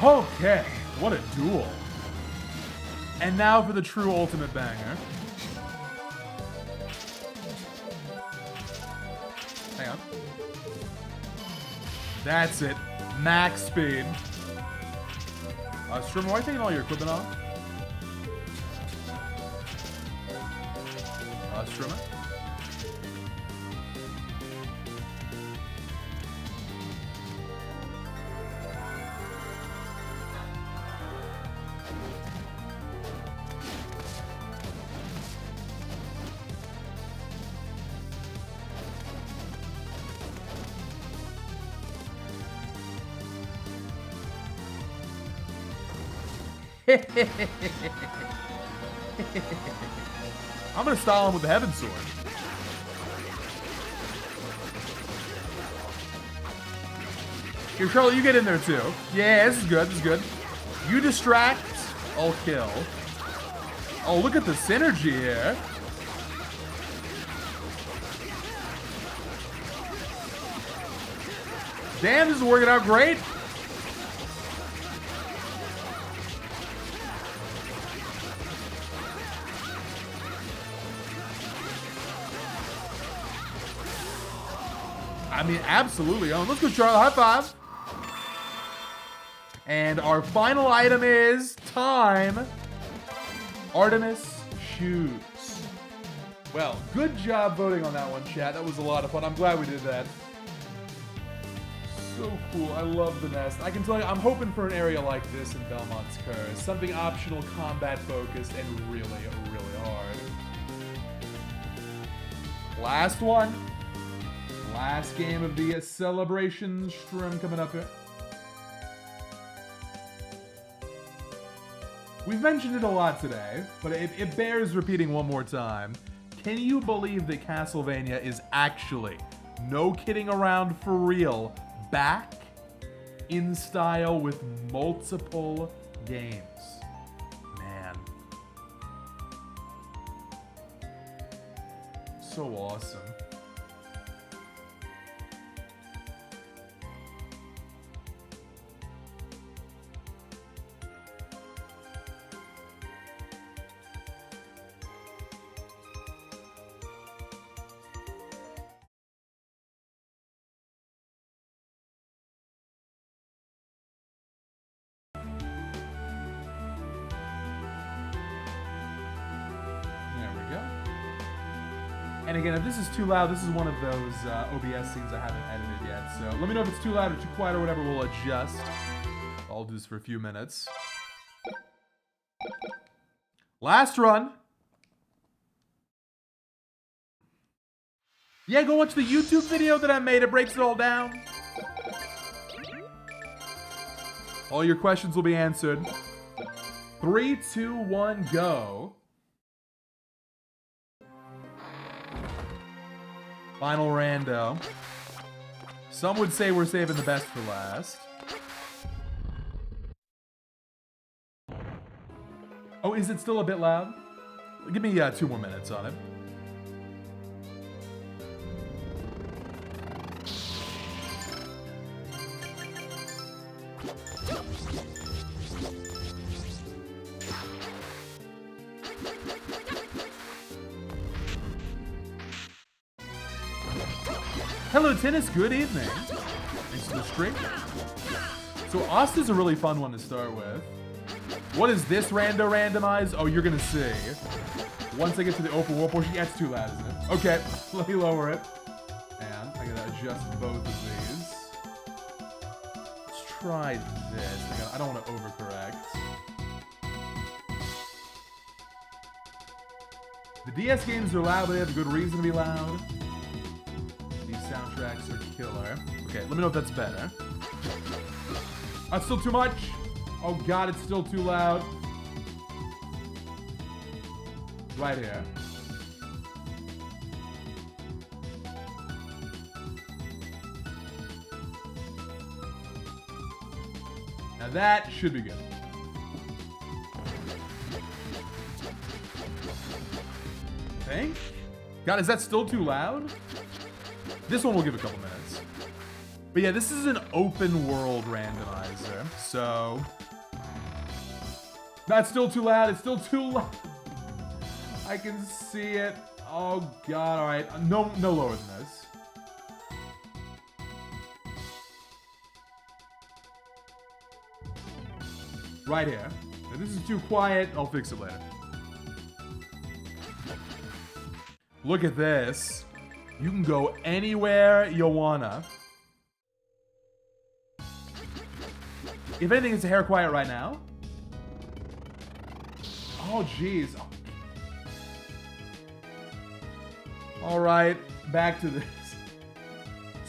Okay, what a duel. And now for the true ultimate banger. Hang on. That's it. Max speed. Streamer, why are you taking all your equipment off? Streamer? I'm gonna style him with the Heaven Sword. Here, Charlie, you get in there too. Yeah, this is good, this is good. You distract, I'll kill. Oh, look at the synergy here. Damn, this is working out great. I mean, absolutely. Let's go, Charlie. High five. And our final item is time. Artemis shoes. Well, good job voting on that one, chat. That was a lot of fun. I'm glad we did that. So cool. I love the nest. I can tell you, I'm hoping for an area like this in Belmont's Curse. Something optional, combat focused, and really, really hard. Last one. Last game of the celebration stream coming up here. We've mentioned it a lot today, but it bears repeating one more time. Can you believe that Castlevania is actually, no kidding around for real, back in style with multiple games? Man. So awesome. And again, if this is too loud, this is one of those OBS scenes I haven't edited yet. So let me know if it's too loud or too quiet or whatever. We'll adjust. I'll do this for a few minutes. Last run. Yeah, go watch the YouTube video that I made. It breaks it all down. All your questions will be answered. 3, 2, 1, go. Final rando. Some would say we're saving the best for last. Oh, is it still a bit loud? Give me 2 more minutes on it. Hello, Tennis. Good evening. Thanks for the stream. So, Asta's a really fun one to start with. What is this rando randomize? Oh, you're going to see. Once I get to the open world portion, yeah, it's too loud, isn't it? Okay, let me lower it. And I got to adjust both of these. Let's try this. I don't want to overcorrect. The DS games are loud, but they have a good reason to be loud. Soundtracks are killer. Okay, let me know if that's better. That's still too much. Oh god, it's still too loud. Right here. Now that should be good. I think? God, is that still too loud? This one will give a couple minutes. But yeah, this is an open world randomizer, so... That's still too loud, it's still too loud. I can see it. Oh god, alright. No lower than this. Right here. If this is too quiet, I'll fix it later. Look at this. You can go anywhere you wanna. If anything, it's a hair quiet right now. Oh, jeez. Alright, back to this.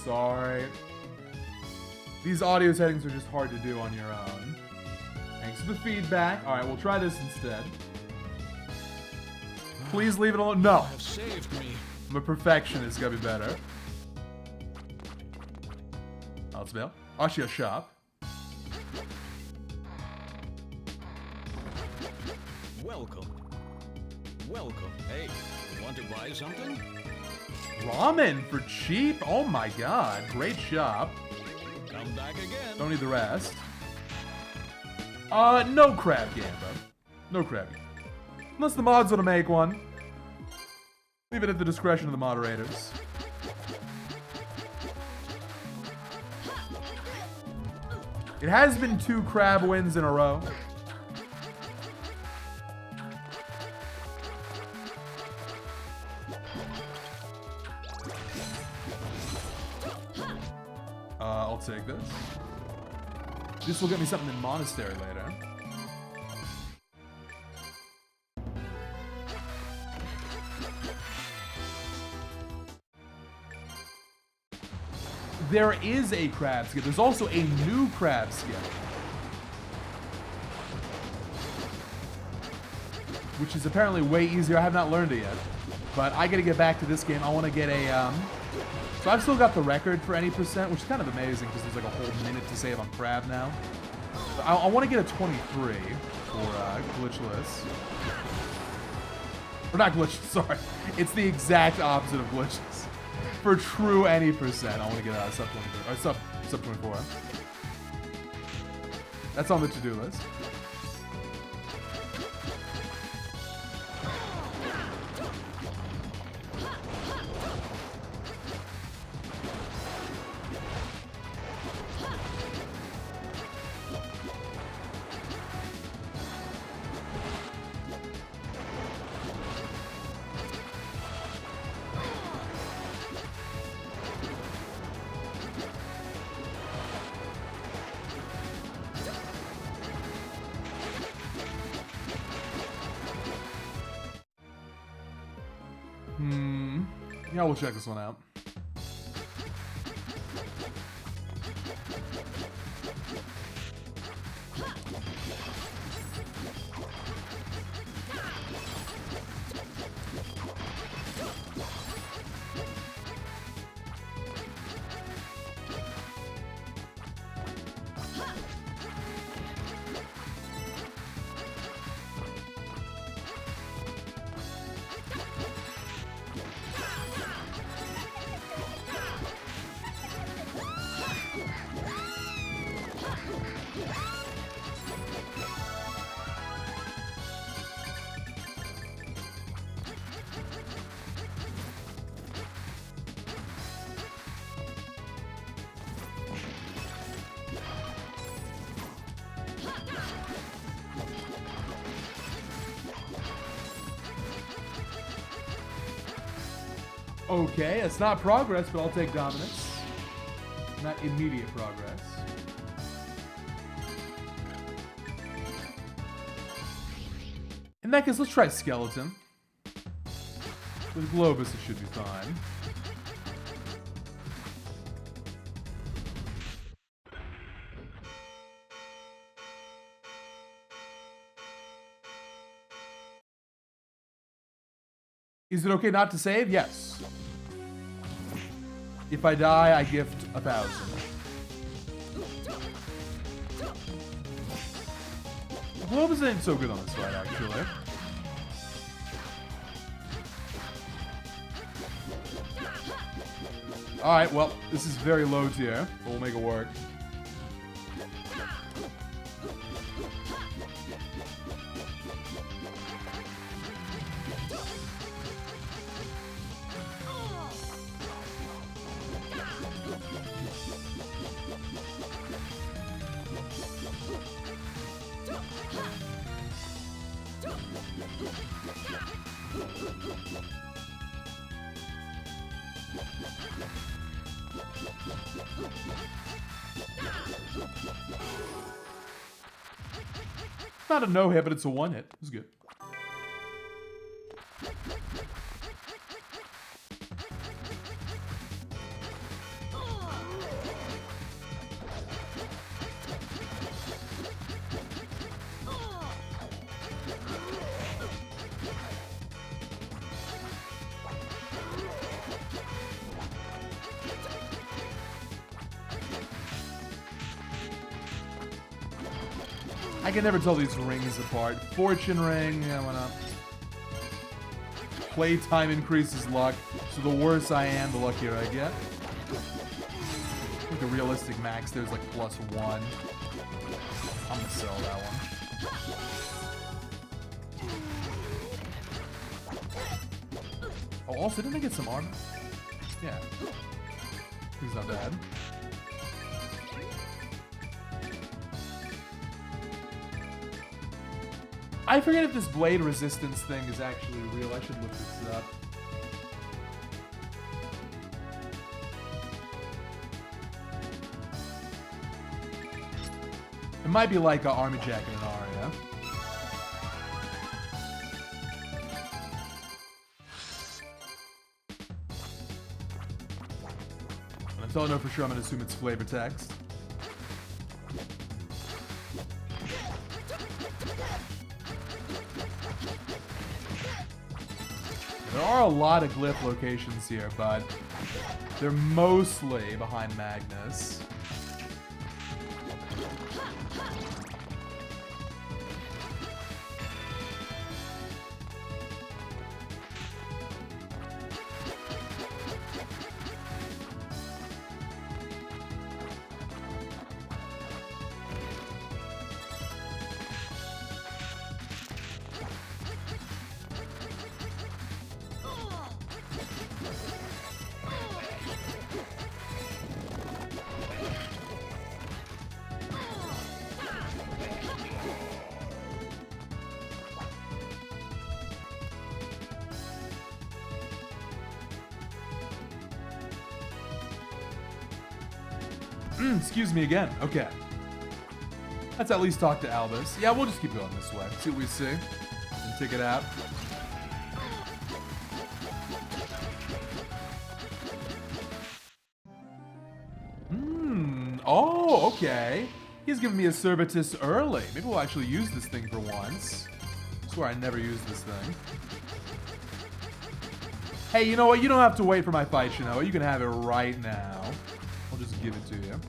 Sorry. These audio settings are just hard to do on your own. Thanks for the feedback. All right, we'll try this instead. Please leave it alone. No. Have saved me. I'm a perfectionist. Gotta be better. Oh, it's Bill. Actually, a shop. Welcome. Welcome. Hey, want to buy something? Ramen for cheap? Oh my god. Great shop. Come back again. Don't need the rest. No crab gamba. No crab gamba. Unless the mods want to make one. Leave it at the discretion of the moderators. It has been 2 crab wins in a row. I'll take this. This will get me something in Monastery later. There is a crab skin. There's also a new crab skin. Which is apparently way easier. I have not learned it yet. But I gotta get back to this game. I want to get a, So I've still got the record for any percent, which is kind of amazing because there's like a whole minute to save on crab now. But I want to get a 23 for glitchless. Or not glitchless, sorry. It's the exact opposite of glitchless. For true any percent, I want to get a sub 23, or sub 24. That's on the to-do list. Yeah, we'll check this one out. Okay, it's not progress, but I'll take dominance. Not immediate progress. In that case, let's try skeleton. With Globus, it should be fine. Is it okay not to save? Yes. If I die, I gift 1,000. Globus ain't so good on this fight, actually. Alright, well, this is very low tier, but we'll make it work. Not a no hit, but it's a one hit. It's good. I can never tell these rings apart. Fortune ring, yeah, why not? Playtime increases luck, so the worse I am, the luckier I get. I think the realistic max there's like +1. I'm gonna sell that one. Oh, also, didn't I get some armor? Yeah. He's not bad. I forget if this blade resistance thing is actually real. I should look this up. It might be like an army jacket and Aria. And until I know for sure, I'm going to assume it's flavor text. There are a lot of glyph locations here, but they're mostly behind Magnus. Excuse me again. Okay. Let's at least talk to Albus. Yeah, we'll just keep going this way. See what we see. And take it out. Oh, okay. He's giving me a Servitus early. Maybe we'll actually use this thing for once. I swear I never used this thing. Hey, you know what? You don't have to wait for my fight, you know. You can have it right now. I'll just give it to you.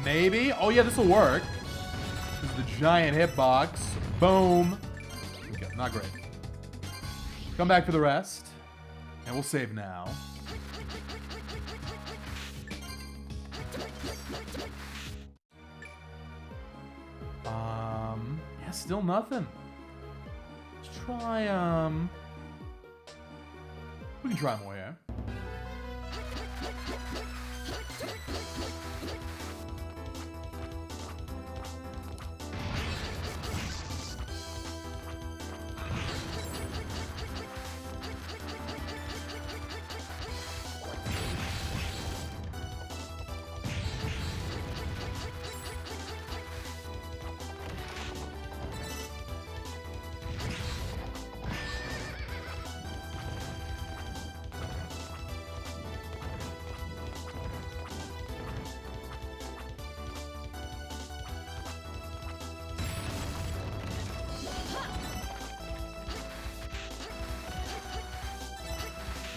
Maybe? Oh yeah, this will work. This is the giant hitbox. Boom. Okay, not great. Come back for the rest. And we'll save now. Yeah, still nothing. Let's try, we can try more here.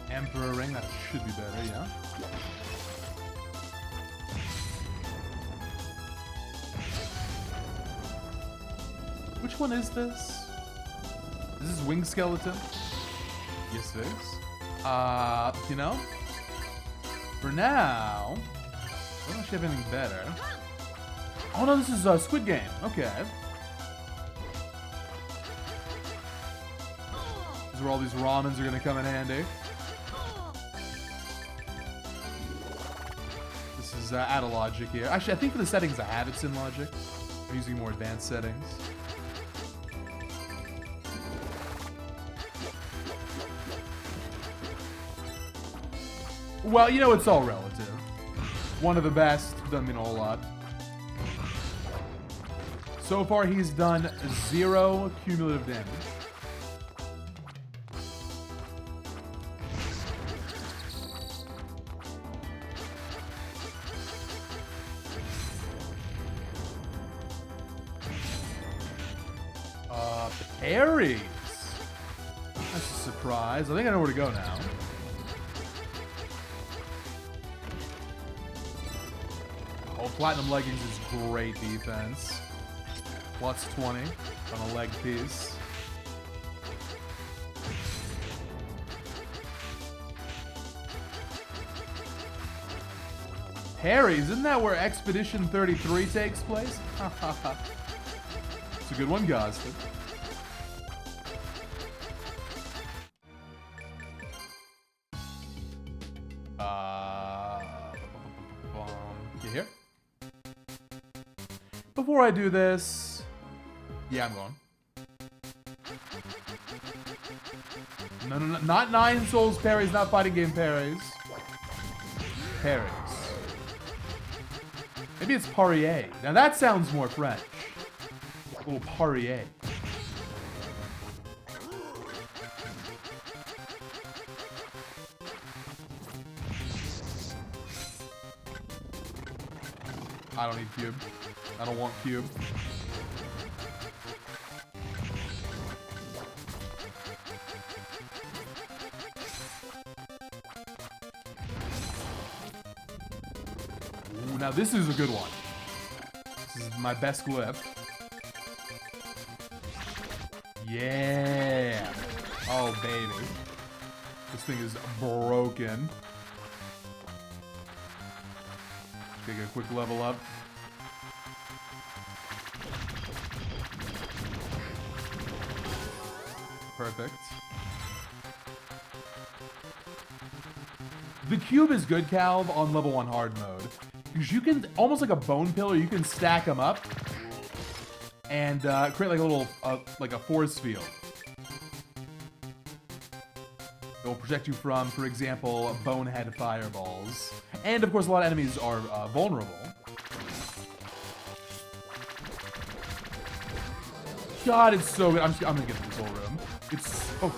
Emperor ring, that should be better, yeah. Which one is this? Is this Wing Skeleton? Yes, it is. You know? For now, I don't actually have anything better. Oh no, this is Squid Game. Okay. This is where all these ramens are gonna come in handy. This is out of logic here. Actually, I think for the settings I have it's in logic. I'm using more advanced settings. Well, you know, it's all relative. One of the best doesn't mean a whole lot. So far, he's done 0 cumulative damage. Parries. That's a surprise. I think I know where to go now. Oh, Platinum Leggings is great defense. Plus 20 on a leg piece. Parries, isn't that where Expedition 33 takes place? It's a good one, Gosford. You here? Before I do this, yeah, I'm going. No, not 9 Souls parries, not fighting game parries. Parries. Maybe it's Parier. Now that sounds more French. A little Parier. I don't need cube. I don't want cube. Ooh, now this is a good one. This is my best glyph. Yeah. Oh, baby. This thing is broken. Take a quick level up. Perfect. The cube is good, Calv, on level 1 hard mode. Because you can, almost like a bone pillar, you can stack them up and create like a little, like a force field. It will protect you from, for example, bonehead fireballs. And of course, a lot of enemies are vulnerable. God, it's so good. I'm gonna get through this whole room. It's so good.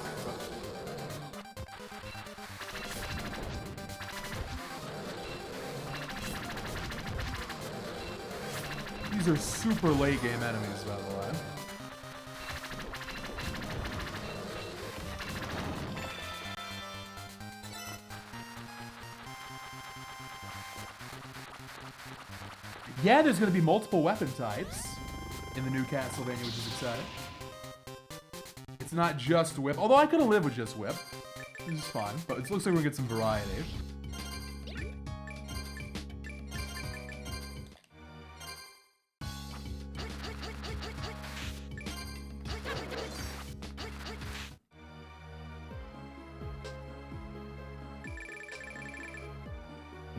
These are super late game enemies, by the way. Yeah, there's going to be multiple weapon types in the new Castlevania, which is exciting. It's not just whip, although I could have lived with just whip. This is fun, but it looks like we're going to get some variety.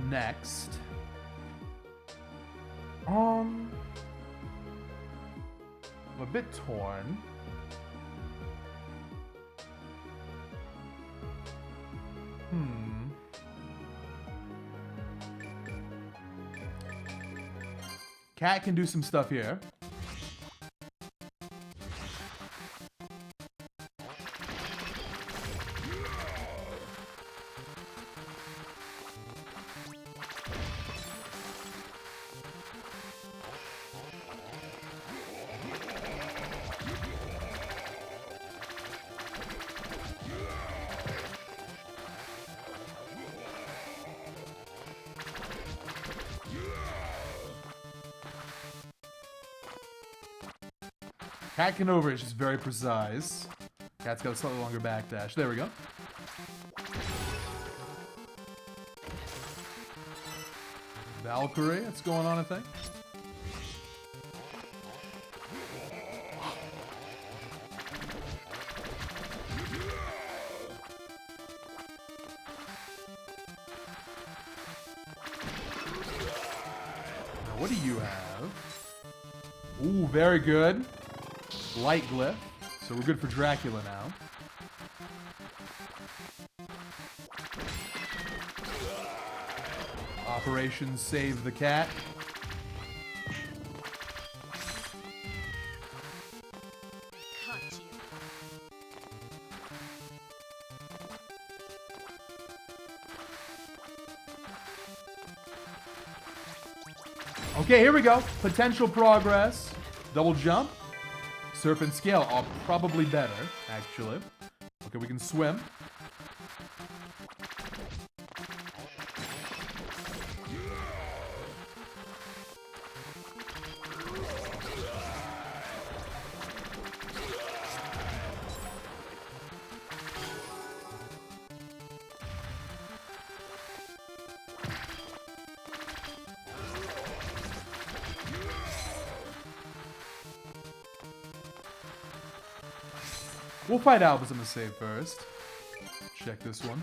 Next. I'm a bit torn. Cat can do some stuff here. Cat can over, it's just very precise. Cat's got a slightly longer backdash. There we go. Valkyrie, what's going on, I think? Now, what do you have? Ooh, very good. Light glyph, so we're good for Dracula now. Operation Save the Cat. Caught you. Okay, here we go. Potential progress. Double jump. Serpent Scale are probably better, actually. Okay, we can swim. We'll fight Albus on the save first. Check this one.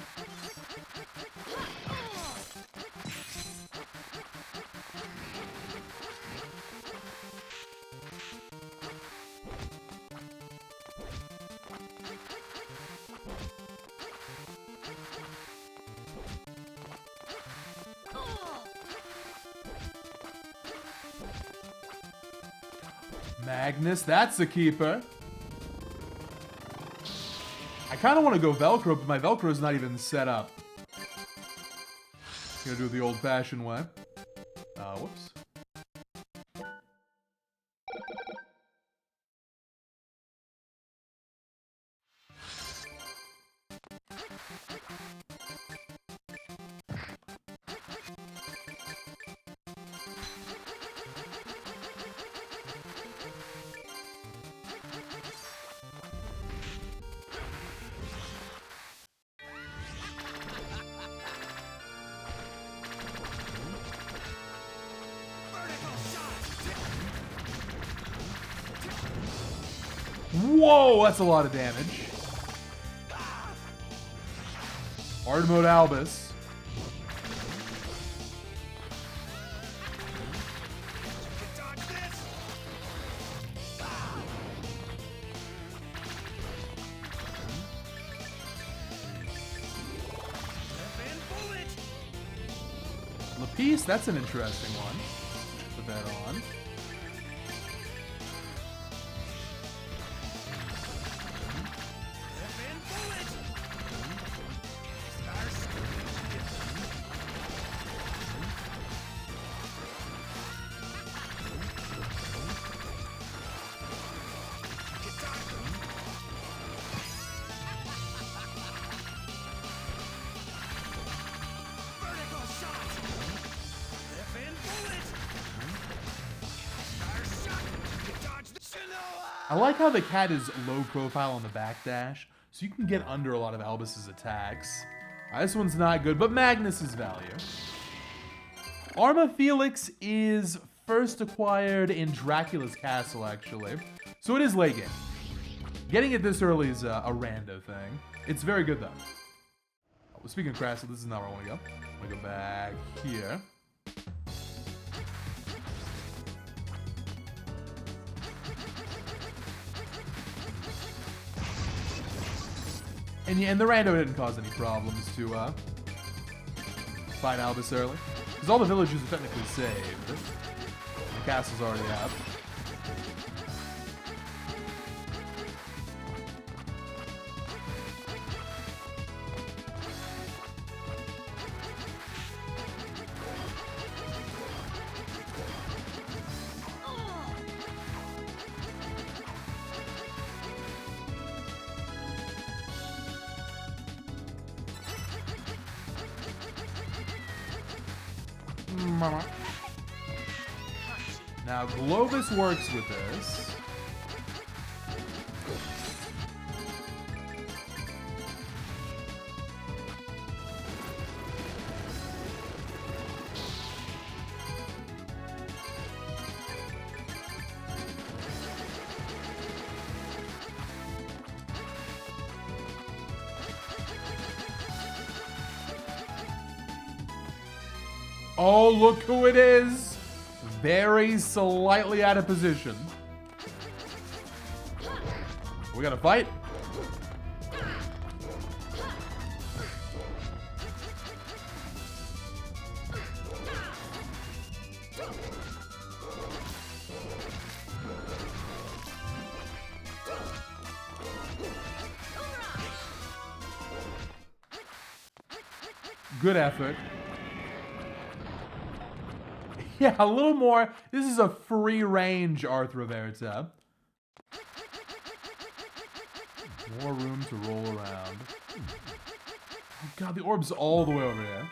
Magnus, that's the keeper. I kind of want to go Velcro, but my Velcro's not even set up. Gonna do it the old-fashioned way. Whoops. Whoa, that's a lot of damage. Hard mode Albus. Lapis, that's an interesting one. Put that on. I like how the cat is low profile on the backdash, so you can get under a lot of Albus's attacks. This one's not good, but Magnus's value. Arma Felix is first acquired in Dracula's Castle, actually. So it is late game. Getting it this early is a rando thing. It's very good, though. Oh, speaking of Castle, this is not where I want to go. I'm going to go back here. And the rando didn't cause any problems to fight Albus early. Because all the villages are technically saved. The castle's already up. Now, Globus works with this. Oh, look who it is! Very slightly out of position. We gotta fight. Good effort. Yeah, a little more. This is a free range Arthur Verita. More room to roll around. Oh god, the orb's all the way over here.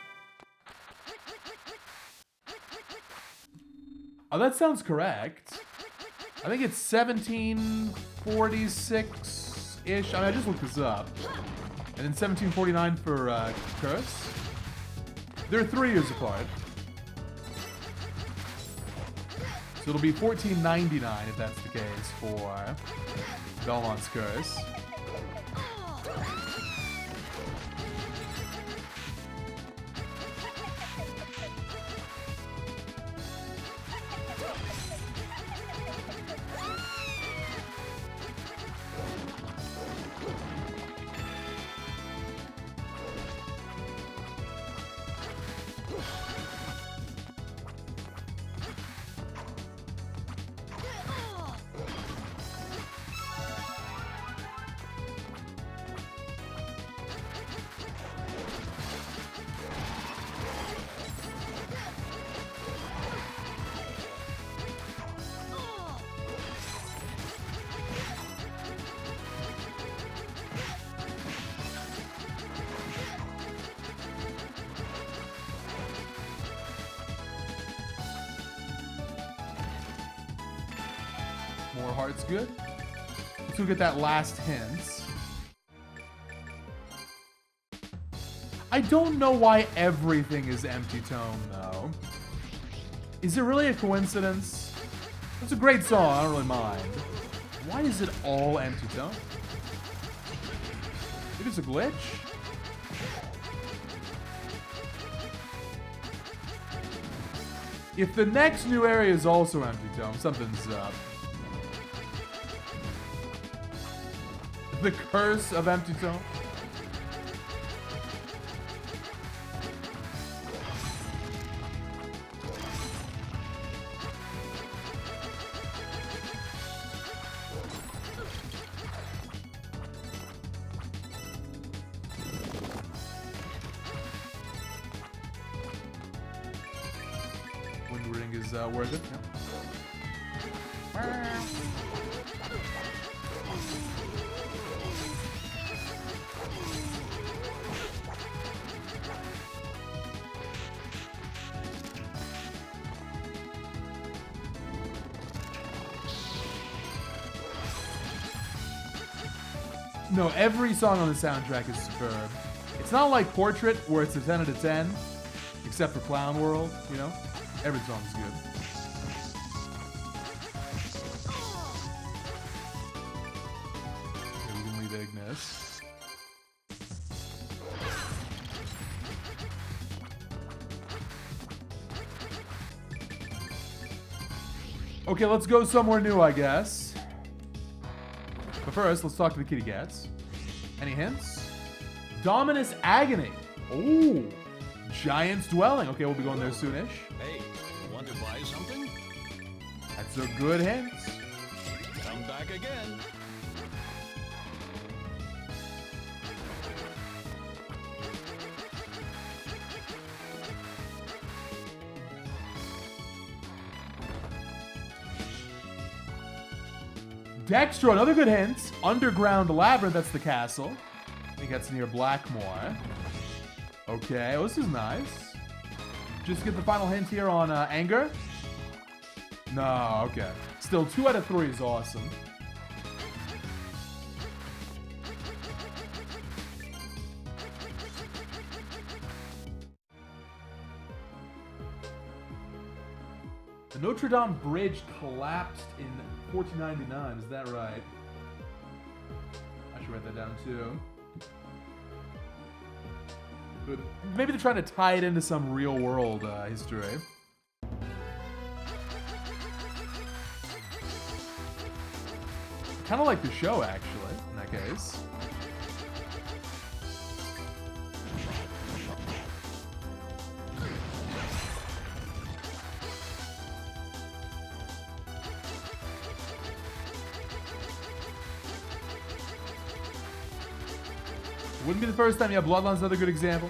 Oh, that sounds correct. I think it's 1746-ish. I mean, I just looked this up. And then 1749 for Curse. They're 3 years apart. So it'll be 1499 if that's the case for Belmont's Curse. More hearts, good. Let's go get that last hint. I don't know why everything is empty tone, though. Is it really a coincidence? It's a great song, I don't really mind. Why is it all empty tone? Maybe it's a glitch? If the next new area is also empty tone, something's up. The curse of empty tone. Wind Ring is worth it. Yeah. No, every song on the soundtrack is superb. It's not like Portrait, where it's a 10 out of 10, except for Clown World, you know? Every song's good. Okay, we can leave Ignis. Okay, let's go somewhere new, I guess. But first, let's talk to the kitty cats. Any hints? Dominus Agony. Oh, Giant's Dwelling. Okay, we'll be going there soonish. Hey, want to buy something? That's a good hint. Come back again. Dextro, another good hint. Underground Labyrinth, that's the castle. I think that's near Blackmore. Okay, oh, this is nice. Just get the final hint here on Anger. No, okay. Still, 2 out of 3 is awesome. The Notre Dame Bridge collapsed in 1499, is that right? I should write that down too. But maybe they're trying to tie it into some real world history. Kind of like the show, actually, in that case. Wouldn't be the first time. Yeah, Bloodline's another good example.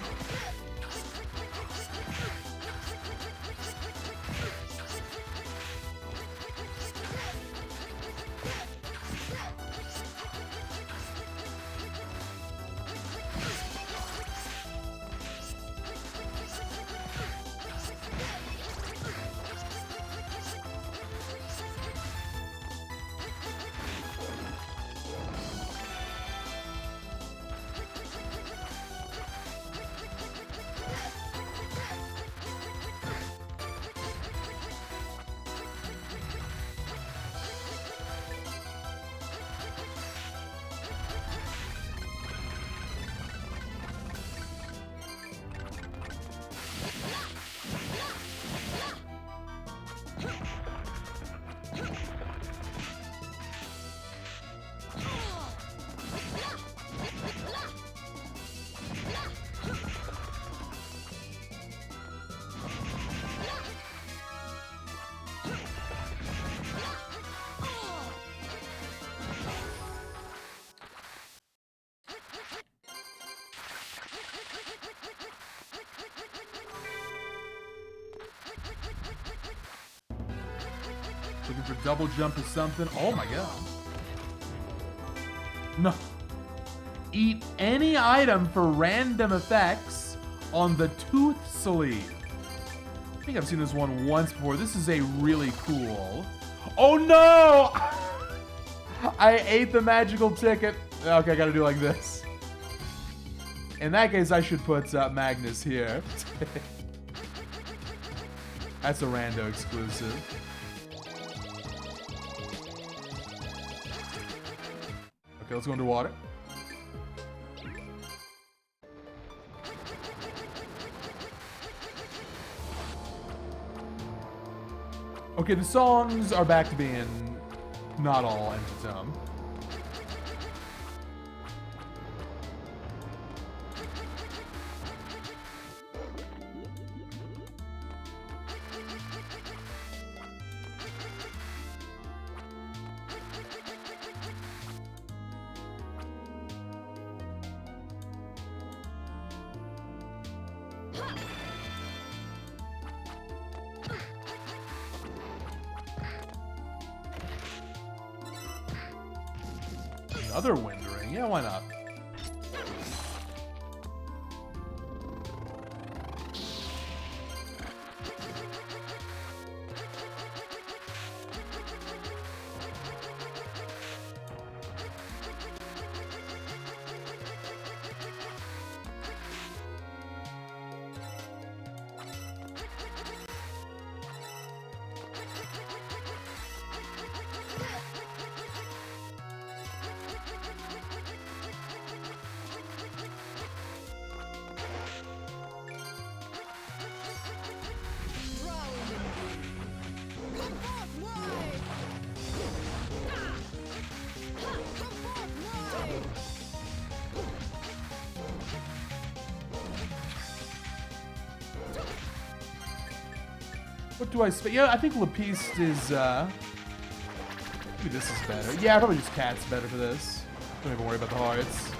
Looking for double jump or something. Oh my god. No. Eat any item for random effects on the tooth sleeve. I think I've seen this one once before. This is a really cool. Oh no! I ate the magical ticket. Okay, I gotta do like this. In that case, I should put Magnus here. That's a rando exclusive. Okay, let's go underwater. Okay, the songs are back to being not all empty tone. Another wind ring? Yeah, why not? What do I spend? Yeah, I think Lapiste is, maybe this is better. Yeah, probably just Cat's better for this. Don't even worry about the hearts.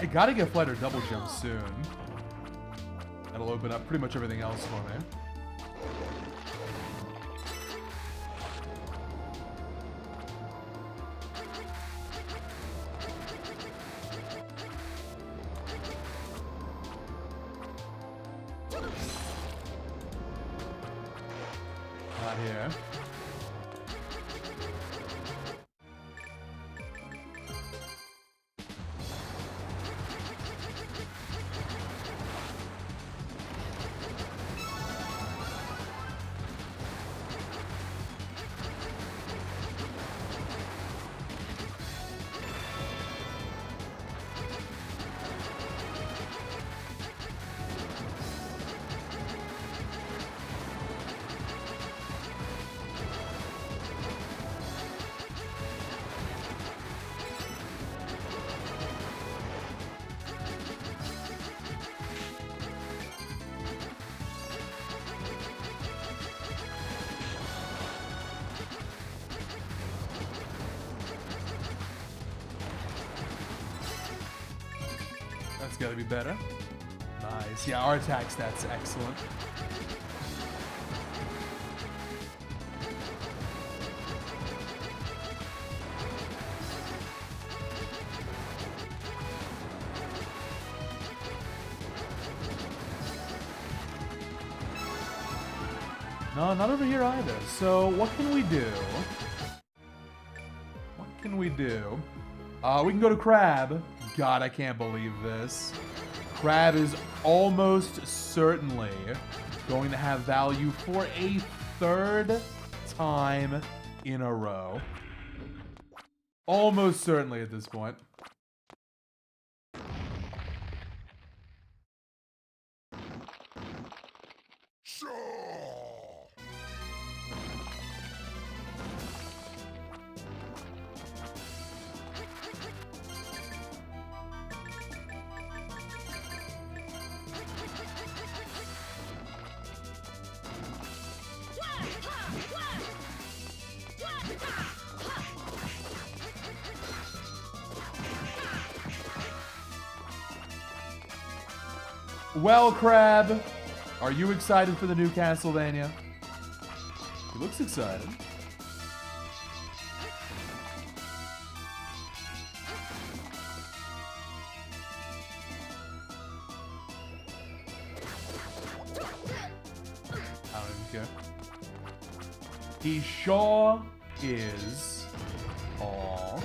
I gotta get flight or double jump soon. That'll open up pretty much everything else for me. Not here. That's gotta be better. Nice. Yeah, our attack stats excellent. No, not over here either. So what can we do? What can we do? We can go to Crab. God, I can't believe this. Crab is almost certainly going to have value for a third time in a row. Almost certainly at this point. Well, Crab, are you excited for the new Castlevania? He looks excited. I don't even care. He sure is. Aww.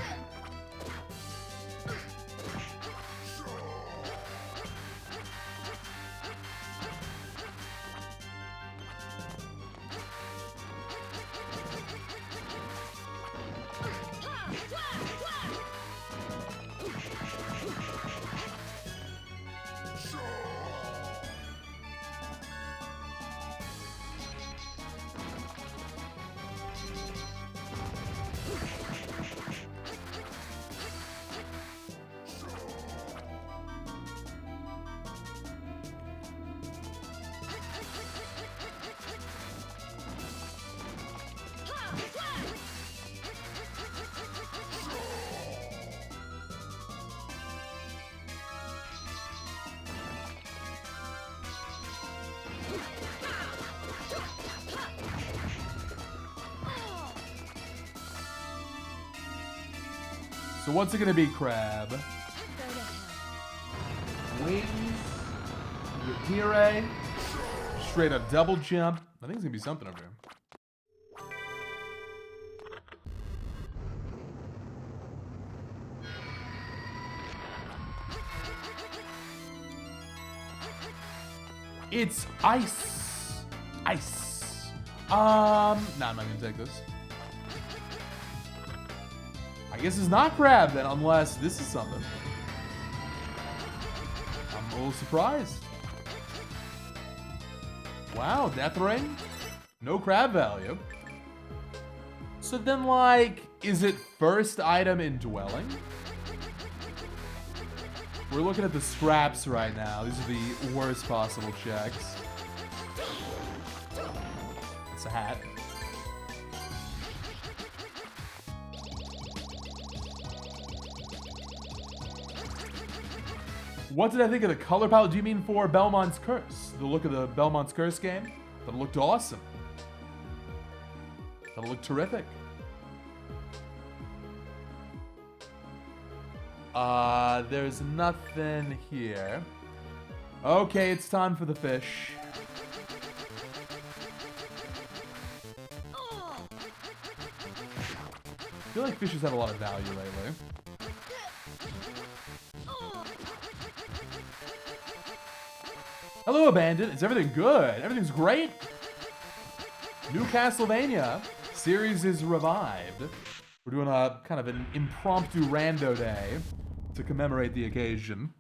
So what's it gonna be, Crab? Wings, Rapire, straight up double jump. I think it's gonna be something over here. It's ice. Ice. Nah, I'm not gonna take this. I guess it's not Crab then, unless this is something. I'm a little surprised. Wow, Death Ring? No Crab value. So then, like, is it first item in Dwelling? We're looking at the scraps right now. These are the worst possible checks. It's a hat. What did I think of the color palette? Do you mean for Belmont's Curse? The look of the Belmont's Curse game? That looked awesome. That looked terrific. There's nothing here. Okay, it's time for the fish. I feel like fishes have a lot of value lately. Hello, Abandon. Is everything good? Everything's great. New Castlevania series is revived. We're doing a kind of an impromptu rando day to commemorate the occasion.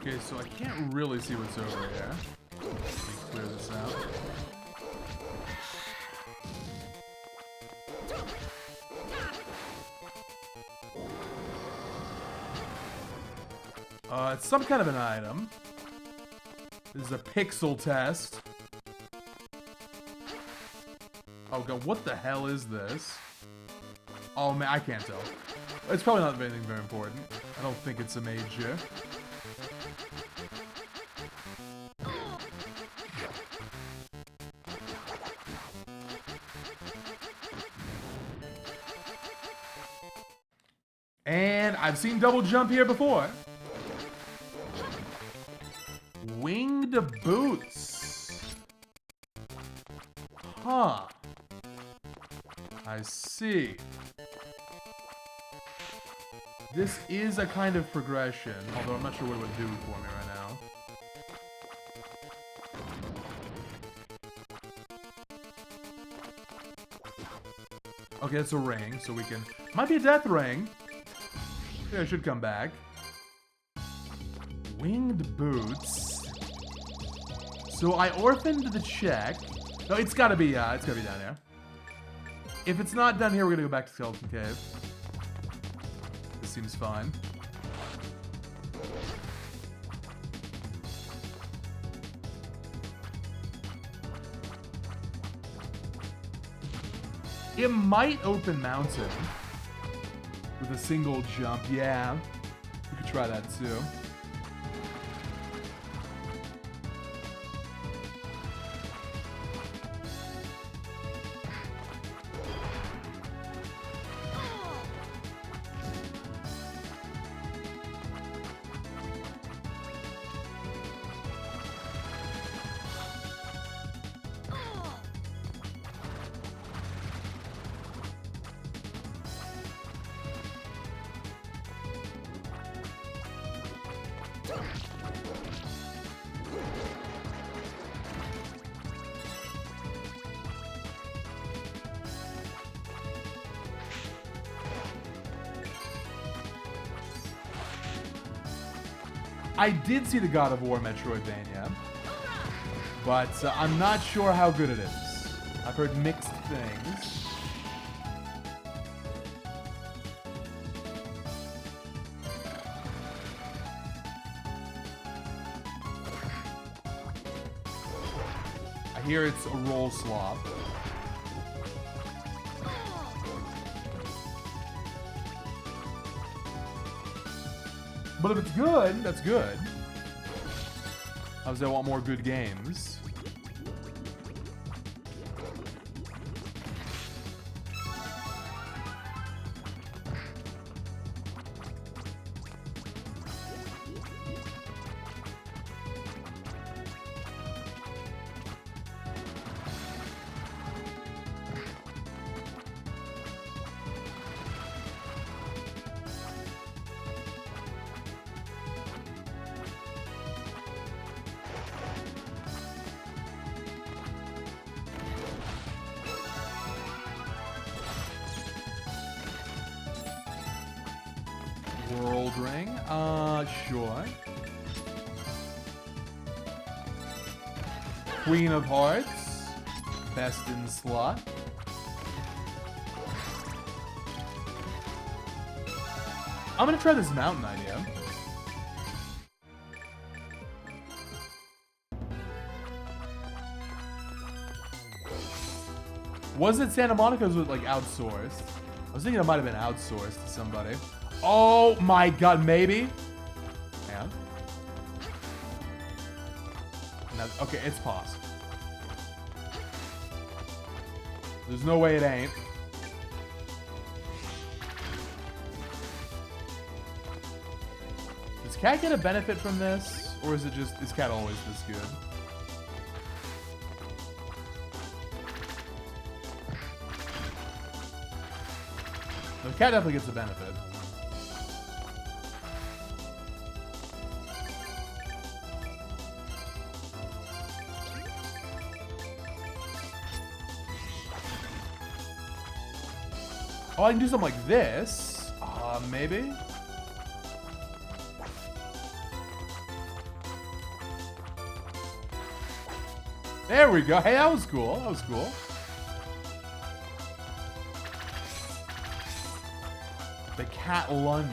Okay, so I can't really see what's over here. Let me clear this out. It's some kind of an item. This is a pixel test. Oh god, what the hell is this? Oh man, I can't tell. It's probably not anything very important. I don't think it's a major. And I've seen double jump here before. Winged boots. Huh. I see. This is a kind of progression, although I'm not sure what it would do for me right now. Okay, it's a ring, so we can... Might be a death ring. Yeah, I should come back. Winged boots. So I orphaned the check. No, it's gotta be down here. If it's not done here, we're gonna go back to Skeleton Cave. This seems fine. It might open mountain with a single jump. Yeah, we could try that too. I did see the God of War Metroidvania, but I'm not sure how good it is. I've heard mixed things. I hear it's a roll slop. But if it's good, that's good. Obviously, I want more good games. World ring? Sure. Queen of Hearts. Best in slot. I'm gonna try this mountain idea. Was it Santa Monica's was like outsourced? I was thinking it might have been outsourced to somebody. Oh my god, maybe? And? Okay, it's possible. There's no way it ain't. Does Cat get a benefit from this? Or is it just, is Cat always this good? No, Cat definitely gets a benefit. Oh, I can do something like this. Maybe? There we go. Hey, that was cool. That was cool. The cat lunge.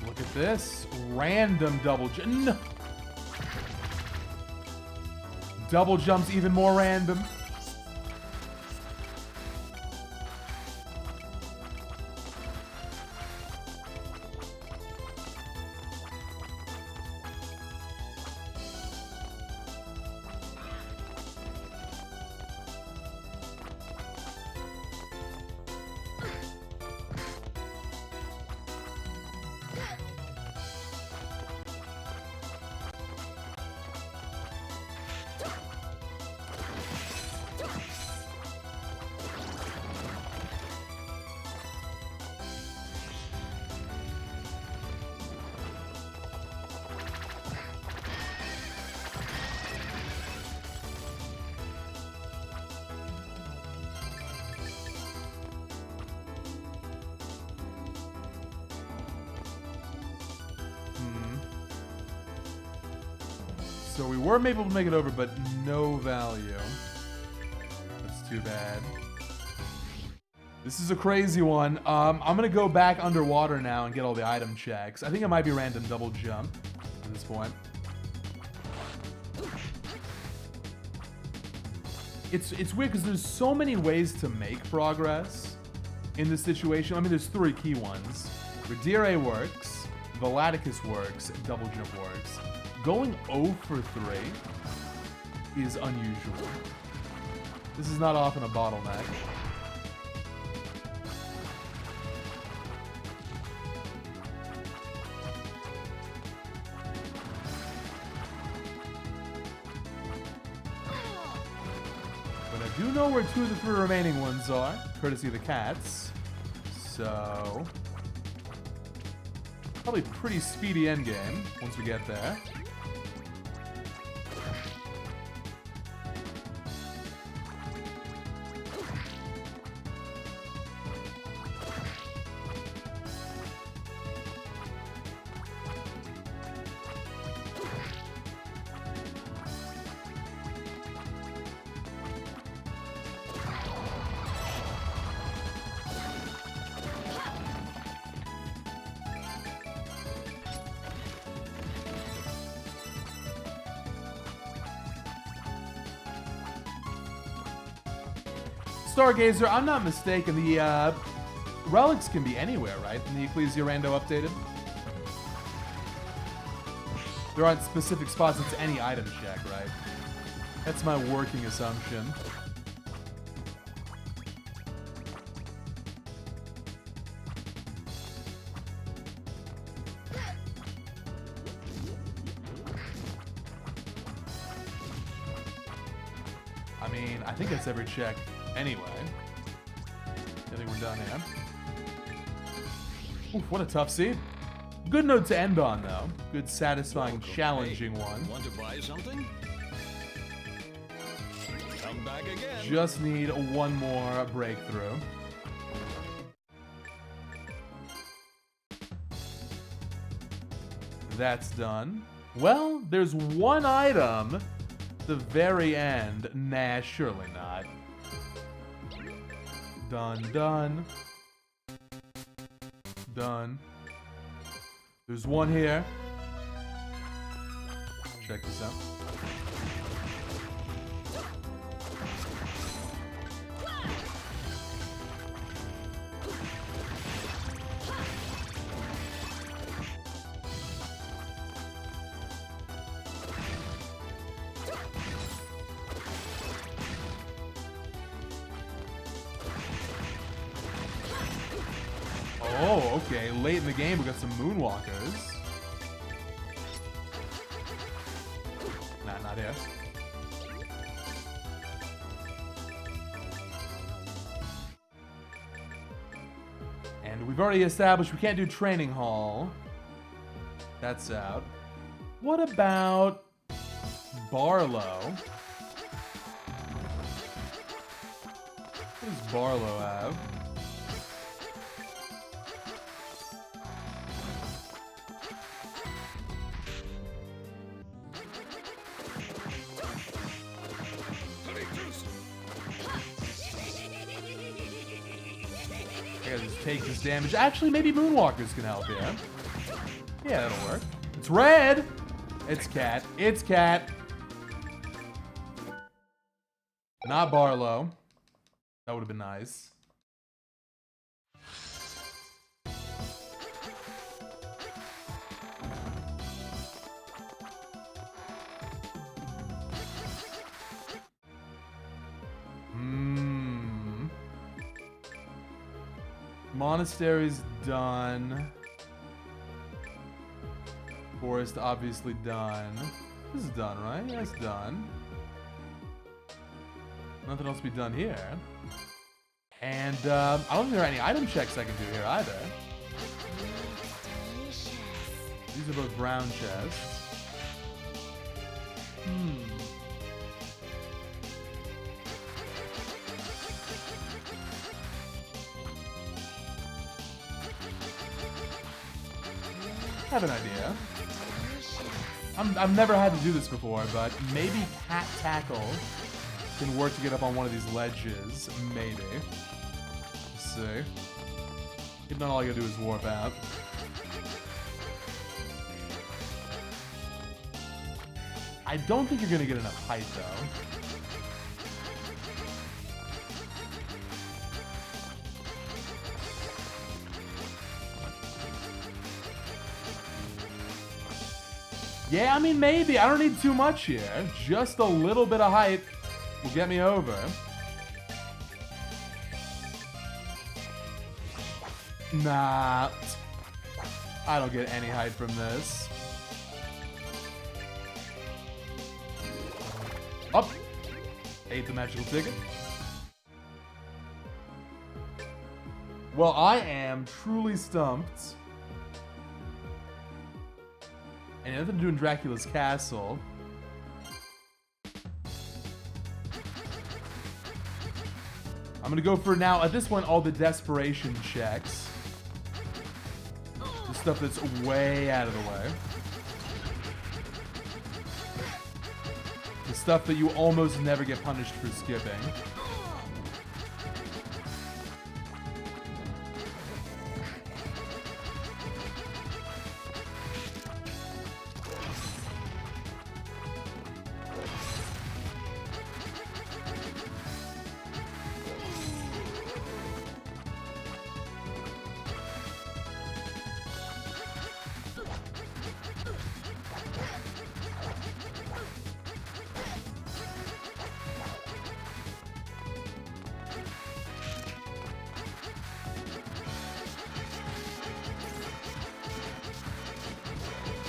Look at this. Random double jump. No. Double jumps even more random. So we were able to make it over, but no value. That's too bad. This is a crazy one. I'm gonna go back underwater now and get all the item checks. I think it might be random double jump at this point. It's weird because there's so many ways to make progress in this situation. I mean, there's three key ones. Redire works, Velaticus works, and double jump works. Going 0 for 3 is unusual. This is not often a bottleneck. But I do know where 2 of the 3 remaining ones are, courtesy of the cats. So probably pretty speedy endgame once we get there. Stargazer, I'm not mistaken, the relics can be anywhere, right? In the Ecclesia Rando updated? There aren't specific spots, it's any item check, right? That's my working assumption. I mean, I think that's every check anyway. I think we're done here. Oof, what a tough seed. Good note to end on, though. Good, satisfying, challenging one. Want to buy something? Come back again. Just need one more breakthrough. That's done. Well, there's one item at the very end. Nah, surely not. Done, done. Done. There's one here. Check this out. Oh, okay. Late in the game, we got some moonwalkers. Nah, not here. And we've already established we can't do training hall. That's out. What about Barlow? What does Barlow have? I gotta just take this damage. Actually, maybe Moonwalkers can help, yeah? Yeah, that'll work. It's red! It's cat. It's cat. Not Barlow. That would have been nice. Monastery's done. Forest obviously done. This is done, right? Yeah, it's done. Nothing else to be done here. And I don't think there are any item checks I can do here either. These are both brown chests. I have an idea. I've never had to do this before, but maybe Cat Tackle can work to get up on one of these ledges. Maybe. Let's see. If not, all I gotta do is warp out. I don't think you're gonna get enough height, though. Yeah, I mean, maybe. I don't need too much here. Just a little bit of height will get me over. Nah. I don't get any height from this. Up. Ate the magical ticket. Well, I am truly stumped. And nothing to do in Dracula's castle. I'm gonna go for now, at this point, all the desperation checks. The stuff that's way out of the way. The stuff that you almost never get punished for skipping.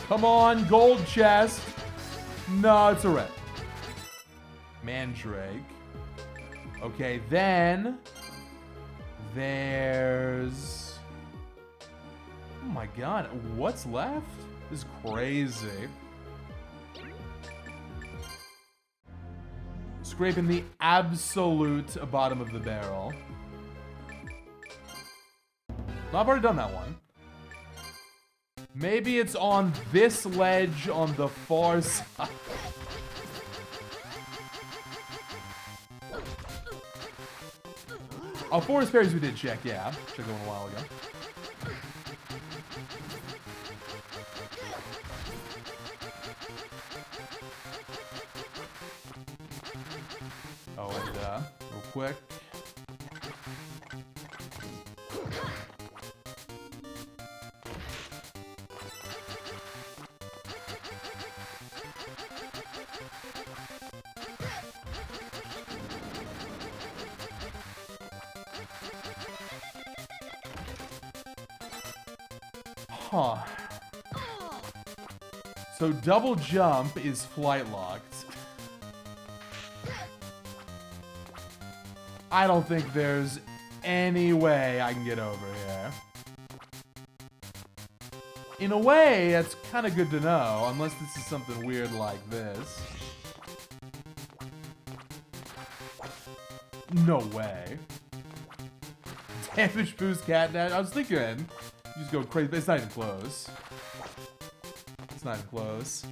Come on, gold chest. No, it's a red. Mandrake. Okay, then there's... Oh my god, what's left? This is crazy. Scraping the absolute bottom of the barrel. No, I've already done that one. Maybe it's on this ledge on the far side. Oh, Forest Fairies we did check, yeah. Checked that one a while ago. Oh, and real quick. Huh. So double jump is flight locked. I don't think there's any way I can get over here. In a way, that's kind of good to know, unless this is something weird like this. No way. Damage boost cat dash. I was thinking, you just go crazy, but it's not even close. It's not even close.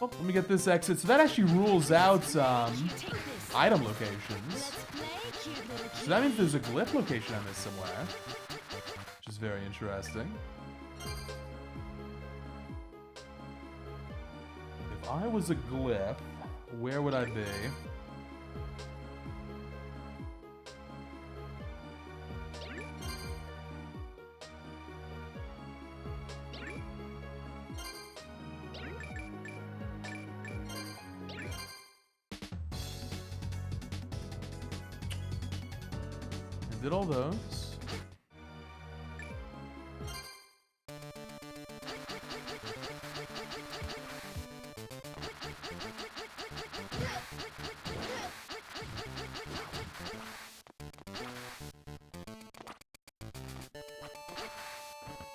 Oh, let me get this exit. So that actually rules out item locations. So that means there's a glyph location on this somewhere, which is very interesting. If I was a glyph, where would I be? Did all those.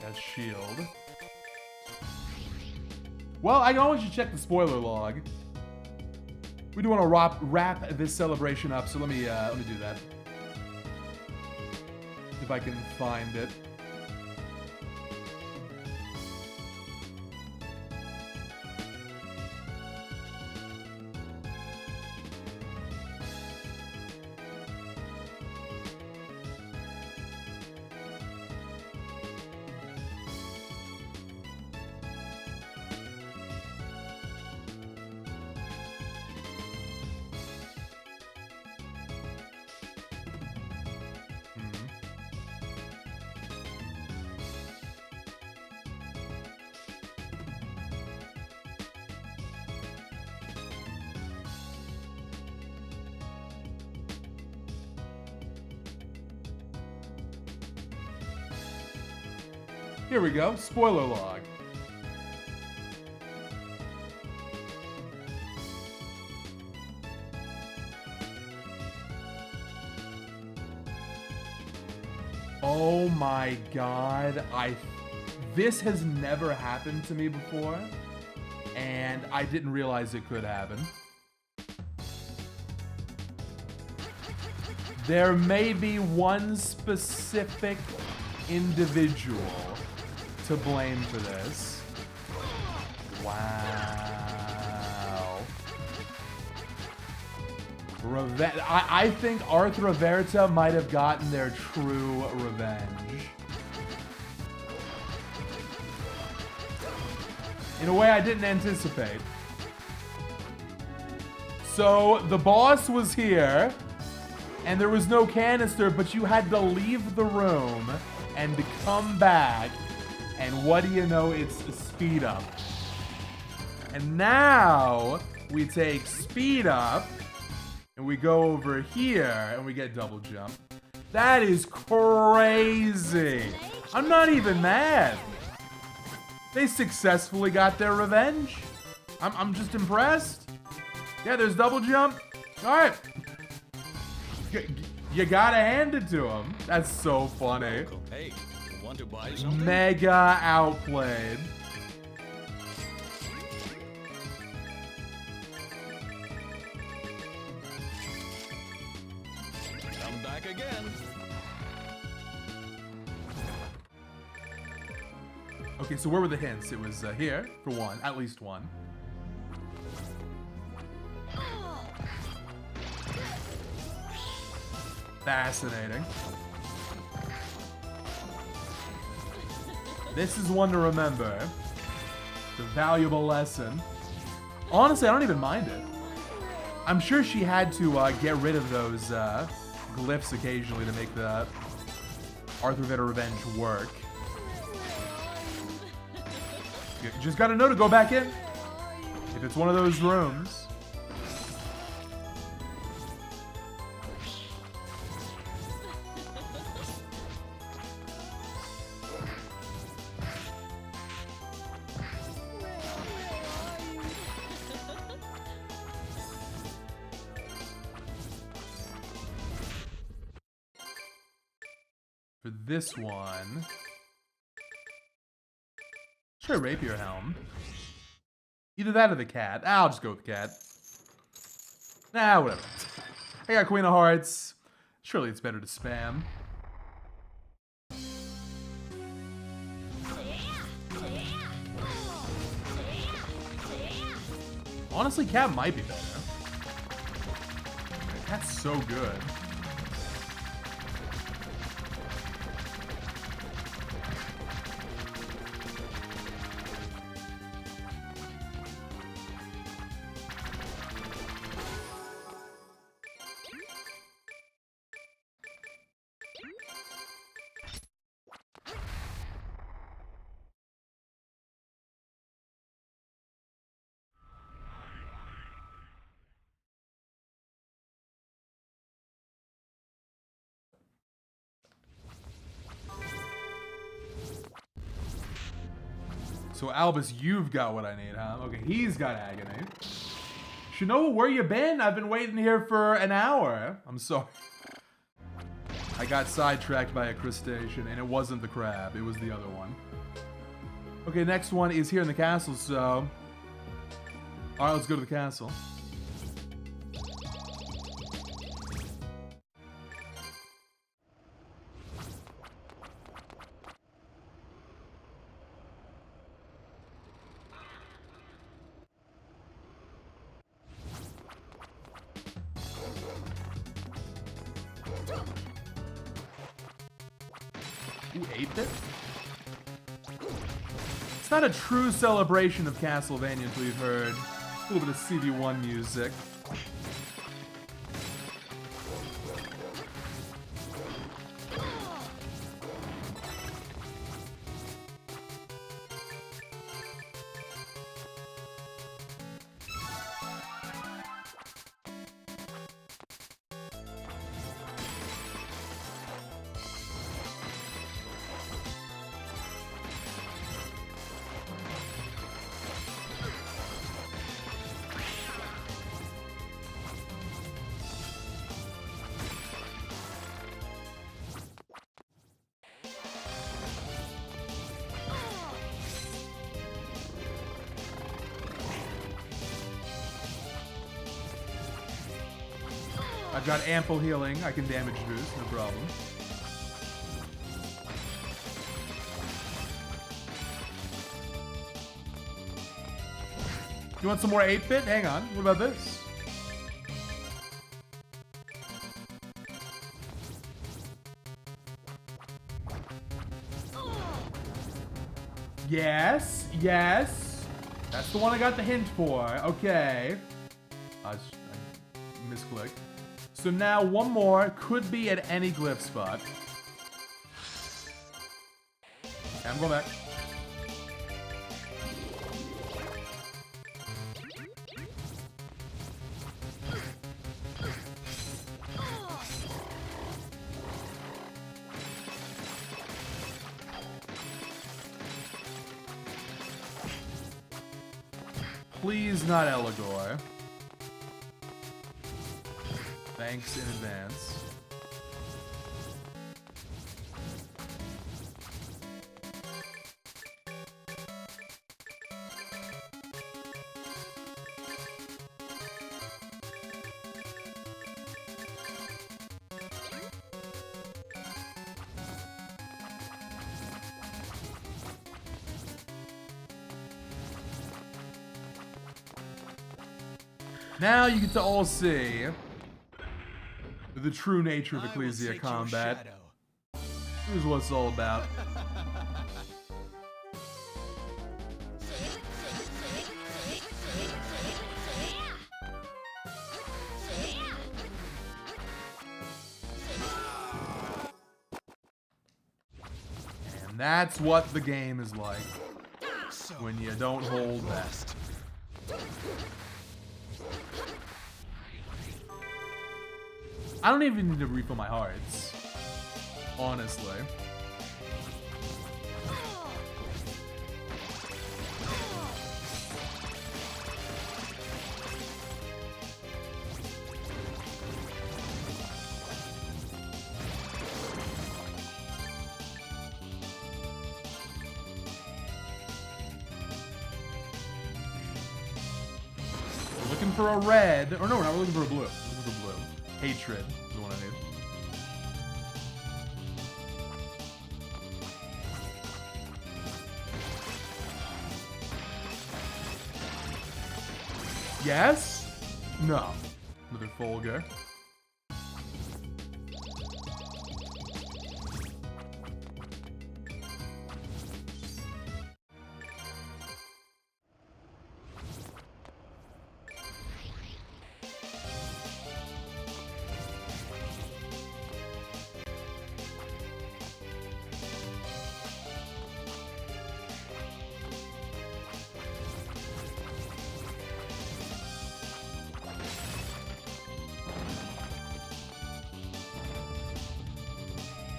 That's shield. Well, I can always just check the spoiler log. We do want to wrap this celebration up, so let me do that. If I can find it. Here we go, spoiler log. Oh my god, this has never happened to me before, and I didn't realize it could happen. There may be one specific individual to blame for this. Wow. I think Arthur Verta might have gotten their true revenge. In a way I didn't anticipate. So the boss was here, and there was no canister, but you had to leave the room and to come back. And what do you know? It's a speed up. And now we take speed up and we go over here and we get double jump. That is crazy. I'm not even mad. They successfully got their revenge. I'm just impressed. Yeah, there's double jump. All right. You gotta hand it to them. That's so funny. Hey, want to buy something? Mega outplayed. Come back again. Okay, so where were the hints? It was here for one, at least one. Fascinating. This is one to remember. The valuable lesson. Honestly, I don't even mind it. I'm sure she had to get rid of those glyphs occasionally to make the Arthur Vetter Revenge work. You just gotta know to go back in. If it's one of those rooms. For this one... Try Rapier Helm. Either that or the cat. I'll just go with the cat. Nah, whatever. I got Queen of Hearts. Surely it's better to spam. Honestly, cat might be better. Cat's so good. So Albus, you've got what I need, huh? Okay, he's got Agony. Shinoa, where you been? I've been waiting here for an hour. I'm sorry. I got sidetracked by a crustacean, and it wasn't the crab. It was the other one. Okay, next one is here in the castle, so... Alright, let's go to the castle. Ooh, 8-bit? It's not a true celebration of Castlevania until you've heard a little bit of CV1 music. I've got ample healing. I can damage boost, no problem. You want some more 8-bit? Hang on. What about this? Yes, yes. That's the one I got the hint for. Okay. I misclicked. So now one more could be at any glyph spot. Okay, I'm going back. Please not Eligor. Thanks in advance. Now you get to all see the true nature of Ecclesia combat. Here's what it's all about. And that's what the game is like when you don't hold that. I don't even need to refill my hearts, honestly. for a red. Or no, we're not. We're looking for a blue. We're looking for blue. Hatred is the one I need. Yes? No. Another Folger.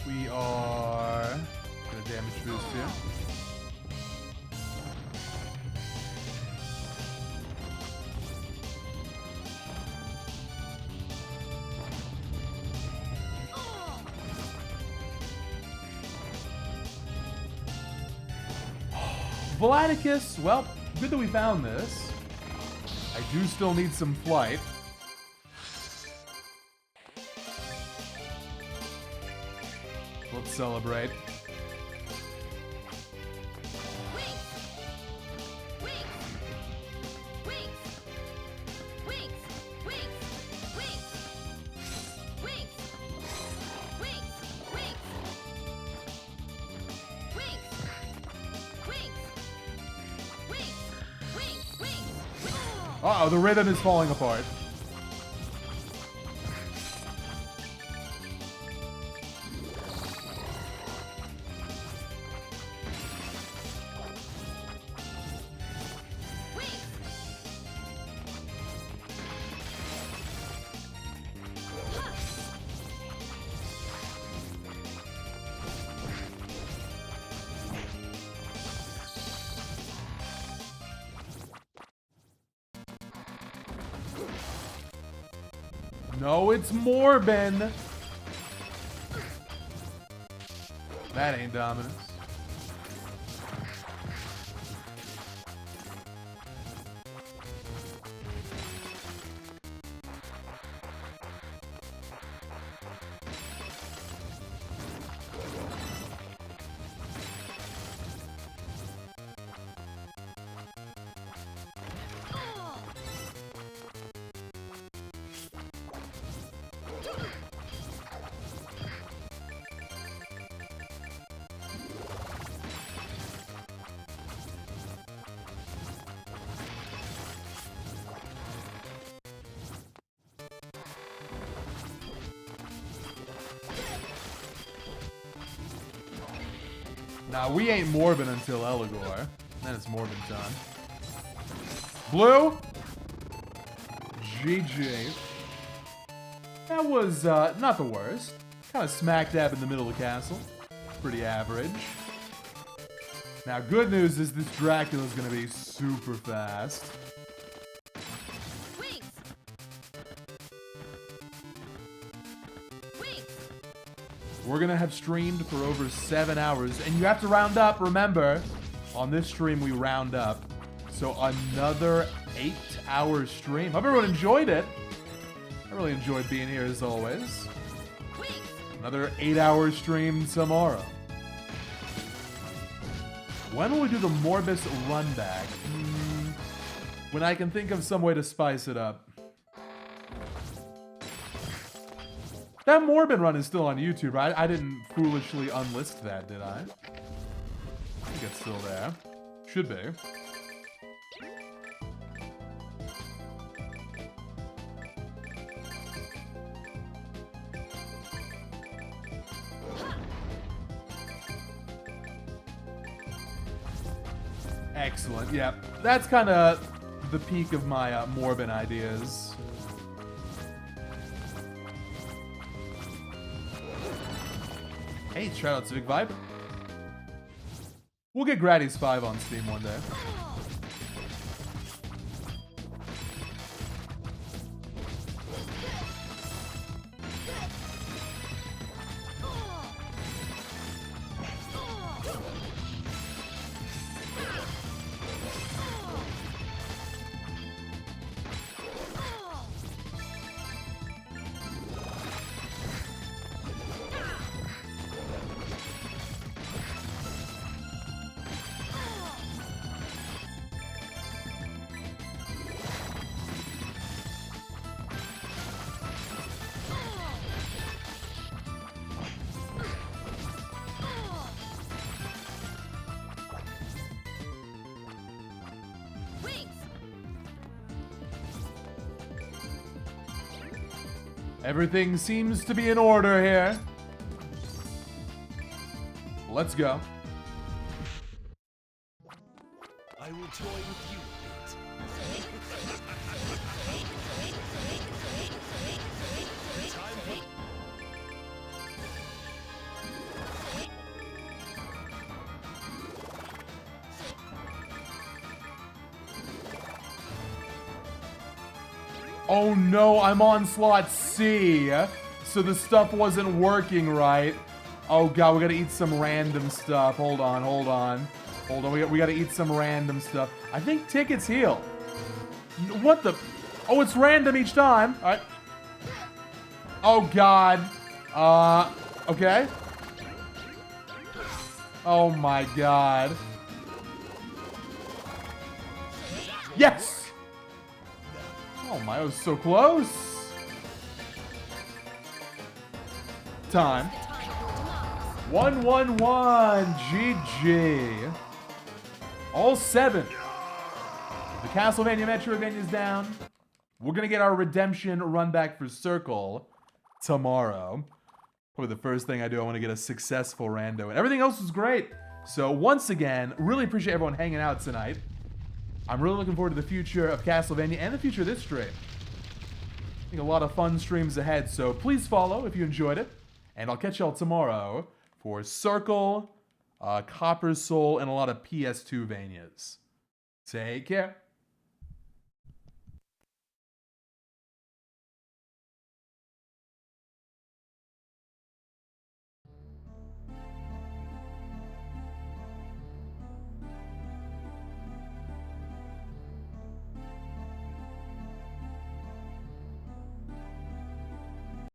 We are gonna damage boost here. Volaticus, well, good that we found this. I do still need some flight. Let's celebrate. Uh-oh, the rhythm is falling apart. No, it's Morbin. That ain't Dominus. Nah, we ain't Morbin until Eligor. Then it's Morbin time. Blue! GG. That was not the worst. Kind of smack dab in the middle of the castle. Pretty average. Now, good news is this Dracula's gonna be super fast. We're gonna have streamed for over 7 hours, and you have to round up, remember. On this stream, we round up. So another 8-hour stream. Hope everyone enjoyed it. I really enjoyed being here as always. Another 8-hour stream tomorrow. When will we do the Morbus run back? When I can think of some way to spice it up. That Morbin run is still on YouTube, right? I didn't foolishly unlist that, did I? I think it's still there. Should be. Excellent, yeah. That's kind of the peak of my Morbin ideas. Hey, shout out Civic Vibe. We'll get Gradius 5 on Steam one day. Everything seems to be in order here. Let's go. I will toy with you a bit. Time for... Oh no, I'm on slot C. So the stuff wasn't working right. Oh god, we gotta eat some random stuff. Hold on. We gotta eat some random stuff. I think tickets heal. What the? Oh, it's random each time. All right. Oh god. Okay. Oh my god. Yes! Oh my, I was so close. Time. 1-1-1. GG. All 7. The Castlevania metroidvania is down. We're gonna get our redemption run back for Circle tomorrow. Probably the first thing I do, I want to get a successful rando. And everything else was great. So once again, really appreciate everyone hanging out tonight. I'm really looking forward to the future of Castlevania and the future of this stream. I think a lot of fun streams ahead, so please follow if you enjoyed it. And I'll catch y'all tomorrow for Circle, Copper Soul, and a lot of PS2 Vanias. Take care.